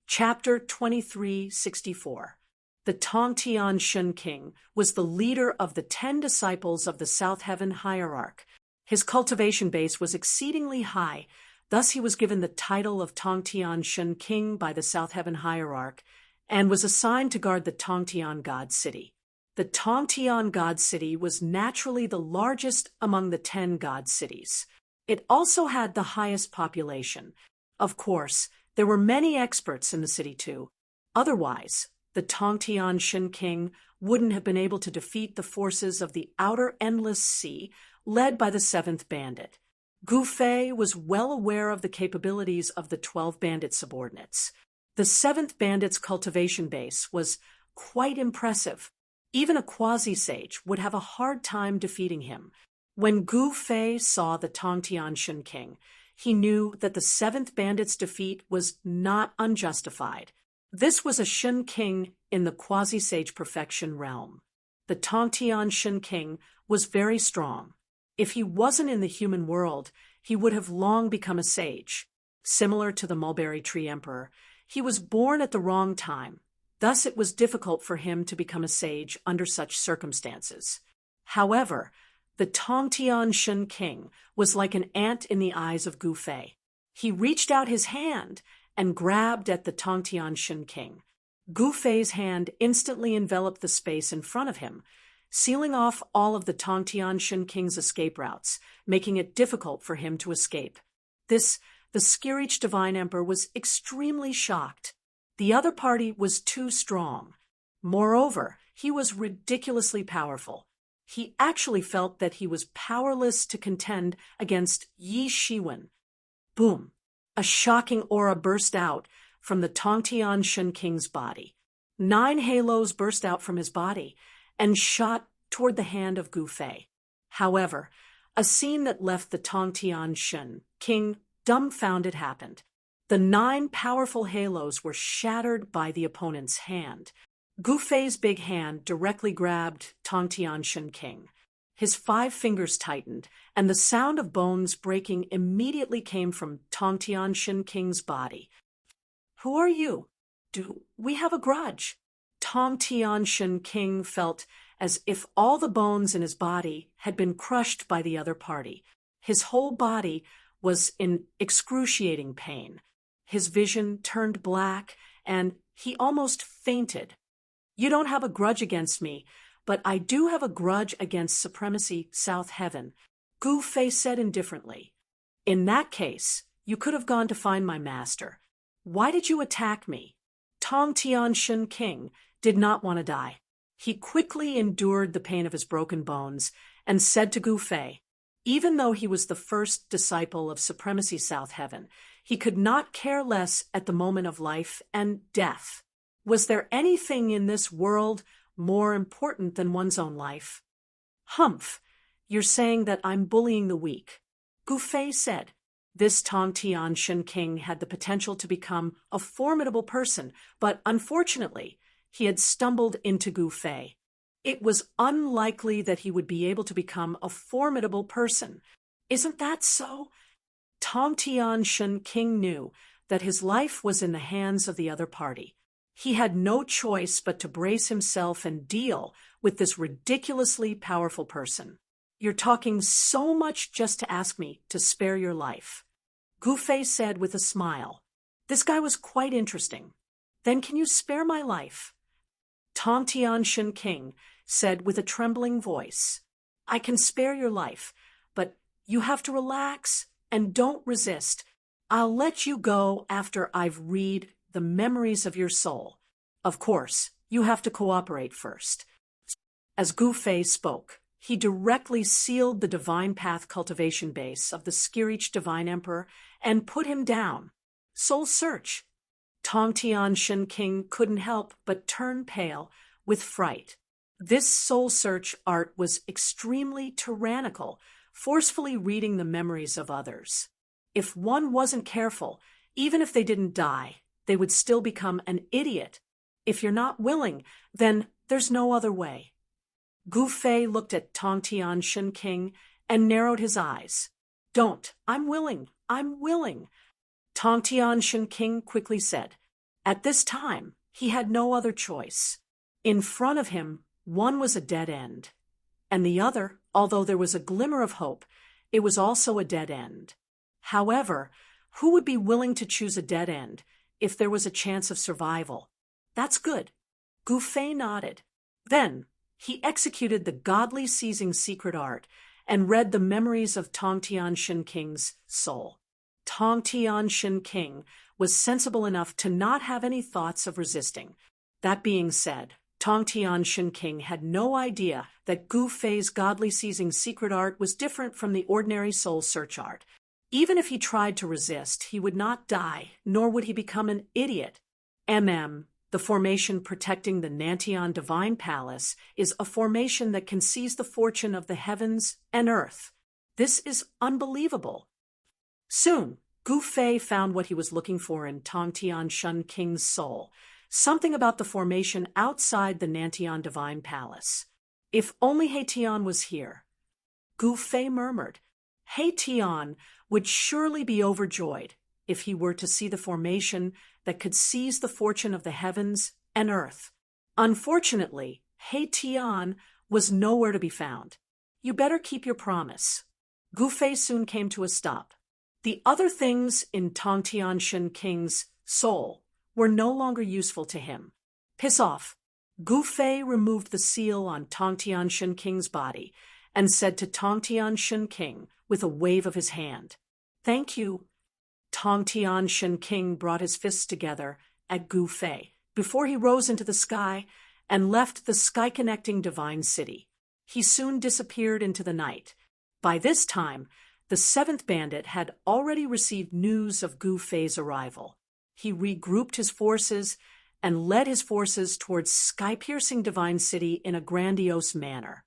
Chapter 2364. The Tongtian Shun King was the leader of the 10 disciples of the South Heaven Hierarch. His cultivation base was exceedingly high, thus he was given the title of Tongtian Shun King by the South Heaven Hierarch and was assigned to guard the Tongtian God City. The Tongtian God City was naturally the largest among the 10 God Cities. It also had the highest population. Of course, there were many experts in the city too. Otherwise, the Tongtian Shun King wouldn't have been able to defeat the forces of the outer endless sea led by the 7th bandit. Gu Fei was well aware of the capabilities of the 12 bandit subordinates. The 7th bandit's cultivation base was quite impressive. Even a quasi-sage would have a hard time defeating him. When Gu Fei saw the Tongtian Shun King, he knew that the 7th bandit's defeat was not unjustified. This was a Shun King in the quasi-sage perfection realm. The Tongtian Shun King was very strong. If he wasn't in the human world, he would have long become a sage. Similar to the Mulberry Tree Emperor, he was born at the wrong time. Thus it was difficult for him to become a sage under such circumstances. However, the Tongtian Shun King was like an ant in the eyes of Gu Fei. He reached out his hand and grabbed at the Tongtian Shun King. Gu Fei's hand instantly enveloped the space in front of him, sealing off all of the Tongtian Shun King's escape routes, making it difficult for him to escape. The Skirich Divine Emperor was extremely shocked. The other party was too strong. Moreover, he was ridiculously powerful. He actually felt that he was powerless to contend against Yi Shiwen. Boom! A shocking aura burst out from the Tongtian Shun King's body. 9 halos burst out from his body, and shot toward the hand of Gu Fei. However, a scene that left the Tongtian king dumbfounded happened. The 9 powerful halos were shattered by the opponent's hand. Gu Fei's big hand directly grabbed Tongtian king. His 5 fingers tightened, and the sound of bones breaking immediately came from Tongtian king's body. "Who are you? Do we have a grudge?" Tongtian king felt as if all the bones in his body had been crushed by the other party. His whole body was in excruciating pain. His vision turned black, and he almost fainted. "You don't have a grudge against me, but I do have a grudge against Supremacy South Heaven," Gu Fei said indifferently. "In that case, you could have gone to find my master. Why did you attack me?" Tongtian king did not want to die. He quickly endured the pain of his broken bones and said to Gu Fei, even though he was the first disciple of Supremacy South Heaven, he could not care less at the moment of life and death. Was there anything in this world more important than one's own life? "Humph, you're saying that I'm bullying the weak," Gu Fei said. This Tongtian king had the potential to become a formidable person, but unfortunately, he had stumbled into Gu Fei. It was unlikely that he would be able to become a formidable person. Isn't that so? Tongtian king knew that his life was in the hands of the other party. He had no choice but to brace himself and deal with this ridiculously powerful person. "You're talking so much just to ask me to spare your life," Gu Fei said with a smile. This guy was quite interesting. "Then can you spare my life?" Tongtian king said with a trembling voice, "I can spare your life, but you have to relax and don't resist. I'll let you go after I've read the memories of your soul. Of course, you have to cooperate first." As Gu Fei spoke, he directly sealed the divine path cultivation base of the Skirich Divine Emperor and put him down. Soul search. Tongtian king couldn't help but turn pale with fright. This soul search art was extremely tyrannical, forcefully reading the memories of others. If one wasn't careful, even if they didn't die, they would still become an idiot. If you're not willing, then there's no other way. Gu Fei looked at Tongtian king and narrowed his eyes. "Don't. I'm willing. I'm willing." Tongtian king quickly said. At this time, he had no other choice. In front of him, one was a dead end, and the other, although there was a glimmer of hope, it was also a dead end. However, who would be willing to choose a dead end if there was a chance of survival? "That's good." Gu Fei nodded. Then, he executed the godly seizing secret art and read the memories of Tongtian king's soul. Tongtian king was sensible enough to not have any thoughts of resisting. That being said, Tongtian king had no idea that Gu Fei's godly seizing secret art was different from the ordinary soul search art. Even if he tried to resist, he would not die, nor would he become an idiot. The formation protecting the Nantian Divine Palace is a formation that can seize the fortune of the heavens and earth. This is unbelievable. Soon, Gu Fei found what he was looking for in Tongtian king's soul, something about the formation outside the Nantian Divine Palace. If only He-Tian was here. Gu Fei murmured. He-Tian would surely be overjoyed if he were to see the formation that could seize the fortune of the heavens and earth. Unfortunately, He-Tian was nowhere to be found. "You better keep your promise." Gu Fei soon came to a stop. The other things in Tongtian king's soul were no longer useful to him. "Piss off." Gu Fei removed the seal on Tongtian king's body and said to Tongtian king with a wave of his hand, "Thank you." Tongtian king brought his fists together at Gu Fei before he rose into the sky and left the sky-connecting divine city. He soon disappeared into the night. By this time, the 7th bandit had already received news of Gu Fei's arrival. He regrouped his forces and led his forces towards sky-piercing Divine City in a grandiose manner.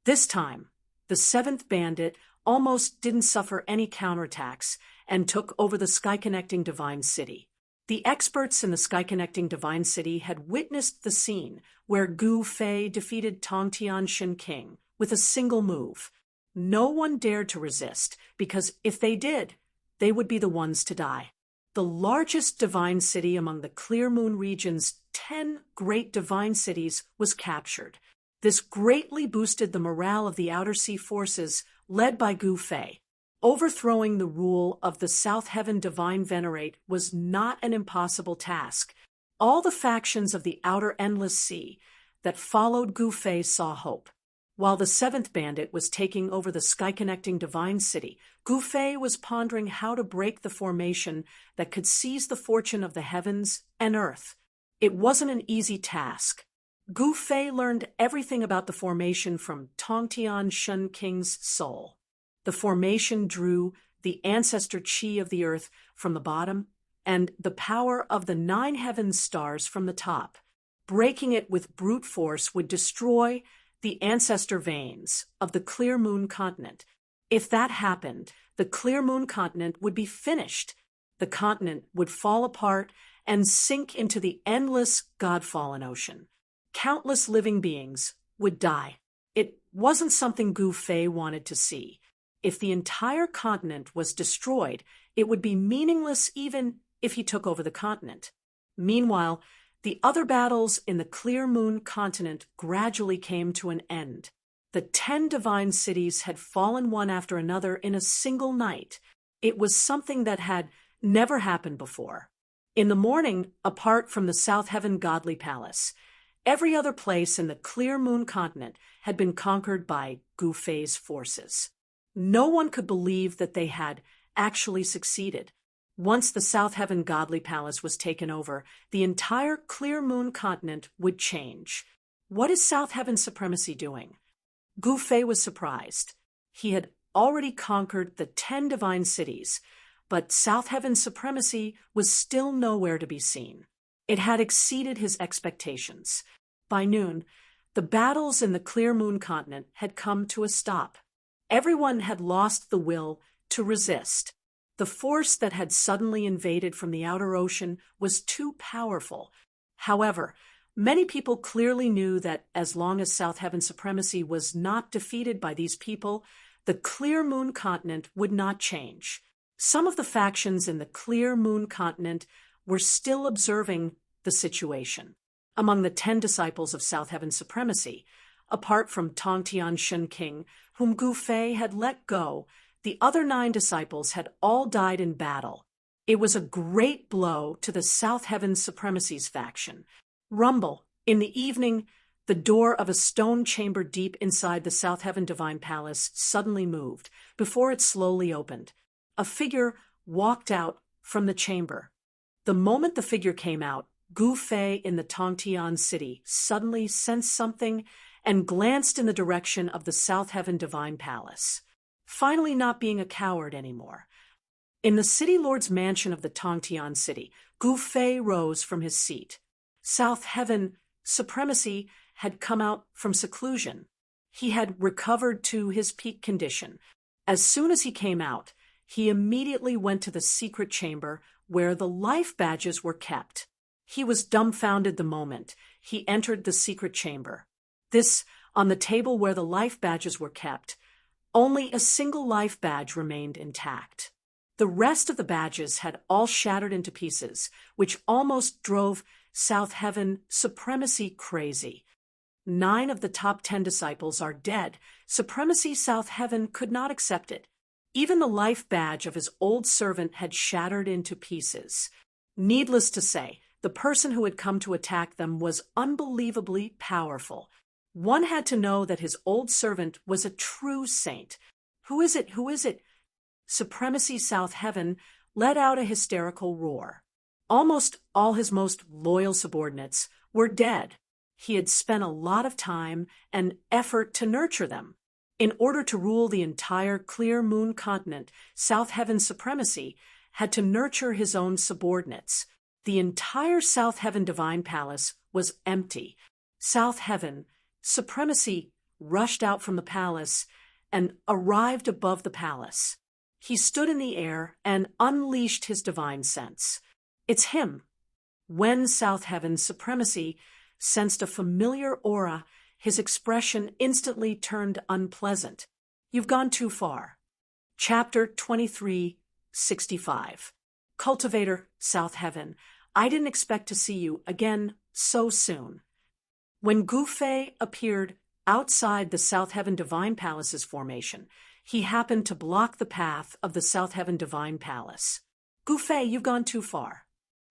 This time, the seventh bandit almost didn't suffer any counterattacks and took over the sky-connecting Divine City. The experts in the sky-connecting Divine City had witnessed the scene where Gu Fei defeated Tongtian Shen King with a single move. No one dared to resist, because if they did, they would be the ones to die. The largest divine city among the Clear Moon region's 10 great divine cities was captured. This greatly boosted the morale of the Outer Sea forces led by Gu Fei. Overthrowing the rule of the South Heaven Divine Venerate was not an impossible task. All the factions of the Outer Endless Sea that followed Gu Fei saw hope. While the seventh bandit was taking over the sky-connecting Divine City, Gu Fei was pondering how to break the formation that could seize the fortune of the heavens and earth. It wasn't an easy task. Gu Fei learned everything about the formation from Tongtian Shen King's soul. The formation drew the ancestor chi of the earth from the bottom and the power of the 9 heaven stars from the top. Breaking it with brute force would destroy the ancestor veins of the Clear Moon continent. If that happened, the Clear Moon continent would be finished. The continent would fall apart and sink into the endless God-fallen ocean. Countless living beings would die. It wasn't something Gu Fei wanted to see. If the entire continent was destroyed, it would be meaningless even if he took over the continent. Meanwhile, the other battles in the Clear Moon continent gradually came to an end. The 10 divine cities had fallen one after another in a single night. It was something that had never happened before. In the morning, apart from the South Heaven Godly Palace, every other place in the Clear Moon continent had been conquered by Gu Fei's forces. No one could believe that they had actually succeeded. Once the South Heaven Godly Palace was taken over, the entire Clear Moon continent would change. What is South Heaven Supremacy doing? Gu Fei was surprised. He had already conquered the 10 divine cities, but South Heaven Supremacy was still nowhere to be seen. It had exceeded his expectations. By noon, the battles in the Clear Moon continent had come to a stop. Everyone had lost the will to resist. The force that had suddenly invaded from the outer ocean was too powerful. However, many people clearly knew that as long as South Heaven Supremacy was not defeated by these people, the Clear Moon continent would not change. Some of the factions in the Clear Moon continent were still observing the situation. Among the 10 disciples of South Heaven Supremacy, apart from Tongtian Shen King, whom Gu Fei had let go, the other 9 disciples had all died in battle. It was a great blow to the South Heaven Supremacy's faction. Rumble. In the evening, the door of a stone chamber deep inside the South Heaven Divine Palace suddenly moved, before it slowly opened. A figure walked out from the chamber. The moment the figure came out, Gu Fei in the Tongtian city suddenly sensed something and glanced in the direction of the South Heaven Divine Palace. Finally not being a coward anymore. In the city lord's mansion of the Tongtian city, Gu Fei rose from his seat. South Heaven Supremacy had come out from seclusion. He had recovered to his peak condition. As soon as he came out, he immediately went to the secret chamber where the life badges were kept. He was dumbfounded the moment he entered the secret chamber. On the table where the life badges were kept, only a single life badge remained intact. The rest of the badges had all shattered into pieces, which almost drove South Heaven Supremacy crazy. 9 of the top 10 disciples are dead. Supremacy South Heaven could not accept it. Even the life badge of his old servant had shattered into pieces. Needless to say, the person who had come to attack them was unbelievably powerful. One had to know that his old servant was a true saint. Who is it? Who is it? Supremacy South Heaven let out a hysterical roar. Almost all his most loyal subordinates were dead. He had spent a lot of time and effort to nurture them. In order to rule the entire Clear Moon continent, South Heaven Supremacy had to nurture his own subordinates. The entire South Heaven Divine Palace was empty. South Heaven Supremacy rushed out from the palace and arrived above the palace. He stood in the air and unleashed his divine sense. It's him. When South Heaven Supremacy sensed a familiar aura, his expression instantly turned unpleasant. You've gone too far. Chapter 2365. Cultivator, South Heaven, I didn't expect to see you again so soon. When Gu Fei appeared outside the South Heaven Divine Palace's formation, he happened to block the path of the South Heaven Divine Palace. Gu Fei, you've gone too far.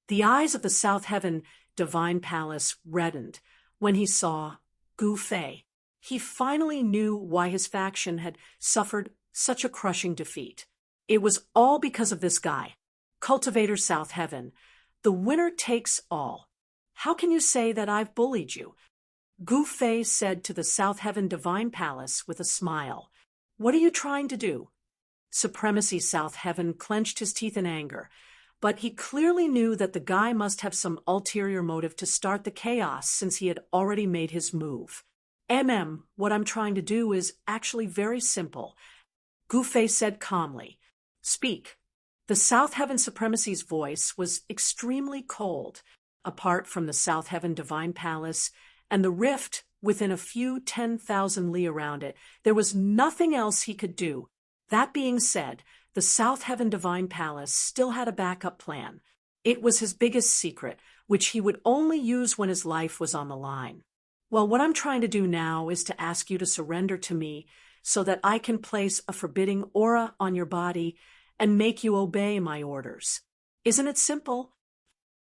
The eyes of the South Heaven Divine Palace reddened when he saw Gu Fei. He finally knew why his faction had suffered such a crushing defeat. It was all because of this guy, Cultivator South Heaven. The winner takes all. How can you say that I've bullied you? Gu Fei said to the South Heaven Divine Palace with a smile. What are you trying to do? Supremacy South Heaven clenched his teeth in anger, but he clearly knew that the guy must have some ulterior motive to start the chaos since he had already made his move. What I'm trying to do is actually very simple, Gu Fei said calmly. Speak. The South Heaven Supremacy's voice was extremely cold. Apart from the South Heaven Divine Palace and the rift within a few 10,000 li around it, there was nothing else he could do. That being said, the South Heaven Divine Palace still had a backup plan. It was his biggest secret, which he would only use when his life was on the line. Well, what I'm trying to do now is to ask you to surrender to me so that I can place a forbidding aura on your body and make you obey my orders. Isn't it simple?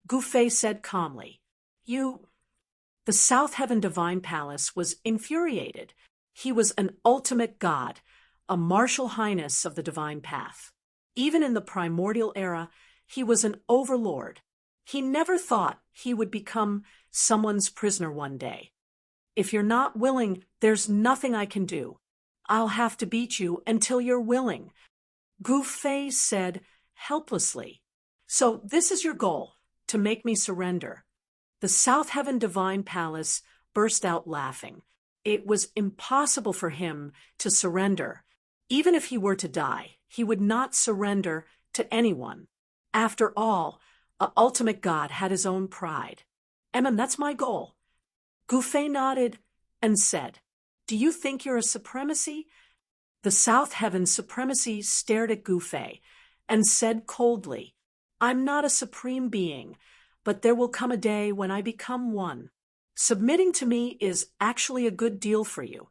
Gu Fei said calmly. The South Heaven Divine Palace was infuriated. He was an ultimate god, a martial highness of the divine path. Even in the primordial era, he was an overlord. He never thought he would become someone's prisoner one day. If you're not willing, there's nothing I can do. I'll have to beat you until you're willing, Gu Fei said helplessly. So this is your goal, to make me surrender. The South Heaven Divine Palace burst out laughing. It was impossible for him to surrender. Even if he were to die, he would not surrender to anyone. After all, an ultimate god had his own pride. That's my goal. Gu Fei nodded and said, Do you think you're a supremacy? The South Heaven Supremacy stared at Gu Fei and said coldly, I'm not a supreme being, but there will come a day when I become one. Submitting to me is actually a good deal for you.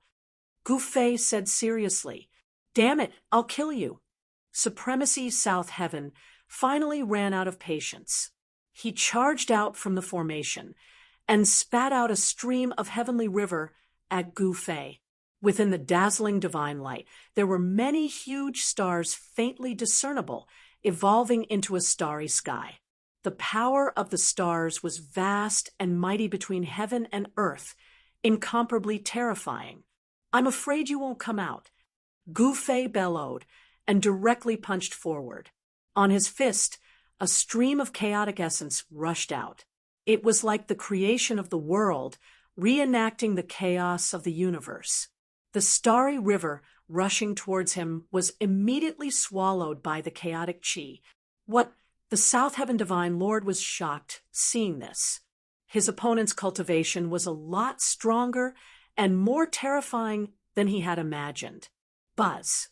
Gu Fei said seriously, Damn it, I'll kill you. Supremacy South Heaven finally ran out of patience. He charged out from the formation and spat out a stream of heavenly river at Gu Fei. Within the dazzling divine light, there were many huge stars faintly discernible, evolving into a starry sky. The power of the stars was vast and mighty between heaven and earth, incomparably terrifying. I'm afraid you won't come out. Gu Fei bellowed and directly punched forward. On his fist, a stream of chaotic essence rushed out. It was like the creation of the world, reenacting the chaos of the universe. The starry river rushing towards him was immediately swallowed by the chaotic chi. The South Heaven Divine Lord was shocked seeing this. His opponent's cultivation was a lot stronger and more terrifying than he had imagined. Buzz.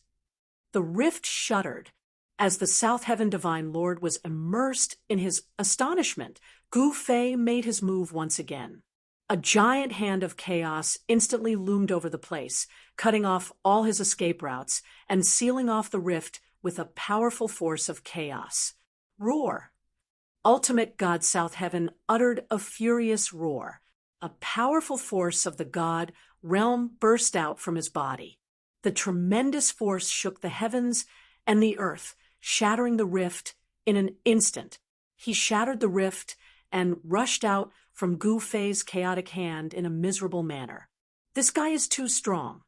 The rift shuddered. As the South Heaven Divine Lord was immersed in his astonishment, Gu Fei made his move once again. A giant hand of chaos instantly loomed over the place, cutting off all his escape routes and sealing off the rift with a powerful force of chaos. Roar. Ultimate God South Heaven uttered a furious roar. A powerful force of the god realm burst out from his body. The tremendous force shook the heavens and the earth, shattering the rift in an instant. He shattered the rift and rushed out from Gu Fei's chaotic hand in a miserable manner. This guy is too strong.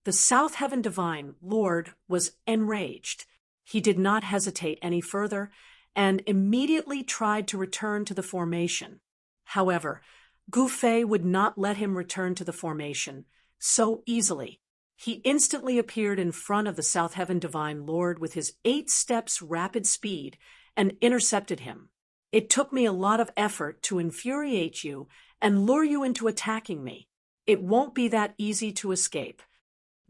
The South Heaven Divine Lord was enraged. He did not hesitate any further and immediately tried to return to the formation. However, Gu Fei would not let him return to the formation so easily. He instantly appeared in front of the South Heaven Divine Lord with his 8 steps rapid speed and intercepted him. It took me a lot of effort to infuriate you and lure you into attacking me. It won't be that easy to escape.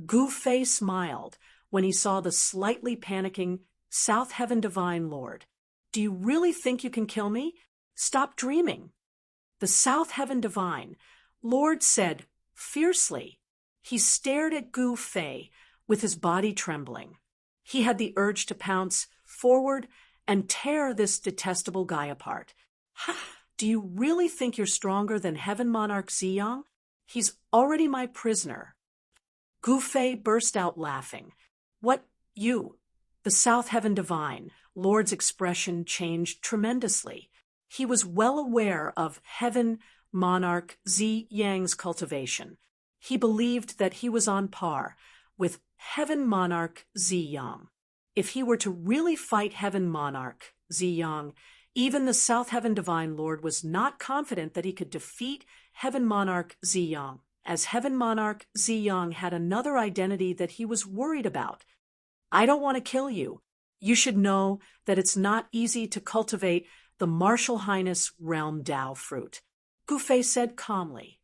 Gu Fei smiled when he saw the slightly panicking South Heaven Divine Lord. Do you really think you can kill me? Stop dreaming. The South Heaven Divine Lord said fiercely. He stared at Gu Fei with his body trembling. He had the urge to pounce forward and tear this detestable guy apart. Do you really think you're stronger than Heaven Monarch Ziyang? He's already my prisoner. Gu Fei burst out laughing. What, you? The South Heaven Divine Lord's expression changed tremendously. He was well aware of Heaven Monarch Ziyang's cultivation. He believed that he was on par with Heaven Monarch Ziyang. If he were to really fight Heaven Monarch Ziyang, even the South Heaven Divine Lord was not confident that he could defeat Heaven Monarch Ziyang, as Heaven Monarch Ziyang had another identity that he was worried about. I don't want to kill you. You should know that it's not easy to cultivate the Martial Highness Realm Tao fruit. Gu Fei said calmly.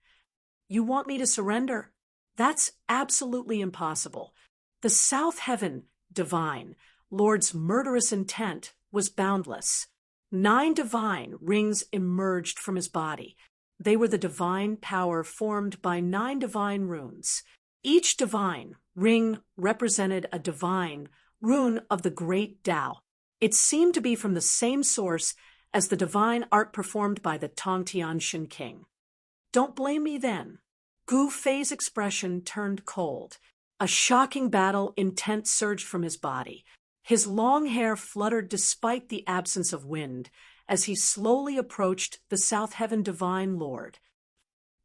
You want me to surrender? That's absolutely impossible. The South Heaven Divine Lord's murderous intent was boundless. 9 divine rings emerged from his body. They were the divine power formed by 9 divine runes. Each divine ring represented a divine rune of the great Tao. It seemed to be from the same source as the divine art performed by the Tongtianshan king. Don't blame me then. Gu Fei's expression turned cold. A shocking battle intent surged from his body. His long hair fluttered despite the absence of wind as he slowly approached the South Heaven Divine Lord.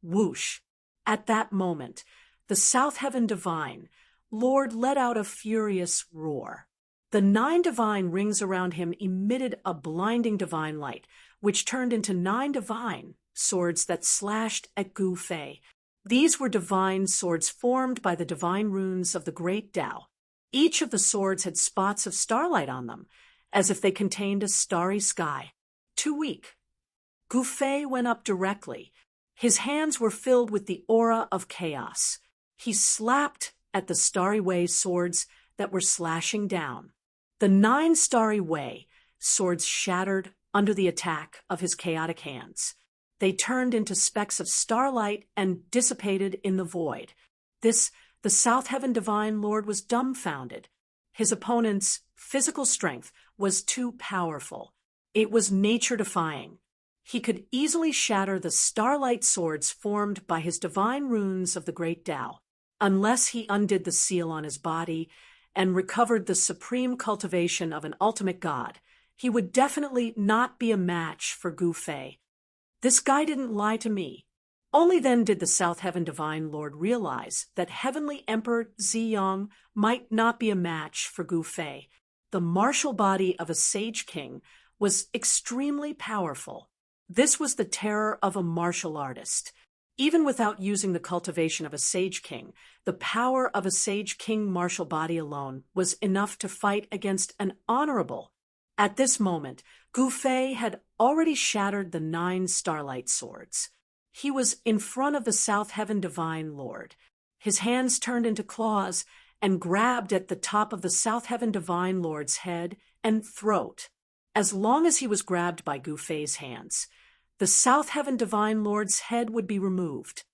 Whoosh! At that moment, the South Heaven Divine Lord let out a furious roar. The 9 divine rings around him emitted a blinding divine light, which turned into 9 divine swords that slashed at Gu Fei. These were divine swords formed by the divine runes of the great Tao. Each of the swords had spots of starlight on them, as if they contained a starry sky. Too weak. Gu Fei went up directly. His hands were filled with the aura of chaos. He slapped at the Starry Way swords that were slashing down. The 9 Starry Way swords shattered under the attack of his chaotic hands. They turned into specks of starlight and dissipated in the void. The South Heaven Divine Lord was dumbfounded. His opponent's physical strength was too powerful. It was nature-defying. He could easily shatter the starlight swords formed by his divine runes of the great Tao, unless he undid the seal on his body and recovered the supreme cultivation of an ultimate god. He would definitely not be a match for Gu Fei. This guy didn't lie to me. Only then did the South Heaven Divine Lord realize that Heavenly Emperor Ziyang might not be a match for Gu Fei. The martial body of a sage king was extremely powerful. This was the terror of a martial artist. Even without using the cultivation of a sage king, the power of a sage king martial body alone was enough to fight against an honorable. At this moment, Gu Fei had already shattered the 9 starlight swords. He was in front of the South Heaven Divine Lord. His hands turned into claws and grabbed at the top of the South Heaven Divine Lord's head and throat. As long as he was grabbed by Gu Fei's hands, the South Heaven Divine Lord's head would be removed.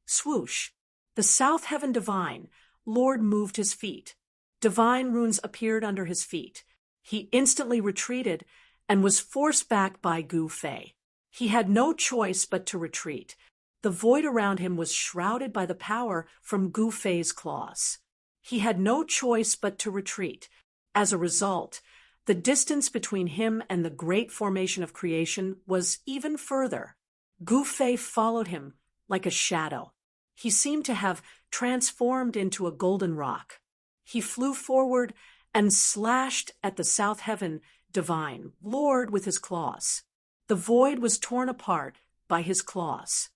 Swoosh! The South Heaven Divine Lord moved his feet. Divine runes appeared under his feet. He instantly retreated and was forced back by Gu Fei. He had no choice but to retreat. The void around him was shrouded by the power from Gu Fei's claws. He had no choice but to retreat. As a result, the distance between him and the great formation of creation was even further. Gu Fei followed him like a shadow. He seemed to have transformed into a golden rock. He flew forward and slashed at the South Heaven Divine Lord with his claws. The void was torn apart by his claws.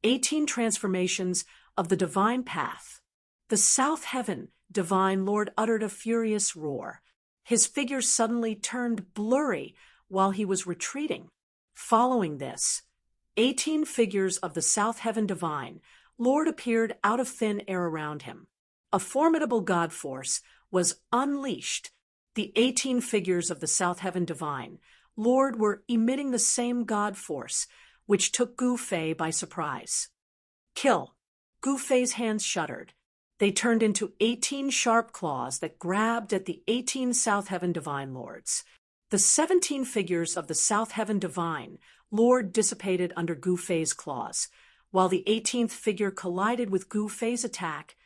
18 transformations of the divine path. The South Heaven Divine Lord uttered a furious roar. His figure suddenly turned blurry while he was retreating. Following this, 18 figures of the South Heaven Divine Lord appeared out of thin air around him. A formidable god force was unleashed. The 18 figures of the South Heaven Divine Lord were emitting the same god force, which took Gu Fei by surprise. Kill! Gu Fei's hands shuddered. They turned into 18 sharp claws that grabbed at the 18 South Heaven Divine Lords. The 17 figures of the South Heaven Divine Lord dissipated under Gu Fei's claws, while the 18th figure collided with Gu Fei's attack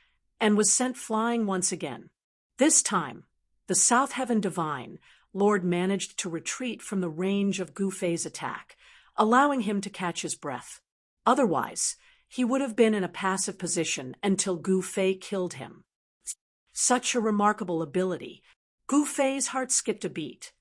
and was sent flying once again. This time, the South Heaven Divine Lord managed to retreat from the range of Gu Fei's attack, allowing him to catch his breath. Otherwise, he would have been in a passive position until Gu Fei killed him. Such a remarkable ability. Gu Fei's heart skipped a beat.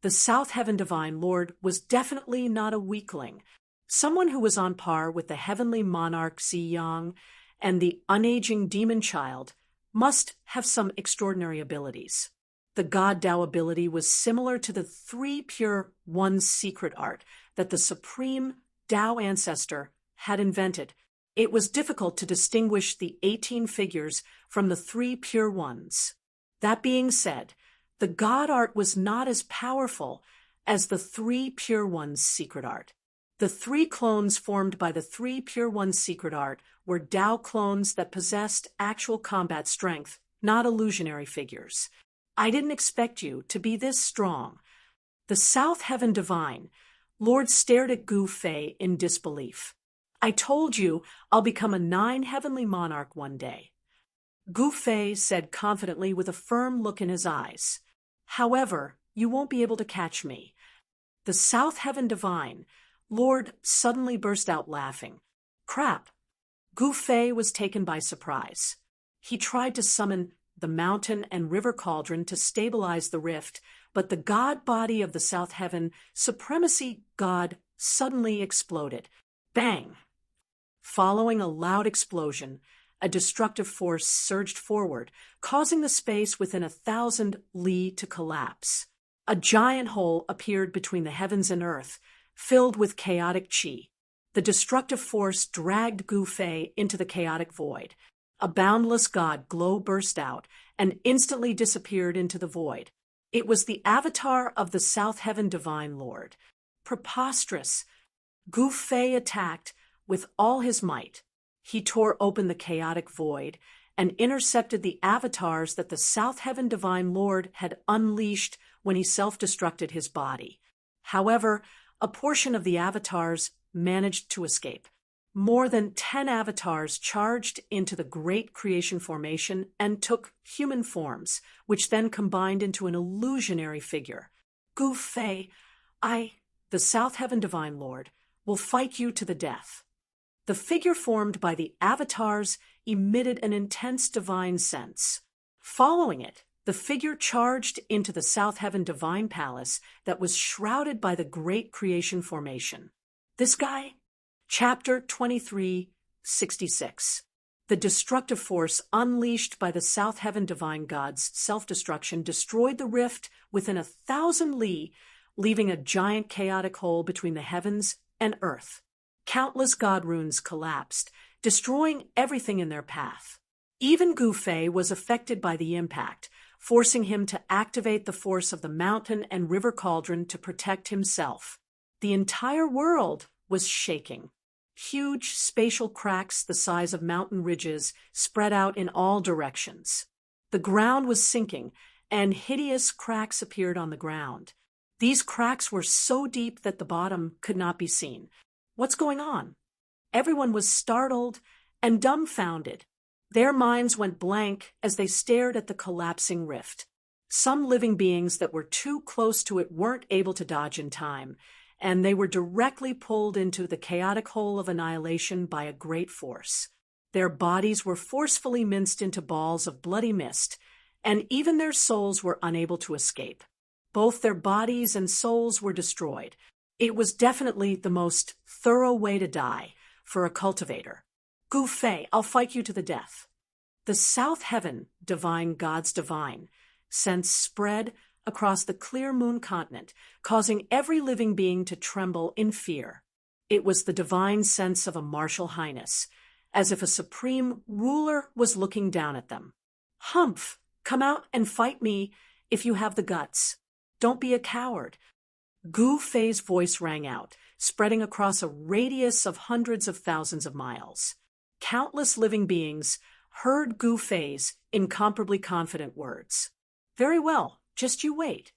The South Heaven Divine Lord was definitely not a weakling. Someone who was on par with the heavenly monarch Ziyang and the unaging demon child must have some extraordinary abilities. The God Dao ability was similar to the 3 Pure One's secret art that the supreme Dao ancestor had invented. It was difficult to distinguish the 18 figures from the 3 Pure Ones. That being said, the God art was not as powerful as the 3 Pure One's secret art. The 3 clones formed by the 3 Pure One's secret art were Dao clones that possessed actual combat strength, not illusionary figures. I didn't expect you to be this strong. The South Heaven Divine Lord stared at Gu Fei in disbelief. I told you I'll become a 9 heavenly monarch one day. Gu Fei said confidently with a firm look in his eyes. However, you won't be able to catch me. The South Heaven Divine Lord suddenly burst out laughing. Crap! Gu Fei was taken by surprise. He tried to summon the mountain and river cauldron to stabilize the rift, but the god body of the South Heaven Supremacy God suddenly exploded. Bang! Following a loud explosion, a destructive force surged forward, causing the space within 1,000 li to collapse. A giant hole appeared between the heavens and earth, filled with chaotic qi. The destructive force dragged Gu Fei into the chaotic void. A boundless god glow burst out and instantly disappeared into the void. It was the avatar of the South Heaven Divine Lord. Preposterous! Gu Fei attacked with all his might. He tore open the chaotic void and intercepted the avatars that the South Heaven Divine Lord had unleashed when he self-destructed his body. However, a portion of the avatars managed to escape. More than 10 avatars charged into the Great Creation Formation and took human forms, which then combined into an illusionary figure. Gu Fei, the South Heaven Divine Lord, will fight you to the death. The figure formed by the avatars emitted an intense divine sense. Following it, the figure charged into the South Heaven Divine Palace that was shrouded by the Great Creation Formation. This guy? Chapter 2366. The destructive force unleashed by the South Heaven Divine God's self-destruction destroyed the rift within 1,000 li, leaving a giant chaotic hole between the heavens and earth. Countless god runes collapsed, destroying everything in their path. Even Gu Fei was affected by the impact, forcing him to activate the force of the mountain and river cauldron to protect himself. The entire world was shaking. Huge spatial cracks the size of mountain ridges spread out in all directions. The ground was sinking, and hideous cracks appeared on the ground. These cracks were so deep that the bottom could not be seen. What's going on? Everyone was startled and dumbfounded. Their minds went blank as they stared at the collapsing rift. Some living beings that were too close to it weren't able to dodge in time, and they were directly pulled into the chaotic hole of annihilation by a great force. Their bodies were forcefully minced into balls of bloody mist, and even their souls were unable to escape. Both their bodies and souls were destroyed. It was definitely the most thorough way to die for a cultivator. Gu Fei, I'll fight you to the death. The South Heaven, divine God's divine, sense spread across the clear moon continent, causing every living being to tremble in fear. It was the divine sense of a martial highness, as if a supreme ruler was looking down at them. Humph, come out and fight me if you have the guts. Don't be a coward. Gu Fei's voice rang out, spreading across a radius of hundreds of thousands of miles. Countless living beings heard Gu Fei's incomparably confident words. Very well, just you wait.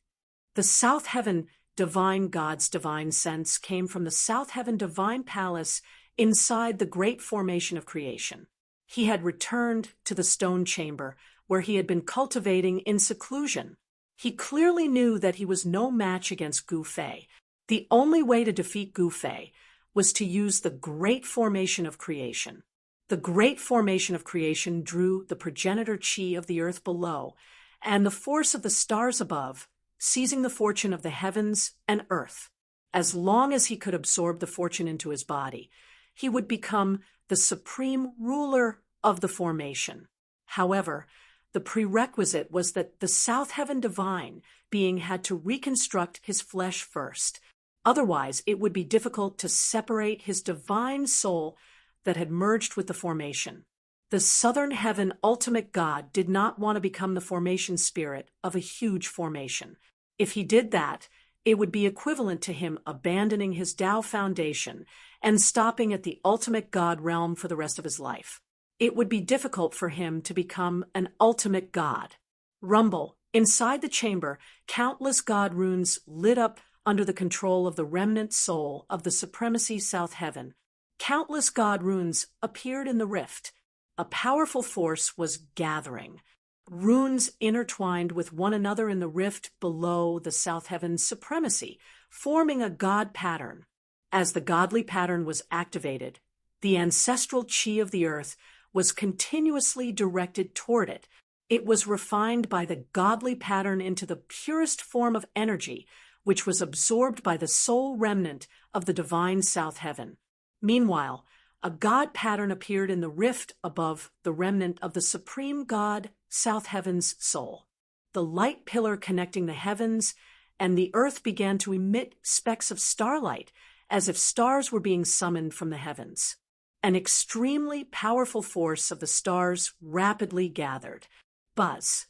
The South Heaven divine God's divine sense came from the South Heaven divine palace inside the great formation of creation. He had returned to the stone chamber where he had been cultivating in seclusion. He clearly knew that he was no match against Gu Fei. The only way to defeat Gu Fei was to use the great formation of creation. The great formation of creation drew the progenitor chi of the earth below and the force of the stars above, seizing the fortune of the heavens and earth. As long as he could absorb the fortune into his body, he would become the supreme ruler of the formation. However, the prerequisite was that the South Heaven divine being had to reconstruct his flesh first. Otherwise, it would be difficult to separate his divine soul that had merged with the formation. The Southern Heaven ultimate God did not want to become the formation spirit of a huge formation. If he did that, it would be equivalent to him abandoning his Tao foundation and stopping at the ultimate God realm for the rest of his life. It would be difficult for him to become an ultimate God. Rumble. Inside the chamber, countless God runes lit up under the control of the remnant soul of the supremacy South Heaven. Countless God runes appeared in the rift. A powerful force was gathering. Runes intertwined with one another in the rift below the South Heaven's supremacy, forming a God pattern. As the godly pattern was activated, the ancestral chi of the earth was continuously directed toward it. It was refined by the godly pattern into the purest form of energy, which was absorbed by the soul remnant of the divine South Heaven. Meanwhile, a God pattern appeared in the rift above the remnant of the supreme God, South Heaven's soul. The light pillar connecting the heavens and the earth began to emit specks of starlight, as if stars were being summoned from the heavens. An extremely powerful force of the stars rapidly gathered. Buzz.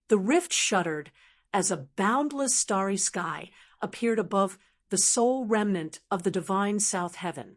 The rift shuddered as a boundless starry sky appeared above the sole remnant of the divine South Heaven.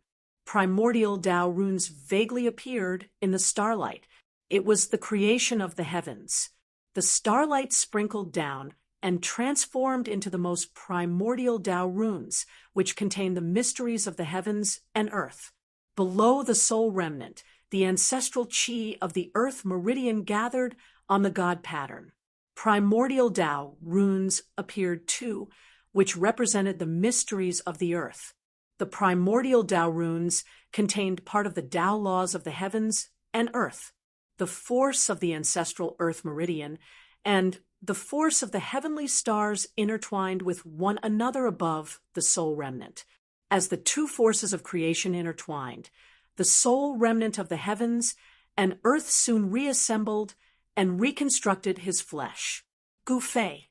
Primordial Tao runes vaguely appeared in the starlight. It was the creation of the heavens. The starlight sprinkled down and transformed into the most primordial Tao runes, which contain the mysteries of the heavens and earth. Below the soul remnant, the ancestral chi of the earth meridian gathered on the God pattern. Primordial Tao runes appeared too, which represented the mysteries of the earth. The primordial Tao runes contained part of the Tao laws of the heavens and earth, the force of the ancestral earth meridian, and the force of the heavenly stars intertwined with one another above the soul remnant. As the two forces of creation intertwined, the soul remnant of the heavens and earth soon reassembled and reconstructed his flesh. Gu Fei.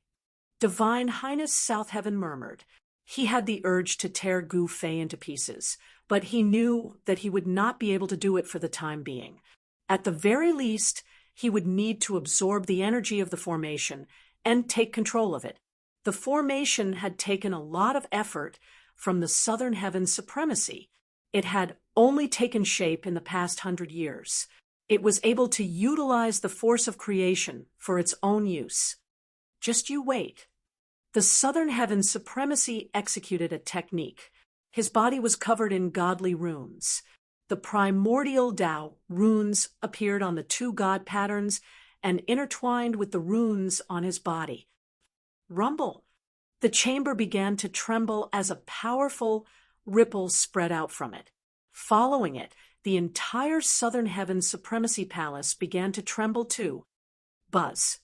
Divine Highness South Heaven murmured. He had the urge to tear Gu Fei into pieces, but he knew that he would not be able to do it for the time being. At the very least, he would need to absorb the energy of the formation and take control of it. The formation had taken a lot of effort from the Southern Heaven's supremacy. It had only taken shape in the past 100 years. It was able to utilize the force of creation for its own use. Just you wait. The Southern Heaven's supremacy executed a technique. His body was covered in godly runes. The primordial Tao runes appeared on the two God patterns and intertwined with the runes on his body. Rumble. The chamber began to tremble as a powerful ripple spread out from it. Following it, the entire Southern Heaven Supremacy Palace began to tremble too. Buzz.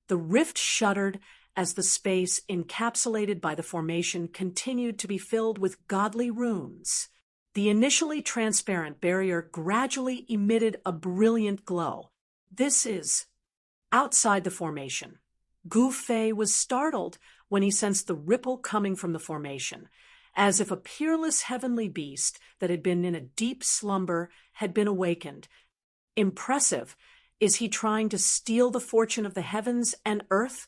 The rift shuddered as the space encapsulated by the formation continued to be filled with godly runes. The initially transparent barrier gradually emitted a brilliant glow. This is outside the formation. Gu Fei was startled when he sensed the ripple coming from the formation, as if a peerless heavenly beast that had been in a deep slumber had been awakened. Impressive. Is he trying to steal the fortune of the heavens and earth?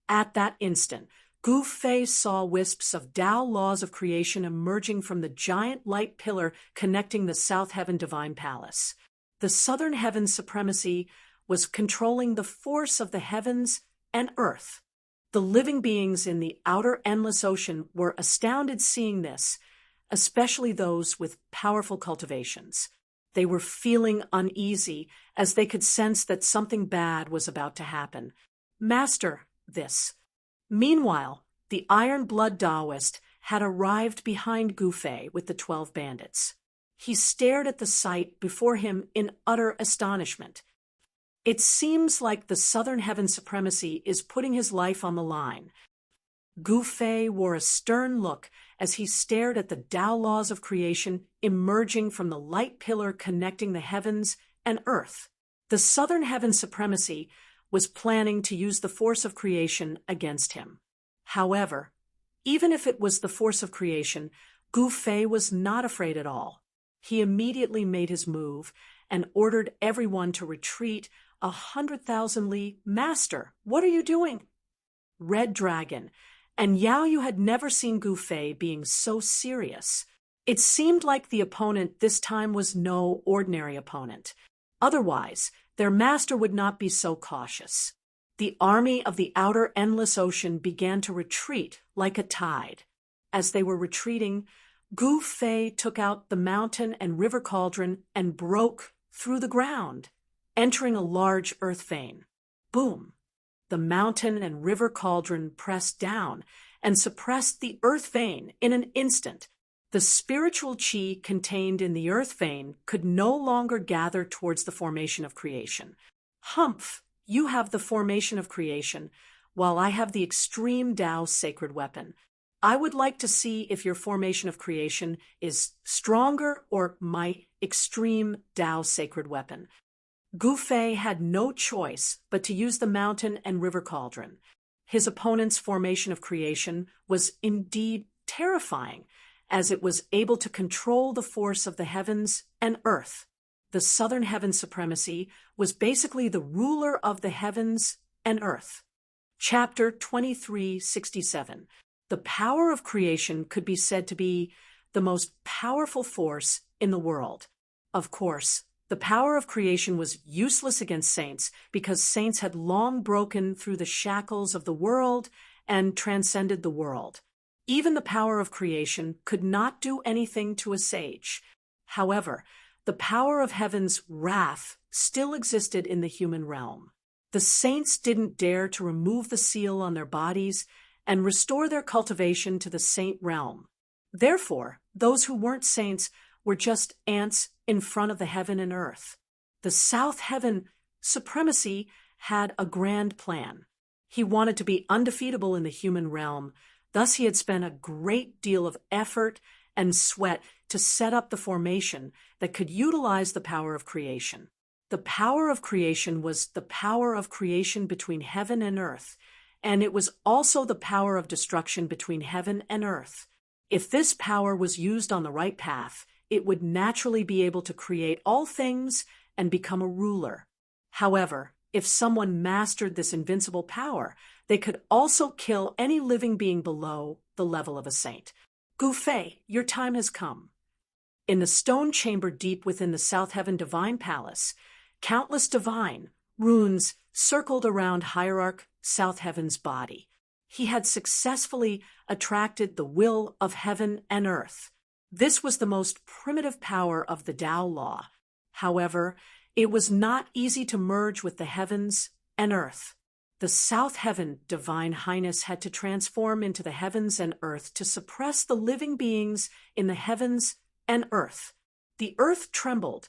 At that instant, Gu Fei saw wisps of Tao laws of creation emerging from the giant light pillar connecting the South Heaven Divine Palace. The Southern Heaven supremacy was controlling the force of the heavens and earth. The living beings in the outer endless ocean were astounded seeing this, especially those with powerful cultivations. They were feeling uneasy as they could sense that something bad was about to happen. Master, this. Meanwhile, the Iron Blood Taoist had arrived behind Gu Fei with the 12 bandits. He stared at the sight before him in utter astonishment. It seems like the Southern Heaven supremacy is putting his life on the line. Gu Fei wore a stern look as he stared at the Tao laws of creation emerging from the light pillar connecting the heavens and earth. The Southern Heaven supremacy was planning to use the force of creation against him. However, even if it was the force of creation, Gu Fei was not afraid at all. He immediately made his move and ordered everyone to retreat 100,000 li. Master, what are you doing? Red Dragon, and Yao Yu had never seen Gu Fei being so serious. It seemed like the opponent this time was no ordinary opponent. Otherwise, their master would not be so cautious. The army of the outer endless ocean began to retreat like a tide. As they were retreating, Gu Fei took out the mountain and river cauldron and broke through the ground, entering a large earth vein. Boom! The mountain and river cauldron pressed down and suppressed the earth vein in an instant. The spiritual chi contained in the earth vein could no longer gather towards the formation of creation. Humph! You have the formation of creation, while I have the extreme Tao sacred weapon. I would like to see if your formation of creation is stronger or my extreme Tao sacred weapon. Gu Fei had no choice but to use the mountain and river cauldron. His opponent's formation of creation was indeed terrifying, as it was able to control the force of the heavens and earth. The Southern Heaven supremacy was basically the ruler of the heavens and earth. Chapter 2367. The power of creation could be said to be the most powerful force in the world. Of course, the power of creation was useless against saints because saints had long broken through the shackles of the world and transcended the world. Even the power of creation could not do anything to a sage. However, the power of heaven's wrath still existed in the human realm. The saints didn't dare to remove the seal on their bodies and restore their cultivation to the saint realm. Therefore, those who weren't saints were just ants in front of the heaven and earth. The South Heaven supremacy had a grand plan. He wanted to be undefeatable in the human realm. Thus, he had spent a great deal of effort and sweat to set up the formation that could utilize the power of creation. The power of creation was the power of creation between heaven and earth, and it was also the power of destruction between heaven and earth. If this power was used on the right path, it would naturally be able to create all things and become a ruler. However, if someone mastered this invincible power, they could also kill any living being below the level of a saint. Gu Fei, your time has come. In the stone chamber deep within the South Heaven Divine Palace, countless divine runes circled around Hierarch South Heaven's body. He had successfully attracted the will of heaven and earth. This was the most primitive power of the Tao law. However, it was not easy to merge with the heavens and earth. The South Heaven Divine Highness had to transform into the heavens and earth to suppress the living beings in the heavens and earth. The earth trembled.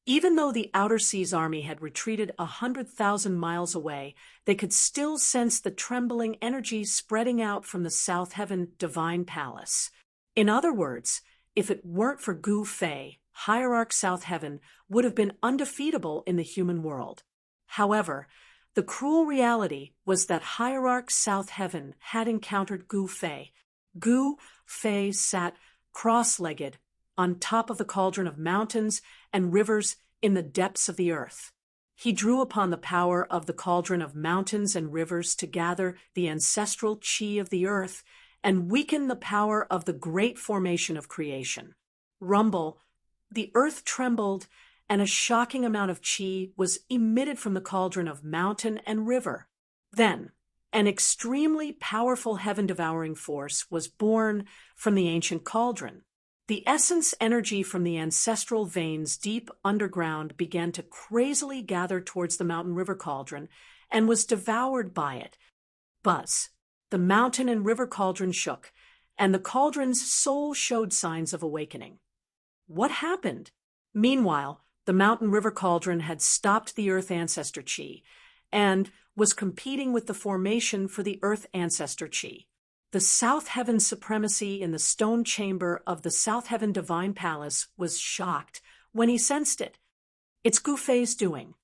Even though the Outer Seas army had retreated 100,000 miles away, they could still sense the trembling energy spreading out from the South Heaven divine palace. In other words, if it weren't for Gu Fei, Hierarch South Heaven would have been undefeatable in the human world. However, the cruel reality was that Hierarch South Heaven had encountered Gu Fei. Gu Fei sat cross-legged on top of the cauldron of mountains and rivers in the depths of the earth. He drew upon the power of the cauldron of mountains and rivers to gather the ancestral chi of the earth and weaken the power of the great formation of creation. Rumble, the earth trembled, and a shocking amount of chi was emitted from the cauldron of mountain and river. Then, an extremely powerful heaven-devouring force was born from the ancient cauldron. The essence energy from the ancestral veins deep underground began to crazily gather towards the mountain river cauldron and was devoured by it. Buzz. The mountain and river cauldron shook, and the cauldron's soul showed signs of awakening. What happened? Meanwhile, the mountain river cauldron had stopped the earth ancestor chi and was competing with the formation for the earth ancestor chi. The South Heaven supremacy in the stone chamber of the South Heaven divine palace was shocked when he sensed it. It's Gu Fei's doing.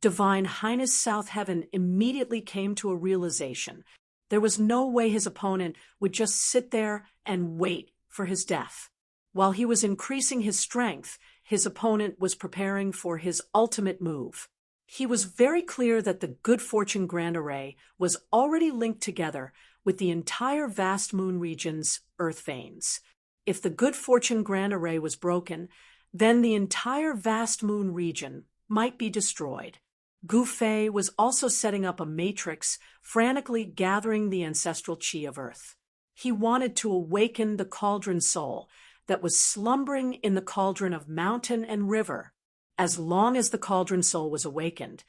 Divine Highness South Heaven immediately came to a realization. There was no way his opponent would just sit there and wait for his death. While he was increasing his strength, his opponent was preparing for his ultimate move. He was very clear that the Good Fortune Grand Array was already linked together with the entire vast moon region's earth veins. If the Good Fortune Grand Array was broken, then the entire vast moon region might be destroyed. Gu Fei was also setting up a matrix, frantically gathering the ancestral chi of earth. He wanted to awaken the cauldron soul that was slumbering in the cauldron of mountain and river. As long as the cauldron soul was awakened,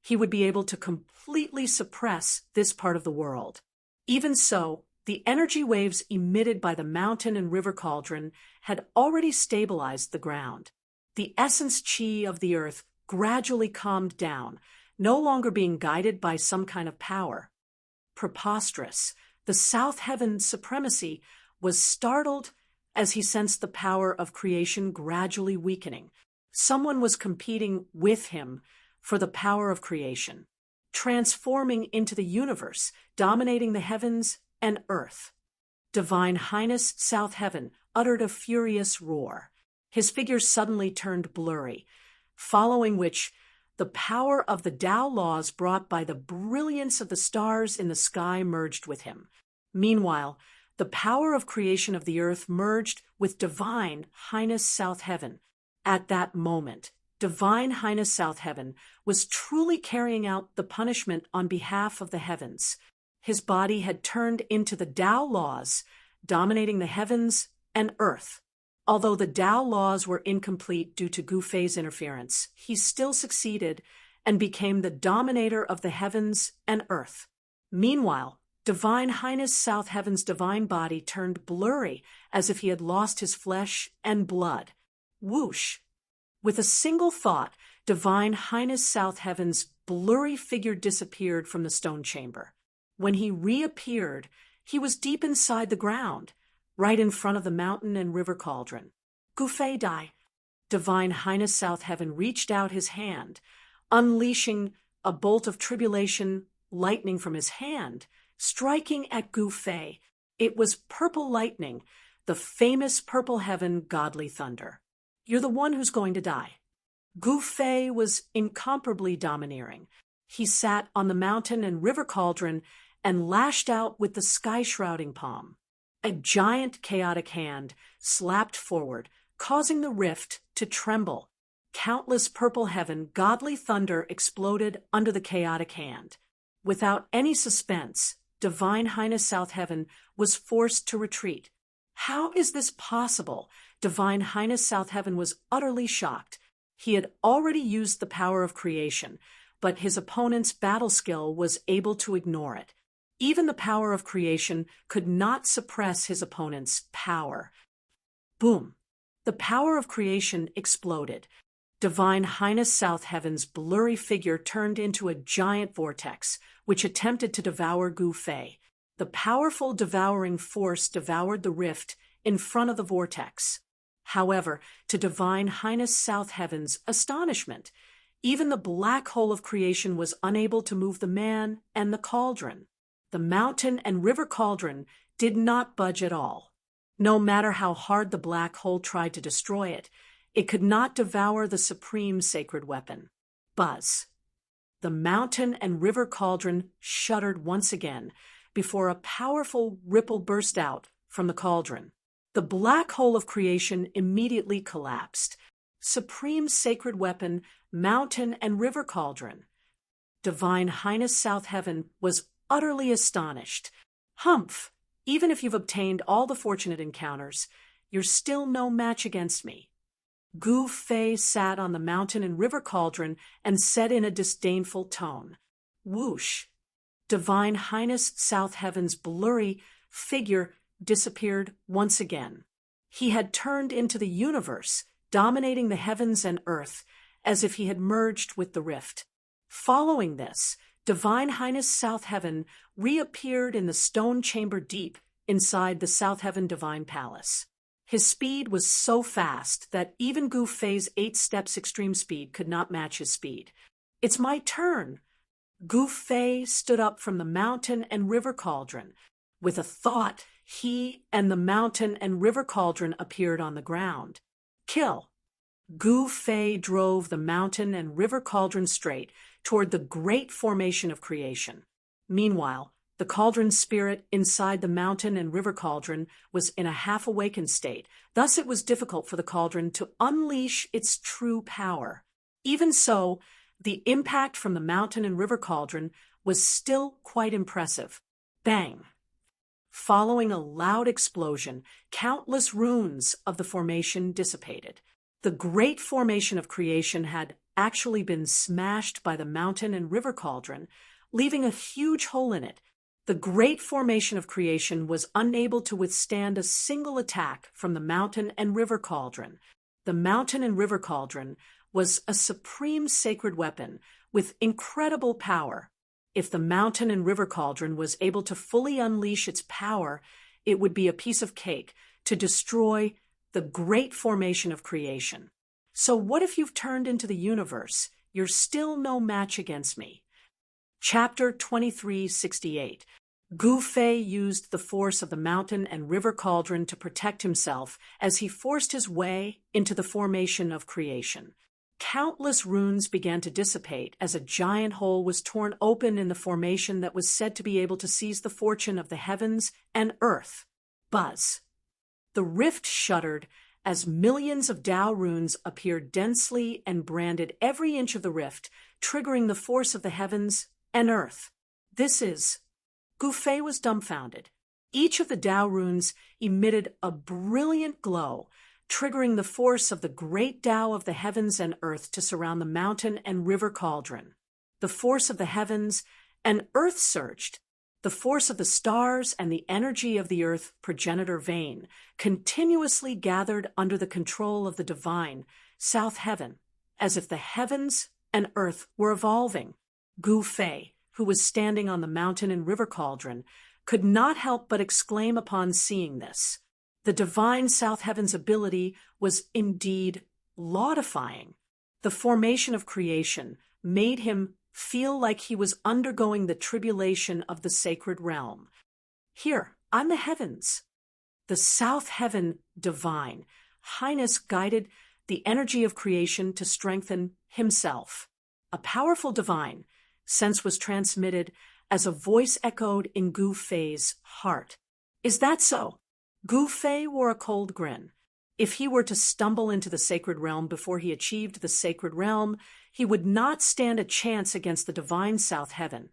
he would be able to completely suppress this part of the world. Even so, the energy waves emitted by the mountain and river cauldron had already stabilized the ground. The essence chi of the earth gradually calmed down, no longer being guided by some kind of power. Preposterous. The South Heaven supremacy was startled as he sensed the power of creation gradually weakening. Someone was competing with him for the power of creation, transforming into the universe, dominating the heavens and earth. Divine Highness South Heaven uttered a furious roar. His figure suddenly turned blurry, following which the power of the Tao laws brought by the brilliance of the stars in the sky merged with him. Meanwhile, the power of creation of the earth merged with Divine Highness South Heaven. At that moment, Divine Highness South Heaven was truly carrying out the punishment on behalf of the heavens. His body had turned into the Tao laws, dominating the heavens and earth. Although the Tao laws were incomplete due to Gu Fei's interference, he still succeeded and became the dominator of the heavens and earth. Meanwhile, Divine Highness South Heaven's divine body turned blurry as if he had lost his flesh and blood. Whoosh! With a single thought, Divine Highness South Heaven's blurry figure disappeared from the stone chamber. When he reappeared, he was deep inside the ground, right in front of the mountain and river cauldron. Gu Fei Dai. Divine Highness South Heaven reached out his hand, unleashing a bolt of tribulation lightning from his hand, striking at Gu Fei. It was purple lightning, the famous purple heaven godly thunder. You're the one who's going to die. Gu Fei was incomparably domineering. He sat on the mountain and river cauldron and lashed out with the sky-shrouding palm. A giant chaotic hand slapped forward, causing the rift to tremble. Countless purple heaven godly thunder exploded under the chaotic hand. Without any suspense, Divine Highness South Heaven was forced to retreat. How is this possible? Divine Highness South Heaven was utterly shocked. He had already used the power of creation, but his opponent's battle skill was able to ignore it. Even the power of creation could not suppress his opponent's power. Boom! The power of creation exploded. Divine Highness South Heaven's blurry figure turned into a giant vortex, which attempted to devour Gu Fei. The powerful devouring force devoured the rift in front of the vortex. However, to Divine Highness South Heaven's astonishment, even the black hole of creation was unable to move the man and the cauldron. The mountain and river cauldron did not budge at all. No matter how hard the black hole tried to destroy it, it could not devour the supreme sacred weapon. Buzz. The mountain and river cauldron shuddered once again before a powerful ripple burst out from the cauldron. The black hole of creation immediately collapsed. Supreme sacred weapon, mountain and river cauldron. Divine Highness South Heaven was utterly astonished. Humph! Even if you've obtained all the fortunate encounters, you're still no match against me. Gu Fei sat on the mountain and river cauldron and said in a disdainful tone, "Whoosh!" Divine Highness South Heaven's blurry figure disappeared once again. He had turned into the universe, dominating the heavens and earth, as if he had merged with the rift. Following this, Divine Highness South Heaven reappeared in the stone chamber deep inside the South Heaven Divine Palace. His speed was so fast that even Gu Fei's 8 steps extreme speed could not match his speed. "It's my turn." Gu Fei stood up from the mountain and river cauldron. With a thought, he and the mountain and river cauldron appeared on the ground. "Kill." Gu Fei drove the mountain and river cauldron straight toward the great formation of creation. Meanwhile, the cauldron spirit inside the mountain and river cauldron was in a half-awakened state, thus it was difficult for the cauldron to unleash its true power. Even so, the impact from the mountain and river cauldron was still quite impressive. Bang! Following a loud explosion, countless runes of the formation dissipated. The great formation of creation had actually been smashed by the mountain and river cauldron, leaving a huge hole in it. The great formation of creation was unable to withstand a single attack from the mountain and river cauldron. The mountain and river cauldron was a supreme sacred weapon with incredible power. If the mountain and river cauldron was able to fully unleash its power, it would be a piece of cake to destroy the great formation of creation. So what if you've turned into the universe? You're still no match against me. Chapter 2368. Gu Fei used the force of the mountain and river cauldron to protect himself as he forced his way into the formation of creation. Countless runes began to dissipate as a giant hole was torn open in the formation that was said to be able to seize the fortune of the heavens and earth. Buzz. The rift shuddered as millions of Tao runes appeared densely and branded every inch of the rift, triggering the force of the heavens and earth. Gu Fei was dumbfounded. Each of the Tao runes emitted a brilliant glow, triggering the force of the great Tao of the heavens and earth to surround the mountain and river cauldron. The force of the heavens and earth surged. The force of the stars and the energy of the earth progenitor vein continuously gathered under the control of the divine South Heaven, as if the heavens and earth were evolving. Gu Fei, who was standing on the mountain and river cauldron, could not help but exclaim upon seeing this. The divine South Heaven's ability was indeed laudifying. The formation of creation made him feel like he was undergoing the tribulation of the sacred realm. Here, on the heavens, the South Heaven divine Highness guided the energy of creation to strengthen himself. A powerful divine sense was transmitted as a voice echoed in Gu Fei's heart. "Is that so?" Gu Fei wore a cold grin. If he were to stumble into the sacred realm before he achieved the sacred realm, he would not stand a chance against the divine South Heaven,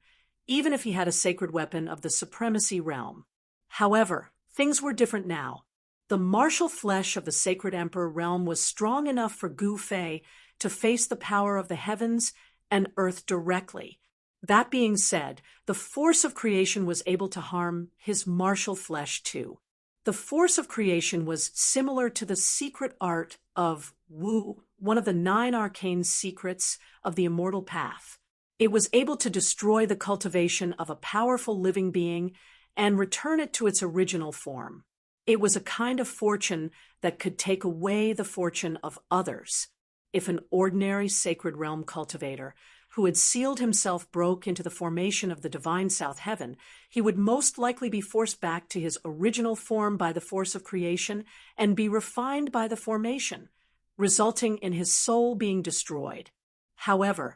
even if he had a sacred weapon of the supremacy realm. However, things were different now. The martial flesh of the sacred emperor realm was strong enough for Gu Fei to face the power of the heavens and earth directly. That being said, the force of creation was able to harm his martial flesh too. The force of creation was similar to the secret art of Wu one of the 9 arcane secrets of the immortal path. It was able to destroy the cultivation of a powerful living being and return it to its original form. It was a kind of fortune that could take away the fortune of others. If an ordinary sacred realm cultivator who had sealed himself broke into the formation of the divine South Heaven, he would most likely be forced back to his original form by the force of creation and be refined by the formation, resulting in his soul being destroyed. However,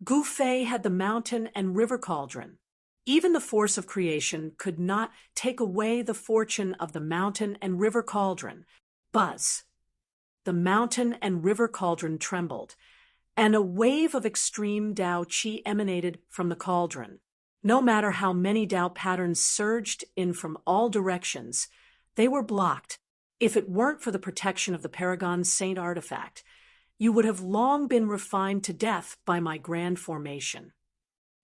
Gu Fei had the mountain and river cauldron. Even the force of creation could not take away the fortune of the mountain and river cauldron. Buzz! The mountain and river cauldron trembled, and a wave of extreme Tao Qi emanated from the cauldron. No matter how many Tao patterns surged in from all directions, they were blocked. If it weren't for the protection of the Paragon Saint artifact, you would have long been refined to death by my grand formation.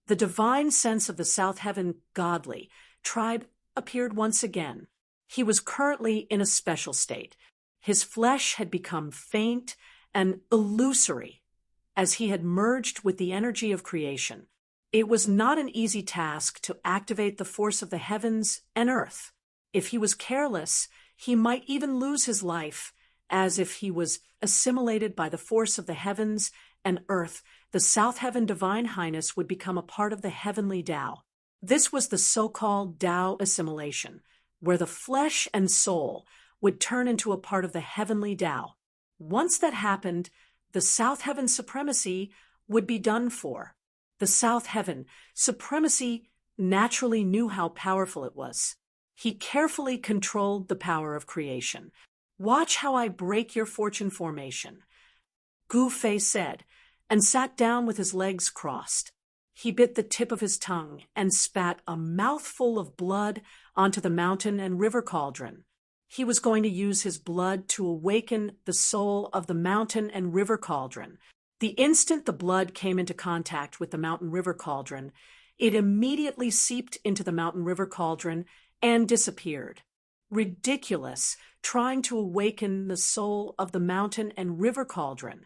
The divine sense of the South Heaven godly tribe appeared once again. He was currently in a special state. His flesh had become faint and illusory as he had merged with the energy of creation. It was not an easy task to activate the force of the heavens and earth. If he was careless, he might even lose his life, as if he was assimilated by the force of the heavens and earth. The South Heaven Divine Highness would become a part of the heavenly Tao. This was the so-called Tao assimilation, where the flesh and soul would turn into a part of the heavenly Tao. Once that happened, the South Heaven supremacy would be done for. The South Heaven supremacy naturally knew how powerful it was. He carefully controlled the power of creation. "Watch how I break your fortune formation," Gu Fei said, and sat down with his legs crossed. He bit the tip of his tongue and spat a mouthful of blood onto the mountain and river cauldron. He was going to use his blood to awaken the soul of the mountain and river cauldron. The instant the blood came into contact with the mountain river cauldron, it immediately seeped into the mountain river cauldron and disappeared. Ridiculous, trying to awaken the soul of the mountain and river cauldron.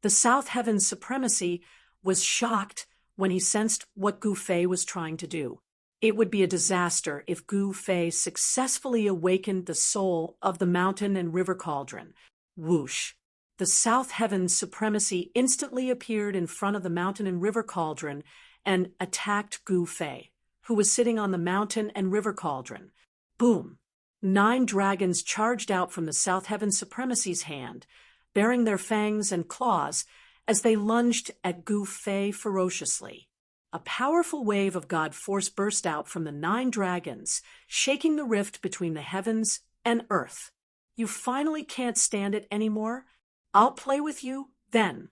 The South Heaven supremacy was shocked when he sensed what Gu Fei was trying to do. It would be a disaster if Gu Fei successfully awakened the soul of the mountain and river cauldron. Whoosh! The South Heaven supremacy instantly appeared in front of the mountain and river cauldron and attacked Gu Fei, who was sitting on the mountain and river cauldron. Boom! 9 dragons charged out from the South Heaven supremacy's hand, baring their fangs and claws as they lunged at Gu Fei ferociously. A powerful wave of God force burst out from the 9 dragons, shaking the rift between the heavens and earth. "You finally can't stand it anymore? I'll play with you then."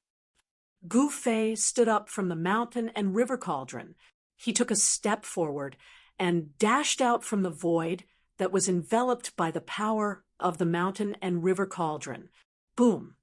Gu Fei stood up from the mountain and river cauldron. He took a step forward and dashed out from the void that was enveloped by the power of the mountain and river cauldron. Boom!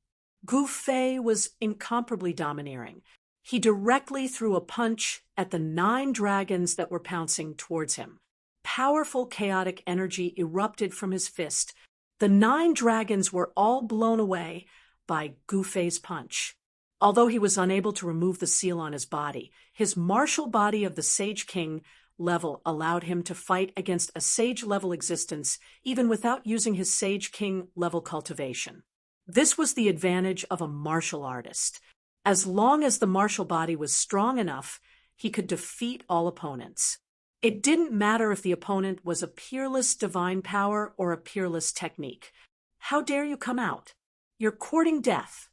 Gu Fei was incomparably domineering. He directly threw a punch at the 9 dragons that were pouncing towards him. Powerful chaotic energy erupted from his fist. The 9 dragons were all blown away by Gu Fei's punch. Although he was unable to remove the seal on his body, his martial body of the Sage King level allowed him to fight against a Sage-level existence even without using his Sage King level cultivation. This was the advantage of a martial artist. As long as the martial body was strong enough, he could defeat all opponents. It didn't matter if the opponent was a peerless divine power or a peerless technique. "How dare you come out? You're courting death."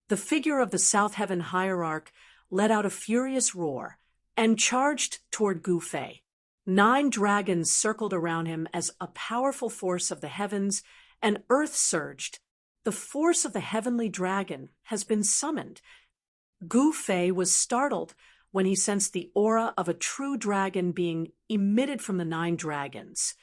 The figure of the South Heaven hierarch let out a furious roar and charged toward Gu Fei. 9 dragons circled around him as a powerful force of the heavens and earth surged. The force of the heavenly dragon has been summoned. Gu Fei was startled when he sensed the aura of a true dragon being emitted from the 9 dragons.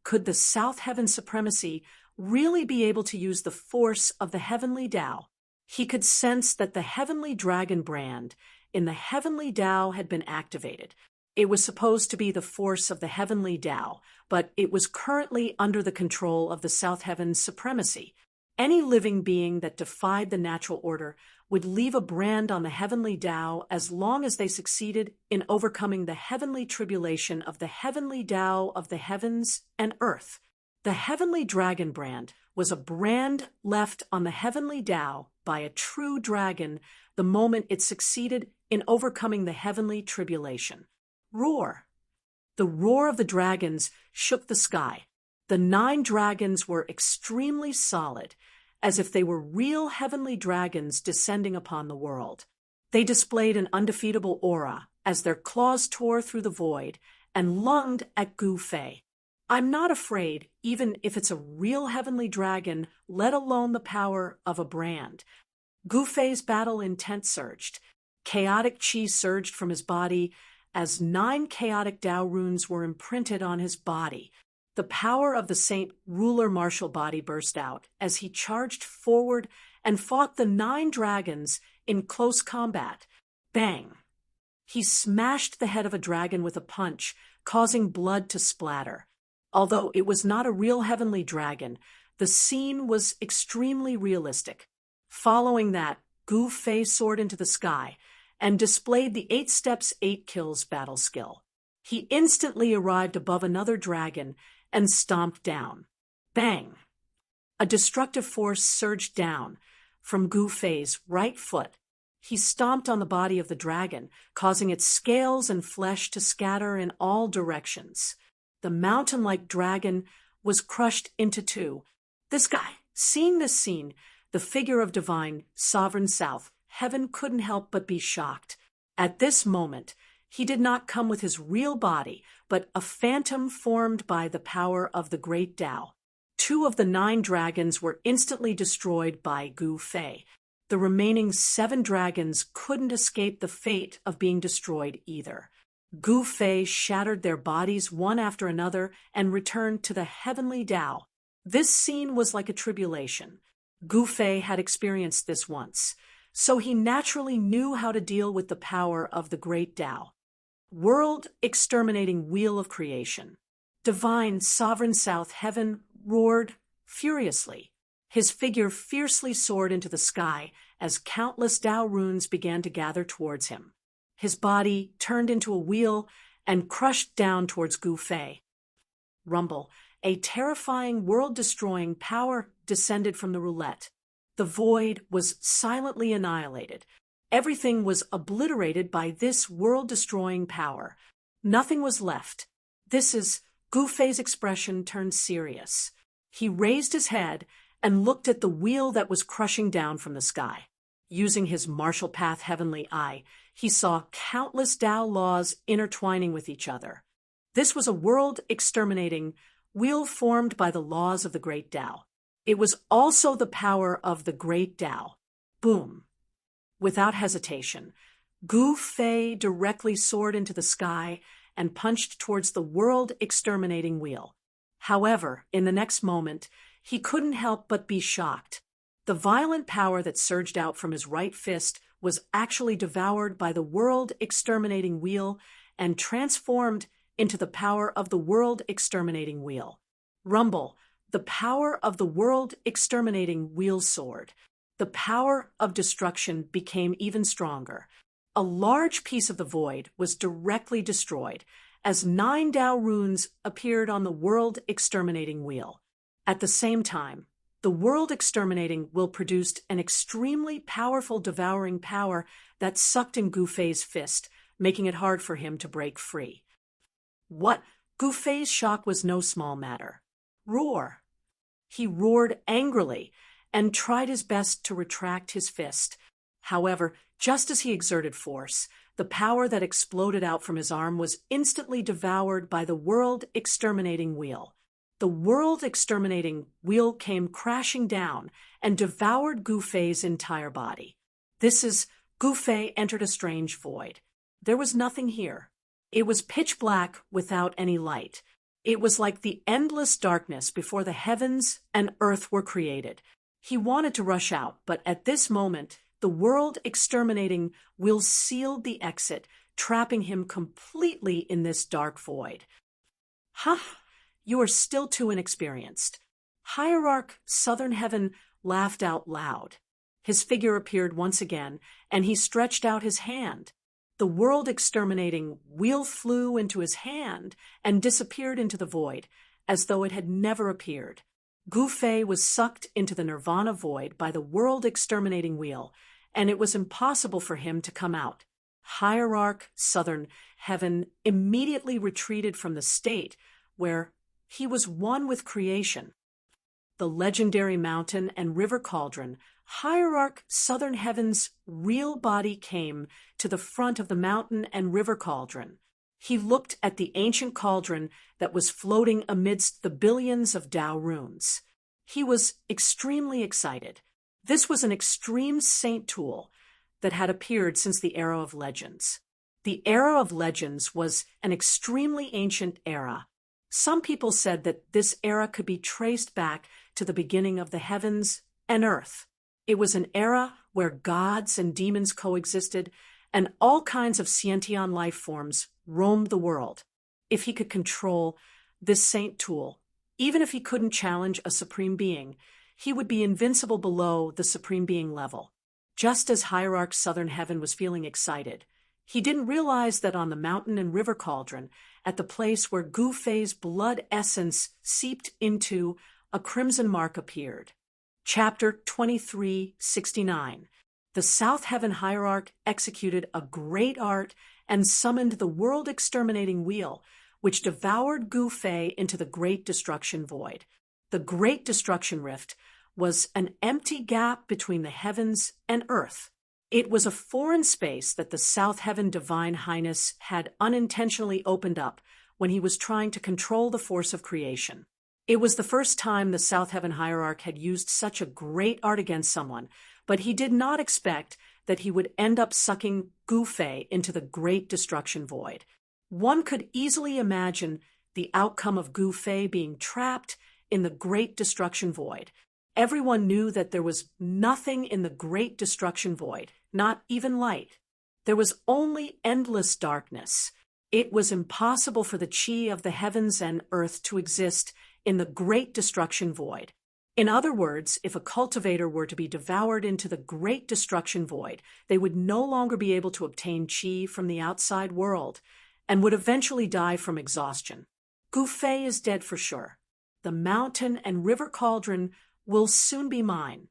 Could the South Heaven supremacy really be able to use the force of the heavenly Tao? He could sense that the heavenly dragon brand in the heavenly Tao had been activated. It was supposed to be the force of the heavenly Tao, but it was currently under the control of the South Heaven supremacy. Any living being that defied the natural order would leave a brand on the heavenly Tao as long as they succeeded in overcoming the heavenly tribulation of the heavenly Tao of the heavens and earth. The heavenly dragon brand was a brand left on the heavenly Tao by a true dragon the moment it succeeded in overcoming the heavenly tribulation. Roar! The roar of the dragons shook the sky. The 9 dragons were extremely solid, as if they were real heavenly dragons descending upon the world. They displayed an undefeatable aura as their claws tore through the void and lunged at Gu Fei. I'm not afraid, even if it's a real heavenly dragon, let alone the power of a brand. Gu Fei's battle intent surged. Chaotic chi surged from his body as 9 chaotic Tao runes were imprinted on his body. The power of the Saint Ruler martial body burst out as he charged forward and fought the 9 dragons in close combat. Bang! He smashed the head of a dragon with a punch, causing blood to splatter. Although it was not a real heavenly dragon, the scene was extremely realistic. Following that, Gu Fei soared into the sky and displayed the 8 steps 8 kills battle skill. He instantly arrived above another dragon and stomped down. Bang! A destructive force surged down from Gu Fei's right foot. He stomped on the body of the dragon, causing its scales and flesh to scatter in all directions. The mountain-like dragon was crushed into 2. This guy, seeing this scene, the figure of divine, sovereign South, heaven couldn't help but be shocked. At this moment, he did not come with his real body, but a phantom formed by the power of the great Tao. 2 of the 9 dragons were instantly destroyed by Gu Fei. The remaining 7 dragons couldn't escape the fate of being destroyed either. Gu Fei shattered their bodies one after another and returned to the heavenly Tao. This scene was like a tribulation. Gu Fei had experienced this once, so he naturally knew how to deal with the power of the great Tao. World exterminating wheel of creation. Divine sovereign South heaven roared furiously. His figure fiercely soared into the sky as countless Tao runes began to gather towards him. His body turned into a wheel and crushed down towards Gu Fei. Rumble, a terrifying world-destroying power descended from the roulette. The void was silently annihilated. Everything was obliterated by this world-destroying power. Nothing was left. Gu Fei's expression turned serious. He raised his head and looked at the wheel that was crushing down from the sky. Using his martial path heavenly eye, he saw countless Tao laws intertwining with each other. This was a world-exterminating wheel formed by the laws of the great Tao. It was also the power of the great Tao. Boom! Without hesitation, Gu Fei directly soared into the sky and punched towards the world-exterminating wheel. However, in the next moment, he couldn't help but be shocked. The violent power that surged out from his right fist was actually devoured by the world-exterminating wheel and transformed into the power of the world-exterminating wheel. Rumble, the power of the world-exterminating wheel soared. The power of destruction became even stronger. A large piece of the void was directly destroyed as 9 Tao runes appeared on the world-exterminating wheel. At the same time, the world-exterminating wheel produced an extremely powerful devouring power that sucked in Gu Fei's fist, making it hard for him to break free. What? Gu Fei's shock was no small matter. Roar! He roared angrily and tried his best to retract his fist. However, just as he exerted force, the power that exploded out from his arm was instantly devoured by the world-exterminating wheel. The world-exterminating wheel came crashing down and devoured Gu Fei's entire body. Gu Fei entered a strange void. There was nothing here. It was pitch black without any light. It was like the endless darkness before the heavens and earth were created. He wanted to rush out, but at this moment, the world-exterminating wheel sealed the exit, trapping him completely in this dark void. You are still too inexperienced. Hierarch Southern Heaven laughed out loud. His figure appeared once again, and he stretched out his hand. The world-exterminating wheel flew into his hand and disappeared into the void, as though it had never appeared. Gu Fei was sucked into the nirvana void by the world-exterminating wheel, and it was impossible for him to come out. Hierarch Southern Heaven immediately retreated from the state where he was one with creation. The legendary mountain and river cauldron, Hierarch Southern Heaven's real body came to the front of the mountain and river cauldron. He looked at the ancient cauldron that was floating amidst the billions of Tao runes. He was extremely excited. This was an extreme saint tool that had appeared since the era of legends. The era of legends was an extremely ancient era. Some people said that this era could be traced back to the beginning of the heavens and earth. It was an era where gods and demons coexisted, and all kinds of sentient life forms roamed the world. If he could control this saint tool, even if he couldn't challenge a supreme being, he would be invincible below the supreme being level. Just as Hierarch Southern Heaven was feeling excited, he didn't realize that on the mountain and river cauldron, at the place where Gu Fei's blood essence seeped into, a crimson mark appeared. Chapter 2369. The South Heaven Hierarch executed a great art and summoned the world-exterminating wheel, which devoured Gu Fei into the Great Destruction Void. The Great Destruction Rift was an empty gap between the heavens and earth. It was a foreign space that the South Heaven Divine Highness had unintentionally opened up when he was trying to control the force of creation. It was the first time the South Heaven Hierarch had used such a great art against someone, but he did not expect that he would end up sucking Gu Fei into the Great Destruction Void. One could easily imagine the outcome of Gu Fei being trapped in the Great Destruction Void. Everyone knew that there was nothing in the Great Destruction Void, not even light. There was only endless darkness. It was impossible for the chi of the heavens and earth to exist in the Great Destruction Void. In other words, if a cultivator were to be devoured into the Great Destruction Void, they would no longer be able to obtain chi from the outside world and would eventually die from exhaustion. Gu Fei is dead for sure. The mountain and river cauldron will soon be mine.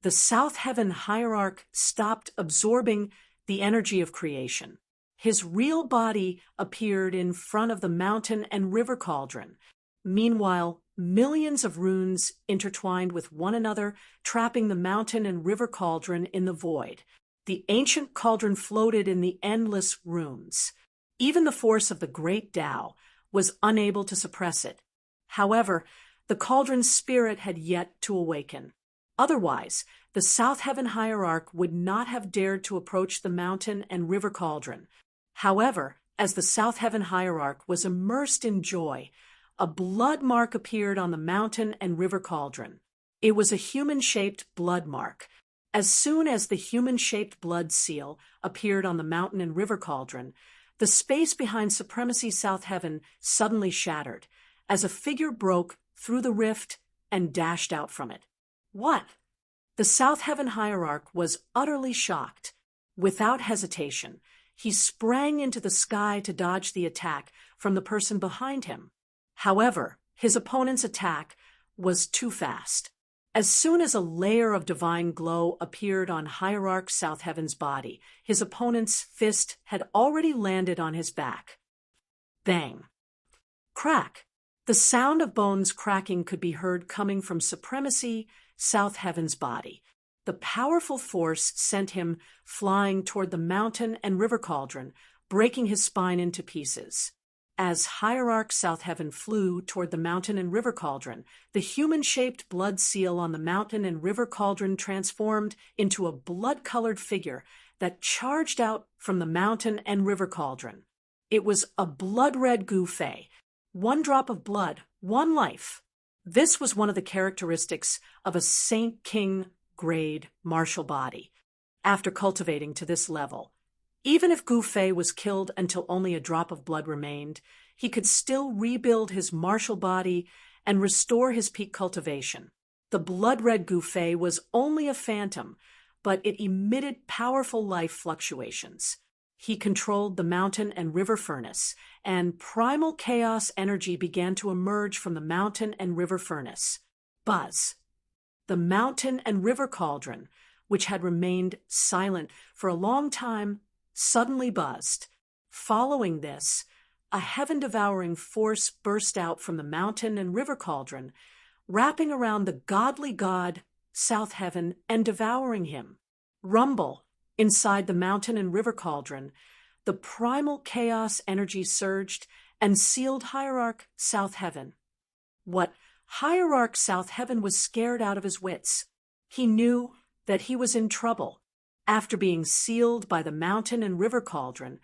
The South Heaven Hierarch stopped absorbing the energy of creation. His real body appeared in front of the mountain and river cauldron. Meanwhile, millions of runes intertwined with one another, trapping the mountain and river cauldron in the void. The ancient cauldron floated in the endless runes. Even the force of the great Tao was unable to suppress it. However, the cauldron's spirit had yet to awaken. Otherwise, the South Heaven Hierarch would not have dared to approach the mountain and river cauldron. However, as the South Heaven Hierarch was immersed in joy, a blood mark appeared on the mountain and river cauldron. It was a human-shaped blood mark. As soon as the human-shaped blood seal appeared on the mountain and river cauldron, the space behind Supremacy South Heaven suddenly shattered, as a figure broke through the rift and dashed out from it. What? The South Heaven Hierarch was utterly shocked. Without hesitation, he sprang into the sky to dodge the attack from the person behind him. However, his opponent's attack was too fast. As soon as a layer of divine glow appeared on Hierarch South Heaven's body, his opponent's fist had already landed on his back. Bang! Crack! The sound of bones cracking could be heard coming from Supremacy South Heaven's body. The powerful force sent him flying toward the mountain and river cauldron, breaking his spine into pieces. As Hierarch South Heaven flew toward the mountain and river cauldron, the human-shaped blood seal on the mountain and river cauldron transformed into a blood-colored figure that charged out from the mountain and river cauldron. It was a blood-red Gu Fei. One drop of blood, one life. This was one of the characteristics of a Saint King grade martial body. After cultivating to this level, even if Gu Fei was killed until only a drop of blood remained, he could still rebuild his martial body and restore his peak cultivation. The blood-red Gouffé was only a phantom, but it emitted powerful life fluctuations. He controlled the mountain and river furnace, and primal chaos energy began to emerge from the mountain and river furnace. Buzz. The mountain and river cauldron, which had remained silent for a long time, suddenly buzzed. Following this, a heaven-devouring force burst out from the mountain and river cauldron, wrapping around the godly god, South Heaven, and devouring him. Rumble. Inside the mountain and river cauldron, the primal chaos energy surged and sealed Hierarch South Heaven. What Hierarch South Heaven was scared out of his wits. He knew that he was in trouble. After being sealed by the mountain and river cauldron,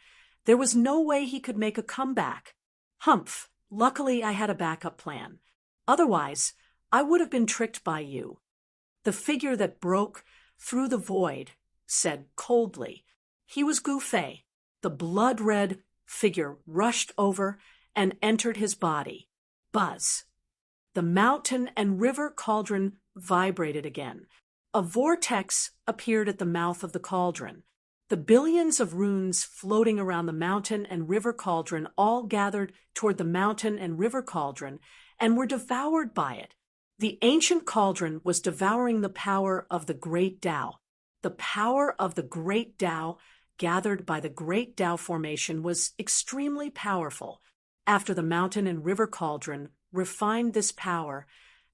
there was no way he could make a comeback. Humph, luckily I had a backup plan. Otherwise, I would have been tricked by you. The figure that broke through the void said coldly. He was Gouffé. The blood-red figure rushed over and entered his body. Buzz. The mountain and river cauldron vibrated again. A vortex appeared at the mouth of the cauldron. The billions of runes floating around the mountain and river cauldron all gathered toward the mountain and river cauldron and were devoured by it. The ancient cauldron was devouring the power of the Great Tao. The power of the Great Tao, gathered by the Great Tao formation, was extremely powerful. After the mountain and river cauldron refined this power,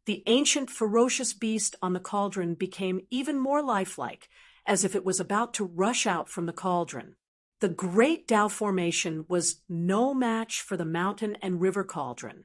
the ancient ferocious beast on the cauldron became even more lifelike, as if it was about to rush out from the cauldron. The Great Tao formation was no match for the mountain and river cauldron.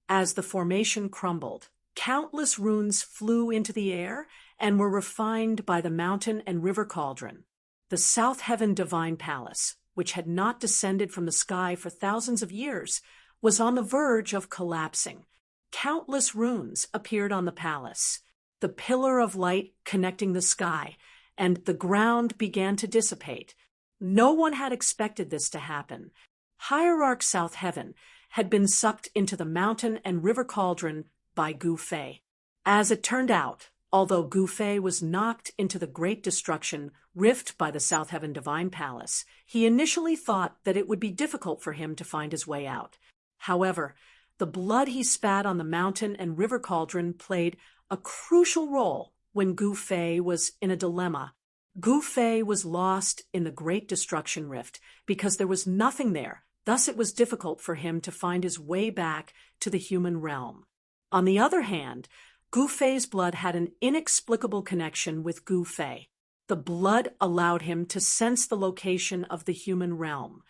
As the formation crumbled, countless runes flew into the air and were refined by the mountain and river cauldron. The South Heaven Divine Palace, which had not descended from the sky for thousands of years, was on the verge of collapsing. Countless runes appeared on the palace. The pillar of light connecting the sky and the ground began to dissipate. No one had expected this to happen. Hierarch South Heaven had been sucked into the mountain and river cauldron by Gouffé. As it turned out, although Gouffé was knocked into the great destruction rift by the South Heaven Divine Palace, he initially thought that it would be difficult for him to find his way out. However, the blood he spat on the mountain and river cauldron played a crucial role when Gouffé was in a dilemma. Gouffé was lost in the great destruction rift because there was nothing there. Thus it was difficult for him to find his way back to the human realm. On the other hand, Gouffé's blood had an inexplicable connection with Gouffé. The blood allowed him to sense the location of the human realm.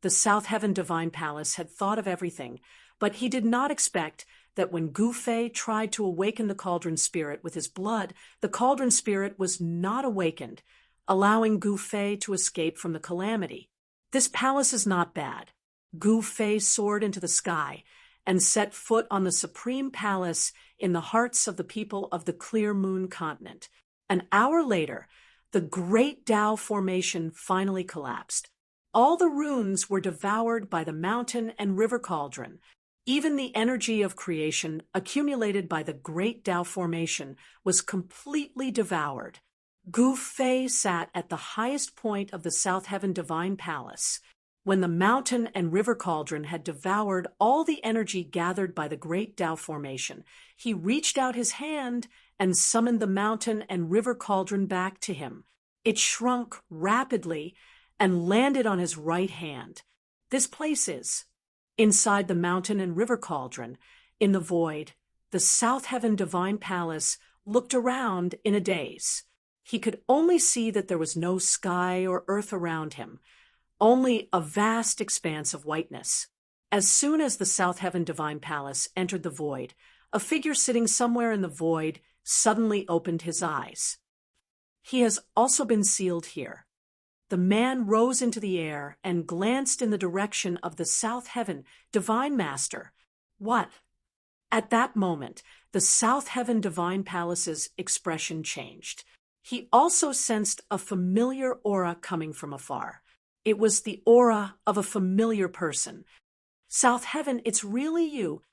The South Heaven Divine Palace had thought of everything, but he did not expect that when Gouffé tried to awaken the cauldron spirit with his blood, the cauldron spirit was not awakened, allowing Gouffé to escape from the calamity. This palace is not bad. Gouffé soared into the sky and set foot on the supreme palace in the hearts of the people of the Clear Moon continent. An hour later, the Great Tao formation finally collapsed. All the runes were devoured by the mountain and river cauldron. Even the energy of creation accumulated by the Great Tao formation was completely devoured. Gouffé sat at the highest point of the South Heaven Divine Palace. When the mountain and river cauldron had devoured all the energy gathered by the Great Tao formation, he reached out his hand and summoned the mountain and river cauldron back to him. It shrunk rapidly and landed on his right hand. This place is inside the mountain and river cauldron, in the void. The South Heaven Divine Palace looked around in a daze. He could only see that there was no sky or earth around him, only a vast expanse of whiteness. As soon as the South Heaven Divine Palace entered the void, a figure sitting somewhere in the void suddenly opened his eyes. He has also been sealed here. The man rose into the air and glanced in the direction of the South Heaven Divine Master. What? At that moment, the South Heaven Divine Palace's expression changed. He also sensed a familiar aura coming from afar. It was the aura of a familiar person. South Heaven, it's really you.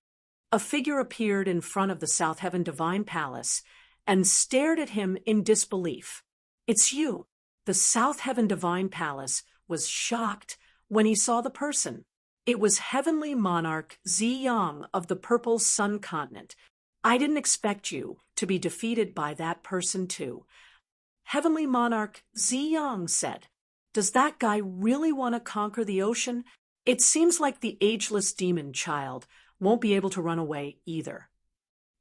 A figure appeared in front of the South Heaven Divine Palace and stared at him in disbelief. "It's you." The South Heaven Divine Palace was shocked when he saw the person. It was Heavenly Monarch Ziyang of the Purple Sun Continent. "I didn't expect you to be defeated by that person too." Heavenly Monarch Ziyang said, "Does that guy really want to conquer the ocean? It seems like the ageless demon child won't be able to run away either."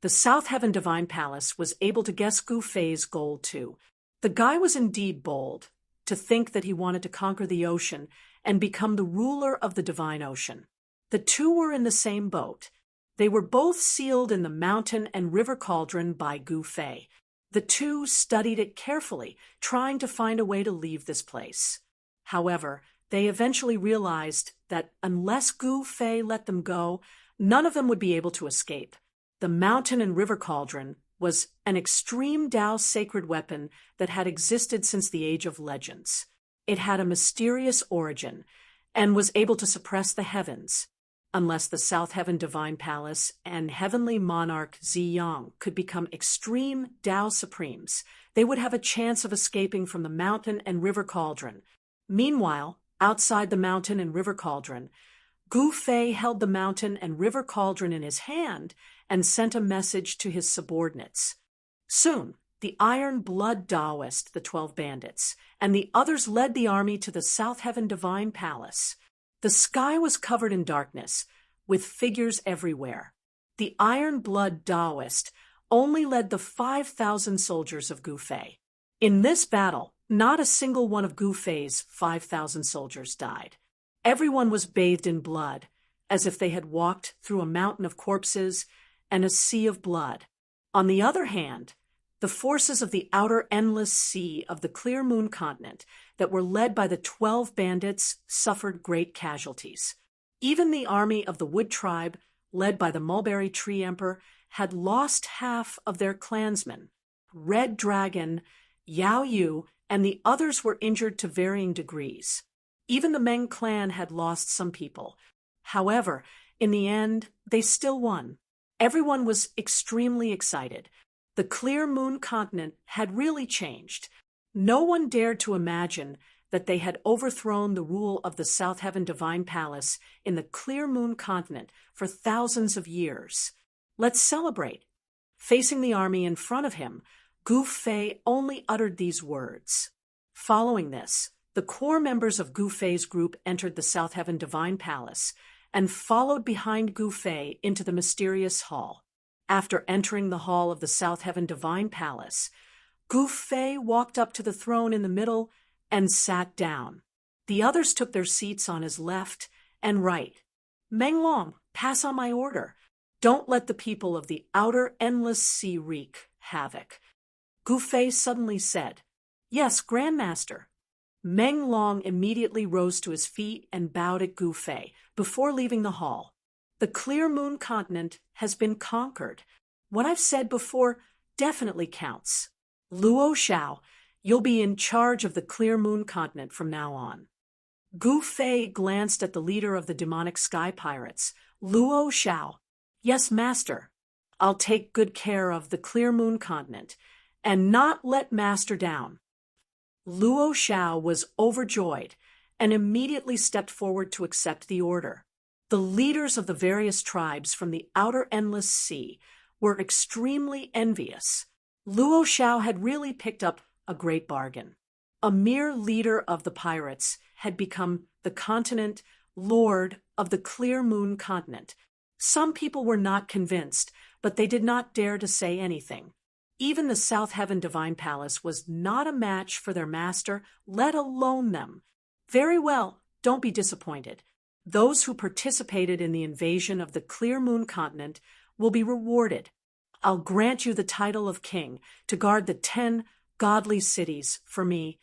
The South Heaven Divine Palace was able to guess Gu Fei's goal too. The guy was indeed bold to think that he wanted to conquer the ocean and become the ruler of the divine ocean. The two were in the same boat. They were both sealed in the mountain and river cauldron by Gu Fei. The two studied it carefully, trying to find a way to leave this place. However, they eventually realized that unless Gu Fei let them go, none of them would be able to escape. The mountain and river cauldron was an extreme Tao sacred weapon that had existed since the Age of Legends. It had a mysterious origin and was able to suppress the heavens. Unless the South Heaven Divine Palace and Heavenly Monarch Ziyang could become extreme Tao Supremes, they would have a chance of escaping from the mountain and river cauldron. Meanwhile, outside the mountain and river cauldron, Gu Fei held the mountain and river cauldron in his hand and sent a message to his subordinates. Soon, the Iron Blood Taoist, the 12 bandits, and the others led the army to the South Heaven Divine Palace. The sky was covered in darkness, with figures everywhere. The Iron Blood Taoist only led the 5,000 soldiers of Gu Fei. In this battle, not a single one of Gu Fei's 5,000 soldiers died. Everyone was bathed in blood, as if they had walked through a mountain of corpses and a sea of blood. On the other hand, the forces of the outer endless sea of the Clear Moon Continent that were led by the 12 bandits suffered great casualties. Even the army of the Wood Tribe, led by the Mulberry Tree Emperor, had lost half of their clansmen. Red Dragon, Yao Yu, and the others were injured to varying degrees. Even the Meng clan had lost some people. However, in the end, they still won. Everyone was extremely excited. The Clear Moon Continent had really changed. No one dared to imagine that they had overthrown the rule of the South Heaven Divine Palace in the Clear Moon Continent for thousands of years. "Let's celebrate." Facing the army in front of him, Gu Fei only uttered these words. Following this, the core members of Gu Fei's group entered the South Heaven Divine Palace and followed behind Gu Fei into the mysterious hall. After entering the hall of the South Heaven Divine Palace, Gu Fei walked up to the throne in the middle and sat down. The others took their seats on his left and right. "Meng Long, pass on my order. Don't let the people of the outer endless sea wreak havoc." Gu Fei suddenly said, "Yes, Grandmaster." Meng Long immediately rose to his feet and bowed at Gu Fei before leaving the hall. "The Clear Moon Continent has been conquered. What I've said before definitely counts. Luo Xiao, you'll be in charge of the Clear Moon Continent from now on." Gu Fei glanced at the leader of the demonic sky pirates, Luo Xiao. "Yes, Master. I'll take good care of the Clear Moon Continent and not let Master down." Luo Xiao was overjoyed and immediately stepped forward to accept the order. The leaders of the various tribes from the outer endless sea were extremely envious. Luo Xiao had really picked up a great bargain. A mere leader of the pirates had become the continent lord of the Clear Moon Continent. Some people were not convinced, but they did not dare to say anything. Even the South Heaven Divine Palace was not a match for their master, let alone them. "Very well, don't be disappointed. Those who participated in the invasion of the Clear Moon Continent will be rewarded. I'll grant you the title of king to guard the 10 godly cities for me,"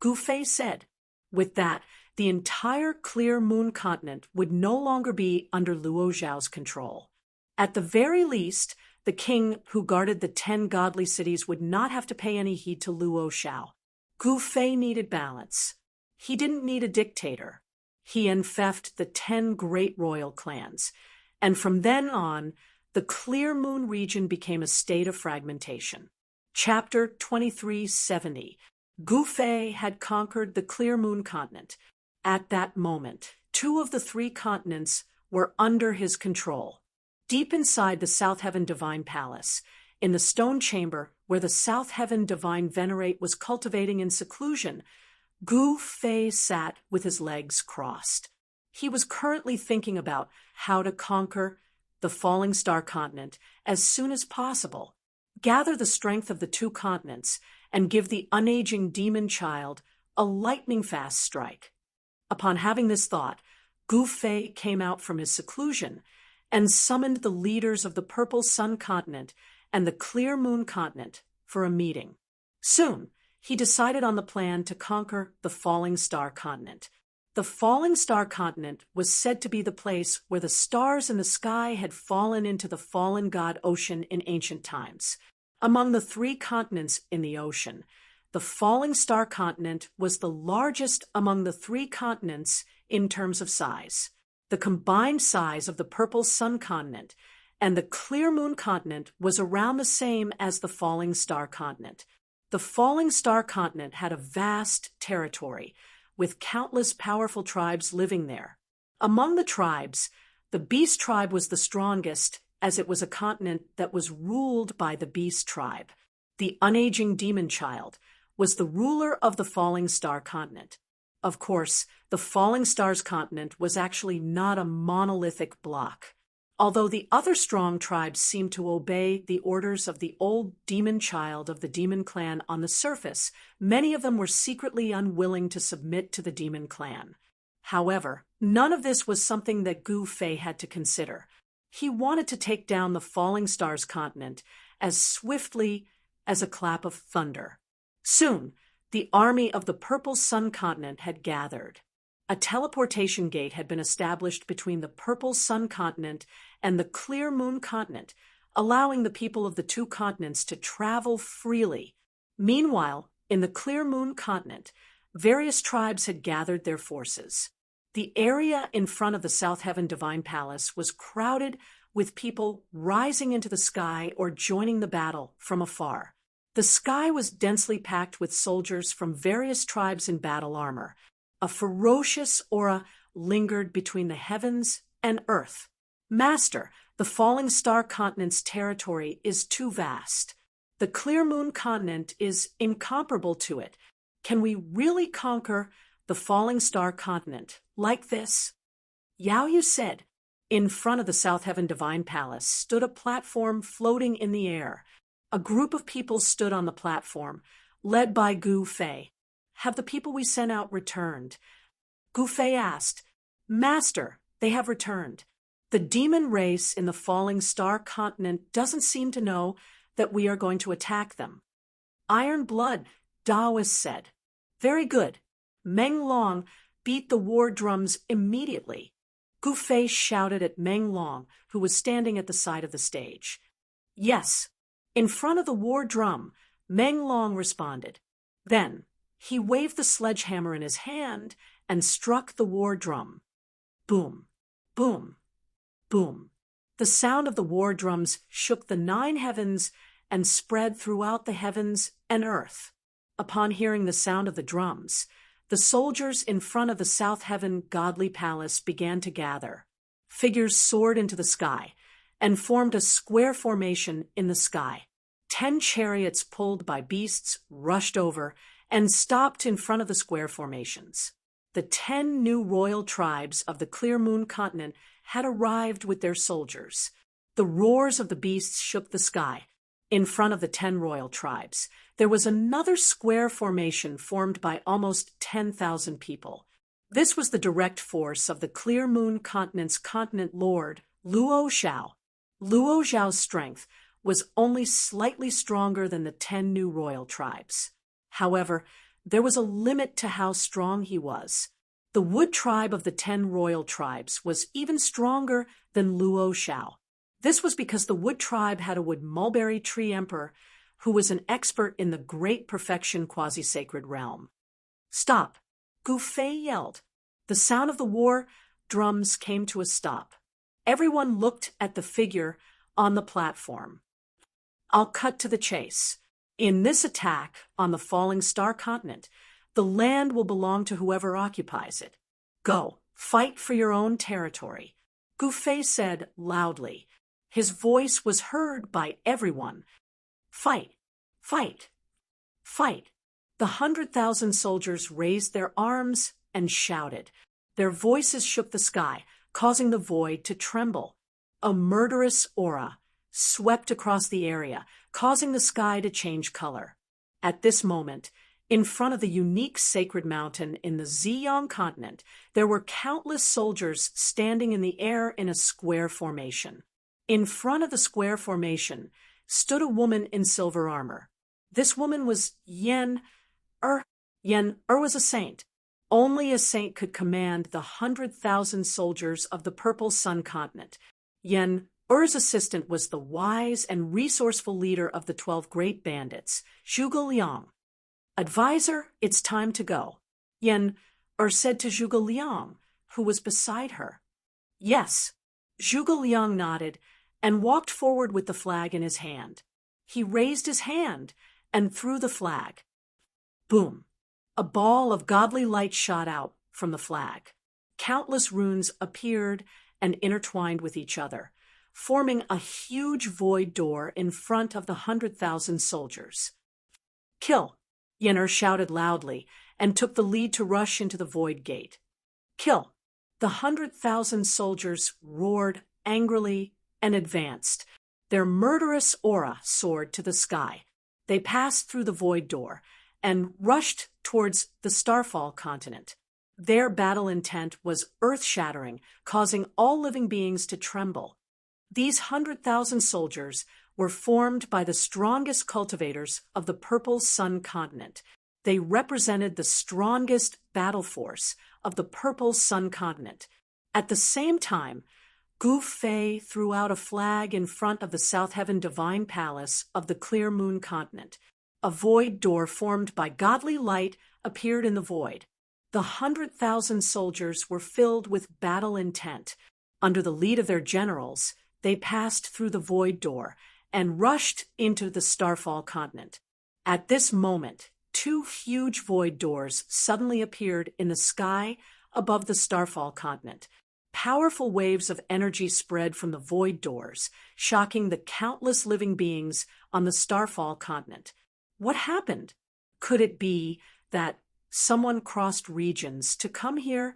Gu Fei said. With that, the entire Clear Moon Continent would no longer be under Luo Xiao's control. At the very least, the king who guarded the 10 godly cities would not have to pay any heed to Luo Xiao. Gu Fei needed balance. He didn't need a dictator. He enfeoffed the 10 great royal clans, and from then on, the Clear Moon region became a state of fragmentation. Chapter 2370. Gu Fei had conquered the Clear Moon continent. At that moment, 2 of the 3 continents were under his control. Deep inside the South Heaven Divine Palace, in the stone chamber where the South Heaven Divine Venerate was cultivating in seclusion, Gu Fei sat with his legs crossed. He was currently thinking about how to conquer the falling star continent as soon as possible, gather the strength of the 2 continents, and give the unaging demon child a lightning-fast strike. Upon having this thought, Gu Fei came out from his seclusion and summoned the leaders of the Purple Sun continent and the Clear Moon continent for a meeting. Soon, he decided on the plan to conquer the Falling Star continent. The Falling Star continent was said to be the place where the stars in the sky had fallen into the fallen god ocean in ancient times. Among the 3 continents in the ocean, the Falling Star continent was the largest among the 3 continents in terms of size. The combined size of the Purple Sun continent and the Clear Moon continent was around the same as the Falling Star continent. The Falling Star continent had a vast territory, with countless powerful tribes living there. Among the tribes, the Beast tribe was the strongest, as it was a continent that was ruled by the Beast tribe. The unaging demon child was the ruler of the Falling Star continent. Of course, the Falling Stars continent was actually not a monolithic block. Although the other strong tribes seemed to obey the orders of the old demon child of the demon clan on the surface, many of them were secretly unwilling to submit to the demon clan. However, none of this was something that Gu Fei had to consider. He wanted to take down the Falling Stars continent as swiftly as a clap of thunder. Soon, the army of the Purple Sun continent had gathered. A teleportation gate had been established between the Purple Sun continent and the Clear Moon continent, allowing the people of the 2 continents to travel freely. Meanwhile, in the Clear Moon continent, various tribes had gathered their forces. The area in front of the South Heaven Divine Palace was crowded with people rising into the sky or joining the battle from afar. The sky was densely packed with soldiers from various tribes in battle armor. A ferocious aura lingered between the heavens and earth. Master, the Falling Star continent's territory is too vast. The Clear Moon continent is incomparable to it. Can we really conquer the Falling Star continent like this? Yao Yu said. In front of the South Heaven Divine Palace stood a platform floating in the air. A group of people stood on the platform, led by Gu Fei. Have the people we sent out returned? Gu Fei asked. Master, they have returned. The demon race in the Falling Star continent doesn't seem to know that we are going to attack them. Iron Blood, Daoist said. Very good. Meng Long beat the war drums immediately. Gu Fei shouted at Meng Long, who was standing at the side of the stage. Yes. In front of the war drum, Meng Long responded. Then, he waved the sledgehammer in his hand and struck the war drum. Boom, boom, boom. The sound of the war drums shook the 9 heavens and spread throughout the heavens and earth. Upon hearing the sound of the drums, the soldiers in front of the South Heaven Godly Palace began to gather. Figures soared into the sky and formed a square formation in the sky. 10 chariots pulled by beasts rushed over and stopped in front of the square formations. The 10 new royal tribes of the Clear Moon continent had arrived with their soldiers. The roars of the beasts shook the sky. In front of the 10 royal tribes, there was another square formation formed by almost 10,000 people. This was the direct force of the Clear Moon continent's continent lord, Luo Xiao. Luo Xiao's strength was only slightly stronger than the 10 new royal tribes. However, there was a limit to how strong he was. The Wood tribe of the 10 royal tribes was even stronger than Luo Xiao. This was because the Wood tribe had a wood mulberry tree emperor who was an expert in the great perfection quasi-sacred realm. Stop! Gu Fei yelled. The sound of the war drums came to a stop. Everyone looked at the figure on the platform. I'll cut to the chase. In this attack on the falling star continent, the land will belong to whoever occupies it. Go, fight for your own territory, Gu Fei said loudly. His voice was heard by everyone. Fight, fight, fight. The 100,000 soldiers raised their arms and shouted. Their voices shook the sky, causing the void to tremble. A murderous aura swept across the area, causing the sky to change color. At this moment, in front of the unique sacred mountain in the Ziyang continent, there were countless soldiers standing in the air in a square formation. In front of the square formation stood a woman in silver armor. This woman was Yen Er. Yen Er was a saint. Only a saint could command the 100,000 soldiers of the Purple Sun continent. Yen Er's assistant was the wise and resourceful leader of the 12 great bandits, Zhuge Liang. Advisor, it's time to go, Yen Er said to Zhuge Liang, who was beside her. Yes. Zhuge Liang nodded and walked forward with the flag in his hand. He raised his hand and threw the flag. Boom! A ball of godly light shot out from the flag. Countless runes appeared and intertwined with each other, forming a huge void door in front of the 100,000 soldiers. Kill! Yenner shouted loudly and took the lead to rush into the void gate. Kill! The 100,000 soldiers roared angrily and advanced. Their murderous aura soared to the sky. They passed through the void door and rushed towards the Starfall continent. Their battle intent was earth-shattering, causing all living beings to tremble. These 100,000 soldiers were formed by the strongest cultivators of the Purple Sun continent. They represented the strongest battle force of the Purple Sun continent. At the same time, Gu Fei threw out a flag in front of the South Heaven Divine Palace of the Clear Moon continent. A void door formed by godly light appeared in the void. The 100,000 soldiers were filled with battle intent. Under the lead of their generals, they passed through the void door and rushed into the Starfall continent. At this moment, two huge void doors suddenly appeared in the sky above the Starfall continent. Powerful waves of energy spread from the void doors, shocking the countless living beings on the Starfall continent. What happened? Could it be that someone crossed regions to come here?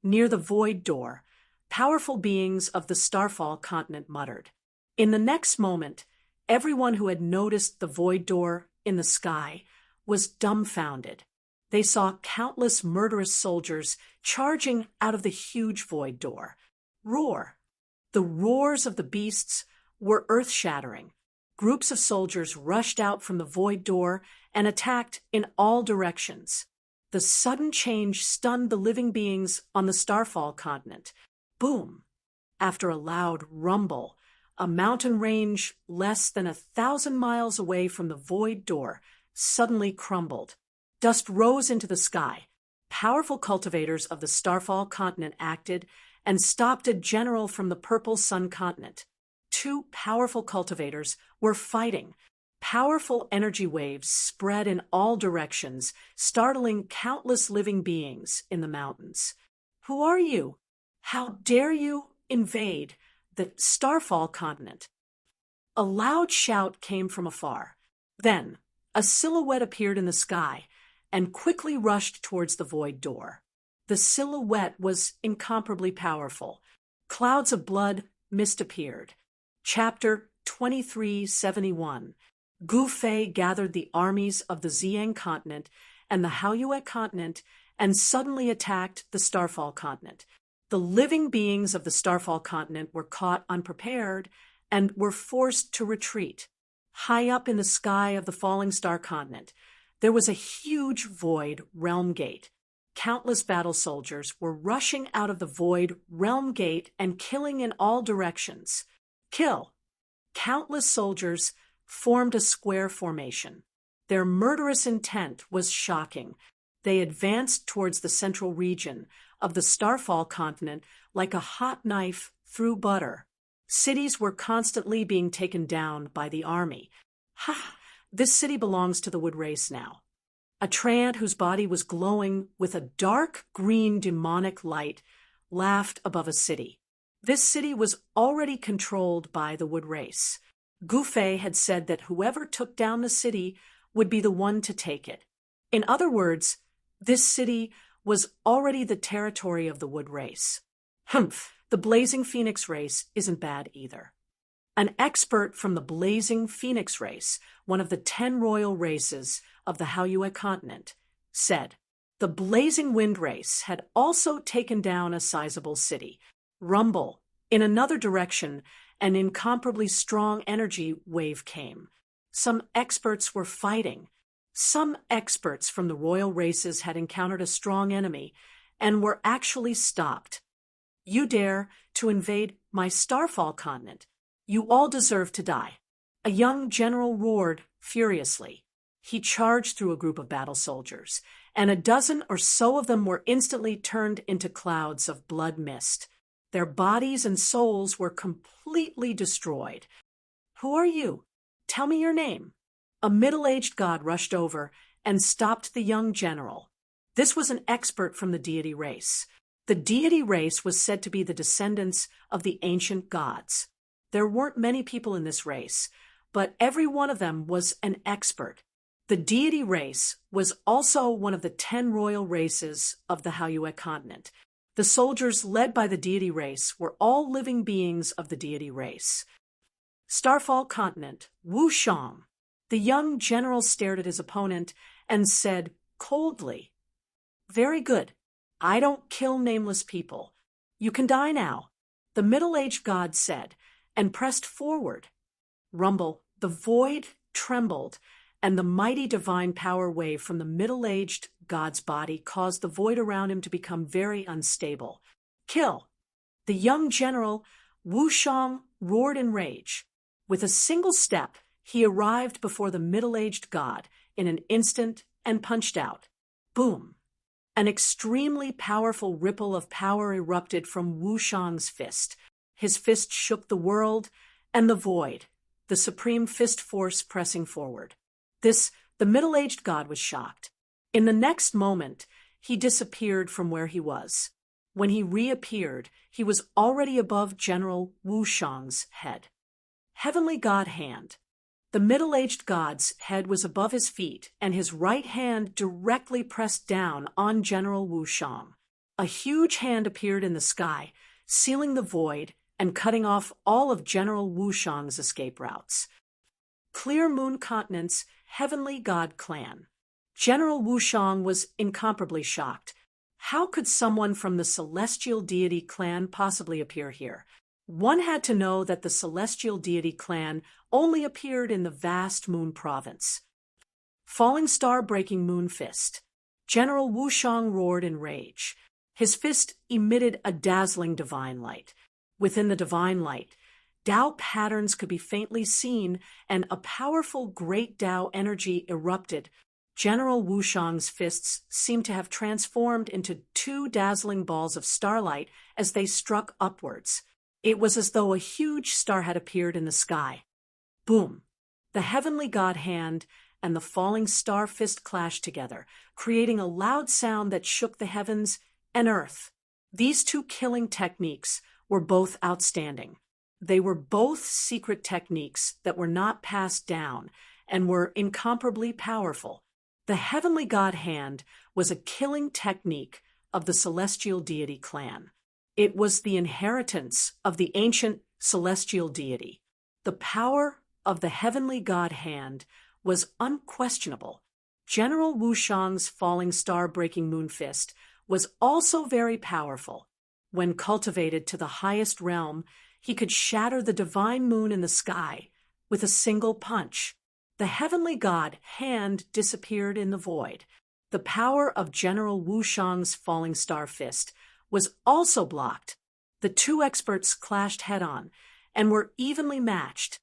Near the void door, powerful beings of the Starfall continent muttered. In the next moment, everyone who had noticed the void door in the sky was dumbfounded. They saw countless murderous soldiers charging out of the huge void door. Roar! The roars of the beasts were earth-shattering. Groups of soldiers rushed out from the void door and attacked in all directions. The sudden change stunned the living beings on the Starfall continent. Boom! After a loud rumble, a mountain range less than 1,000 miles away from the void door suddenly crumbled. Dust rose into the sky. Powerful cultivators of the Starfall continent acted and stopped a general from the Purple Sun continent. Two powerful cultivators were fighting. Powerful energy waves spread in all directions, startling countless living beings in the mountains. Who are you? How dare you invade the Starfall continent? A loud shout came from afar. Then, a silhouette appeared in the sky and quickly rushed towards the void door. The silhouette was incomparably powerful. Clouds of blood mist appeared. Chapter 2371. Gu Fei gathered the armies of the Ziyang continent and the Haoyue continent and suddenly attacked the Starfall continent. The living beings of the Starfall continent were caught unprepared and were forced to retreat. High up in the sky of the falling star continent, there was a huge void realm gate. Countless battle soldiers were rushing out of the void realm gate and killing in all directions. Kill! Countless soldiers formed a square formation. Their murderous intent was shocking. They advanced towards the central region of the Starfall continent like a hot knife through butter. Cities were constantly being taken down by the army. Ha! This city belongs to the wood race now. A treant whose body was glowing with a dark green demonic light laughed above a city. This city was already controlled by the wood race. Gufei had said that whoever took down the city would be the one to take it. In other words, this city was already the territory of the wood race. The blazing phoenix race isn't bad either. An expert from the blazing phoenix race, one of the 10 royal races of the Haoyue continent, said the blazing wind race had also taken down a sizable city. Rumble. In another direction, an incomparably strong energy wave came. Some experts were fighting. Some experts from the royal races had encountered a strong enemy and were actually stopped. You dare to invade my Starfall continent. You all deserve to die. A young general roared furiously. He charged through a group of battle soldiers, and a dozen or so of them were instantly turned into clouds of blood mist. Their bodies and souls were completely destroyed. Who are you? Tell me your name. A middle-aged god rushed over and stopped the young general. This was an expert from the deity race. The deity race was said to be the descendants of the ancient gods. There weren't many people in this race, but every one of them was an expert. The deity race was also one of the 10 royal races of the Haoyue continent. The soldiers led by the deity race were all living beings of the deity race. Starfall continent, Wu Shang. The young general stared at his opponent and said coldly, "Very good. I don't kill nameless people. You can die now," the middle-aged god said, and pressed forward. Rumble, the void trembled, and the mighty divine power wave from the middle-aged god's body caused the void around him to become very unstable. Kill! The young general, Wu Shang, roared in rage. With a single step, he arrived before the middle-aged god in an instant and punched out. Boom! An extremely powerful ripple of power erupted from Wu Shang's fist. His fist shook the world and the void, the supreme fist force pressing forward. The middle-aged god was shocked. In the next moment, he disappeared from where he was. When he reappeared, he was already above General Wu Shang's head. Heavenly God Hand. The middle-aged god's head was above his feet, and his right hand directly pressed down on General Wu Shang. A huge hand appeared in the sky, sealing the void and cutting off all of General Wu Shang's escape routes. Clear Moon Continent's Heavenly God Clan. General Wu Shang was incomparably shocked. How could someone from the Celestial Deity Clan possibly appear here? One had to know that the Celestial Deity Clan only appeared in the vast Moon Province. Falling Star Breaking Moon Fist. General Wu Shang roared in rage. His fist emitted a dazzling divine light. Within the divine light, Tao patterns could be faintly seen, and a powerful great Tao energy erupted. General Wu Shang's fists seemed to have transformed into 2 dazzling balls of starlight as they struck upwards. It was as though a huge star had appeared in the sky. Boom! The Heavenly God Hand and the falling star fist clashed together, creating a loud sound that shook the heavens and earth. These 2 killing techniques were both outstanding. They were both secret techniques that were not passed down and were incomparably powerful. The Heavenly God Hand was a killing technique of the Celestial Deity Clan. It was the inheritance of the ancient Celestial Deity. The power of the Heavenly God Hand was unquestionable. General Wu Shang's falling star breaking moon fist was also very powerful. When cultivated to the highest realm, he could shatter the divine moon in the sky with a single punch. The Heavenly God Hand disappeared in the void. The power of General Wu Shang's falling star fist was also blocked. The 2 experts clashed head-on and were evenly matched.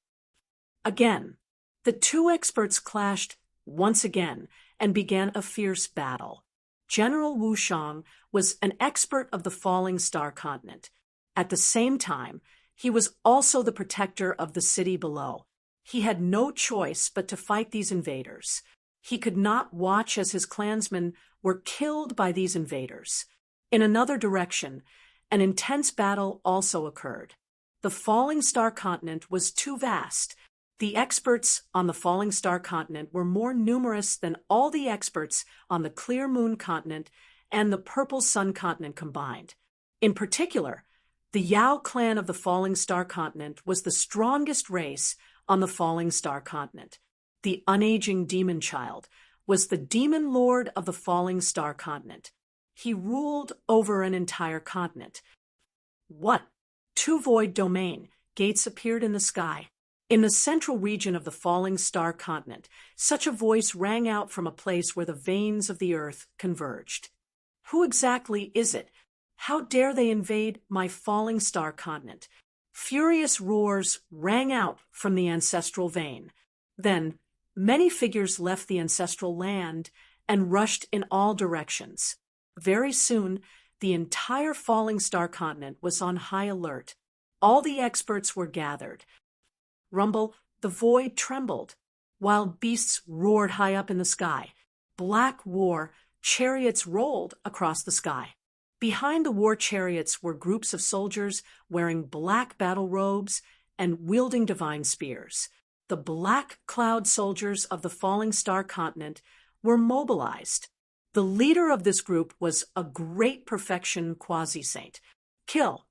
Again, the 2 experts clashed once again and began a fierce battle. General Wu Shang was an expert of the falling star continent. At the same time, he was also the protector of the city below. He had no choice but to fight these invaders. He could not watch as his clansmen were killed by these invaders. In another direction, an intense battle also occurred. The Falling Star continent was too vast. The experts on the Falling Star continent were more numerous than all the experts on the Clear Moon continent and the Purple Sun continent combined. In particular, the Yao clan of the Falling Star continent was the strongest race on the Falling Star continent. The unaging demon child was the demon lord of the Falling Star continent. He ruled over an entire continent. What? Two void domain gates appeared in the sky. In the central region of the Falling Star continent, such a voice rang out from a place where the veins of the earth converged. Who exactly is it? How dare they invade my Falling Star continent? Furious roars rang out from the ancestral vein. Then, many figures left the ancestral land and rushed in all directions. Very soon, the entire Falling Star continent was on high alert. All the experts were gathered. Rumble, the void trembled. Wild beasts roared high up in the sky. Black war chariots rolled across the sky. Behind the war chariots were groups of soldiers wearing black battle robes and wielding divine spears. The black cloud soldiers of the Falling Star continent were mobilized. The leader of this group was a great perfection quasi-saint. Kill.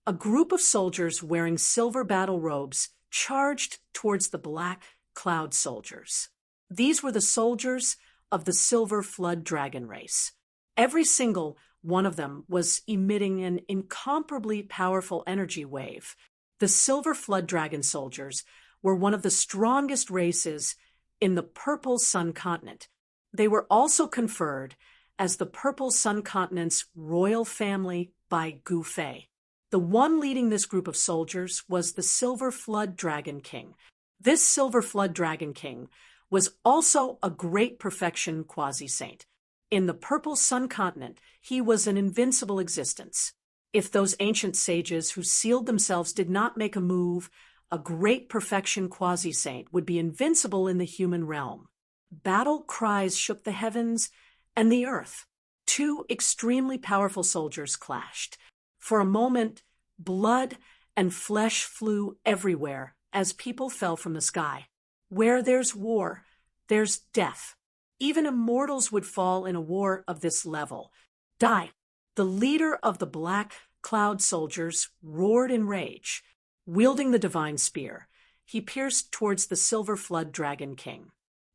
A group of soldiers wearing silver battle robes charged towards the black cloud soldiers. These were the soldiers of the Silver Flood Dragon race. Every single one of them was emitting an incomparably powerful energy wave. The Silver Flood Dragon soldiers were one of the strongest races in the Purple Sun continent. They were also conferred as the Purple Sun continent's royal family by Gu Fei. The one leading this group of soldiers was the Silver Flood Dragon King. This Silver Flood Dragon King was also a great perfection quasi-saint. In the Purple Sun continent, he was an invincible existence. If those ancient sages who sealed themselves did not make a move, a great perfection quasi-saint would be invincible in the human realm. Battle cries shook the heavens and the earth. Two extremely powerful soldiers clashed. For a moment, blood and flesh flew everywhere as people fell from the sky. Where there's war, there's death. Even immortals would fall in a war of this level. Die. The leader of the black cloud soldiers roared in rage. Wielding the divine spear, he pierced towards the Silver Flood Dragon King.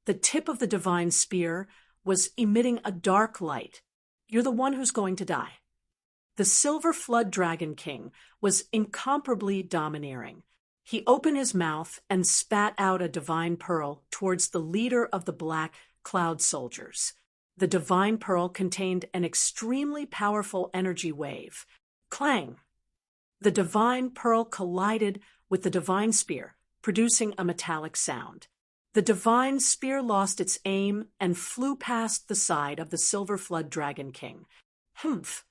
The tip of the divine spear was emitting a dark light. You're the one who's going to die. The Silver Flood Dragon King was incomparably domineering. He opened his mouth and spat out a divine pearl towards the leader of the black cloud soldiers. The divine pearl contained an extremely powerful energy wave. Clang! The divine pearl collided with the divine spear, producing a metallic sound. The divine spear lost its aim and flew past the side of the Silver Flood Dragon King. Humph!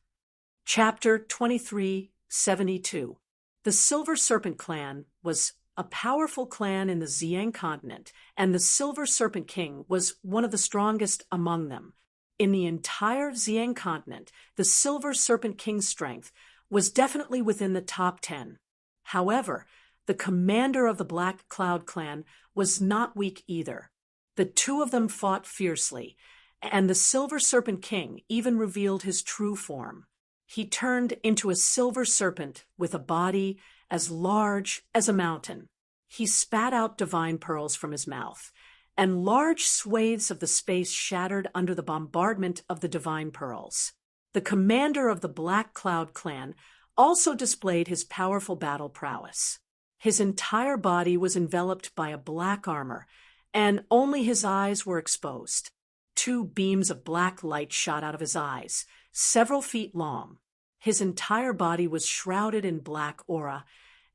Chapter 2372. The Silver Serpent Clan was a powerful clan in the Xiang continent, and the Silver Serpent King was one of the strongest among them. In the entire Xiang continent, the Silver Serpent King's strength was definitely within the top 10. However, the commander of the Black Cloud clan was not weak either. The two of them fought fiercely, and the Silver Serpent King even revealed his true form. He turned into a silver serpent with a body as large as a mountain. He spat out divine pearls from his mouth, and large swathes of the space shattered under the bombardment of the divine pearls. The commander of the Black Cloud clan also displayed his powerful battle prowess. His entire body was enveloped by a black armor, and only his eyes were exposed. Two beams of black light shot out of his eyes, several feet long. His entire body was shrouded in black aura,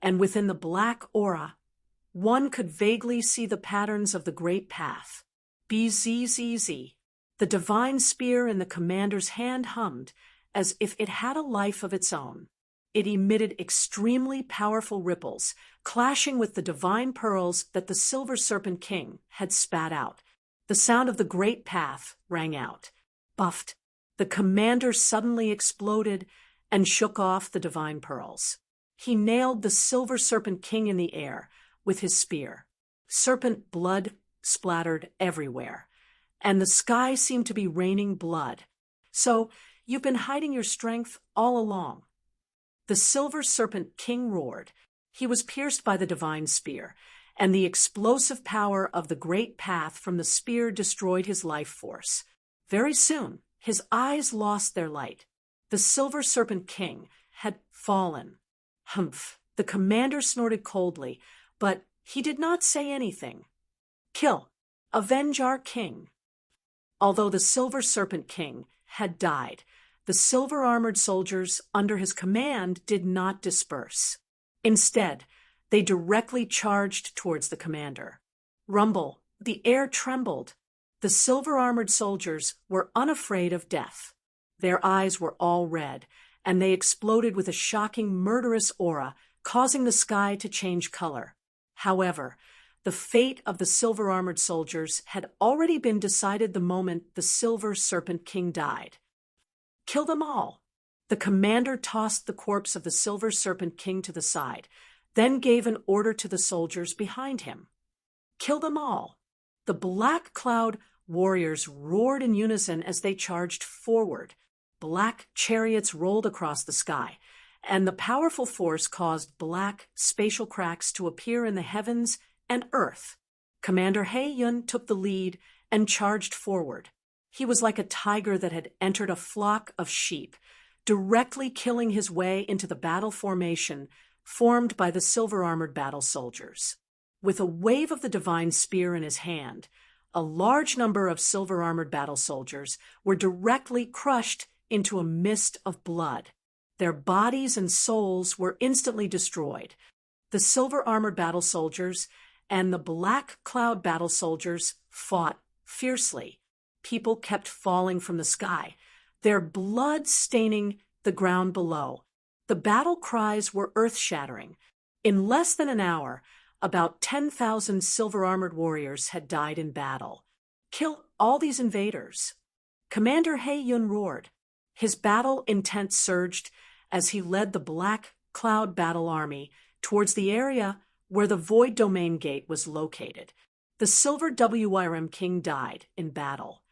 and within the black aura, one could vaguely see the patterns of the Great Path. BZZZ. The divine spear in the commander's hand hummed as if it had a life of its own. It emitted extremely powerful ripples, clashing with the divine pearls that the Silver Serpent King had spat out. The sound of the great path rang out. Buffed, the commander suddenly exploded and shook off the divine pearls. He nailed the Silver Serpent King in the air with his spear. Serpent blood splattered everywhere, and the sky seemed to be raining blood. "So, you've been hiding your strength all along." The Silver Serpent King roared. He was pierced by the divine spear, and the explosive power of the great path from the spear destroyed his life force. Very soon, his eyes lost their light. The Silver Serpent King had fallen. Humph! The commander snorted coldly, but he did not say anything. "Kill! Avenge our king!" Although the Silver Serpent King had died, the silver-armored soldiers under his command did not disperse. Instead, they directly charged towards the commander. Rumble, the air trembled. The silver-armored soldiers were unafraid of death. Their eyes were all red, and they exploded with a shocking, murderous aura, causing the sky to change color. However, the fate of the silver-armored soldiers had already been decided the moment the Silver Serpent King died. "Kill them all!" The commander tossed the corpse of the Silver Serpent King to the side, then gave an order to the soldiers behind him. "Kill them all!" The Black Cloud warriors roared in unison as they charged forward. Black chariots rolled across the sky, and the powerful force caused black spatial cracks to appear in the heavens and earth. Commander He-yun took the lead and charged forward. He was like a tiger that had entered a flock of sheep, directly killing his way into the battle formation formed by the silver-armored battle soldiers. With a wave of the divine spear in his hand, a large number of silver-armored battle soldiers were directly crushed into a mist of blood. Their bodies and souls were instantly destroyed. The silver-armored battle soldiers and the Black Cloud battle soldiers fought fiercely. People kept falling from the sky, their blood staining the ground below. The battle cries were earth-shattering. In less than an hour, about 10,000 silver-armored warriors had died in battle. "Kill all these invaders!" Commander He-yun roared. His battle intent surged as he led the Black Cloud battle army towards the area where the Void Domain Gate was located. The Silver WRM King died in battle.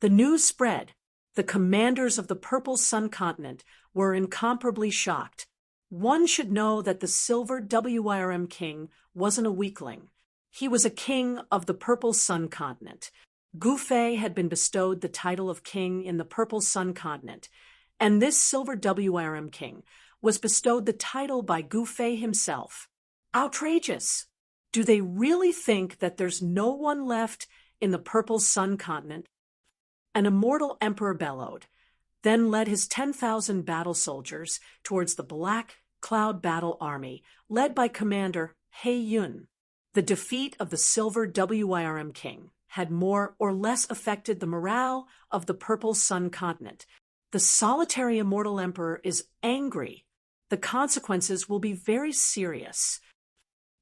The news spread. The commanders of the Purple Sun Continent were incomparably shocked. One should know that the Silver WRM King wasn't a weakling. He was a king of the Purple Sun Continent. Gu Fei had been bestowed the title of king in the Purple Sun Continent, and this Silver WRM King was bestowed the title by Gu Fei himself. Outrageous! Do they really think that there's no one left in the Purple Sun Continent? An immortal emperor bellowed, then led his 10,000 battle soldiers towards the Black Cloud battle army, led by Commander He-yun. The defeat of the Silver WRM King had more or less affected the morale of the Purple Sun Continent. The solitary immortal emperor is angry. The consequences will be very serious.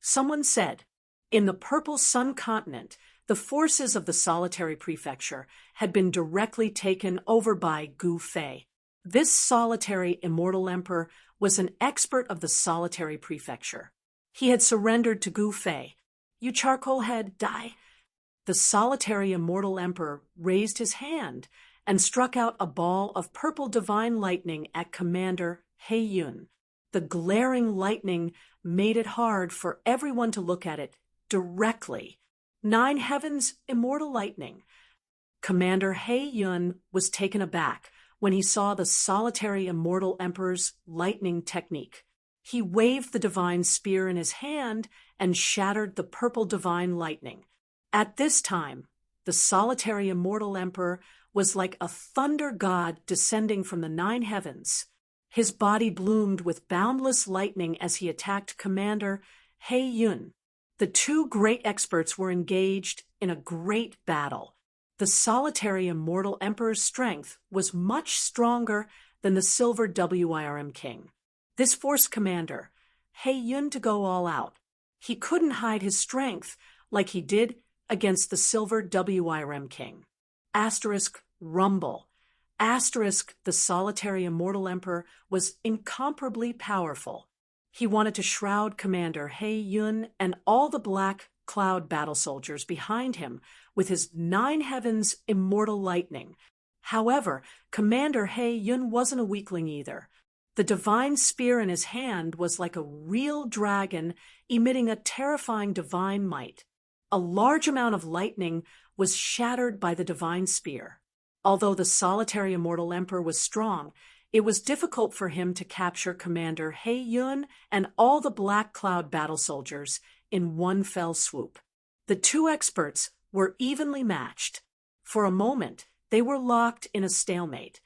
Someone said, in the Purple Sun Continent, the forces of the solitary prefecture had been directly taken over by Gu Fei. This solitary immortal emperor was an expert of the solitary prefecture. He had surrendered to Gu Fei. "You charcoal head, die!" The solitary immortal emperor raised his hand and struck out a ball of purple divine lightning at Commander He-yun. The glaring lightning made it hard for everyone to look at it directly. 9 heavens immortal lightning. Commander He-yun was taken aback when he saw the solitary immortal emperor's lightning technique. He waved the divine spear in his hand and shattered the purple divine lightning. At this time, the solitary immortal emperor was like a thunder god descending from the 9 heavens. His body bloomed with boundless lightning as he attacked Commander He-yun. The two great experts were engaged in a great battle. The solitary immortal emperor's strength was much stronger than the Silver WRM King. This forced Commander He Yun to go all out. He couldn't hide his strength like he did against the Silver WIRM King. Asterisk rumble. Asterisk the solitary immortal emperor was incomparably powerful. He wanted to shroud Commander He Yun and all the black cloud battle soldiers behind him with his 9 heavens immortal lightning. However, Commander He Yun wasn't a weakling either. The divine spear in his hand was like a real dragon emitting a terrifying divine might. A large amount of lightning was shattered by the divine spear. Although the solitary immortal emperor was strong, it was difficult for him to capture Commander He Yun and all the black cloud battle soldiers in one fell swoop. The 2 experts were evenly matched. For a moment, they were locked in a stalemate.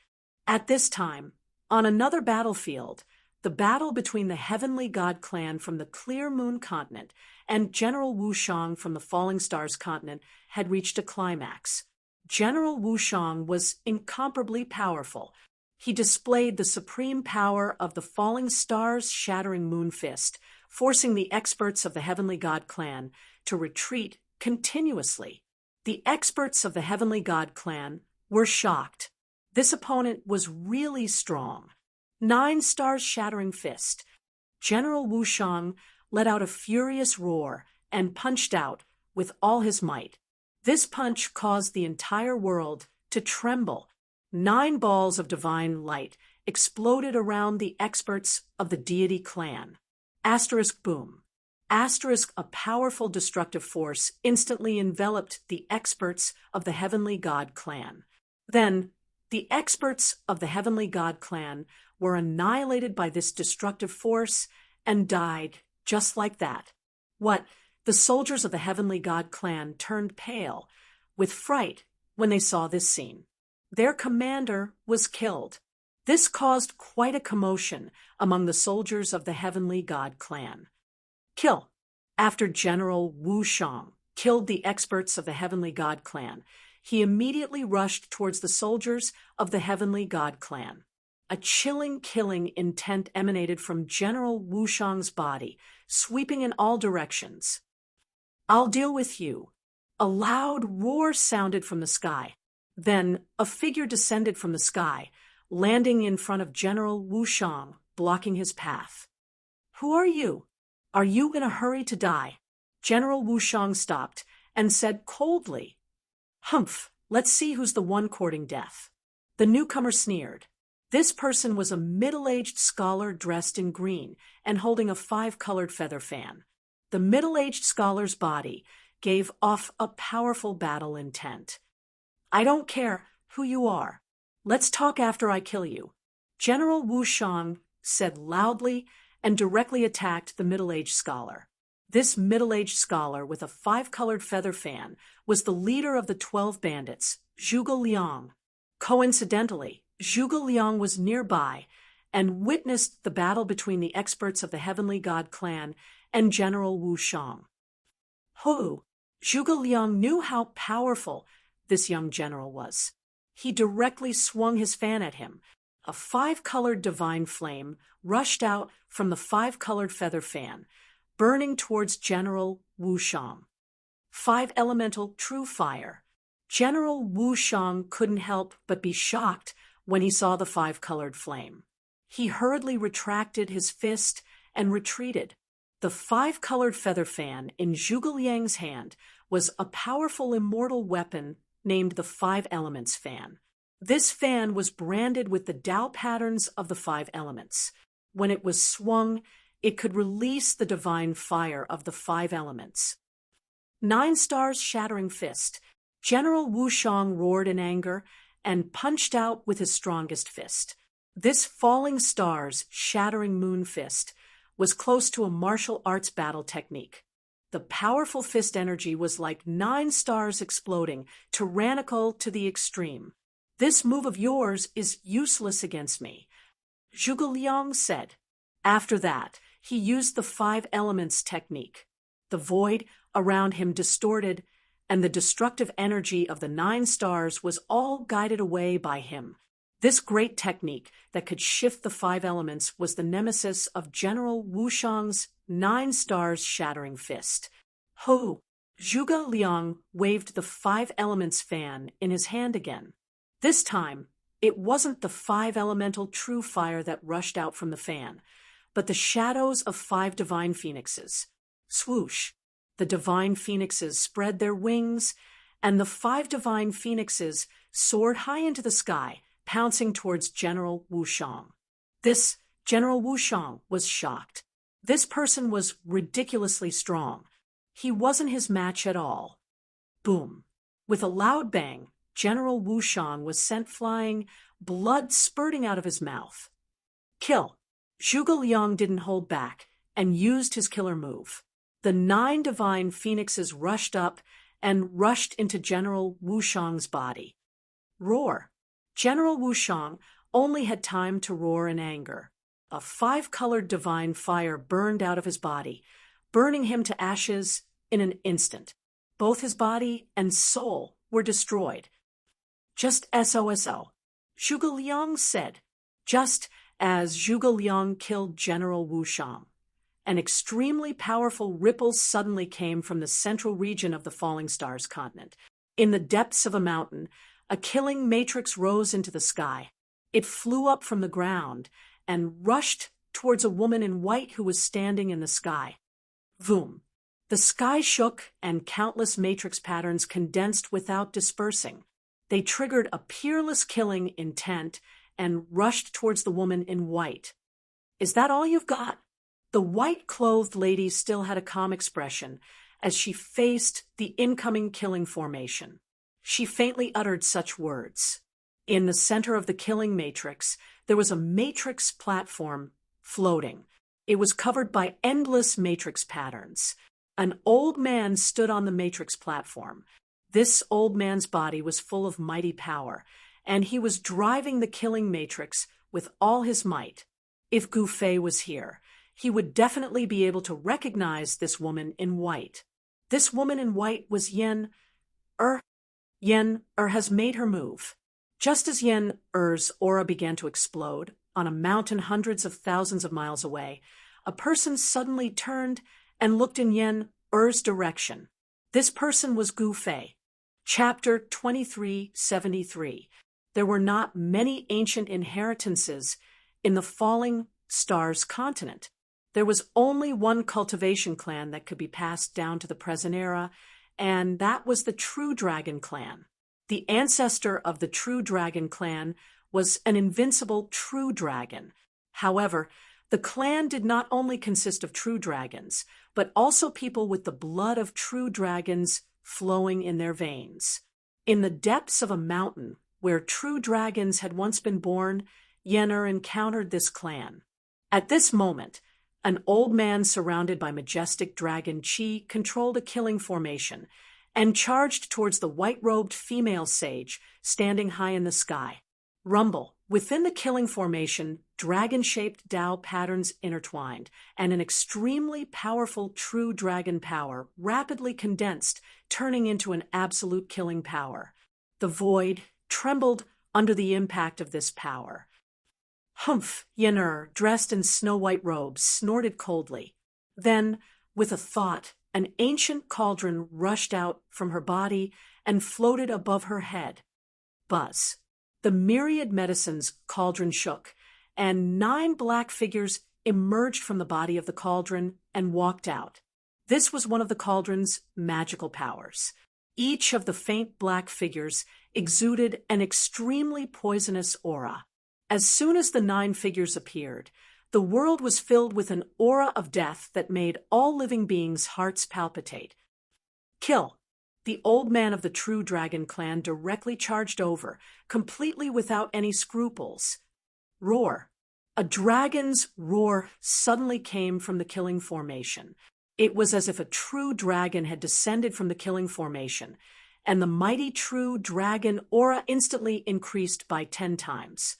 At this time, on another battlefield, the battle between the Heavenly God clan from the Clear Moon continent and General Wushang from the Falling Stars continent had reached a climax. General Wushang was incomparably powerful. He displayed the supreme power of the Falling Stars shattering moon fist, forcing the experts of the Heavenly God clan to retreat continuously. The experts of the Heavenly God clan were shocked. This opponent was really strong. 9 stars shattering fist. General Wushang let out a furious roar and punched out with all his might. This punch caused the entire world to tremble. 9 balls of divine light exploded around the experts of the deity clan. Asterisk boom. Asterisk a powerful destructive force instantly enveloped the experts of the Heavenly God clan. Then, the experts of the Heavenly God clan were annihilated by this destructive force and died just like that. What? The soldiers of the Heavenly God clan turned pale with fright when they saw this scene. Their commander was killed. This caused quite a commotion among the soldiers of the Heavenly God clan. Kill. After General Wushang killed the experts of the Heavenly God clan, he immediately rushed towards the soldiers of the Heavenly God clan. A chilling killing intent emanated from General Wushang's body, sweeping in all directions. I'll deal with you. A loud roar sounded from the sky. Then a figure descended from the sky, landing in front of General Wushang, blocking his path. Who are you? Are you in a hurry to die? General Wushang stopped and said coldly, Humph, let's see who's the one courting death. The newcomer sneered. This person was a middle-aged scholar dressed in green and holding a 5-colored feather fan. The middle-aged scholar's body gave off a powerful battle intent. I don't care who you are. Let's talk after I kill you. General Wushang said loudly and directly attacked the middle-aged scholar. This middle-aged scholar with a 5-colored feather fan was the leader of the 12 bandits, Zhuge Liang. Coincidentally, Zhuge Liang was nearby and witnessed the battle between the experts of the Heavenly God clan and General Wushang. Who? Zhuge Liang knew how powerful this young general was. He directly swung his fan at him. A 5-colored divine flame rushed out from the 5-colored feather fan, burning towards General Wushang. 5-elemental true fire. General Wushang couldn't help but be shocked when he saw the 5-colored flame. He hurriedly retracted his fist and retreated. The 5-colored feather fan in Zhuge Liang's hand was a powerful immortal weapon named the 5 Elements fan. This fan was branded with the Tao patterns of the 5 elements. When it was swung, it could release the divine fire of the 5 elements. 9 stars shattering fist. General Wushang roared in anger and punched out with his strongest fist. This falling stars shattering moon fist was close to a martial arts battle technique. The powerful fist energy was like 9 stars exploding, tyrannical to the extreme. This move of yours is useless against me, Zhuge Liang said. After that, he used the 5 elements technique. The void around him distorted, and the destructive energy of the 9 stars was all guided away by him. This great technique that could shift the 5 elements was the nemesis of General Wushang's 9 stars shattering fist. Ho! Zhuge Liang waved the 5 elements fan in his hand again. This time, it wasn't the 5 elemental true fire that rushed out from the fan, but the shadows of 5 divine phoenixes. Swoosh! The divine phoenixes spread their wings, and the 5 divine phoenixes soared high into the sky, pouncing towards General Wushang. General Wushang was shocked. This person was ridiculously strong. He wasn't his match at all. Boom! With a loud bang, General Wushang was sent flying, blood spurting out of his mouth. Kill! Zhuge Liang didn't hold back and used his killer move. The 9 divine phoenixes rushed up and rushed into General Wushang's body. Roar! General Wushang only had time to roar in anger. A 5-colored divine fire burned out of his body, burning him to ashes in an instant. Both his body and soul were destroyed. Just SOSO, Zhuge Liang said, just as Zhuge Liang killed General Wushang. An extremely powerful ripple suddenly came from the central region of the Falling Stars continent. In the depths of a mountain, a killing matrix rose into the sky. It flew up from the ground and rushed towards a woman in white who was standing in the sky. Voom! The sky shook and countless matrix patterns condensed without dispersing. They triggered a peerless killing intent and rushed towards the woman in white. Is that all you've got? The white-clothed lady still had a calm expression as she faced the incoming killing formation. She faintly uttered such words. In the center of the killing matrix, there was a matrix platform floating. It was covered by endless matrix patterns. An old man stood on the matrix platform. This old man's body was full of mighty power, and he was driving the killing matrix with all his might. If Gu Fei was here, he would definitely be able to recognize this woman in white. This woman in white was Yen Er. Yen Er has made her move. Just as Yen Er's aura began to explode on a mountain hundreds of thousands of miles away, a person suddenly turned and looked in Yen Er's direction. This person was Gu Fei. Chapter 2373. There were not many ancient inheritances in the Falling Stars continent. There was only one cultivation clan that could be passed down to the present era, and that was the True Dragon clan. The ancestor of the True Dragon clan was an invincible true dragon. However, the clan did not only consist of true dragons, but also people with the blood of true dragons flowing in their veins. In the depths of a mountain where true dragons had once been born, Yenner encountered this clan. At this moment, an old man surrounded by majestic dragon chi controlled a killing formation and charged towards the white-robed female sage standing high in the sky. Rumble. Within the killing formation, dragon-shaped Tao patterns intertwined, and an extremely powerful true dragon power rapidly condensed, turning into an absolute killing power. The void trembled under the impact of this power. Humph! Yenner, dressed in snow-white robes, snorted coldly. Then, with a thought, an ancient cauldron rushed out from her body and floated above her head. Buzz. The myriad medicines cauldron shook, and 9 black figures emerged from the body of the cauldron and walked out. This was one of the cauldron's magical powers. Each of the faint black figures exuded an extremely poisonous aura. As soon as the 9 figures appeared, the world was filled with an aura of death that made all living beings' hearts palpitate. Kill. The old man of the True Dragon clan directly charged over, completely without any scruples. Roar. A dragon's roar suddenly came from the killing formation. It was as if a true dragon had descended from the killing formation, and the mighty true dragon aura instantly increased by 10 times.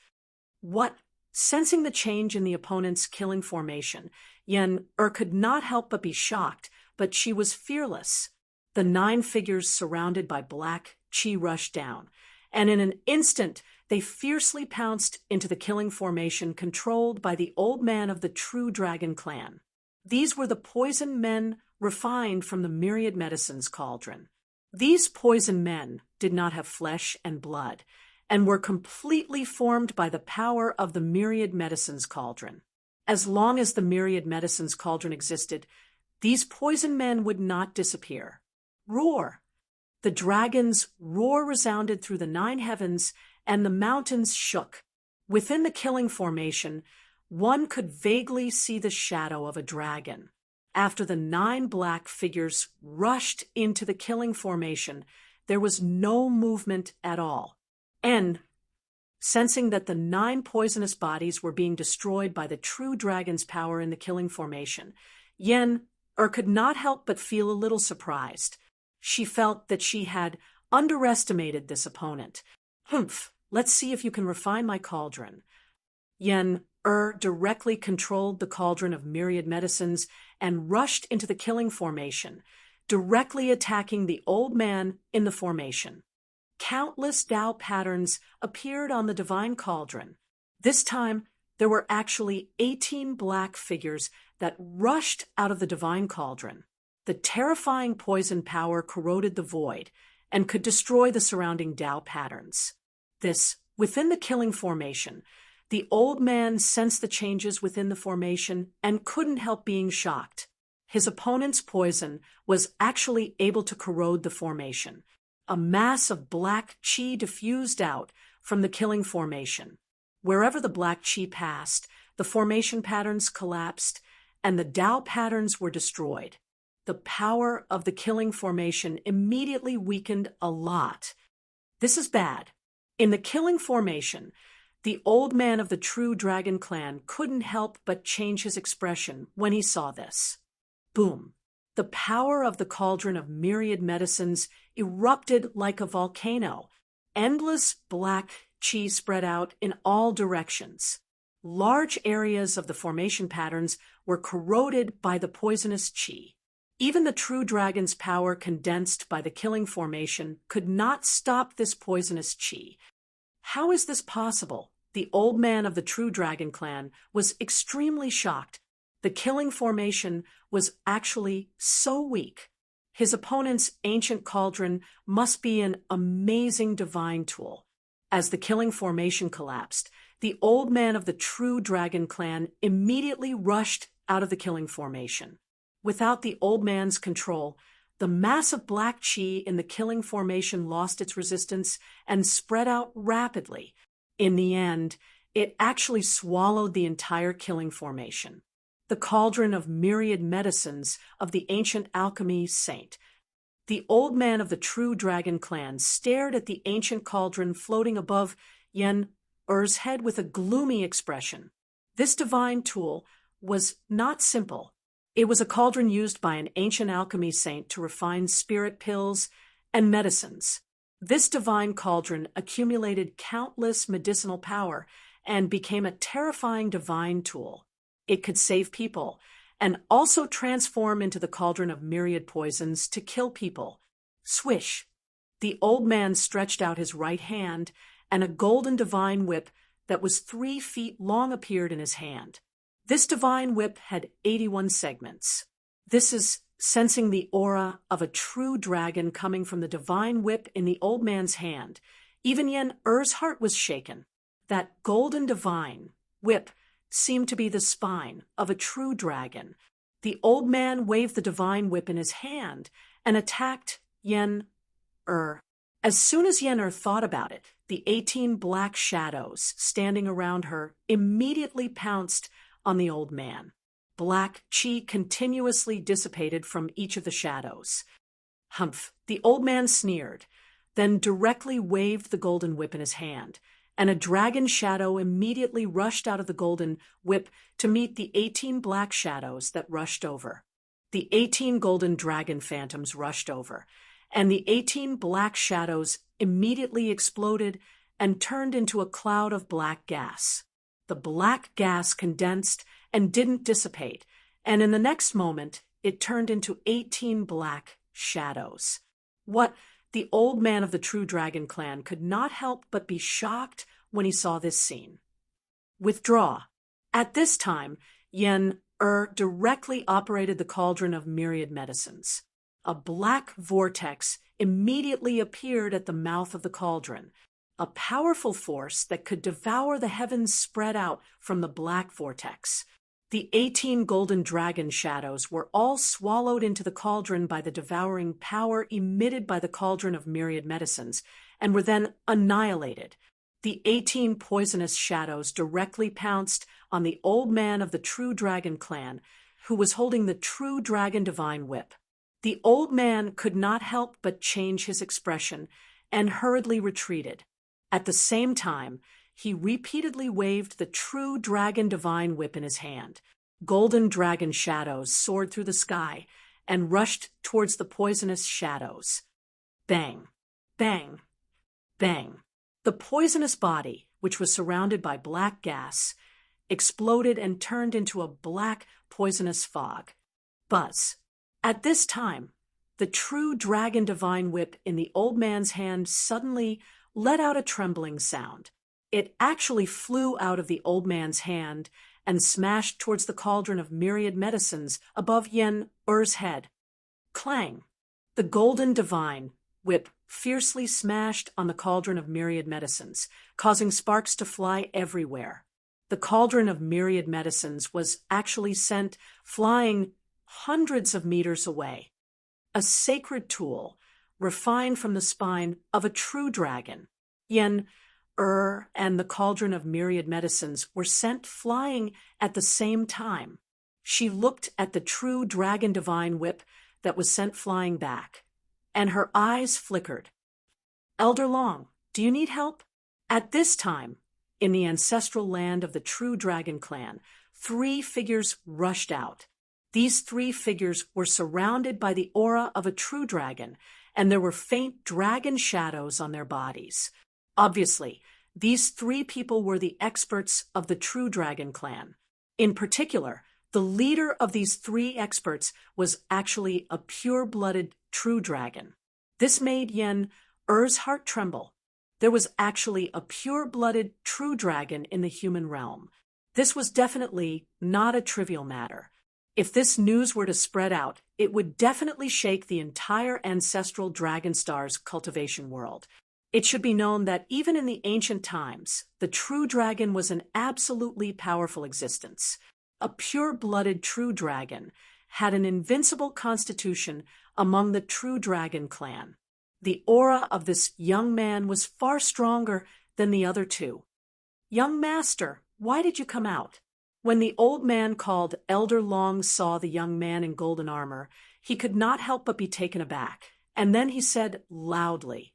What? Sensing the change in the opponent's killing formation, Yen could not help but be shocked, but she was fearless. The 9 figures surrounded by black chi rushed down, and in an instant they fiercely pounced into the killing formation controlled by the old man of the true dragon clan. These were the poison men refined from the myriad medicines cauldron. These poison men did not have flesh and blood, and were completely formed by the power of the myriad medicines cauldron. As long as the myriad medicines cauldron existed, these poison men would not disappear. Roar! The dragon's roar resounded through the 9 heavens, and the mountains shook. Within the killing formation, one could vaguely see the shadow of a dragon. After the 9 black figures rushed into the killing formation, there was no movement at all. And, sensing that the 9 poisonous bodies were being destroyed by the true dragon's power in the killing formation, Yen could not help but feel a little surprised. She felt that she had underestimated this opponent. Humph, let's see if you can refine my cauldron. Yen directly controlled the cauldron of myriad medicines and rushed into the killing formation, directly attacking the old man in the formation. Countless Tao patterns appeared on the divine cauldron. This time, there were actually 18 black figures that rushed out of the divine cauldron. The terrifying poison power corroded the void and could destroy the surrounding Tao patterns. Within the killing formation, the old man sensed the changes within the formation and couldn't help being shocked. His opponent's poison was actually able to corrode the formation. A mass of black chi diffused out from the killing formation. Wherever the black chi passed, the formation patterns collapsed and the Tao patterns were destroyed. The power of the killing formation immediately weakened a lot. This is bad. In the killing formation, the old man of the true dragon clan couldn't help but change his expression when he saw this. Boom! The power of the cauldron of myriad medicines erupted like a volcano. Endless black chi spread out in all directions. Large areas of the formation patterns were corroded by the poisonous chi. Even the true dragon's power condensed by the killing formation could not stop this poisonous chi. How is this possible? The old man of the true dragon clan was extremely shocked. The killing formation was actually so weak. His opponent's ancient cauldron must be an amazing divine tool. As the killing formation collapsed, the old man of the true dragon clan immediately rushed out of the killing formation. Without the old man's control, the massive black chi in the killing formation lost its resistance and spread out rapidly. In the end, it actually swallowed the entire killing formation. The cauldron of myriad medicines of the ancient alchemy saint. The old man of the true dragon clan stared at the ancient cauldron floating above Yen-Er's head with a gloomy expression. This divine tool was not simple. It was a cauldron used by an ancient alchemy saint to refine spirit pills and medicines. This divine cauldron accumulated countless medicinal power and became a terrifying divine tool. It could save people and also transform into the cauldron of myriad poisons to kill people. Swish! The old man stretched out his right hand, and a golden divine whip that was 3 feet long appeared in his hand. This divine whip had 81 segments. This is sensing the aura of a true dragon coming from the divine whip in the old man's hand. Even Yen-Er's heart was shaken. That golden divine whip seemed to be the spine of a true dragon. The old man waved the divine whip in his hand and attacked Yen-Er. As soon as Yen-Er thought about it, the 18 black shadows standing around her immediately pounced on the old man. Black chi continuously dissipated from each of the shadows. Humph! The old man sneered, then directly waved the golden whip in his hand, and a dragon shadow immediately rushed out of the golden whip to meet the 18 black shadows that rushed over. The 18 golden dragon phantoms rushed over, and the 18 black shadows immediately exploded and turned into a cloud of black gas. The black gas condensed and didn't dissipate, and in the next moment, it turned into 18 black shadows. What? The old man of the true dragon clan could not help but be shocked, when he saw this scene. Withdraw. At this time, Yen directly operated the cauldron of myriad medicines. A black vortex immediately appeared at the mouth of the cauldron, a powerful force that could devour the heavens spread out from the black vortex. The 18 golden dragon shadows were all swallowed into the cauldron by the devouring power emitted by the cauldron of myriad medicines, and were then annihilated. The 18 poisonous shadows directly pounced on the old man of the True Dragon clan, who was holding the True Dragon Divine Whip. The old man could not help but change his expression and hurriedly retreated. At the same time, he repeatedly waved the True Dragon Divine Whip in his hand. Golden dragon shadows soared through the sky and rushed towards the poisonous shadows. Bang! Bang! Bang! The poisonous body, which was surrounded by black gas, exploded and turned into a black, poisonous fog. Buzz! At this time, the True Dragon Divine Whip in the old man's hand suddenly let out a trembling sound. It actually flew out of the old man's hand and smashed towards the cauldron of myriad medicines above Yen-Er's head. Clang! The golden divine whip fiercely smashed on the cauldron of myriad medicines, causing sparks to fly everywhere. The cauldron of myriad medicines was actually sent flying hundreds of meters away. A sacred tool, refined from the spine of a true dragon. Yen-Er and the cauldron of myriad medicines were sent flying at the same time. She looked at the true dragon divine whip that was sent flying back, and her eyes flickered. Elder Long, do you need help? At this time, in the ancestral land of the True Dragon clan, 3 figures rushed out. These 3 figures were surrounded by the aura of a true dragon, and there were faint dragon shadows on their bodies. Obviously, these 3 people were the experts of the True Dragon clan. In particular, the leader of these 3 experts was actually a pure-blooded true dragon. This made Yen-Er's heart tremble. There was actually a pure-blooded true dragon in the human realm. This was definitely not a trivial matter. If this news were to spread out, it would definitely shake the entire ancestral Dragonstar's cultivation world. It should be known that even in the ancient times, the true dragon was an absolutely powerful existence. A pure-blooded true dragon had an invincible constitution among the True Dragon clan. The aura of this young man was far stronger than the other 2. Young master, why did you come out? When the old man called Elder Long saw the young man in golden armor, he could not help but be taken aback, and then he said loudly,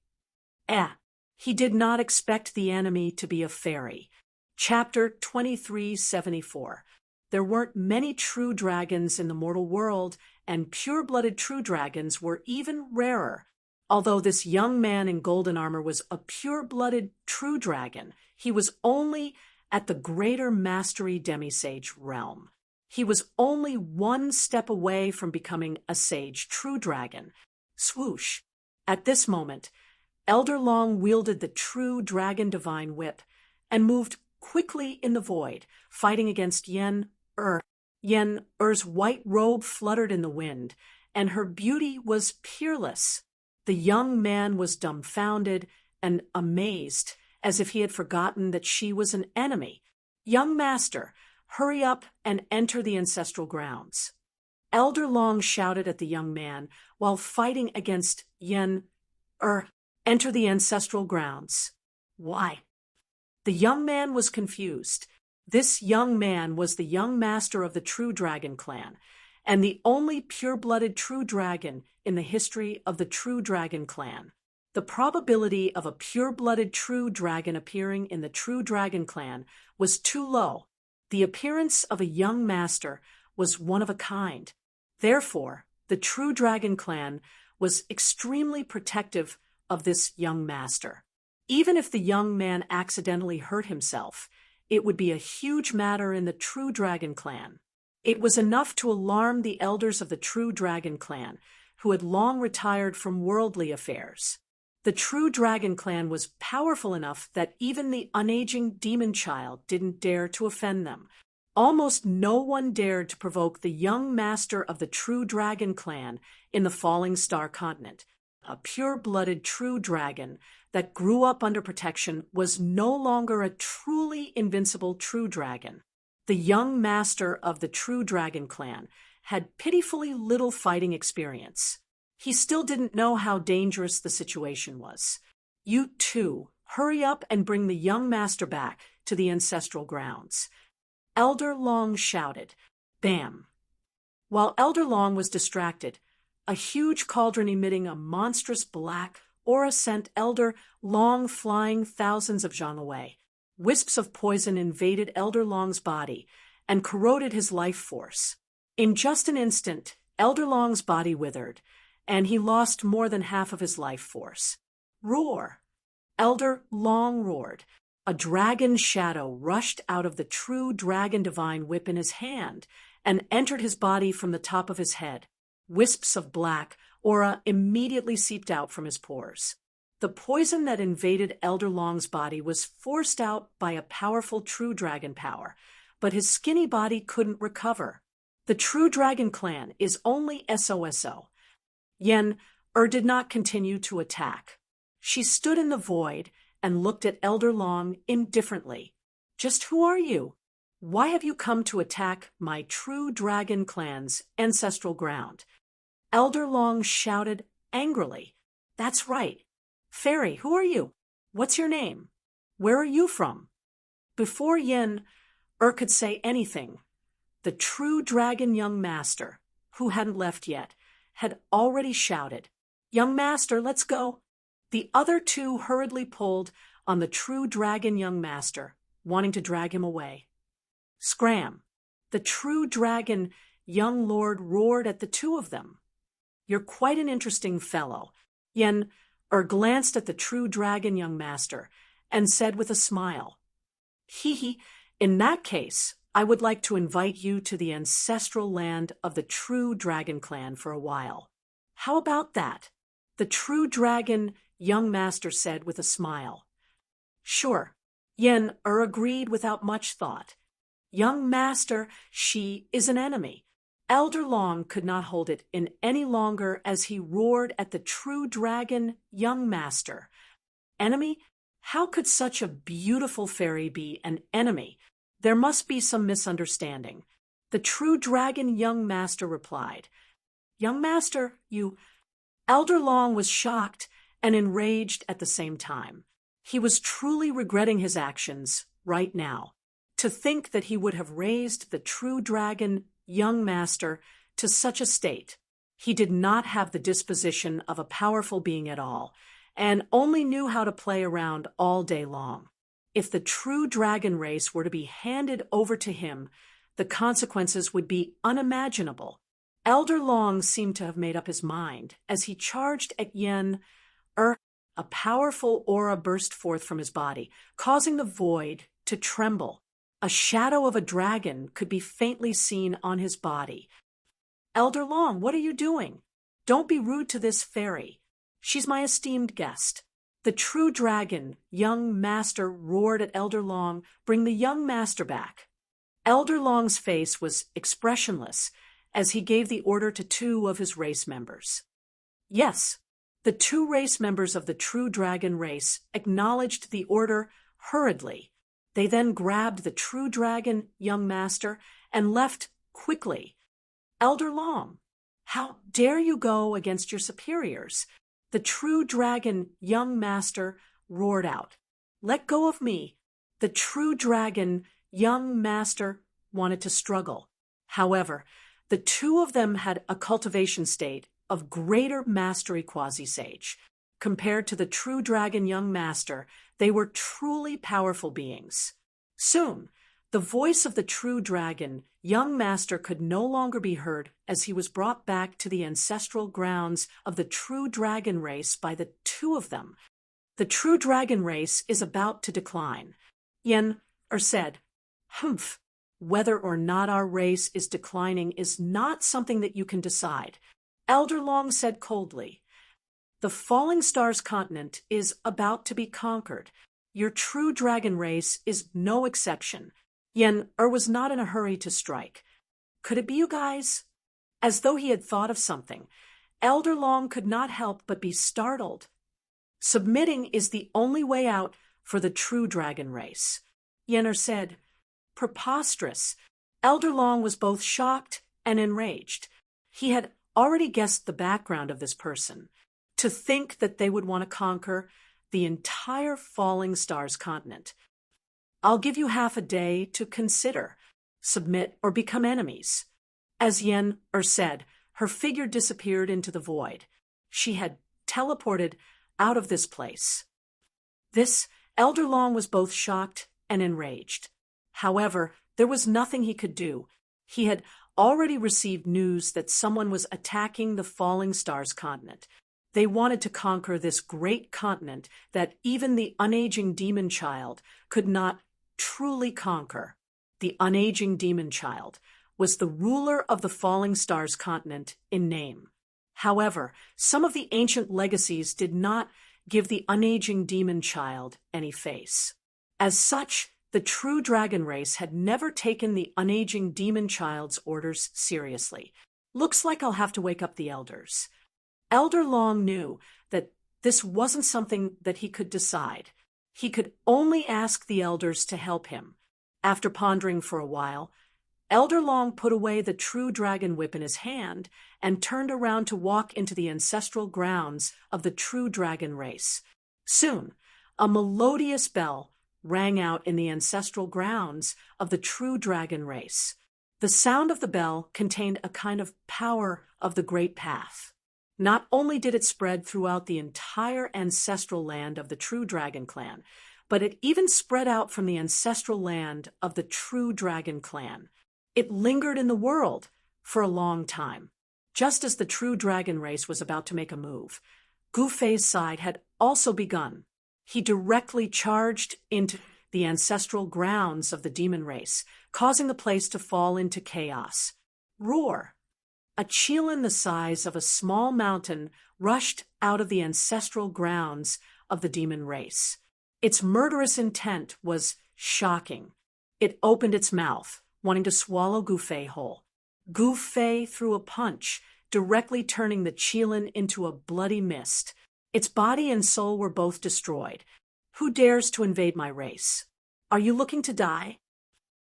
he did not expect the enemy to be a fairy. Chapter 2374. There weren't many true dragons in the mortal world, and pure-blooded true dragons were even rarer. Although this young man in golden armor was a pure-blooded true dragon, he was only at the greater mastery demisage realm. He was only 1 step away from becoming a sage true dragon. Swoosh! At this moment, Elder Long wielded the True Dragon Divine Whip and moved quickly in the void, fighting against Yen-Er. Yen-Er's white robe fluttered in the wind, and her beauty was peerless. The young man was dumbfounded and amazed, as if he had forgotten that she was an enemy. Young master, hurry up and enter the ancestral grounds. Elder Long shouted at the young man while fighting against Yen-Er. Enter the ancestral grounds. Why? The young man was confused. This young man was the young master of the True Dragon clan, and the only pure-blooded true dragon in the history of the True Dragon clan. The probability of a pure-blooded true dragon appearing in the True Dragon clan was too low. The appearance of a young master was one of a kind. Therefore, the True Dragon clan was extremely protective of this young master. Even if the young man accidentally hurt himself, it would be a huge matter in the True Dragon clan. It was enough to alarm the elders of the True Dragon clan, who had long retired from worldly affairs. The true dragon clan was powerful enough that even the unaging demon child didn't dare to offend them. Almost no one dared to provoke the young master of the true dragon clan in the Falling Star continent. A pure-blooded true dragon that grew up under protection was no longer a truly invincible true dragon. The young master of the true dragon clan had pitifully little fighting experience. He still didn't know how dangerous the situation was. You two, hurry up and bring the young master back to the ancestral grounds. Elder Long shouted. Bam! While Elder Long was distracted, a huge cauldron emitting a monstrous black aura sent Elder Long flying thousands of zhang away. Wisps of poison invaded Elder Long's body and corroded his life force. In just an instant, Elder Long's body withered, and he lost more than half of his life force. Roar! Elder Long roared. A dragon shadow rushed out of the true dragon divine whip in his hand and entered his body from the top of his head. Wisps of black aura immediately seeped out from his pores. The poison that invaded Elder Long's body was forced out by a powerful true dragon power, but his skinny body couldn't recover. The true dragon clan is only SOSO. Yen did not continue to attack. She stood in the void and looked at Elder Long indifferently. Just who are you? Why have you come to attack my true dragon clan's ancestral ground? Elder Long shouted angrily. That's right. Fairy, who are you? What's your name? Where are you from? Before Yen could say anything, the true dragon young master, who hadn't left yet, had already shouted, Young master, let's go. The other two hurriedly pulled on the true dragon young master, wanting to drag him away. Scram! The true dragon young lord roared at the two of them. You're quite an interesting fellow. Yen glanced at the true dragon young master and said with a smile, Hee, in that case, I would like to invite you to the ancestral land of the true dragon clan for a while. How about that? The true dragon young master said with a smile. Sure. Yen agreed without much thought. Young master, she is an enemy. Elder Long could not hold it in any longer as he roared at the true dragon young master. Enemy? How could such a beautiful fairy be an enemy? There must be some misunderstanding. The true dragon young master replied. Young master, you... Elder Long was shocked and enraged at the same time. He was truly regretting his actions right now. To think that he would have raised the true dragon young master to such a state. He did not have the disposition of a powerful being at all, and only knew how to play around all day long. If the true dragon race were to be handed over to him, the consequences would be unimaginable. Elder Long seemed to have made up his mind as he charged at Yen. A powerful aura burst forth from his body, causing the void to tremble. A shadow of a dragon could be faintly seen on his body. Elder Long, what are you doing? Don't be rude to this fairy. She's my esteemed guest. The true dragon, young master, roared at Elder Long, bring the young master back. Elder Long's face was expressionless as he gave the order to two of his race members. Yes, the two race members of the true dragon race acknowledged the order hurriedly. They then grabbed the true dragon young master and left quickly. Elder Long, how dare you go against your superiors? The true dragon young master roared out. Let go of me. The true dragon young master wanted to struggle. However, the two of them had a cultivation state of greater mastery quasi-sage. Compared to the true dragon young master, they were truly powerful beings. Soon, the voice of the true dragon young master could no longer be heard as he was brought back to the ancestral grounds of the true dragon race by the two of them. The true dragon race is about to decline. Yen said, Humph, whether or not our race is declining is not something that you can decide. Elder Long said coldly. The Falling Stars continent is about to be conquered. Your true dragon race is no exception. Yen-Er was not in a hurry to strike. Could it be you guys? As though he had thought of something, Elder Long could not help but be startled. Submitting is the only way out for the true dragon race. Yen-Er said. Preposterous. Elder Long was both shocked and enraged. He had already guessed the background of this person. To think that they would want to conquer the entire Falling Stars continent. I'll give you half a day to consider, submit, or become enemies. As Yen-Er said, her figure disappeared into the void. She had teleported out of this place. This Elder Long was both shocked and enraged. However, there was nothing he could do. He had already received news that someone was attacking the Falling Stars continent. They wanted to conquer this great continent that even the unaging demon child could not truly conquer. The unaging demon child was the ruler of the Falling Stars continent in name. However, some of the ancient legacies did not give the unaging demon child any face. As such, the true dragon race had never taken the unaging demon child's orders seriously. Looks like I'll have to wake up the elders. Elder Long knew that this wasn't something that he could decide. He could only ask the elders to help him. After pondering for a while, Elder Long put away the true dragon whip in his hand and turned around to walk into the ancestral grounds of the true dragon race. Soon, a melodious bell rang out in the ancestral grounds of the true dragon race. The sound of the bell contained a kind of power of the great path. Not only did it spread throughout the entire ancestral land of the true dragon clan, but it even spread out from the ancestral land of the true dragon clan. It lingered in the world for a long time. Just as the true dragon race was about to make a move, Gu Fei's side had also begun. He directly charged into the ancestral grounds of the demon race, causing the place to fall into chaos. Roar! A Qilin the size of a small mountain rushed out of the ancestral grounds of the demon race. Its murderous intent was shocking. It opened its mouth, wanting to swallow Gu Fei whole. Gu Fei threw a punch, directly turning the Qilin into a bloody mist. Its body and soul were both destroyed. Who dares to invade my race? Are you looking to die?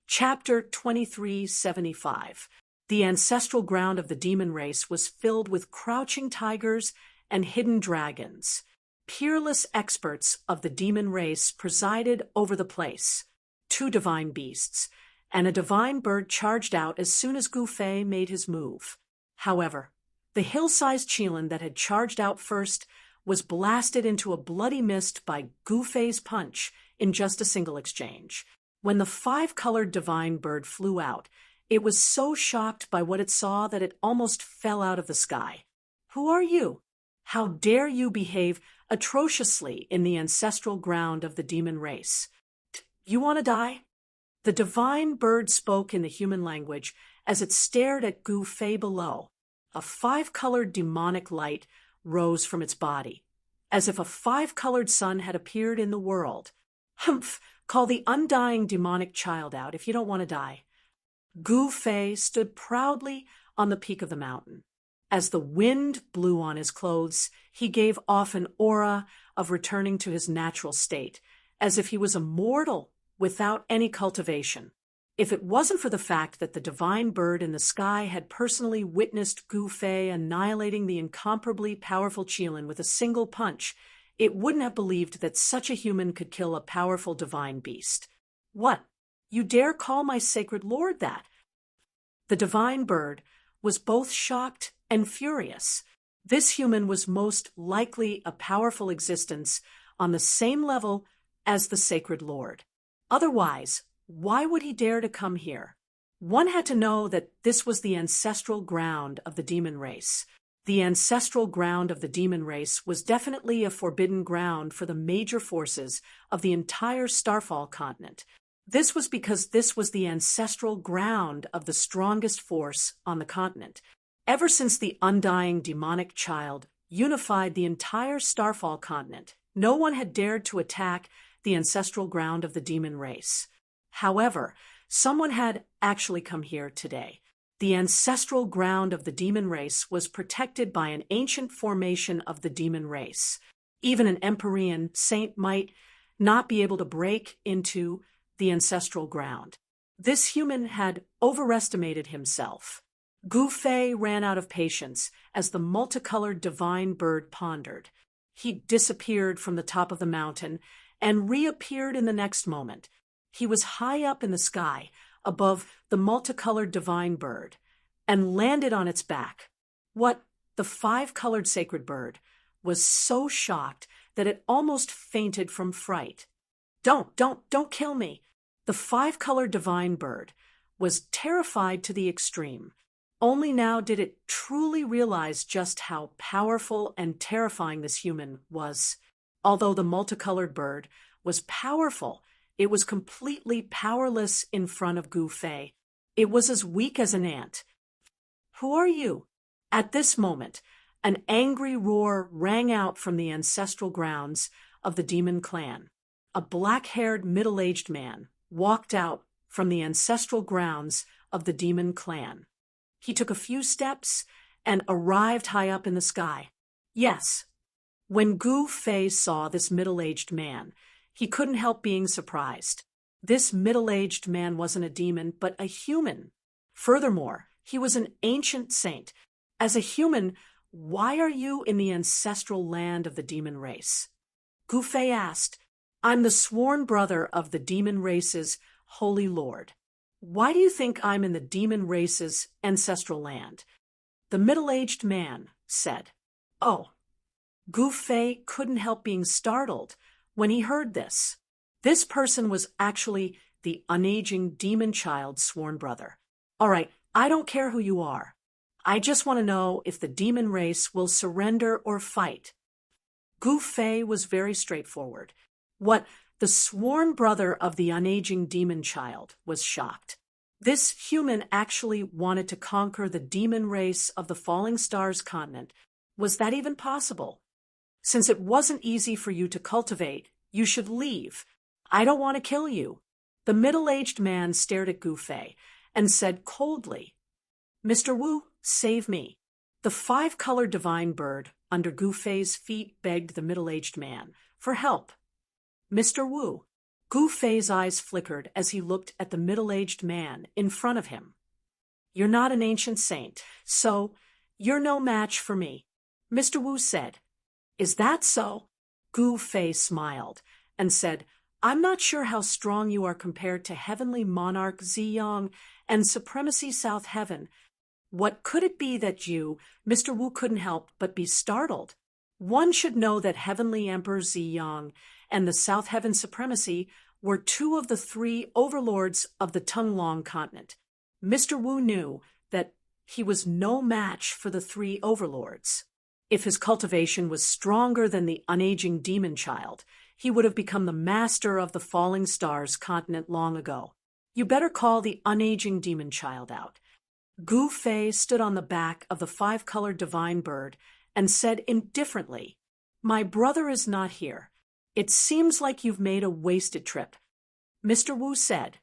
Chapter 2375. The ancestral ground of the demon race was filled with crouching tigers and hidden dragons. Peerless experts of the demon race presided over the place. 2 divine beasts and a divine bird charged out as soon as Gu Fei made his move. However, the hill-sized Qilin that had charged out first was blasted into a bloody mist by Gu Fei's punch in just a single exchange. When the 5-colored divine bird flew out, it was so shocked by what it saw that it almost fell out of the sky. Who are you? How dare you behave atrociously in the ancestral ground of the demon race? You want to die? The divine bird spoke in the human language as it stared at Gu Fei below. A 5-colored demonic light rose from its body, as if a 5-colored sun had appeared in the world. Humph! Call the undying demonic child out if you don't want to die. Gu Fei stood proudly on the peak of the mountain. As the wind blew on his clothes, he gave off an aura of returning to his natural state, as if he was immortal without any cultivation. If it wasn't for the fact that the divine bird in the sky had personally witnessed Gu Fei annihilating the incomparably powerful Qilin with a single punch, it wouldn't have believed that such a human could kill a powerful divine beast. What? You dare call my sacred lord that? The divine bird was both shocked and furious. This human was most likely a powerful existence on the same level as the sacred lord. Otherwise, why would he dare to come here? One had to know that this was the ancestral ground of the demon race. The ancestral ground of the demon race was definitely a forbidden ground for the major forces of the entire Starfall continent. This was because this was the ancestral ground of the strongest force on the continent. Ever since the undying demonic child unified the entire Starfall continent. No one had dared to attack the ancestral ground of the demon race. However, someone had actually come here today. The ancestral ground of the demon race was protected by an ancient formation of the demon race. Even an Empyrean saint might not be able to break into the ancestral ground. This human had overestimated himself. Gu Fei ran out of patience as the multicolored divine bird pondered. He disappeared from the top of the mountain and reappeared in the next moment. He was high up in the sky, above the multicolored divine bird, and landed on its back. What? The five-colored sacred bird was so shocked that it almost fainted from fright. Don't kill me. The five-colored divine bird was terrified to the extreme. Only now did it truly realize just how powerful and terrifying this human was. Although the multicolored bird was powerful, it was completely powerless in front of Gu Fei. It was as weak as an ant. Who are you? At this moment, an angry roar rang out from the ancestral grounds of the demon clan. A black-haired, middle-aged man walked out from the ancestral grounds of the demon clan. He took a few steps and arrived high up in the sky. Yes. When Gu Fei saw this middle-aged man, he couldn't help being surprised. This middle-aged man wasn't a demon, but a human. Furthermore, he was an ancient saint. As a human, why are you in the ancestral land of the demon race? Gu Fei asked. I'm the sworn brother of the demon race's holy lord. Why do you think I'm in the demon race's ancestral land? The middle-aged man said. Oh. Gu Fei couldn't help being startled when he heard this. This person was actually the unaging demon child's sworn brother. All right, I don't care who you are. I just want to know if the demon race will surrender or fight. Gu Fei was very straightforward. What? The sworn brother of the unaging demon child was shocked. This human actually wanted to conquer the demon race of the Falling Stars continent. Was that even possible? Since it wasn't easy for you to cultivate, you should leave. I don't want to kill you. The middle-aged man stared at Gu Fei and said coldly, Mr. Wu, save me. The five-colored divine bird under Gu Fei's feet begged the middle-aged man for help. Mr. Wu. Gu Fei's eyes flickered as he looked at the middle-aged man in front of him. You're not an ancient saint, so you're no match for me, Mr. Wu said. Is that so? Gu Fei smiled and said, I'm not sure how strong you are compared to Heavenly Monarch Ziyang and Supremacy South Heaven. What could it be that you, Mr. Wu, couldn't help but be startled? One should know that Heavenly Emperor Ziyang and the South Heaven Supremacy were two of the three overlords of the Tunglong continent. Mr. Wu knew that he was no match for the three overlords. If his cultivation was stronger than the unaging demon child, he would have become the master of the Falling Stars continent long ago. You better call the unaging demon child out. Gu Fei stood on the back of the five-colored divine bird and said indifferently, My brother is not here. It seems like you've made a wasted trip. Mr. Wu said,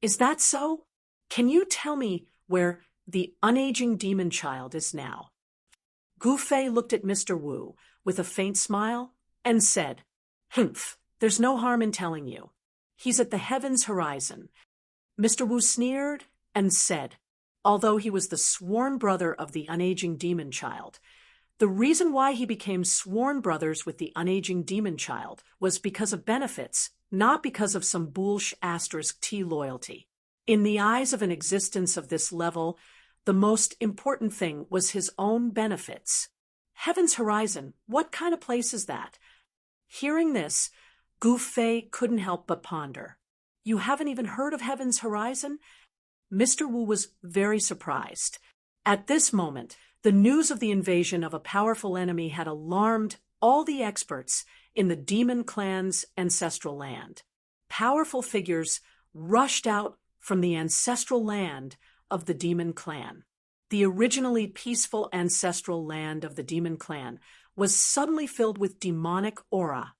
Is that so? Can you tell me where the unaging demon child is now? Gu Fei looked at Mr. Wu with a faint smile and said, Humph, there's no harm in telling you. He's at the heavens horizon. Mr. Wu sneered and said, although he was the sworn brother of the unaging demon child, the reason why he became sworn brothers with the unaging demon child was because of benefits, not because of some bullsh asterisk T loyalty. In the eyes of an existence of this level, the most important thing was his own benefits. Heaven's horizon, what kind of place is that? Hearing this, Gu Fei couldn't help but ponder. You haven't even heard of Heaven's horizon? Mr. Wu was very surprised. At this moment, the news of the invasion of a powerful enemy had alarmed all the experts in the demon clan's ancestral land. Powerful figures rushed out from the ancestral land of the demon clan. The originally peaceful ancestral land of the demon clan was suddenly filled with demonic aura.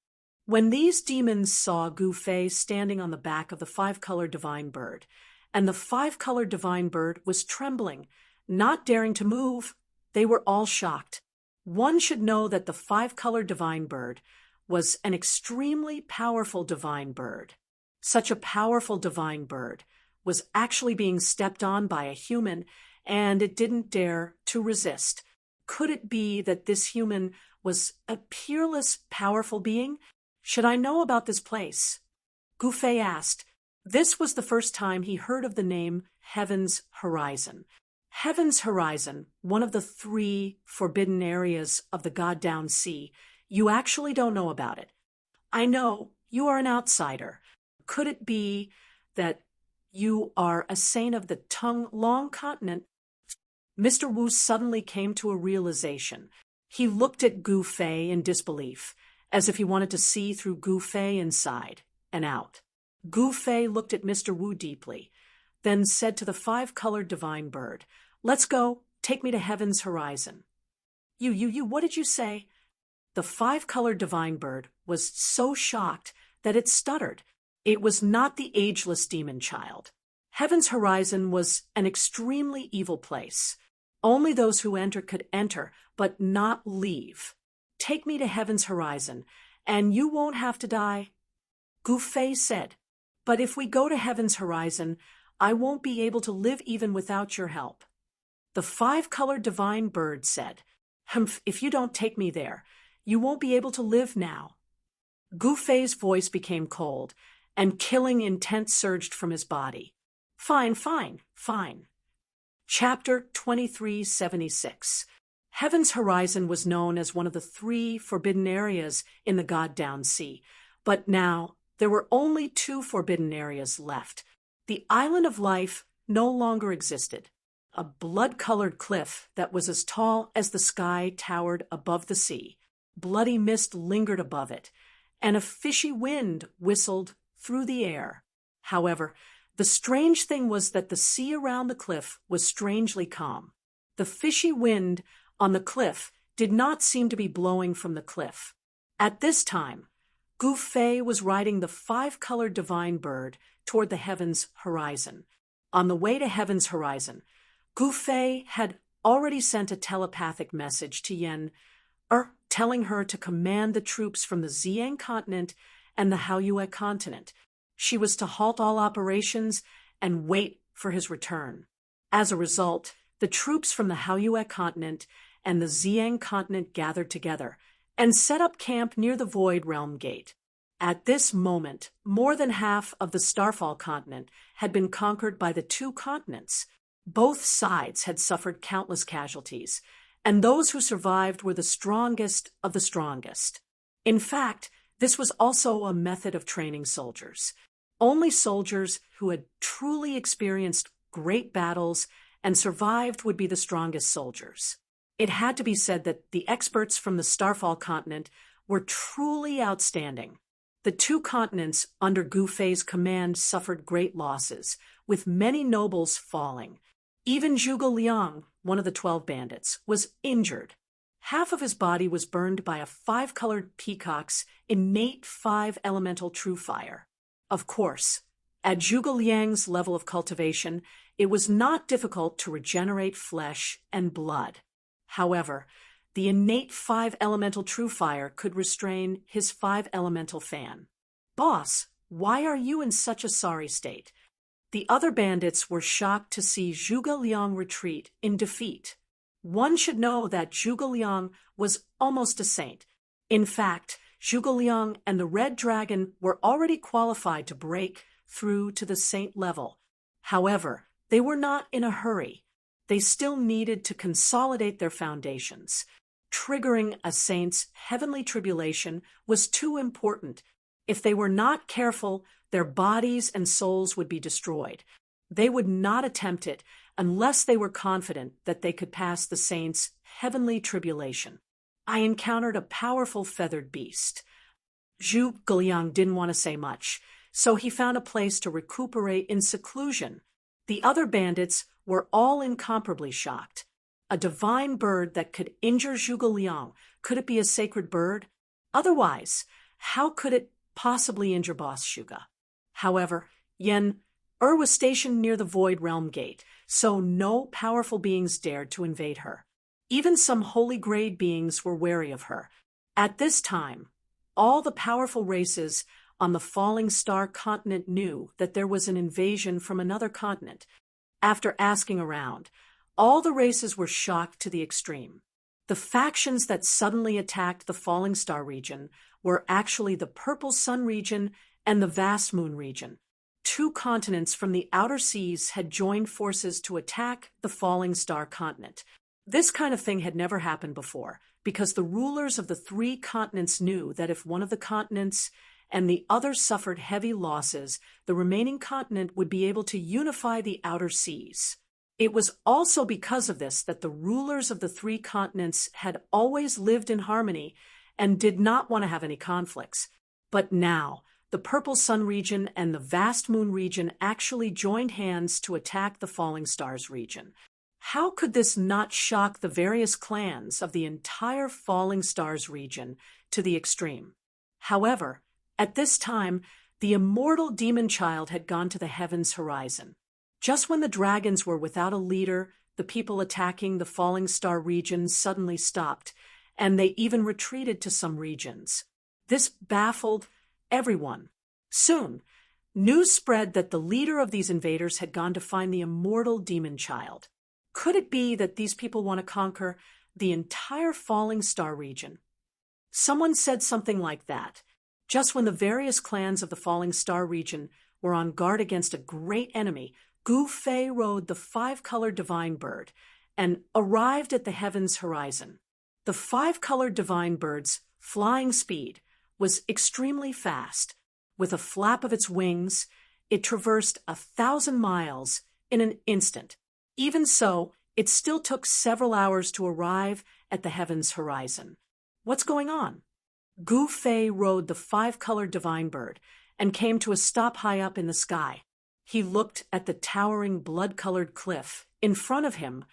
When these demons saw Gu Fei standing on the back of the five-colored divine bird, and the five-colored divine bird was trembling, not daring to move, they were all shocked. One should know that the five-colored divine bird was an extremely powerful divine bird. Such a powerful divine bird was actually being stepped on by a human, and it didn't dare to resist. Could it be that this human was a peerless, powerful being? Should I know about this place? Gu Fei asked. This was the first time he heard of the name Heaven's Horizon. Heaven's Horizon, one of the 3 forbidden areas of the God-Down Sea. You actually don't know about it. I know, you are an outsider. Could it be that you are a saint of the Tongue Long continent? Mr. Wu suddenly came to a realization. He looked at Gu Fei in disbelief, as if he wanted to see through Gu Fei inside and out. Gu Fei looked at Mr. Wu deeply, then said to the five-colored divine bird, "Let's go, take me to Heaven's Horizon." You, what did you say? The five-colored divine bird was so shocked that it stuttered. It was not the ageless demon child. Heaven's Horizon was an extremely evil place. Only those who enter could enter, but not leave. Take me to Heaven's Horizon, and you won't have to die. Gu Fei said, "But if we go to Heaven's Horizon, I won't be able to live even without your help." The five-colored divine bird said, "Humph, if you don't take me there, you won't be able to live now." Gu Fei's voice became cold, and killing intent surged from his body. Fine. Chapter 2376. Heaven's Horizon was known as one of the 3 forbidden areas in the God-Down Sea, but now there were only 2 forbidden areas left. The Island of Life no longer existed. A blood-colored cliff that was as tall as the sky towered above the sea. Bloody mist lingered above it, and a fishy wind whistled through the air. However, the strange thing was that the sea around the cliff was strangely calm. The fishy wind on the cliff did not seem to be blowing from the cliff. At this time, Gu Fei was riding the five-colored divine bird toward the Heaven's Horizon. On the way to Heaven's Horizon, Gu Fei had already sent a telepathic message to Yen, telling her to command the troops from the Ziyang continent and the Haoyue continent. She was to halt all operations and wait for his return. As a result, the troops from the Haoyue continent and the Ziyang continent gathered together and set up camp near the Void Realm Gate. At this moment, more than half of the Starfall continent had been conquered by the 2 continents. Both sides had suffered countless casualties, and those who survived were the strongest of the strongest. In fact, this was also a method of training soldiers. Only soldiers who had truly experienced great battles and survived would be the strongest soldiers. It had to be said that the experts from the Starfall continent were truly outstanding. The 2 continents under Gu Fei's command suffered great losses, with many nobles falling. Even Zhuge Liang, one of the 12 bandits, was injured. Half of his body was burned by a 5-colored peacock's innate 5-elemental true fire. Of course, at Zhuge Liang's level of cultivation, it was not difficult to regenerate flesh and blood. However, the innate 5-elemental true fire could restrain his 5-elemental fan. "Boss, why are you in such a sorry state?" The other bandits were shocked to see Zhuge Liang retreat in defeat. One should know that Zhuge Liang was almost a saint. In fact, Zhuge Liang and the Red Dragon were already qualified to break through to the saint level. However, they were not in a hurry. They still needed to consolidate their foundations. Triggering a saint's heavenly tribulation was too important. If they were not careful, their bodies and souls would be destroyed. They would not attempt it unless they were confident that they could pass the saint's heavenly tribulation. I encountered a powerful feathered beast. Zhuge Liang didn't want to say much, so he found a place to recuperate in seclusion. The other bandits were all incomparably shocked. a divine bird that could injure Zhuge Liang. Could it be a sacred bird? Otherwise, how could it possibly injure Boss Zhuge? However, Yen was stationed near the Void Realm Gate, so no powerful beings dared to invade her. Even some holy grade beings were wary of her. At this time, all the powerful races on the Falling Star continent knew that there was an invasion from another continent. After asking around, all the races were shocked to the extreme. The factions that suddenly attacked the Falling Star region were actually the Purple Sun region and the Vast Moon region. Two continents from the outer seas had joined forces to attack the Falling Star continent. This kind of thing had never happened before, because the rulers of the three continents knew that if one of the continents and the other suffered heavy losses, the remaining continent would be able to unify the outer seas. It was also because of this that the rulers of the three continents had always lived in harmony and did not want to have any conflicts. But now, the Purple Sun region and the Vast Moon region actually joined hands to attack the Falling Stars region. How could this not shock the various clans of the entire Falling Stars region to the extreme? However, at this time, the immortal demon child had gone to the heavens horizon. Just when the dragons were without a leader, the people attacking the Falling Star region suddenly stopped, and they even retreated to some regions. This baffled everyone. Soon, news spread that the leader of these invaders had gone to find the immortal demon child. Could it be that these people want to conquer the entire Falling Star region? Someone said something like that, just when the various clans of the Falling Star region were on guard against a great enemy. Gu Fei rode the five-colored divine bird and arrived at the heavens horizon. The five-colored divine bird's flying speed was extremely fast. With a flap of its wings, it traversed 1,000 miles in an instant. Even so, it still took several hours to arrive at the heavens horizon. What's going on? Gu Fei rode the five-colored divine bird and came to a stop high up in the sky. He looked at the towering blood-colored cliff in front of him,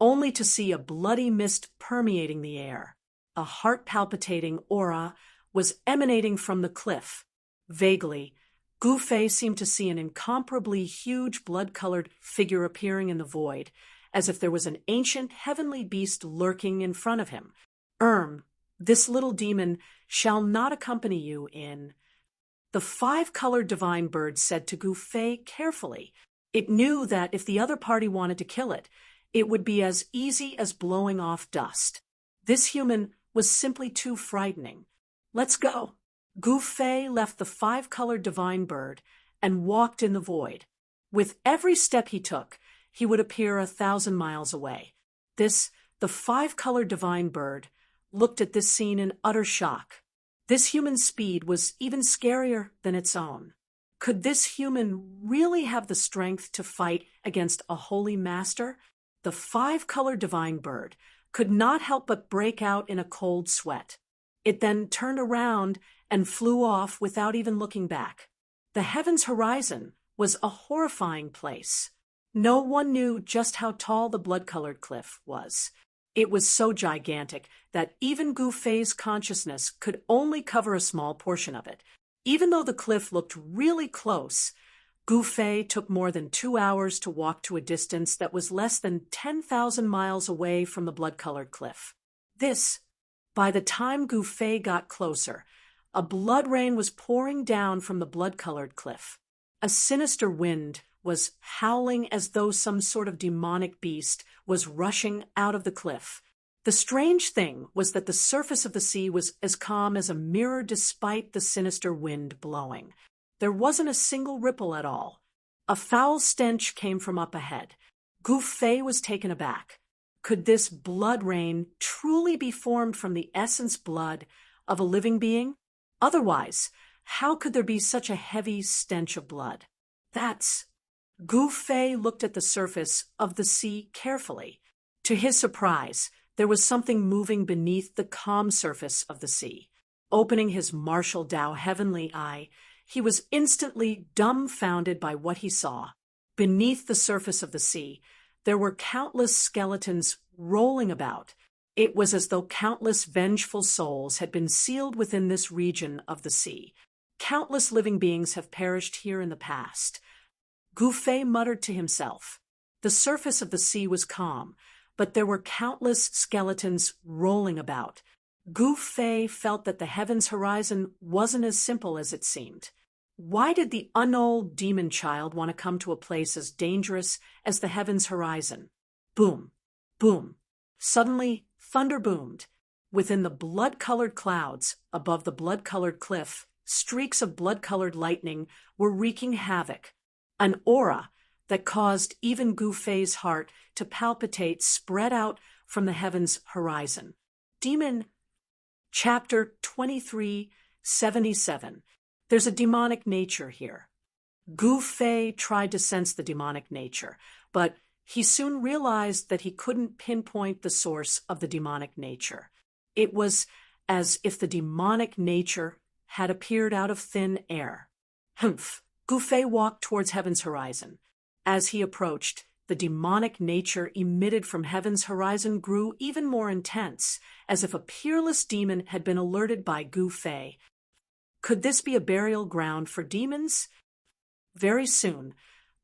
only to see a bloody mist permeating the air. A heart-palpitating aura was emanating from the cliff. Vaguely, Gu Fei seemed to see an incomparably huge blood-colored figure appearing in the void, as if there was an ancient heavenly beast lurking in front of him. This little demon shall not accompany you in. The five-colored divine bird said to Gu Fei carefully. It knew that if the other party wanted to kill it, it would be as easy as blowing off dust. This human was simply too frightening. Let's go. Gu Fei left the five-colored divine bird and walked in the void. With every step he took, he would appear 1,000 miles away. The five-colored divine bird, looked at this scene in utter shock. This human's speed was even scarier than its own. Could this human really have the strength to fight against a holy master? The five-colored divine bird could not help but break out in a cold sweat. It then turned around and flew off without even looking back. The heavens horizon was a horrifying place. No one knew just how tall the blood-colored cliff was. It was so gigantic that even Gu Fei's consciousness could only cover a small portion of it. Even though the cliff looked really close, Gu Fei took more than 2 hours to walk to a distance that was less than 10,000 miles away from the blood-colored cliff. By the time Gu Fei got closer, a blood rain was pouring down from the blood-colored cliff. A sinister wind was howling as though some sort of demonic beast was rushing out of the cliff. The strange thing was that the surface of the sea was as calm as a mirror despite the sinister wind blowing. There wasn't a single ripple at all. A foul stench came from up ahead. Gu Fei was taken aback. Could this blood rain truly be formed from the essence blood of a living being? Otherwise, how could there be such a heavy stench of blood? Gu Fei looked at the surface of the sea carefully. To his surprise, there was something moving beneath the calm surface of the sea. Opening his martial Tao heavenly eye, he was instantly dumbfounded by what he saw. Beneath the surface of the sea, there were countless skeletons rolling about. It was as though countless vengeful souls had been sealed within this region of the sea. Countless living beings have perished here in the past. Gufei muttered to himself. The surface of the sea was calm, but there were countless skeletons rolling about. Gufei felt that the heavens horizon wasn't as simple as it seemed. Why did the unold demon child want to come to a place as dangerous as the heavens horizon? Boom, boom. Suddenly, thunder boomed. Within the blood-colored clouds, above the blood-colored cliff, streaks of blood-colored lightning were wreaking havoc. An aura that caused even Gufei's heart to palpitate spread out from the heavens horizon. Demon Chapter 2377. There's a demonic nature here. Gufei tried to sense the demonic nature, but he soon realized that he couldn't pinpoint the source of the demonic nature. It was as if the demonic nature had appeared out of thin air. Humph! Gufei walked towards heaven's horizon. As he approached, the demonic nature emitted from heaven's horizon grew even more intense, as if a peerless demon had been alerted by Gufei. Could this be a burial ground for demons? Very soon,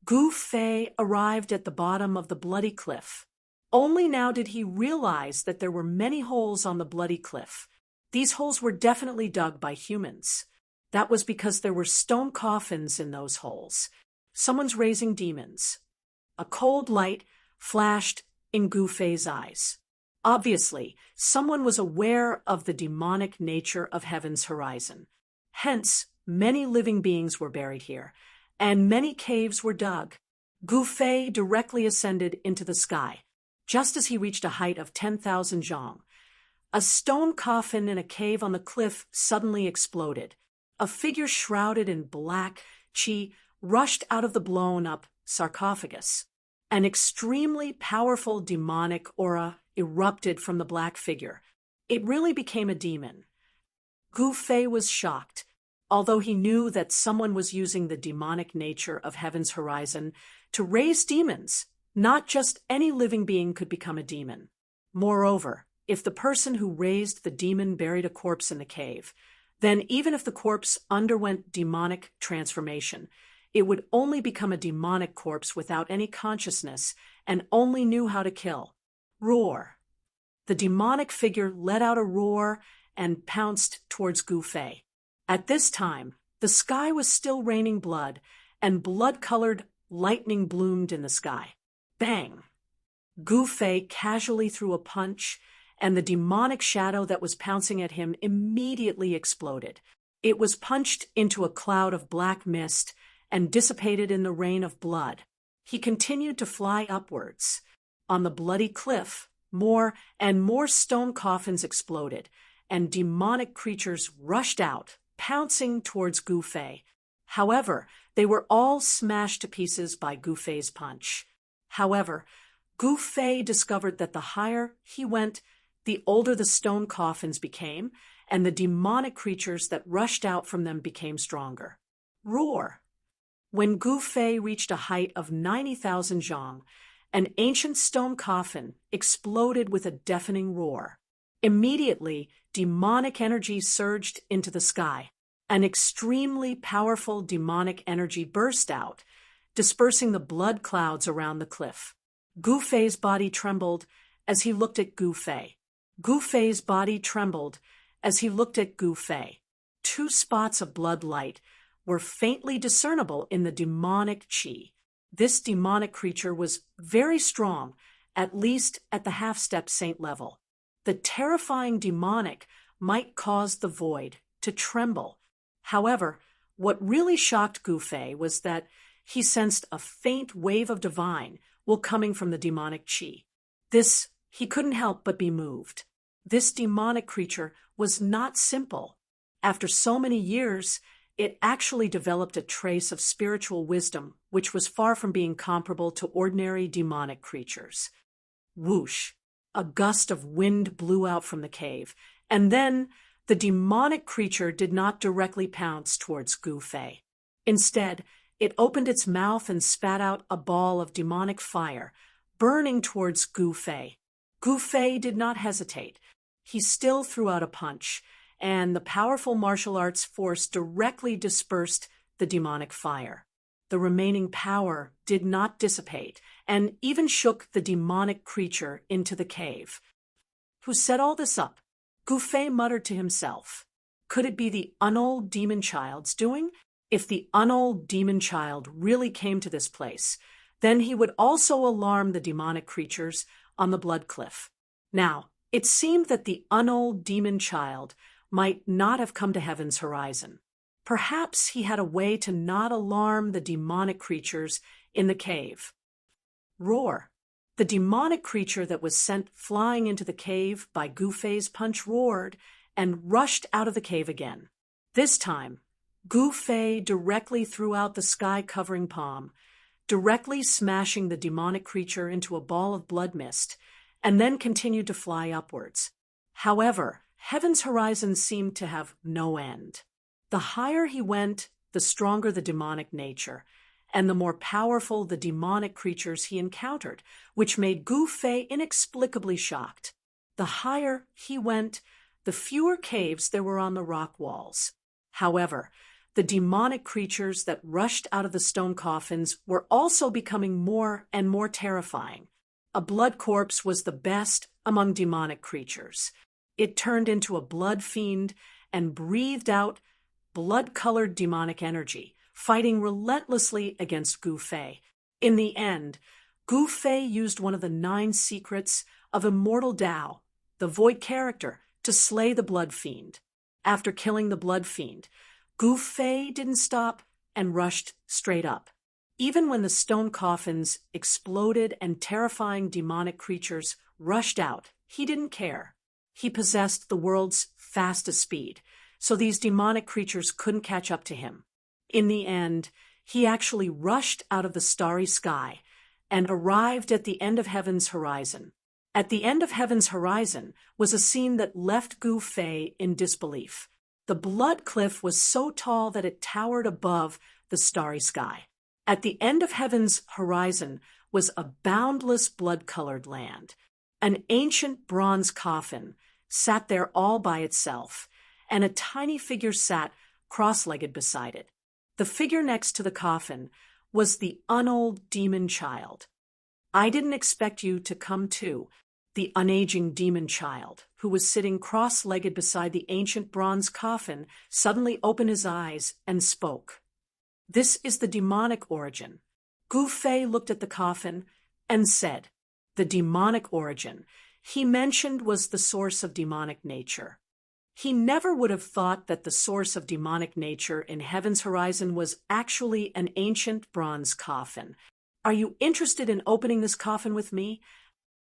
Gufei arrived at the bottom of the bloody cliff. Only now did he realize that there were many holes on the bloody cliff. These holes were definitely dug by humans. That was because there were stone coffins in those holes. Someone's raising demons. A cold light flashed in Gufei's eyes. Obviously, someone was aware of the demonic nature of heaven's horizon. Hence, many living beings were buried here, and many caves were dug. Gufei directly ascended into the sky, just as he reached a height of 10,000 zhang. A stone coffin in a cave on the cliff suddenly exploded. A figure shrouded in black qi rushed out of the blown-up sarcophagus. An extremely powerful demonic aura erupted from the black figure. It really became a demon. Gufei was shocked, although he knew that someone was using the demonic nature of heaven's horizon to raise demons. Not just any living being could become a demon. Moreover, if the person who raised the demon buried a corpse in the cave, then even if the corpse underwent demonic transformation, it would only become a demonic corpse without any consciousness and only knew how to kill. Roar. The demonic figure let out a roar and pounced towards Gufei. At this time, the sky was still raining blood, and blood-colored lightning bloomed in the sky. Bang! Gufei casually threw a punch, and the demonic shadow that was pouncing at him immediately exploded. It was punched into a cloud of black mist and dissipated in the rain of blood. He continued to fly upwards. On the bloody cliff, more and more stone coffins exploded, and demonic creatures rushed out, pouncing towards Gufei. However, they were all smashed to pieces by Gufei's punch. However, Gufei discovered that the higher he went, the older the stone coffins became, and the demonic creatures that rushed out from them became stronger. Roar! When Gufei reached a height of 90,000 zhang, an ancient stone coffin exploded with a deafening roar. Immediately, demonic energy surged into the sky. An extremely powerful demonic energy burst out, dispersing the blood clouds around the cliff. Gufei's body trembled as he looked at Gufei. Gufei's body trembled as he looked at Gufei. Two spots of blood light were faintly discernible in the demonic qi. This demonic creature was very strong, at least at the half-step saint level. The terrifying demonic might cause the void to tremble. However, what really shocked Gufei was that he sensed a faint wave of divine will coming from the demonic qi. This, he couldn't help but be moved. This demonic creature was not simple. After so many years, it actually developed a trace of spiritual wisdom, which was far from being comparable to ordinary demonic creatures. Whoosh! A gust of wind blew out from the cave, and then the demonic creature did not directly pounce towards Gufei. Instead, it opened its mouth and spat out a ball of demonic fire, burning towards Gufei. Gu Fei did not hesitate. He still threw out a punch, and the powerful martial arts force directly dispersed the demonic fire. The remaining power did not dissipate, and even shook the demonic creature into the cave. Who set all this up? Gu Fei muttered to himself. Could it be the unold demon child's doing? If the unold demon child really came to this place, then he would also alarm the demonic creatures on the blood cliff. Now, it seemed that the unold demon child might not have come to Heaven's Horizon. Perhaps he had a way to not alarm the demonic creatures in the cave. Roar. The demonic creature that was sent flying into the cave by Gu Fei's punch roared and rushed out of the cave again. This time, Gu Fei directly threw out the sky-covering palm, directly smashing the demonic creature into a ball of blood mist, and then continued to fly upwards. However, Heaven's Horizon seemed to have no end. The higher he went, the stronger the demonic nature, and the more powerful the demonic creatures he encountered, which made Gu Fei inexplicably shocked. The higher he went, the fewer caves there were on the rock walls. However, the demonic creatures that rushed out of the stone coffins were also becoming more and more terrifying. A blood corpse was the best among demonic creatures. It turned into a blood fiend and breathed out blood-colored demonic energy, fighting relentlessly against Gu Fei. In the end, Gu Fei used one of the 9 secrets of Immortal Tao, the void character, to slay the blood fiend. After killing the blood fiend, Gu Fei didn't stop and rushed straight up. Even when the stone coffins exploded and terrifying demonic creatures rushed out, he didn't care. He possessed the world's fastest speed, so these demonic creatures couldn't catch up to him. In the end, he actually rushed out of the starry sky and arrived at the end of Heaven's Horizon. At the end of Heaven's Horizon was a scene that left Gu Fei in disbelief. The blood cliff was so tall that it towered above the starry sky. At the end of Heaven's Horizon was a boundless blood-colored land. An ancient bronze coffin sat there all by itself, and a tiny figure sat cross-legged beside it. The figure next to the coffin was the unold demon child. I didn't expect you to come too. The unaging demon child, who was sitting cross-legged beside the ancient bronze coffin, suddenly opened his eyes and spoke. This is the demonic origin. Gu Fei looked at the coffin and said, the demonic origin he mentioned was the source of demonic nature. He never would have thought that the source of demonic nature in Heaven's Horizon was actually an ancient bronze coffin. Are you interested in opening this coffin with me?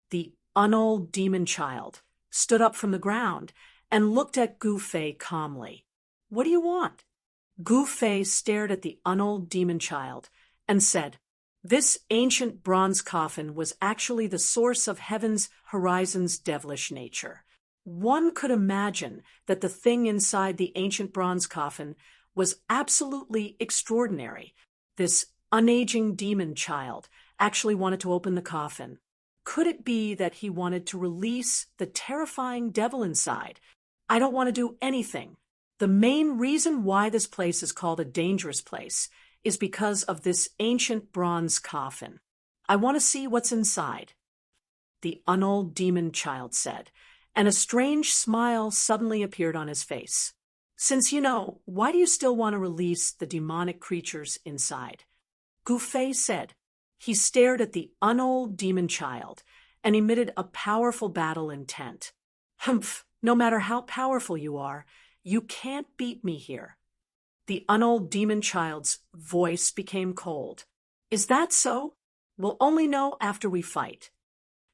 The unold demon child stood up from the ground and looked at Gu Fei calmly. What do you want? Gu Fei stared at the unold demon child and said, this ancient bronze coffin was actually the source of Heaven's Horizon's devilish nature. One could imagine that the thing inside the ancient bronze coffin was absolutely extraordinary. This unaging demon child actually wanted to open the coffin. Could it be that he wanted to release the terrifying devil inside? I don't want to do anything. The main reason why this place is called a dangerous place is because of this ancient bronze coffin. I want to see what's inside, the unold demon child said, and a strange smile suddenly appeared on his face. Since you know, why do you still want to release the demonic creatures inside? Gu Fei said. He stared at the unold demon child and emitted a powerful battle intent. Humph, no matter how powerful you are, you can't beat me here. The unold demon child's voice became cold. Is that so? We'll only know after we fight.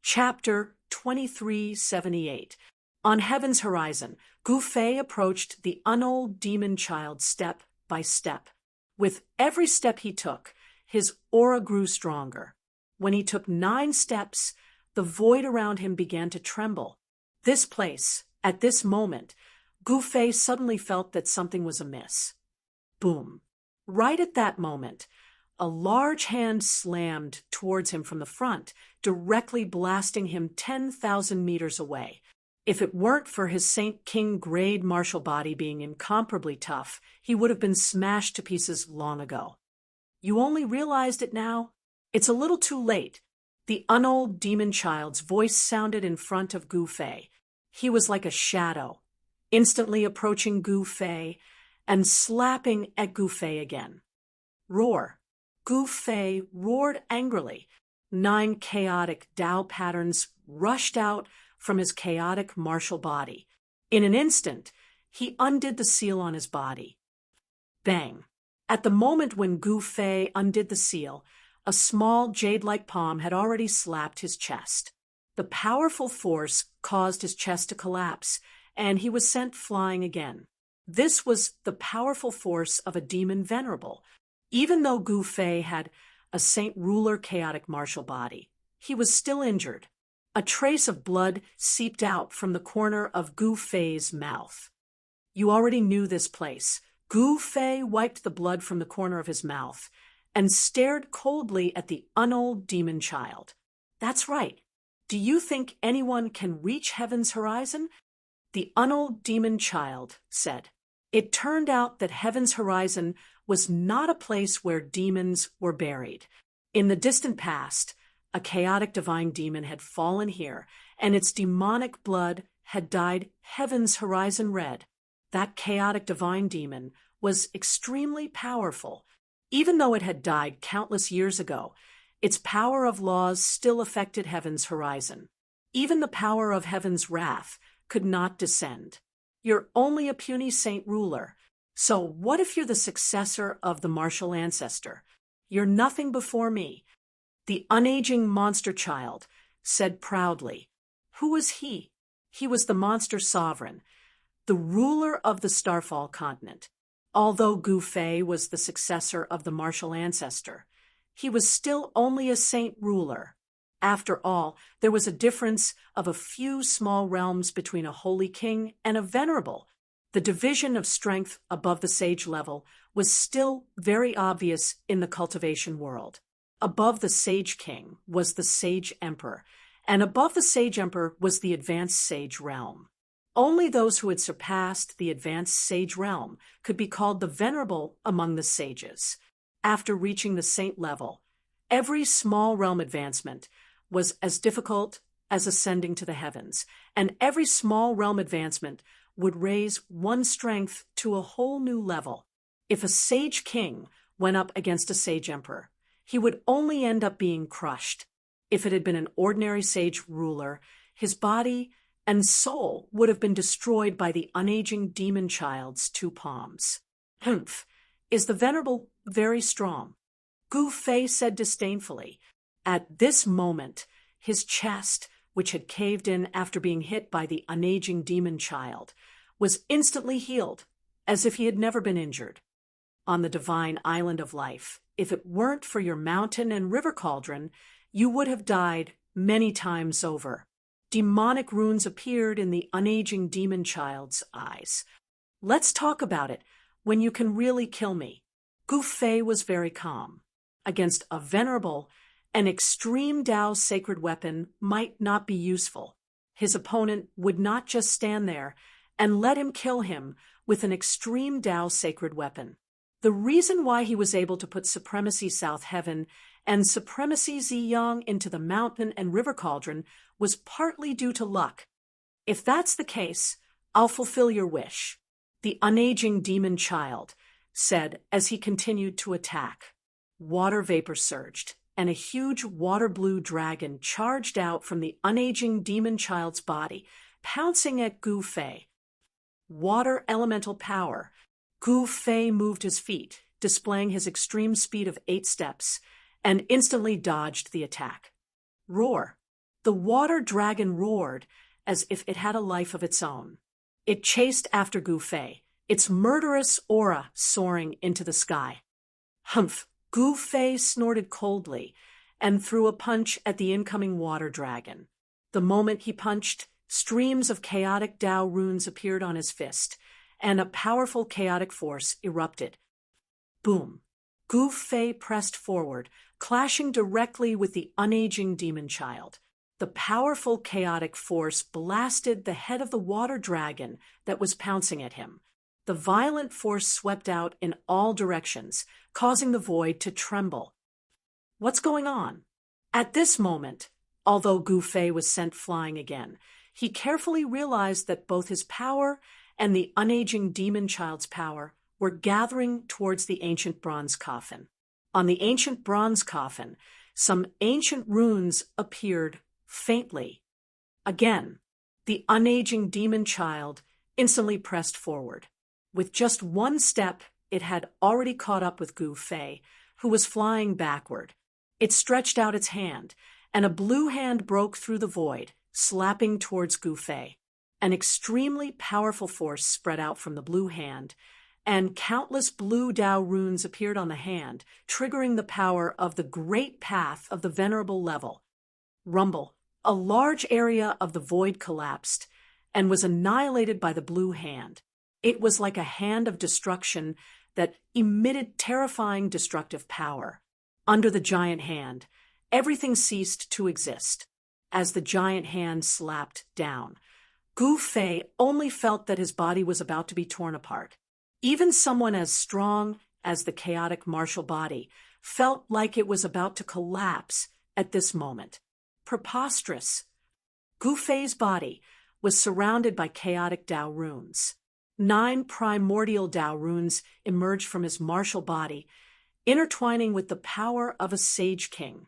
Chapter 2378. On Heaven's Horizon, Gu Fei approached the unold demon child step by step. With every step he took, his aura grew stronger. When he took 9 steps, the void around him began to tremble. This place, at this moment, Gu Fei suddenly felt that something was amiss. Boom. Right at that moment, A large hand slammed towards him from the front, directly blasting him 10,000 meters away. If it weren't for his St. King grade martial body being incomparably tough, he would have been smashed to pieces long ago. You only realized it now? It's a little too late. The unold demon child's voice sounded in front of Gu Fei. He was like a shadow, instantly approaching Gu Fei and slapping at Gu Fei again. Roar. Gu Fei roared angrily. 9 chaotic Tao patterns rushed out from his chaotic martial body. In an instant, he undid the seal on his body. Bang! At the moment when Gu Fei undid the seal, a small jade-like palm had already slapped his chest. The powerful force caused his chest to collapse, and he was sent flying again. This was the powerful force of a demon venerable. Even though Gu Fei had a Saint Ruler chaotic martial body, he was still injured. A trace of blood seeped out from the corner of Gu Fei's mouth. You already knew this place. Gu Fei wiped the blood from the corner of his mouth and stared coldly at the unold demon child. That's right. Do you think anyone can reach heaven's horizon? The unold demon child said. It turned out that heaven's horizon was not a place where demons were buried. In the distant past, a chaotic divine demon had fallen here, and its demonic blood had dyed heaven's horizon red. That chaotic divine demon was extremely powerful. Even though it had died countless years ago, its power of laws still affected heaven's horizon. Even the power of heaven's wrath could not descend. You're only a puny Saint Ruler. So what if you're the successor of the martial ancestor? You're nothing before me. The unaging monster child said proudly. Who was he? He was the monster sovereign, the ruler of the Starfall continent. Although Gu Fei was the successor of the martial ancestor, he was still only a Saint Ruler. After all, there was a difference of a few small realms between a holy king and a venerable. The division of strength above the sage level was still very obvious in the cultivation world. Above the sage king was the sage emperor, and above the sage emperor was the advanced sage realm. Only those who had surpassed the advanced sage realm could be called the venerable among the sages. After reaching the saint level, every small realm advancement was as difficult as ascending to the heavens, and every small realm advancement would raise one's strength to a whole new level. If a sage king went up against a sage emperor, he would only end up being crushed. If it had been an ordinary sage ruler, his body and soul would have been destroyed by the unaging demon child's 2 palms. Humph! Is the venerable very strong? Gu Fei said disdainfully. At this moment, his chest, which had caved in after being hit by the unaging demon child, was instantly healed, as if he had never been injured. On the divine island of life, if it weren't for your mountain and river cauldron, you would have died many times over. Demonic runes appeared in the unaging demon child's eyes. Let's talk about it when you can really kill me. Gu Fei was very calm. Against a venerable, an extreme Tao sacred weapon might not be useful. His opponent would not just stand there and let him kill him with an extreme Tao sacred weapon. The reason why he was able to put Supremacy South Heaven and Supremacy Ziyang into the mountain and river cauldron was partly due to luck. If that's the case, I'll fulfill your wish. The unaging demon child said as he continued to attack. Water vapor surged, and a huge water-blue dragon charged out from the unaging demon child's body, pouncing at Gu Fei. Water elemental power. Gu Fei moved his feet, displaying his extreme speed of 8 steps, and instantly dodged the attack. Roar. The water dragon roared as if it had a life of its own. It chased after Gu Fei, its murderous aura soaring into the sky. Humph! Gu Fei snorted coldly and threw a punch at the incoming water dragon. The moment he punched, streams of chaotic Tao runes appeared on his fist, and a powerful chaotic force erupted. Boom! Gu Fei pressed forward, clashing directly with the unaging demon child. The powerful chaotic force blasted the head of the water dragon that was pouncing at him. The violent force swept out in all directions, causing the void to tremble. What's going on? At this moment, although Gu Fei was sent flying again, he carefully realized that both his power and the unaging demon child's power were gathering towards the ancient bronze coffin. On the ancient bronze coffin, some ancient runes appeared faintly. Again, the unaging demon child instantly pressed forward. With just one step, it had already caught up with Gu Fei, who was flying backward. It stretched out its hand, and a blue hand broke through the void, slapping towards Gu Fei. An extremely powerful force spread out from the blue hand, and countless blue Dao runes appeared on the hand, triggering the power of the great path of the venerable level. Rumble. A large area of the void collapsed and was annihilated by the blue hand. It was like a hand of destruction that emitted terrifying destructive power. Under the giant hand, everything ceased to exist. As the giant hand slapped down, Gu Fei only felt that his body was about to be torn apart. Even someone as strong as the chaotic martial body felt like it was about to collapse at this moment. Preposterous. Gu Fei's body was surrounded by chaotic Dao runes. 9 primordial Dao runes emerged from his martial body, intertwining with the power of a sage king.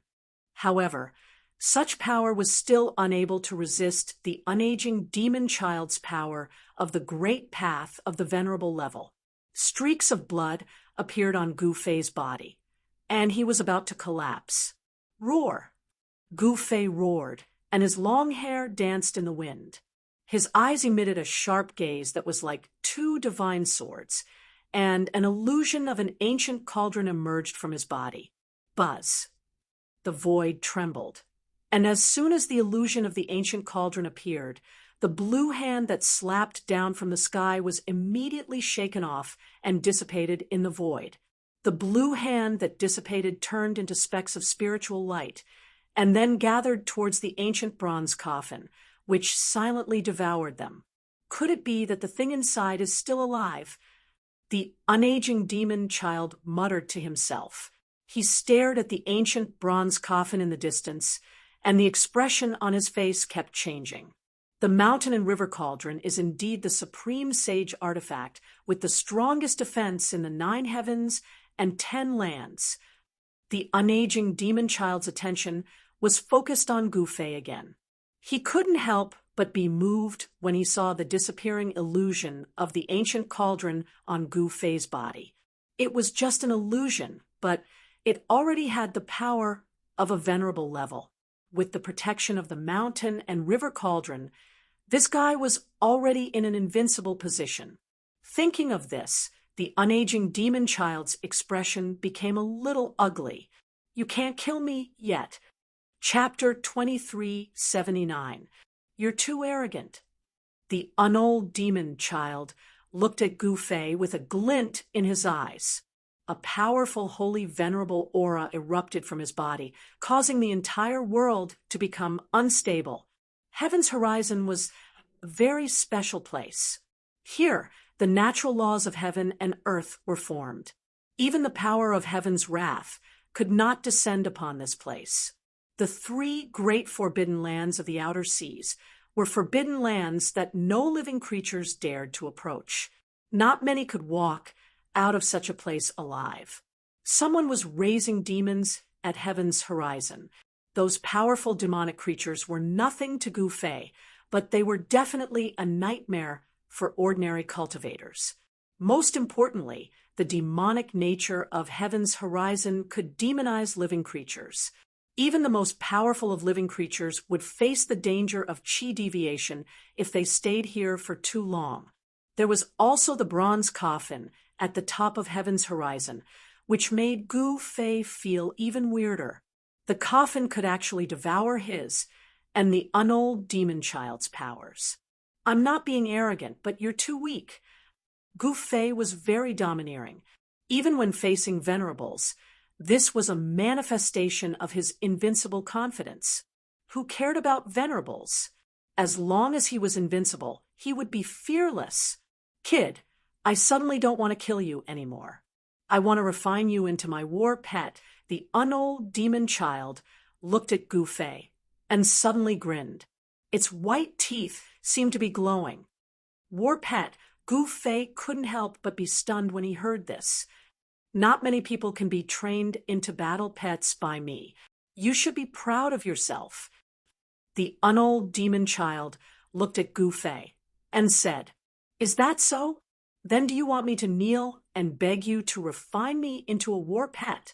However, such power was still unable to resist the unaging demon child's power of the great path of the venerable level. Streaks of blood appeared on Gu Fei's body, and he was about to collapse. Roar! Gu Fei roared, and his long hair danced in the wind. His eyes emitted a sharp gaze that was like 2 divine swords, and an illusion of an ancient cauldron emerged from his body. Buzz! The void trembled, and as soon as the illusion of the ancient cauldron appeared, the blue hand that slapped down from the sky was immediately shaken off and dissipated in the void. The blue hand that dissipated turned into specks of spiritual light, and then gathered towards the ancient bronze coffin, which silently devoured them. Could it be that the thing inside is still alive? The unaging demon child muttered to himself. He stared at the ancient bronze coffin in the distance, and the expression on his face kept changing. The mountain and river cauldron is indeed the supreme sage artifact with the strongest defense in the 9 heavens and 10 lands. The unaging demon child's attention was focused on Gu Fei again. He couldn't help but be moved when he saw the disappearing illusion of the ancient cauldron on Gu Fei's body. It was just an illusion, but it already had the power of a venerable level. With the protection of the mountain and river cauldron, this guy was already in an invincible position. Thinking of this, the unaging demon child's expression became a little ugly. You can't kill me yet. Chapter 2379. You're too arrogant. The unold demon child looked at Gu Fei with a glint in his eyes. A powerful, holy, venerable aura erupted from his body, causing the entire world to become unstable. Heaven's horizon was a very special place. Here, the natural laws of heaven and earth were formed. Even the power of heaven's wrath could not descend upon this place. The 3 great forbidden lands of the outer seas were forbidden lands that no living creatures dared to approach. Not many could walk out of such a place alive. Someone was raising demons at heaven's horizon. Those powerful demonic creatures were nothing to Gu Fei, but they were definitely a nightmare for ordinary cultivators. Most importantly, the demonic nature of heaven's horizon could demonize living creatures. Even the most powerful of living creatures would face the danger of chi deviation if they stayed here for too long. There was also the bronze coffin at the top of heaven's horizon, which made Gu Fei feel even weirder. The coffin could actually devour his and the unold demon child's powers. I'm not being arrogant, but you're too weak. Gu Fei was very domineering. Even when facing venerables, this was a manifestation of his invincible confidence. Who cared about venerables? As long as he was invincible, he would be fearless. Kid, I suddenly don't want to kill you anymore. I want to refine you into my war pet. The unold demon child looked at Gu Fei and suddenly grinned. Its white teeth seemed to be glowing. War pet, Gu Fei couldn't help but be stunned when he heard this. Not many people can be trained into battle pets by me. You should be proud of yourself. The unold demon child looked at Gu Fei and said, Is that so? Then do you want me to kneel and beg you to refine me into a war pet?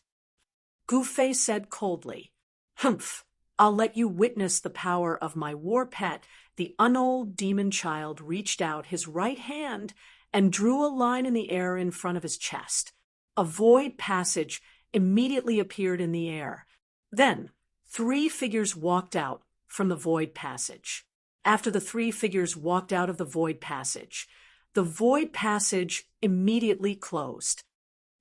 Gu Fei said coldly, Humph, I'll let you witness the power of my war pet. The unold demon child reached out his right hand and drew a line in the air in front of his chest. A void passage immediately appeared in the air. Then, 3 figures walked out from the void passage. After the 3 figures walked out of the void passage immediately closed.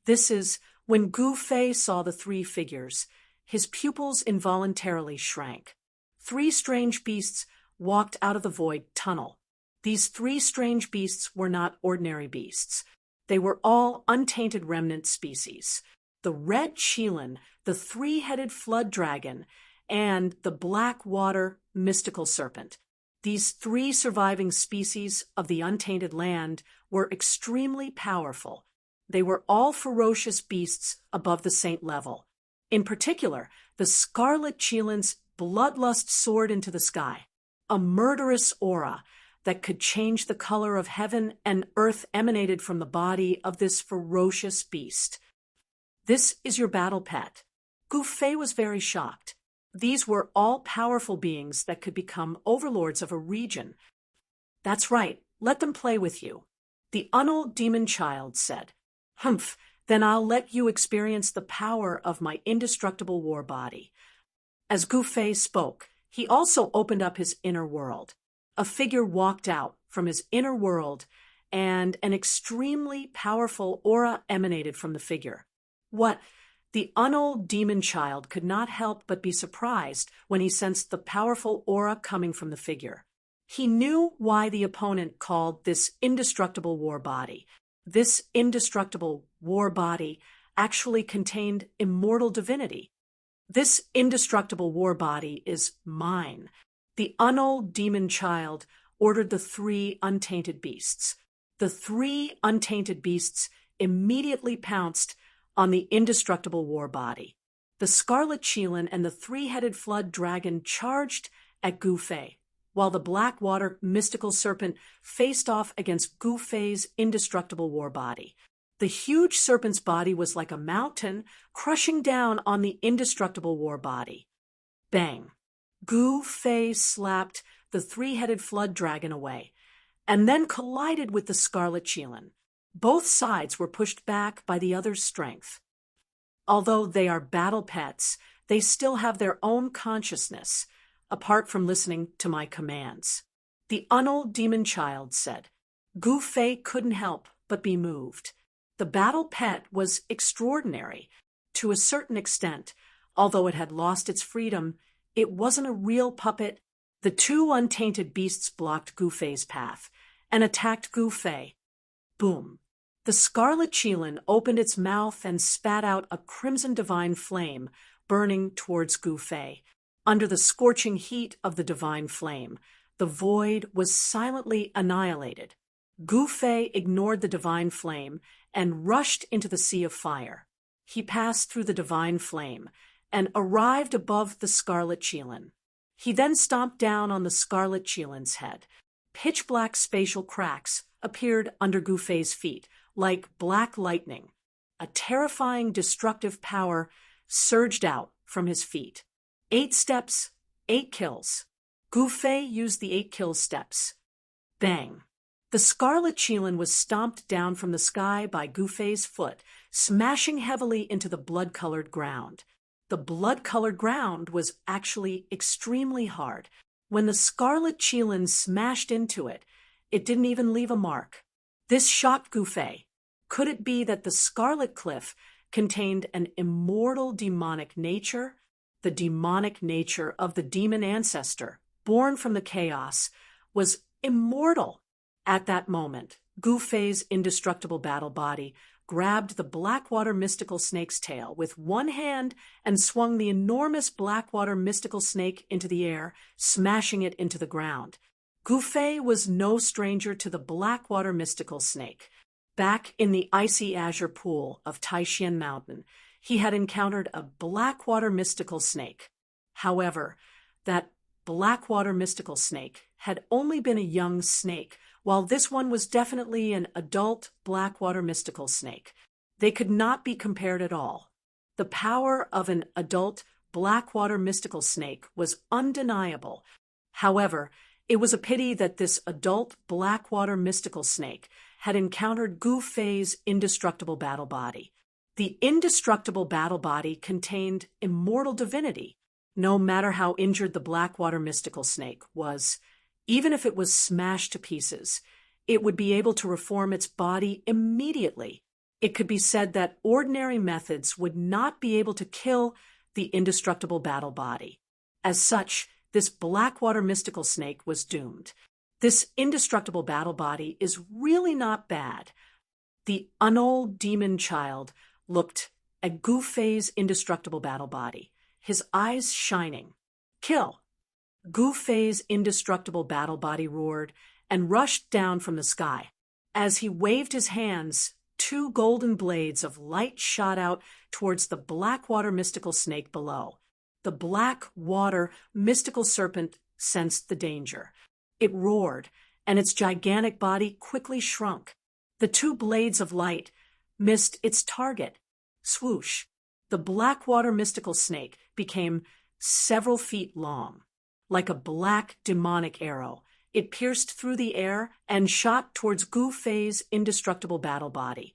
This is when Gu Fei saw the 3 figures. His pupils involuntarily shrank. 3 strange beasts walked out of the void tunnel. These 3 strange beasts were not ordinary beasts. They were all untainted remnant species. The red Qilin, the 3-headed flood dragon, and the black water mystical serpent. These 3 surviving species of the untainted land were extremely powerful. They were all ferocious beasts above the saint level. In particular, the scarlet Qilin's bloodlust soared into the sky. A murderous aura that could change the color of heaven and earth emanated from the body of this ferocious beast. This is your battle pet. Gu Fei was very shocked. These were all powerful beings that could become overlords of a region. That's right, let them play with you. The unold demon child said, Humph, then I'll let you experience the power of my indestructible war body. As Gu Fei spoke, he also opened up his inner world. A figure walked out from his inner world, and an extremely powerful aura emanated from the figure. What? The unold demon child could not help but be surprised when he sensed the powerful aura coming from the figure. He knew why the opponent called this indestructible war body. This indestructible war body actually contained immortal divinity. This indestructible war body is mine. The unold demon child ordered the 3 untainted beasts. The 3 untainted beasts immediately pounced on the indestructible war body. The scarlet Qilin and the 3-headed flood dragon charged at Gu Fei, while the black water mystical serpent faced off against Gu Fei's indestructible war body. The huge serpent's body was like a mountain crushing down on the indestructible war body. Bang! Gu Fei slapped the 3-headed flood dragon away, and then collided with the scarlet Qilin. Both sides were pushed back by the other's strength. Although they are battle pets, they still have their own consciousness, apart from listening to my commands. The unold demon child said. Gu Fei couldn't help but be moved. The battle pet was extraordinary. To a certain extent, although it had lost its freedom, it wasn't a real puppet. The 2 untainted beasts blocked Gu Fei's path and attacked Gu Fei. Boom! The scarlet Qilin opened its mouth and spat out a crimson divine flame, burning towards Gu Fei. Under the scorching heat of the divine flame, the void was silently annihilated. Gu Fei ignored the divine flame and rushed into the sea of fire. He passed through the divine flame and arrived above the scarlet Qilin. He then stomped down on the scarlet Qilin's head. Pitch-black spatial cracks appeared under Gu Fei's feet, like black lightning. A terrifying destructive power surged out from his feet. 8 steps, 8 kills. Gu Fei used the 8 kill steps. Bang! The scarlet Qilin was stomped down from the sky by Gu Fei's foot, smashing heavily into the blood-colored ground. The blood-colored ground was actually extremely hard. When the scarlet Qilin smashed into it, it didn't even leave a mark. This shocked Gu Fei. Could it be that the Scarlet Cliff contained an immortal demonic nature? The demonic nature of the demon ancestor, born from the chaos, was immortal. At that moment, Gu Fei's indestructible battle body grabbed the Blackwater mystical snake's tail with one hand and swung the enormous Blackwater mystical snake into the air, smashing it into the ground. Gu Fei was no stranger to the Blackwater mystical snake. Back in the icy azure pool of Taishan Mountain, he had encountered a Blackwater mystical snake. However, that Blackwater mystical snake had only been a young snake, while this one was definitely an adult Blackwater mystical snake. They could not be compared at all. The power of an adult Blackwater mystical snake was undeniable. However, it was a pity that this adult Blackwater mystical snake had encountered Gu Fei's indestructible battle body. The indestructible battle body contained immortal divinity. No matter how injured the Blackwater mystical snake was, even if it was smashed to pieces, it would be able to reform its body immediately. It could be said that ordinary methods would not be able to kill the indestructible battle body. As such, this Blackwater mystical snake was doomed. This indestructible battle body is really not bad. The unold demon child looked at Gu Fei's indestructible battle body, his eyes shining. Kill! Gu Fei's indestructible battle body roared and rushed down from the sky. As he waved his hands, two golden blades of light shot out towards the Blackwater mystical snake below. The Blackwater mystical serpent sensed the danger. It roared, and its gigantic body quickly shrunk. The two blades of light missed its target. Swoosh! The Blackwater mystical snake became several feet long. Like a black demonic arrow, it pierced through the air and shot towards Gu Fei's indestructible battle body.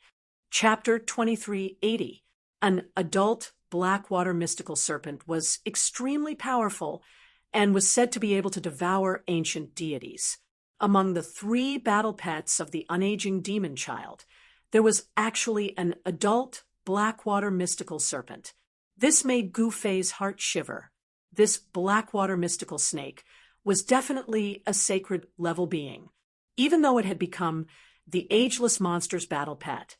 Chapter 2380. An adult Blackwater mystical serpent was extremely powerful and was said to be able to devour ancient deities. Among the 3 battle pets of the unaging demon child, there was actually an adult Blackwater mystical serpent. This made Gu Fei's heart shiver. This Blackwater mystical snake was definitely a sacred level being. Even though it had become the ageless monster's battle pet,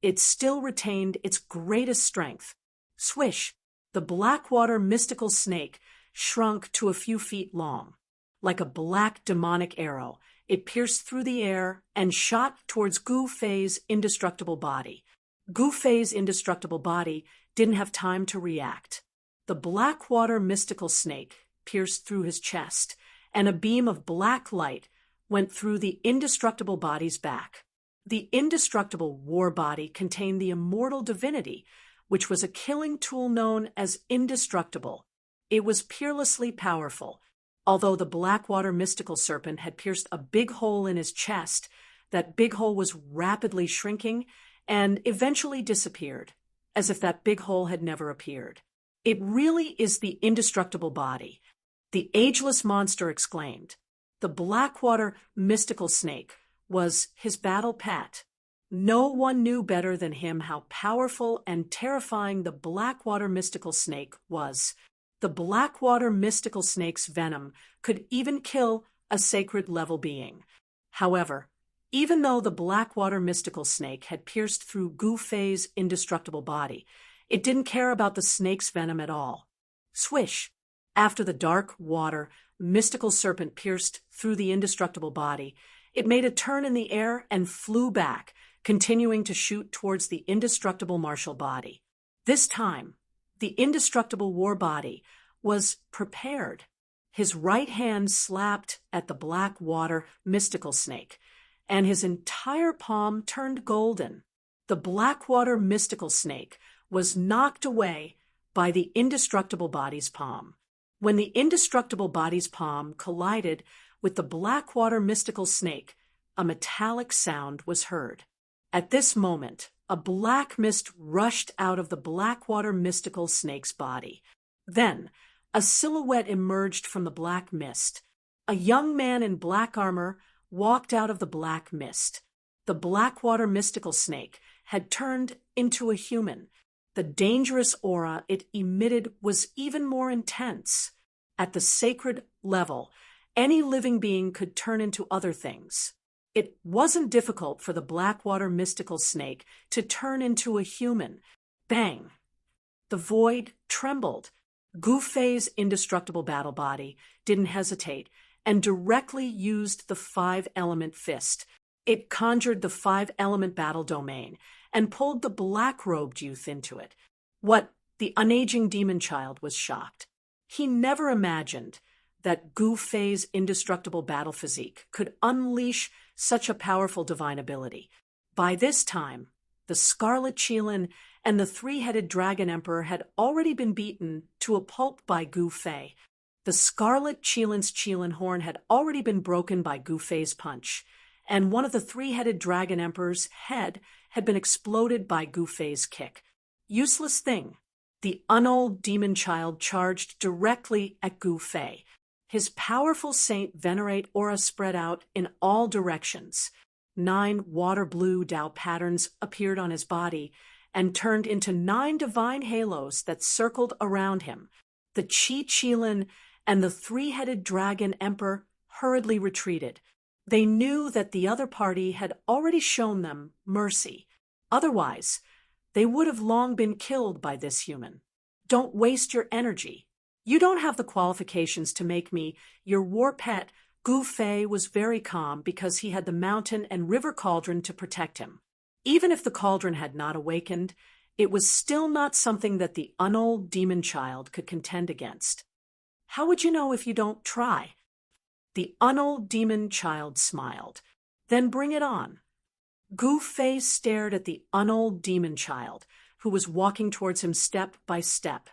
it still retained its greatest strength. Swish! The Blackwater mystical snake shrunk to a few feet long. Like a black demonic arrow, it pierced through the air and shot towards Gu Fei's indestructible body. Gu Fei's indestructible body didn't have time to react. The Blackwater mystical snake pierced through his chest, and a beam of black light went through the indestructible body's back. The indestructible war body contained the immortal divinity, which was a killing tool known as indestructible. It was peerlessly powerful. Although the Blackwater mystical serpent had pierced a big hole in his chest, that big hole was rapidly shrinking and eventually disappeared, as if that big hole had never appeared. It really is the indestructible body, the ageless monster exclaimed. The Blackwater mystical snake was his battle pet. No one knew better than him how powerful and terrifying the Blackwater mystical snake was. The Blackwater mystical snake's venom could even kill a sacred level being. However, even though the Blackwater mystical snake had pierced through Gu Fei's indestructible body, it didn't care about the snake's venom at all. Swish! After the dark water mystical serpent pierced through the indestructible body, it made a turn in the air and flew back, continuing to shoot towards the indestructible martial body. This time, the indestructible war body was prepared. His right hand slapped at the Blackwater mystical snake, and his entire palm turned golden. The Blackwater mystical snake was knocked away by the indestructible body's palm. When the indestructible body's palm collided with the Blackwater mystical snake, a metallic sound was heard. At this moment, a black mist rushed out of the Blackwater mystical snake's body. Then, a silhouette emerged from the black mist. A young man in black armor walked out of the black mist. The Blackwater mystical snake had turned into a human. The dangerous aura it emitted was even more intense. At the sacred level, any living being could turn into other things. It wasn't difficult for the Blackwater mystical snake to turn into a human. Bang! The void trembled. Gu Fei's indestructible battle body didn't hesitate and directly used the five-element fist. It conjured the five-element battle domain and pulled the black-robed youth into it. What the unaging demon child was shocked. He never imagined that Gu Fei's indestructible battle physique could unleash such a powerful divine ability. By this time, the Scarlet Qilin and the three-headed Dragon Emperor had already been beaten to a pulp by Gu Fei. The Scarlet Qilin's Qilin horn had already been broken by Gu Fei's punch, and one of the three-headed Dragon Emperor's head had been exploded by Gu Fei's kick. Useless thing. The unold demon child charged directly at Gu Fei. His powerful saint venerate aura spread out in all directions. 9 water blue Dao patterns appeared on his body and turned into 9 divine halos that circled around him. The Qi Qilin and the three-headed Dragon Emperor hurriedly retreated. They knew that the other party had already shown them mercy. Otherwise, they would have long been killed by this human. Don't waste your energy. You don't have the qualifications to make me your war pet. Gu Fei was very calm because he had the mountain and river cauldron to protect him. Even if the cauldron had not awakened, it was still not something that the unold demon child could contend against. How would you know if you don't try? The unold demon child smiled. Then bring it on. Gu Fei stared at the unold demon child, who was walking towards him step by step.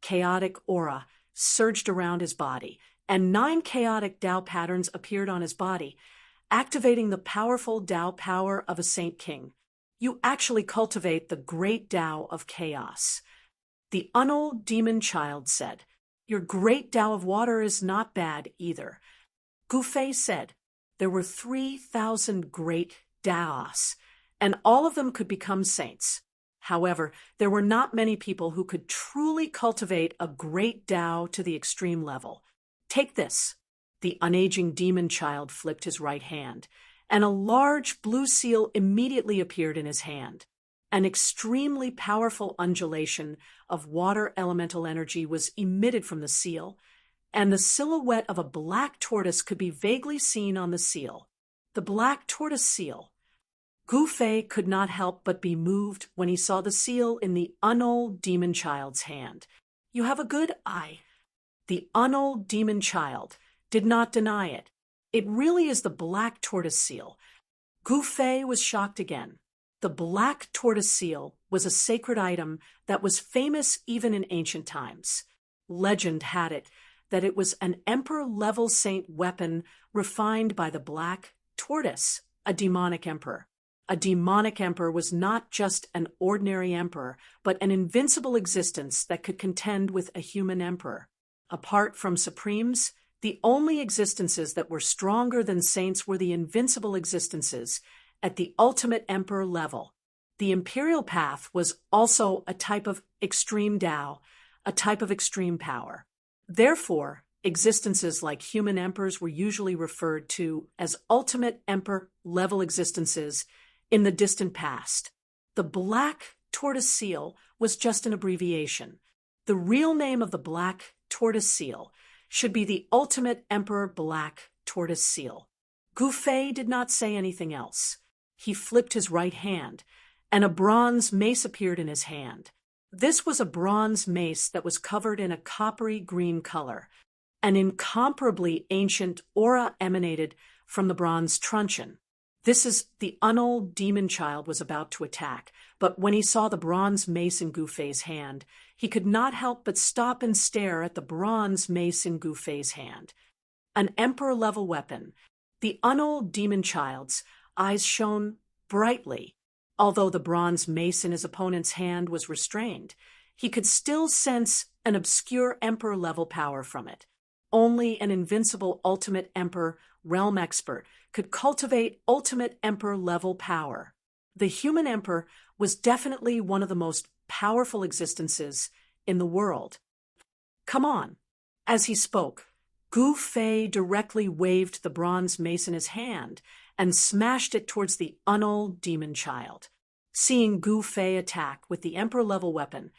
Chaotic aura surged around his body, and 9 chaotic Dao patterns appeared on his body, activating the powerful Dao power of a Saint King. You actually cultivate the great Dao of chaos. The unold demon child said, Your great Dao of water is not bad either. Gu Fei said, There were 3,000 great Daos, and all of them could become saints. However, there were not many people who could truly cultivate a great Dao to the extreme level. Take this. The unaging demon child flipped his right hand, and a large blue seal immediately appeared in his hand. An extremely powerful undulation of water elemental energy was emitted from the seal, and the silhouette of a black tortoise could be vaguely seen on the seal. The black tortoise seal. Gu Fei could not help but be moved when he saw the seal in the unold demon child's hand. You have a good eye. The unold demon child did not deny it. It really is the black tortoise seal. Gu Fei was shocked again. The black tortoise seal was a sacred item that was famous even in ancient times. Legend had it that it was an emperor-level saint weapon refined by the black tortoise, a demonic emperor. A demonic emperor was not just an ordinary emperor, but an invincible existence that could contend with a human emperor. Apart from supremes, the only existences that were stronger than saints were the invincible existences at the ultimate emperor level. The imperial path was also a type of extreme Dao, a type of extreme power. Therefore, existences like human emperors were usually referred to as ultimate emperor level existences in the distant past. The black tortoise seal was just an abbreviation. The real name of the black tortoise seal should be the ultimate emperor black tortoise seal. Gu Fei did not say anything else. He flipped his right hand, and a bronze mace appeared in his hand. This was a bronze mace that was covered in a coppery green color. An incomparably ancient aura emanated from the bronze truncheon. This is the unold demon child was about to attack, but when he saw the bronze mace in Gu Fei's hand, he could not help but stop and stare at the bronze mace in Gu Fei's hand. An emperor-level weapon. The unold demon child's eyes shone brightly. Although the bronze mace in his opponent's hand was restrained, he could still sense an obscure emperor-level power from it. only an invincible Ultimate Emperor realm expert could cultivate Ultimate Emperor level power. The human emperor was definitely one of the most powerful existences in the world. Come on. As he spoke, Gu Fei directly waved the bronze mace in his hand and smashed it towards the Unold demon child. Seeing Gu Fei attack with the emperor-level weapon,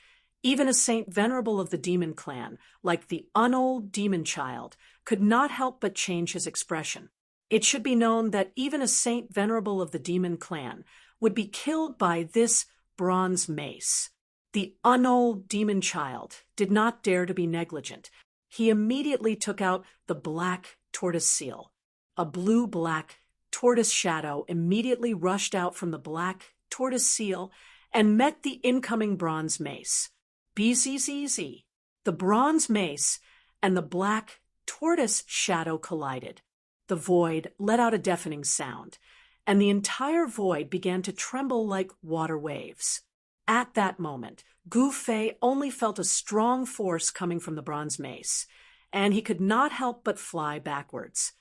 even a saint venerable of the demon clan, like the Unold demon child, could not help but change his expression. It should be known that even a saint venerable of the demon clan would be killed by this bronze mace. The Unold demon child did not dare to be negligent. He immediately took out the black tortoise seal. A blue-black tortoise shadow immediately rushed out from the black tortoise seal and met the incoming bronze mace. BZZZ. The bronze mace and the black tortoise shadow collided. The void let out a deafening sound, and the entire void began to tremble like water waves. At that moment, Gu Fei only felt a strong force coming from the bronze mace, and he could not help but fly backwards.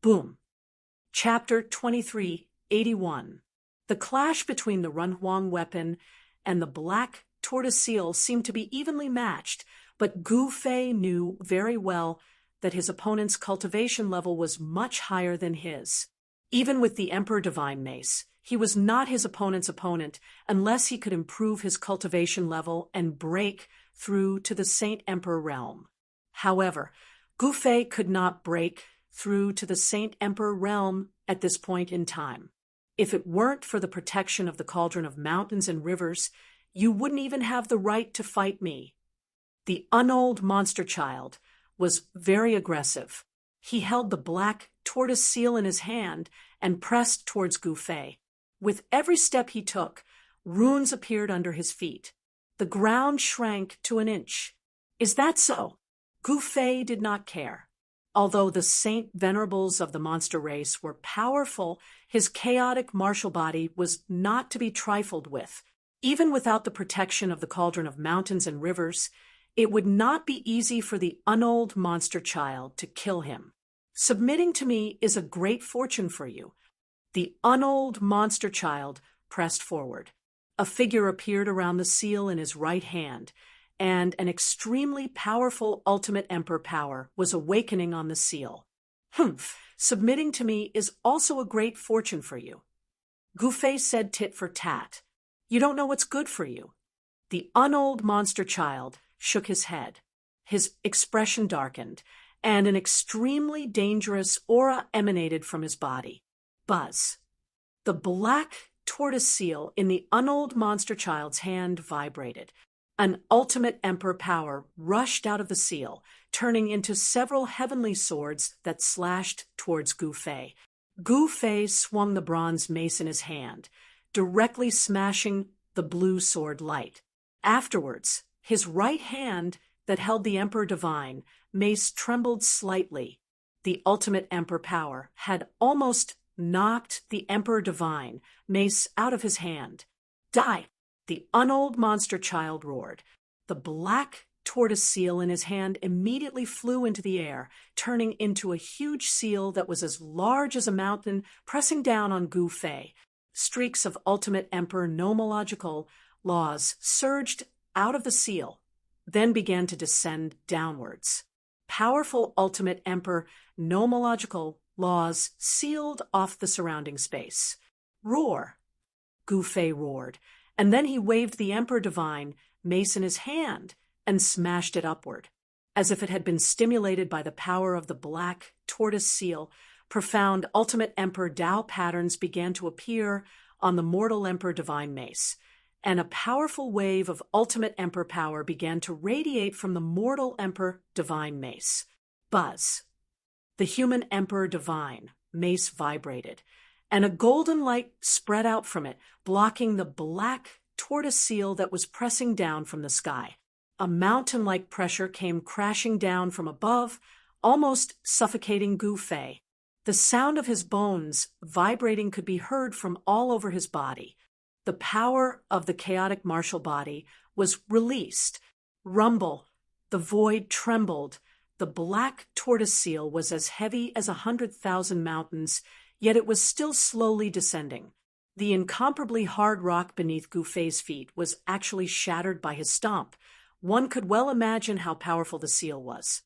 Boom. Chapter 2381. The clash between the Runhuang weapon and the black tortoise seal seemed to be evenly matched, but Gu Fei knew very well that his opponent's cultivation level was much higher than his. Even with the Emperor Divine Mace, he was not his opponent's opponent unless he could improve his cultivation level and break through to the Saint Emperor realm. However, Gu Fei could not break through to the Saint Emperor realm at this point in time. If it weren't for the protection of the Cauldron of Mountains and Rivers, you wouldn't even have the right to fight me. The Unold monster child was very aggressive. He held the black tortoise seal in his hand and pressed towards Gu Fei. With every step he took, runes appeared under his feet. The ground shrank to an inch. Is that so? Gu Fei did not care. Although the saint venerables of the monster race were powerful, his chaotic martial body was not to be trifled with. Even without the protection of the Cauldron of Mountains and Rivers, it would not be easy for the Unold monster child to kill him. Submitting to me is a great fortune for you. The Unold monster child pressed forward. A figure appeared around the seal in his right hand, and an extremely powerful Ultimate Emperor power was awakening on the seal. Submitting to me is also a great fortune for you. Gu Fei said tit for tat. You don't know what's good for you. The Unold monster child shook his head. His expression darkened, and an extremely dangerous aura emanated from his body. Buzz. The black tortoise seal in the Unold monster child's hand vibrated. An Ultimate Emperor power rushed out of the seal, turning into several heavenly swords that slashed towards Gu Fei. Gu Fei swung the bronze mace in his hand, directly smashing the blue sword light. Afterwards, his right hand that held the Emperor Divine mace trembled slightly. The Ultimate Emperor power had almost knocked the Emperor Divine mace out of his hand. Die! The Unold monster child roared. The black tortoise seal in his hand immediately flew into the air, turning into a huge seal that was as large as a mountain, pressing down on Gu Fei. Streaks of Ultimate Emperor nomological laws surged out of the seal, then began to descend downwards. Powerful Ultimate Emperor nomological laws sealed off the surrounding space. Roar! Gu Fei roared, and then he waved the Emperor Divine mace in his hand and smashed it upward. As if it had been stimulated by the power of the black tortoise seal, profound Ultimate Emperor Tao patterns began to appear on the mortal Emperor Divine mace, and a powerful wave of Ultimate Emperor power began to radiate from the mortal Emperor Divine mace. Buzz. The human Emperor Divine mace vibrated, and a golden light spread out from it, blocking the black tortoise seal that was pressing down from the sky. A mountain-like pressure came crashing down from above, almost suffocating Gu Fei. The sound of his bones vibrating could be heard from all over his body. The power of the chaotic martial body was released. Rumble. The void trembled. The black tortoise seal was as heavy as 100,000 mountains, yet it was still slowly descending. The incomparably hard rock beneath Gouffet's feet was actually shattered by his stomp. One could well imagine how powerful the seal was.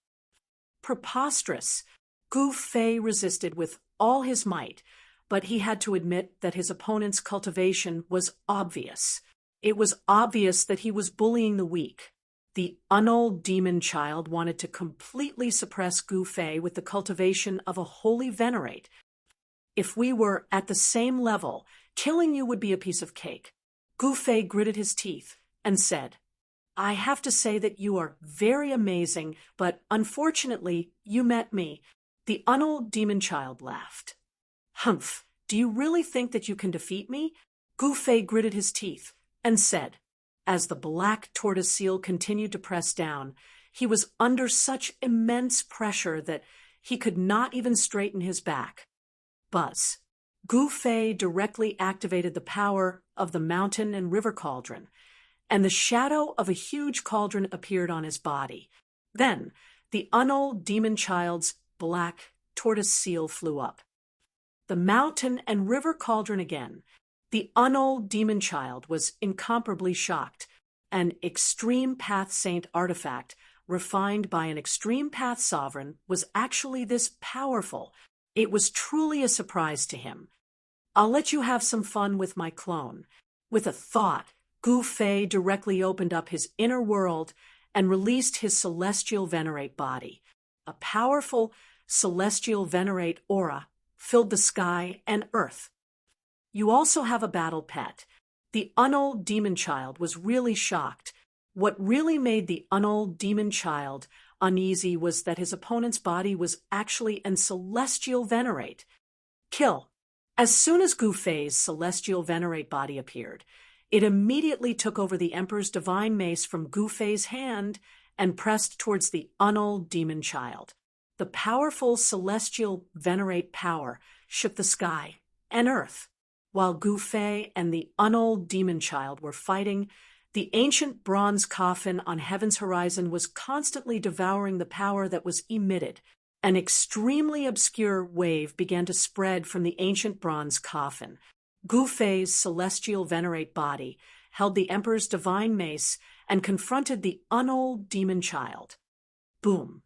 Preposterous! Gouffet resisted with all his might, but he had to admit that his opponent's cultivation was obvious. It was obvious that he was bullying the weak. The unold demon child wanted to completely suppress Gouffet with the cultivation of a holy venerate. If we were at the same level, killing you would be a piece of cake. Gouffet gritted his teeth and said, I have to say that you are very amazing, but unfortunately, you met me. The unold demon child laughed. Humph, do you really think that you can defeat me? Gouffet gritted his teeth and said, as the black tortoise seal continued to press down, he was under such immense pressure that he could not even straighten his back. Buzz. Gouffet directly activated the power of the mountain and river cauldron, and the shadow of a huge cauldron appeared on his body. Then, the unold demon child's black tortoise seal flew up. The mountain and river cauldron again. The unold demon child was incomparably shocked. An extreme path saint artifact, refined by an extreme path sovereign, was actually this powerful. It was truly a surprise to him. I'll let you have some fun with my clone. With a thought, Gouffet directly opened up his inner world and released his celestial venerate body. A powerful celestial venerate aura filled the sky and earth. You also have a battle pet. The unold demon child was really shocked. What really made the unold demon child uneasy was that his opponent's body was actually an celestial venerate. Kill. As soon as Gouffet's celestial venerate body appeared, it immediately took over the Emperor's divine mace from Gouffet's hand and pressed towards the unold demon child. The powerful celestial venerate power shook the sky and earth. While Gouffet and the unold demon child were fighting, the ancient bronze coffin on heaven's horizon was constantly devouring the power that was emitted. An extremely obscure wave began to spread from the ancient bronze coffin. Gouffet's celestial venerate body held the Emperor's divine mace and confronted the unold demon child. Boom!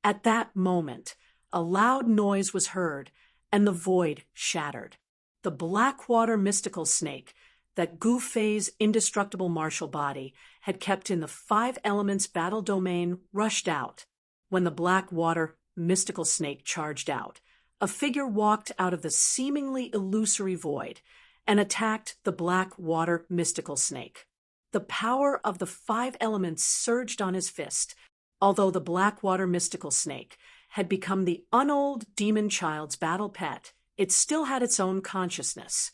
At that moment, a loud noise was heard, and the void shattered. The Blackwater mystical snake that Gouffet's indestructible martial body had kept in the 5 elements battle domain rushed out. When the Blackwater mystical snake charged out, a figure walked out of the seemingly illusory void and attacked the Blackwater mystical snake. The power of the 5 elements surged on his fist, although the Blackwater mystical snake had become the unold demon child's battle pet. It still had its own consciousness.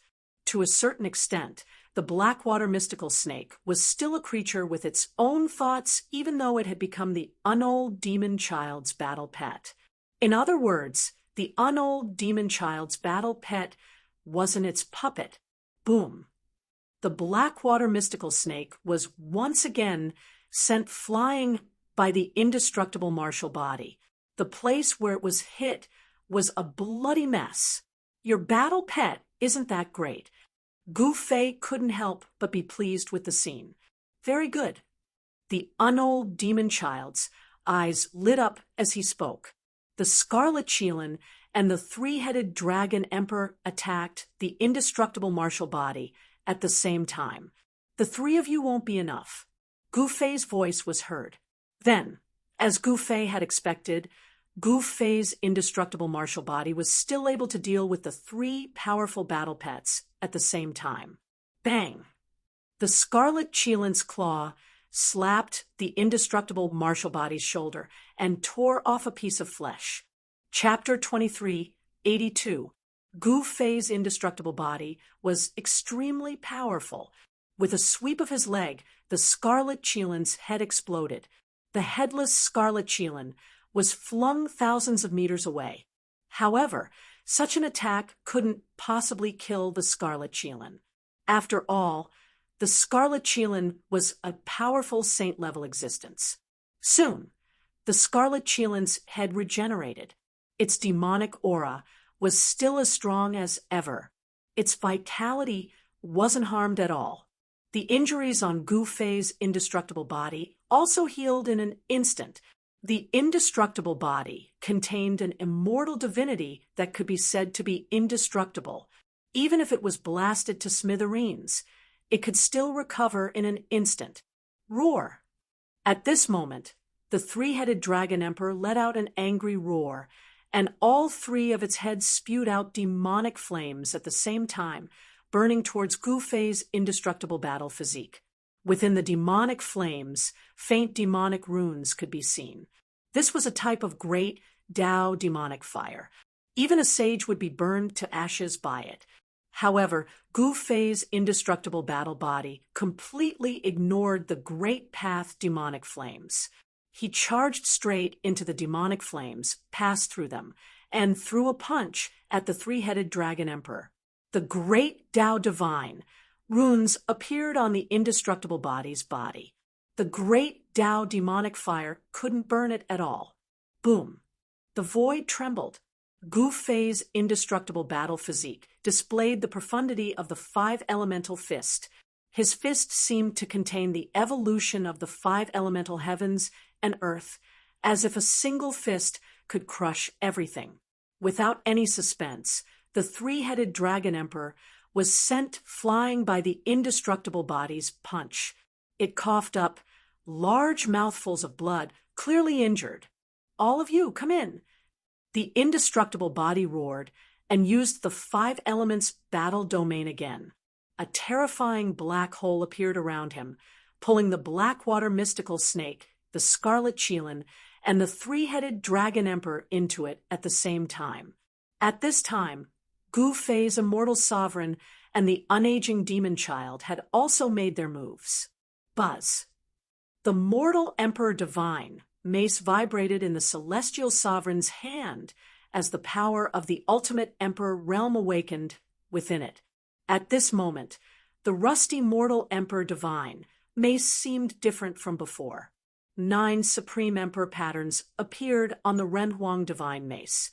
To a certain extent, the Blackwater mystical snake was still a creature with its own thoughts, even though it had become the unold demon child's battle pet. In other words, the unold demon child's battle pet wasn't its puppet. Boom! The Blackwater mystical snake was once again sent flying by the indestructible martial body. The place where it was hit was a bloody mess. Your battle pet isn't that great. Gouffet couldn't help but be pleased with the scene. Very good. The unold demon child's eyes lit up as he spoke. The Scarlet Chelan and the 3-headed dragon emperor attacked the indestructible martial body at the same time. The 3 of you won't be enough. Gouffet's voice was heard. Then, as Gouffet had expected, Gouffet's indestructible martial body was still able to deal with the 3 powerful battle pets at the same time. Bang! The Scarlet Chelan's claw slapped the indestructible martial body's shoulder and tore off a piece of flesh. Chapter 23, 82. Gouffet's indestructible body was extremely powerful. With a sweep of his leg, the Scarlet Chelan's head exploded. The headless Scarlet Chelan was flung thousands of meters away. However, such an attack couldn't possibly kill the Scarlet Chelan. After all, the Scarlet Chelan was a powerful saint-level existence. Soon, The Scarlet Cheelin's had regenerated. Its demonic aura was still as strong as ever. Its vitality wasn't harmed at all. The injuries on Gu Fei's indestructible body also healed in an instant. The indestructible body contained an immortal divinity that could be said to be indestructible. Even if it was blasted to smithereens, it could still recover in an instant. Roar! At this moment, the three-headed dragon emperor let out an angry roar, and all three of its heads spewed out demonic flames at the same time, burning towards Gu Fei's indestructible battle physique. Within the demonic flames, faint demonic runes could be seen. This was a type of great Tao demonic fire. Even a sage would be burned to ashes by it. However, Gu Fei's indestructible battle body completely ignored the Great Path demonic flames. He charged straight into the demonic flames, passed through them, and threw a punch at the three-headed dragon emperor. The Great Tao Divine runes appeared on the indestructible body's body. The Great Tao demonic fire couldn't burn it at all. Boom! The void trembled. Gu Fei's indestructible battle physique displayed the profundity of the five elemental fist. His fist seemed to contain the evolution of the five elemental heavens and earth, as if a single fist could crush everything. Without any suspense, the three-headed dragon emperor was sent flying by the indestructible body's punch. It coughed up large mouthfuls of blood, clearly injured. "All of you, come in." The indestructible body roared and used the five elements battle domain again. A terrifying black hole appeared around him, pulling the Blackwater mystical snake, the Scarlet Cheelin, and the three-headed dragon emperor into it at the same time. At this time, Gu Fei's immortal sovereign and the unaging demon child had also made their moves. Buzz! The mortal emperor divine mace vibrated in the celestial sovereign's hand as the power of the ultimate emperor realm awakened within it. At this moment, the rusty mortal emperor divine mace seemed different from before. 9 supreme emperor patterns appeared on the Renhuang divine mace,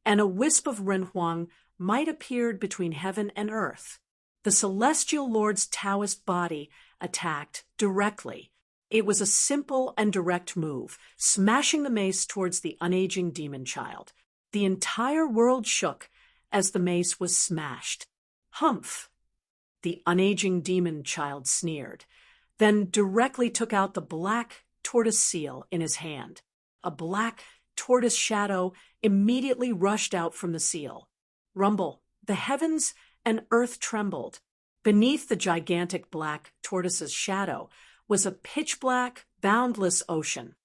and a wisp of Renhuang might appeared between heaven and earth. The celestial lord's Taoist body attacked directly. It was a simple and direct move, smashing the mace towards the unaging demon child. The entire world shook as the mace was smashed. "Humph!" the unaging demon child sneered, then directly took out the black tortoise seal in his hand. A black tortoise shadow immediately rushed out from the seal. Rumble! The heavens and earth trembled. Beneath the gigantic black tortoise's shadow was a pitch-black, boundless ocean.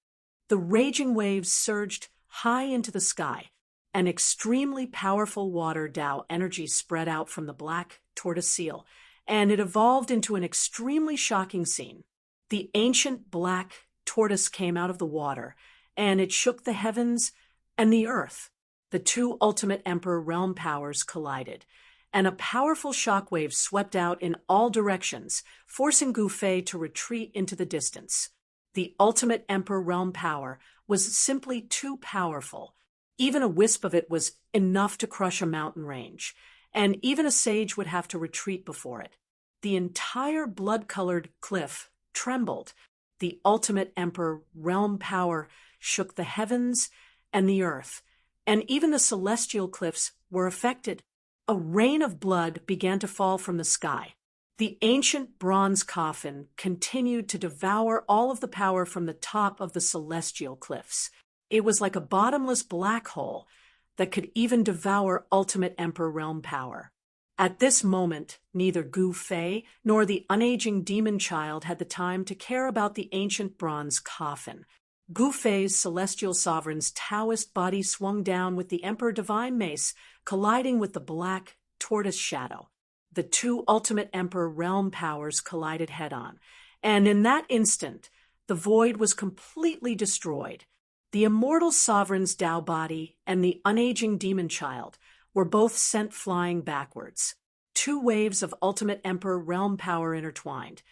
The raging waves surged high into the sky. An extremely powerful water Tao energy spread out from the black tortoise seal, and it evolved into an extremely shocking scene. The ancient black tortoise came out of the water, and it shook the heavens and the earth. The two ultimate emperor realm powers collided, and a powerful shockwave swept out in all directions, forcing Gu Fei to retreat into the distance. The ultimate emperor realm power was simply too powerful. Even a wisp of it was enough to crush a mountain range, and even a sage would have to retreat before it. The entire blood-colored cliff trembled. The ultimate emperor realm power shook the heavens and the earth, and even the celestial cliffs were affected. A rain of blood began to fall from the sky. The ancient bronze coffin continued to devour all of the power from the top of the celestial cliffs. It was like a bottomless black hole that could even devour ultimate emperor realm power. At this moment, neither Gu Fei nor the unaging demon child had the time to care about the ancient bronze coffin. Gu Fei's celestial sovereign's Taoist body swung down with the emperor divine mace, colliding with the black tortoise shadow. The two ultimate emperor realm powers collided head-on, and in that instant, the void was completely destroyed. The immortal sovereign's Tao body and the unaging demon child were both sent flying backwards. 2 waves of ultimate emperor realm power intertwined,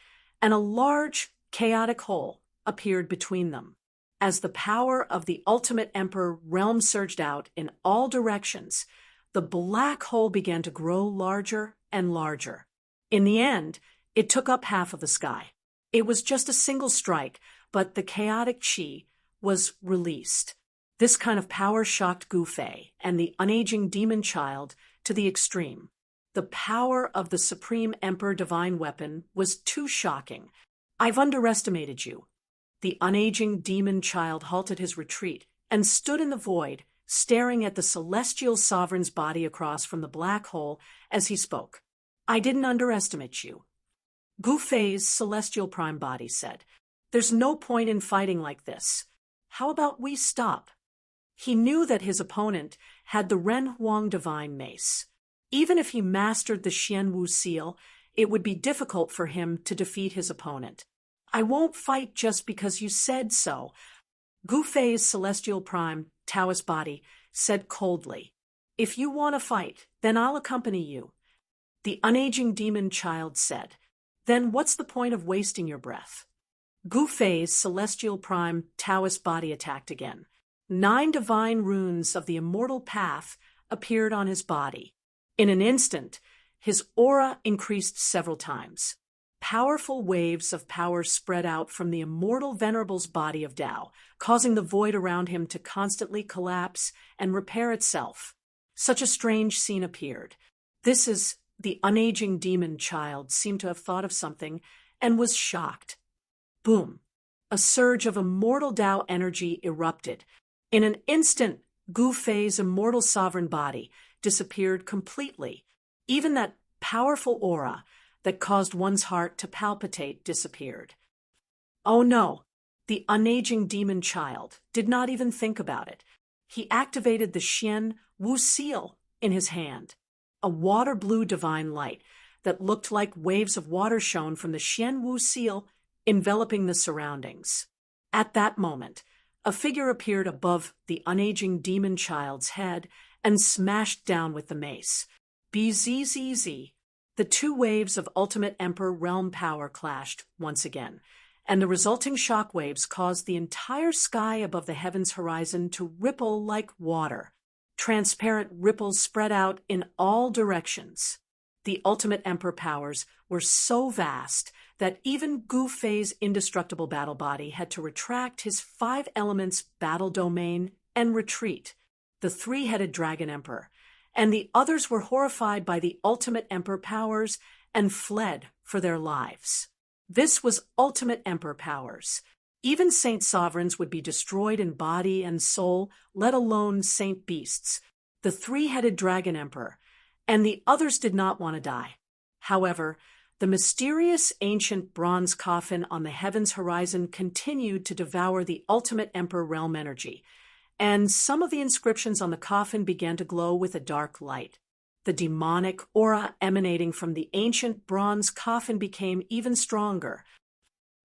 and a large, chaotic hole appeared between them. As the power of the Ultimate Emperor realm surged out in all directions, the black hole began to grow larger and larger. In the end, it took up half of the sky. It was just a single strike, but the chaotic chi was released. This kind of power shocked Gu Fei and the unaging demon child to the extreme. The power of the Supreme Emperor Divine Weapon was too shocking. "I've underestimated you." The unaging demon child halted his retreat and stood in the void, staring at the celestial sovereign's body across from the black hole as he spoke. "I didn't underestimate you." Gu Fei's celestial prime body said, "There's no point in fighting like this. How about we stop?" He knew that his opponent had the Ren Huang divine mace. Even if he mastered the Xian Wu seal, it would be difficult for him to defeat his opponent. "I won't fight just because you said so," Gu Fei's celestial prime, Taoist body, said coldly. "If you want to fight, then I'll accompany you." The unaging demon child said, "Then what's the point of wasting your breath?" Gu Fei's celestial prime, Taoist body attacked again. 9 divine runes of the immortal path appeared on his body. In an instant, his aura increased several times. Powerful waves of power spread out from the immortal venerable's body of Tao, causing the void around him to constantly collapse and repair itself. Such a strange scene appeared. The unaging demon child seemed to have thought of something and was shocked. Boom! A surge of immortal Tao energy erupted. In an instant, Gu Fei's immortal sovereign body disappeared completely. Even that powerful aura that caused one's heart to palpitate disappeared. Oh no! The unaging demon child did not even think about it. He activated the Xian Wu seal in his hand. A water blue divine light that looked like waves of water shone from the Xian Wu seal, enveloping the surroundings. At that moment, a figure appeared above the unaging demon child's head and smashed down with the mace. Bzzz. The 2 waves of Ultimate Emperor realm power clashed once again, and the resulting shock waves caused the entire sky above the heavens horizon to ripple like water. Transparent ripples spread out in all directions. The Ultimate Emperor powers were so vast that even Gu Fei's indestructible battle body had to retract his 5 elements battle domain and retreat. The 3-headed dragon emperor and the others were horrified by the Ultimate Emperor powers and fled for their lives. This was Ultimate Emperor powers. Even saint sovereigns would be destroyed in body and soul, let alone saint beasts. The 3-headed dragon emperor and the others did not want to die. However, the mysterious ancient bronze coffin on the heavens horizon continued to devour the Ultimate Emperor realm energy, and some of the inscriptions on the coffin began to glow with a dark light. The demonic aura emanating from the ancient bronze coffin became even stronger.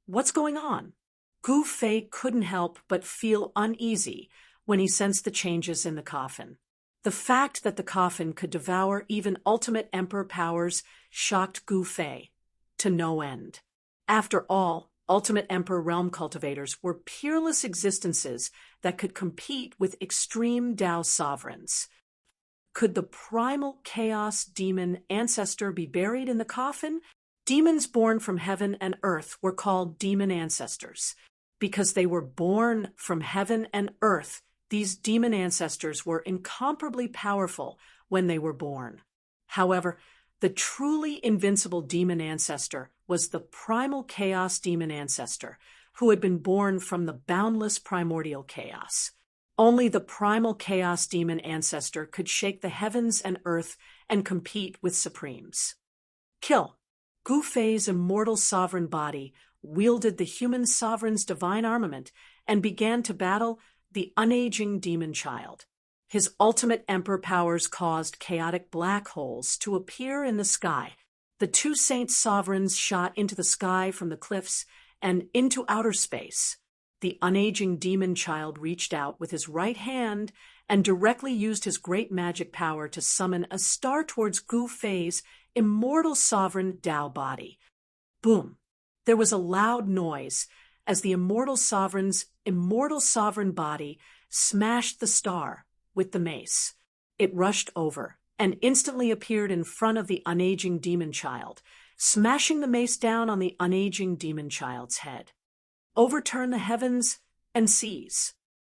What's going on? Gu Fei couldn't help but feel uneasy when he sensed the changes in the coffin. The fact that the coffin could devour even Ultimate Emperor powers shocked Gu Fei to no end. After all, Ultimate Emperor realm cultivators were peerless existences that could compete with extreme Tao sovereigns. Could the primal chaos demon ancestor be buried in the coffin? Demons born from heaven and earth were called demon ancestors. Because they were born from heaven and earth, these demon ancestors were incomparably powerful when they were born. However, the truly invincible demon ancestor was the primal chaos demon ancestor, who had been born from the boundless primordial chaos. Only the primal chaos demon ancestor could shake the heavens and earth and compete with supremes. Kill. Gu Fei's immortal sovereign body wielded the human sovereign's divine armament and began to battle the unaging demon child. His Ultimate Emperor powers caused chaotic black holes to appear in the sky. The 2 saint sovereigns shot into the sky from the cliffs and into outer space. The unaging demon child reached out with his right hand and directly used his great magic power to summon a star towards Gu Fei's immortal sovereign Tao body. Boom! There was a loud noise, as the immortal sovereign's immortal sovereign body smashed the star with the mace. It rushed over and instantly appeared in front of the unaging demon child, smashing the mace down on the unaging demon child's head. Overturn the heavens and seas.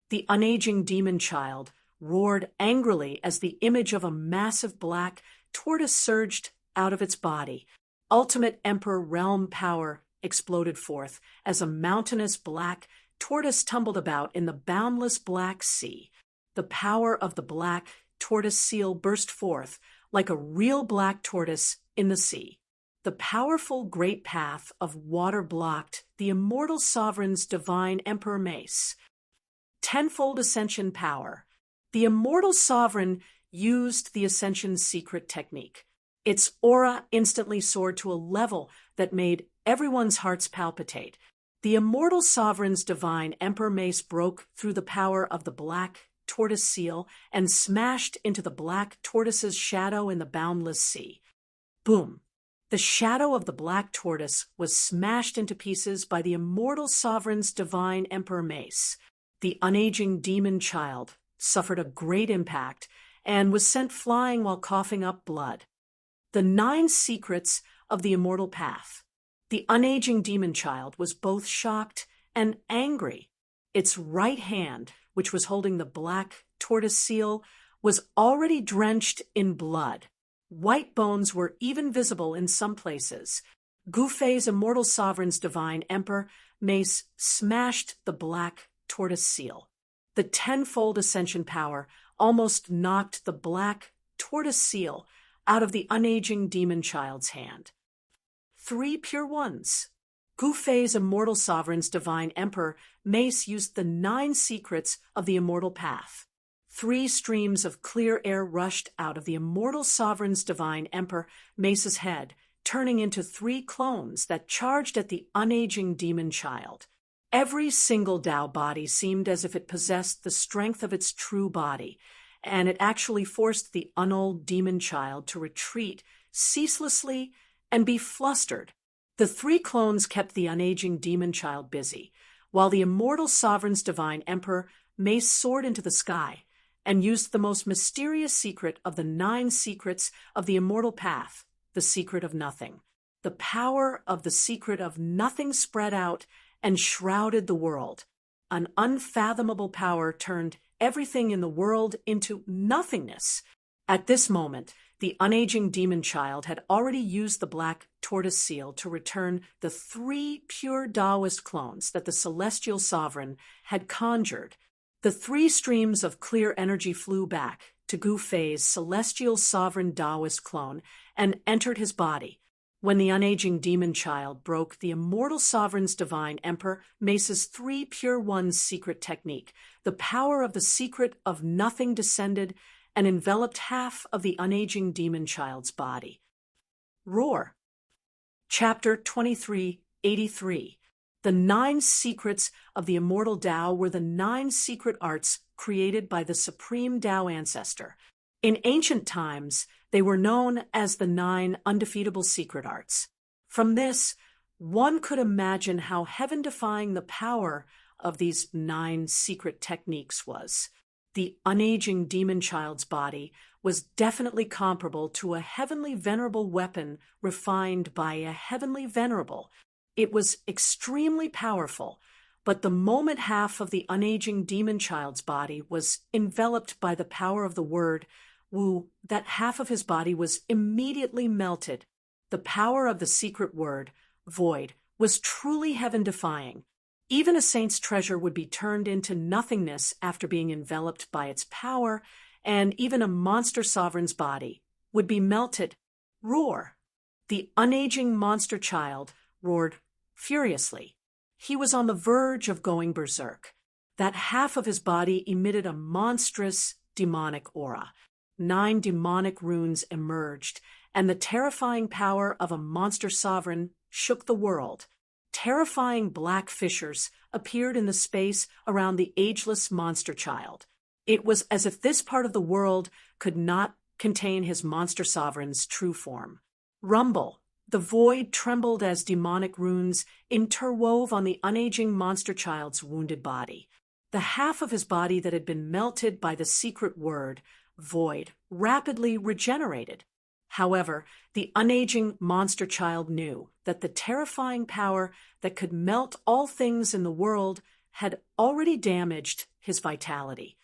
The unaging demon child roared angrily as the image of a massive black tortoise surged out of its body. Ultimate Emperor realm power exploded forth as a mountainous black tortoise tumbled about in the boundless black sea. The power of the black tortoise seal burst forth like a real black tortoise in the sea. The powerful great path of water blocked the immortal sovereign's divine emperor mace. Tenfold ascension power. The immortal sovereign used the ascension's secret technique. Its aura instantly soared to a level that made everyone's hearts palpitate. The immortal sovereign's divine emperor mace broke through the power of the black tortoise seal and smashed into the black tortoise's shadow in the boundless sea. Boom! The shadow of the black tortoise was smashed into pieces by the immortal sovereign's divine emperor mace. The unaging demon child suffered a great impact and was sent flying while coughing up blood. The 9 secrets of the immortal path. The unaging demon child was both shocked and angry. Its right hand, which was holding the black tortoise seal, was already drenched in blood. White bones were even visible in some places. Gufei's immortal sovereign's divine emperor mace smashed the black tortoise seal. The tenfold ascension power almost knocked the black tortoise seal out of the unaging demon child's hand. 3 pure ones. Gufei's immortal sovereign's divine emperor mace used the 9 secrets of the immortal path. 3 streams of clear air rushed out of the immortal sovereign's divine emperor mace's head, turning into 3 clones that charged at the unaging demon child. Every single Tao body seemed as if it possessed the strength of its true body, and it actually forced the unold demon child to retreat ceaselessly and be flustered. The 3 clones kept the unaging demon child busy, while the immortal sovereign's divine emperor mace soared into the sky and used the most mysterious secret of the 9 secrets of the immortal path, the secret of nothing. The power of the secret of nothing spread out and shrouded the world. An unfathomable power turned everything in the world into nothingness. At this moment, the unaging demon child had already used the black tortoise seal to return the 3 pure Taoist clones that the celestial sovereign had conjured. The 3 streams of clear energy flew back to Gufei's celestial sovereign Taoist clone and entered his body. When the unaging demon child broke the immortal sovereign's divine emperor mace's 3 pure ones secret technique, the power of the secret of nothing descended and enveloped half of the unaging demon child's body. Roar. Chapter 2383. The 9 secrets of the immortal Tao were the 9 secret arts created by the supreme Tao ancestor. In ancient times, they were known as the 9 undefeatable secret arts. From this, one could imagine how heaven-defying the power of these 9 secret techniques was. The unaging demon child's body was definitely comparable to a heavenly venerable weapon refined by a heavenly venerable. It was extremely powerful, but the moment half of the unaging demon child's body was enveloped by the power of the word Wu, that half of his body was immediately melted. The power of the secret word, void, was truly heaven-defying. Even a saint's treasure would be turned into nothingness after being enveloped by its power, and even a monster sovereign's body would be melted. Roar. The unaging monster child roared furiously. He was on the verge of going berserk. That half of his body emitted a monstrous demonic aura. 9 demonic runes emerged, and the terrifying power of a monster sovereign shook the world. Terrifying black fissures appeared in the space around the ageless monster child. It was as if this part of the world could not contain his monster sovereign's true form. Rumble. The void trembled as demonic runes interwove on the unaging monster child's wounded body. The half of his body that had been melted by the secret word, void, rapidly regenerated. However, the unaging monster child knew that the terrifying power that could melt all things in the world had already damaged his vitality.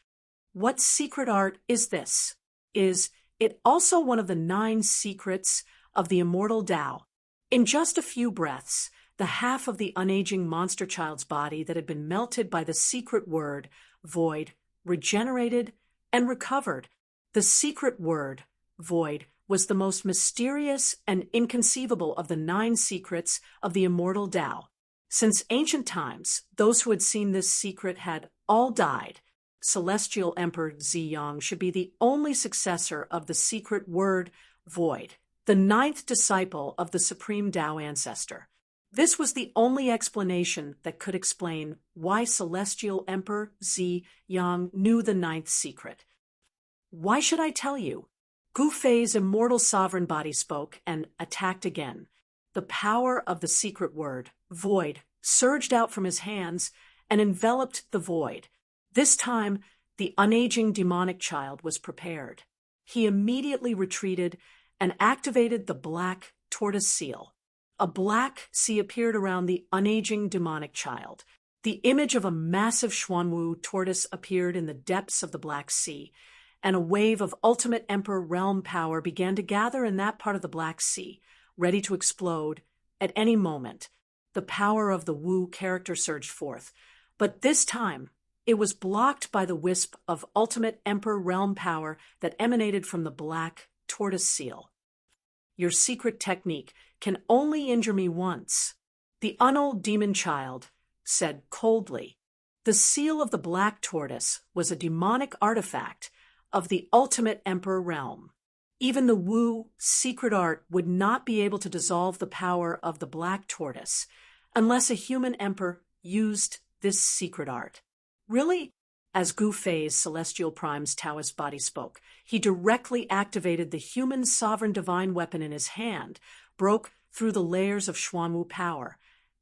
What secret art is this? Is it also one of the 9 secrets of the immortal Tao? In just a few breaths, the half of the unaging monster child's body that had been melted by the secret word, void, regenerated and recovered. The secret word, void, was the most mysterious and inconceivable of the 9 secrets of the immortal Tao. Since ancient times, those who had seen this secret had all died. Celestial Emperor Ziyang should be the only successor of the secret word, void, the 9th disciple of the Supreme Tao ancestor. This was the only explanation that could explain why Celestial Emperor Ziyang knew the 9th secret. Why should I tell you? Gu Fei's immortal sovereign body spoke and attacked again. The power of the secret word, void, surged out from his hands and enveloped the void. This time, the unaging demonic child was prepared. He immediately retreated and activated the black tortoise seal. A black sea appeared around the unaging demonic child. The image of a massive Xuanwu tortoise appeared in the depths of the Black Sea, and a wave of ultimate Emperor realm power began to gather in that part of the Black Sea, ready to explode at any moment. The power of the Wu character surged forth, but this time it was blocked by the wisp of ultimate Emperor realm power that emanated from the black tortoise seal. Your secret technique can only injure me once, the unold demon child said coldly. The seal of the black tortoise was a demonic artifact of the ultimate Emperor realm. Even the Wu secret art would not be able to dissolve the power of the black tortoise unless a human emperor used this secret art. Really? As Gu Fei's Celestial Prime's Taoist body spoke, he directly activated the human sovereign divine weapon in his hand, broke through the layers of Xuanwu power,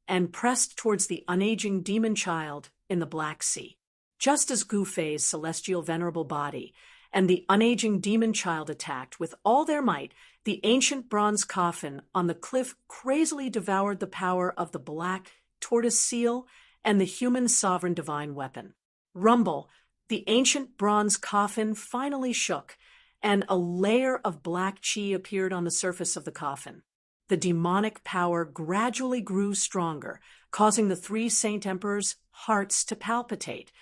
and pressed towards the unaging demon child in the Black Sea. Just as Gu Fei's celestial venerable body and the unaging demon child attacked with all their might, the ancient bronze coffin on the cliff crazily devoured the power of the black tortoise seal and the human sovereign divine weapon. Rumble, the ancient bronze coffin finally shook, and a layer of black qi appeared on the surface of the coffin. The demonic power gradually grew stronger, causing the 3 Saint Emperors' hearts to palpitate.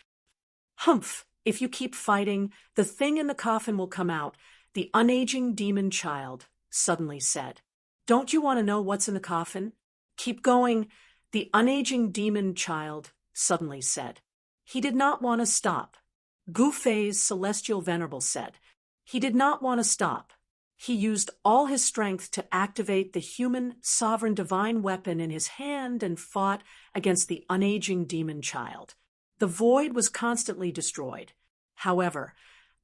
Humph! If you keep fighting, the thing in the coffin will come out, the unaging demon child suddenly said. Don't you want to know what's in the coffin? Keep going, the unaging demon child suddenly said. He did not want to stop. Gu Fei's celestial venerable said. He did not want to stop. He used all his strength to activate the human sovereign divine weapon in his hand and fought against the unaging demon child. The void was constantly destroyed. However,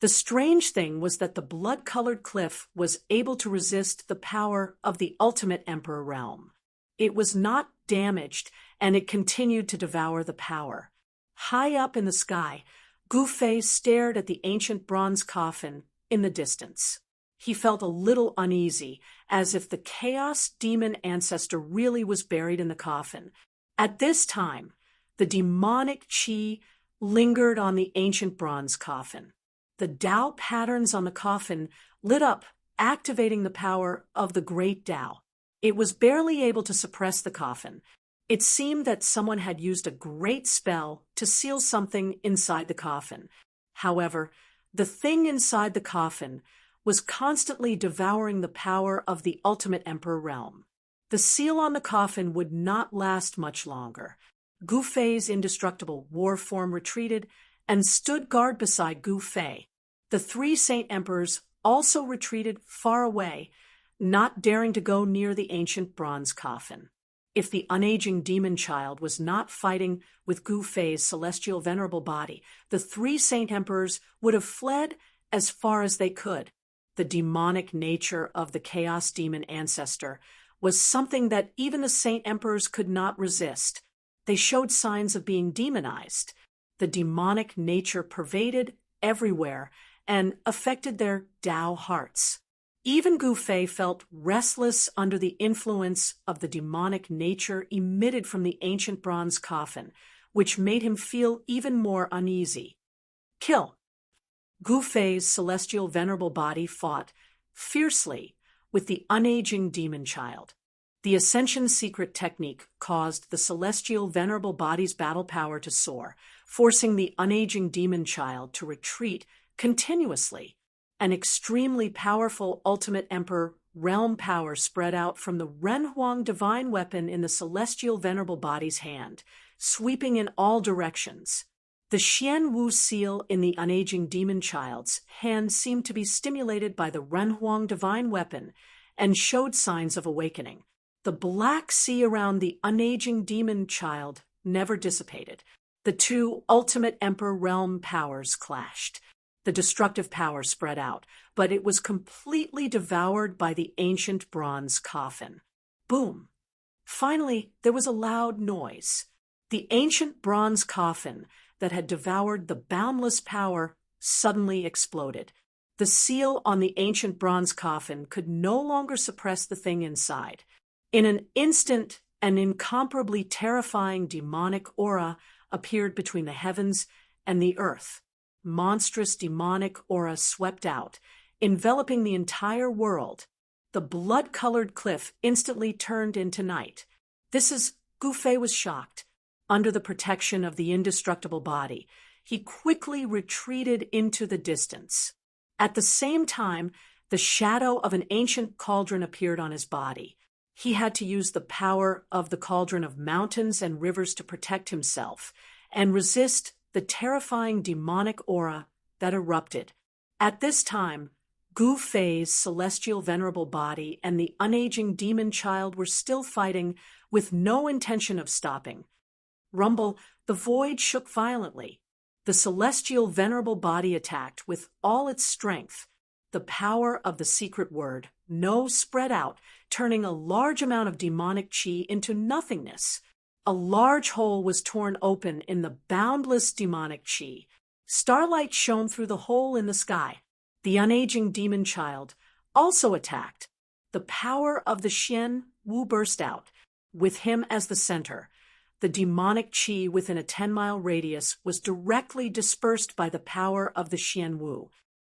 the strange thing was that the blood-colored cliff was able to resist the power of the ultimate Emperor realm. It was not damaged, and it continued to devour the power. High up in the sky, Gu Fei stared at the ancient bronze coffin in the distance. He felt a little uneasy, as if the chaos demon ancestor really was buried in the coffin. At this time, the demonic qi lingered on the ancient bronze coffin. The Tao patterns on the coffin lit up, activating the power of the great Tao. It was barely able to suppress the coffin. It seemed that someone had used a great spell to seal something inside the coffin. However, the thing inside the coffin was constantly devouring the power of the ultimate Emperor realm. The seal on the coffin would not last much longer. Gu Fei's indestructible war form retreated and stood guard beside Gu Fei. The 3 Saint Emperors also retreated far away, not daring to go near the ancient bronze coffin. If the unaging demon child was not fighting with Gu Fei's celestial venerable body, the 3 Saint Emperors would have fled as far as they could. The demonic nature of the chaos demon ancestor was something that even the Saint Emperors could not resist. They showed signs of being demonized. The demonic nature pervaded everywhere and affected their Tao hearts. Even Gu Fei felt restless under the influence of the demonic nature emitted from the ancient bronze coffin, which made him feel even more uneasy. Kill. Gu Fei's celestial venerable body fought fiercely with the unaging demon child. The Ascension secret technique caused the celestial venerable body's battle power to soar, forcing the unaging demon child to retreat continuously. An extremely powerful ultimate emperor realm power spread out from the Renhuang divine weapon in the celestial venerable body's hand, sweeping in all directions. The Xian Wu seal in the unaging demon child's hand seemed to be stimulated by the Renhuang divine weapon and showed signs of awakening. The black sea around the unaging demon child never dissipated. The two ultimate emperor realm powers clashed. The destructive power spread out, but it was completely devoured by the ancient bronze coffin. Boom! Finally, there was a loud noise. The ancient bronze coffin that had devoured the boundless power suddenly exploded. The seal on the ancient bronze coffin could no longer suppress the thing inside. In an instant, an incomparably terrifying demonic aura appeared between the heavens and the earth. Monstrous demonic aura swept out, enveloping the entire world. The blood-colored cliff instantly turned into night. Gu Fei was shocked. Under the protection of the indestructible body, he quickly retreated into the distance. At the same time, the shadow of an ancient cauldron appeared on his body. He had to use the power of the cauldron of mountains and rivers to protect himself and resist the terrifying demonic aura that erupted. At this time, Gu Fei's celestial venerable body and the unaging demon child were still fighting with no intention of stopping. Rumble, the void shook violently. The celestial venerable body attacked with all its strength. The power of the secret word, no, spread out, turning a large amount of demonic chi into nothingness. A large hole was torn open in the boundless demonic chi. Starlight shone through the hole in the sky. The unaging demon child also attacked. The power of the Xian Wu burst out, with him as the center. The demonic chi within a 10-mile radius was directly dispersed by the power of the Xian Wu.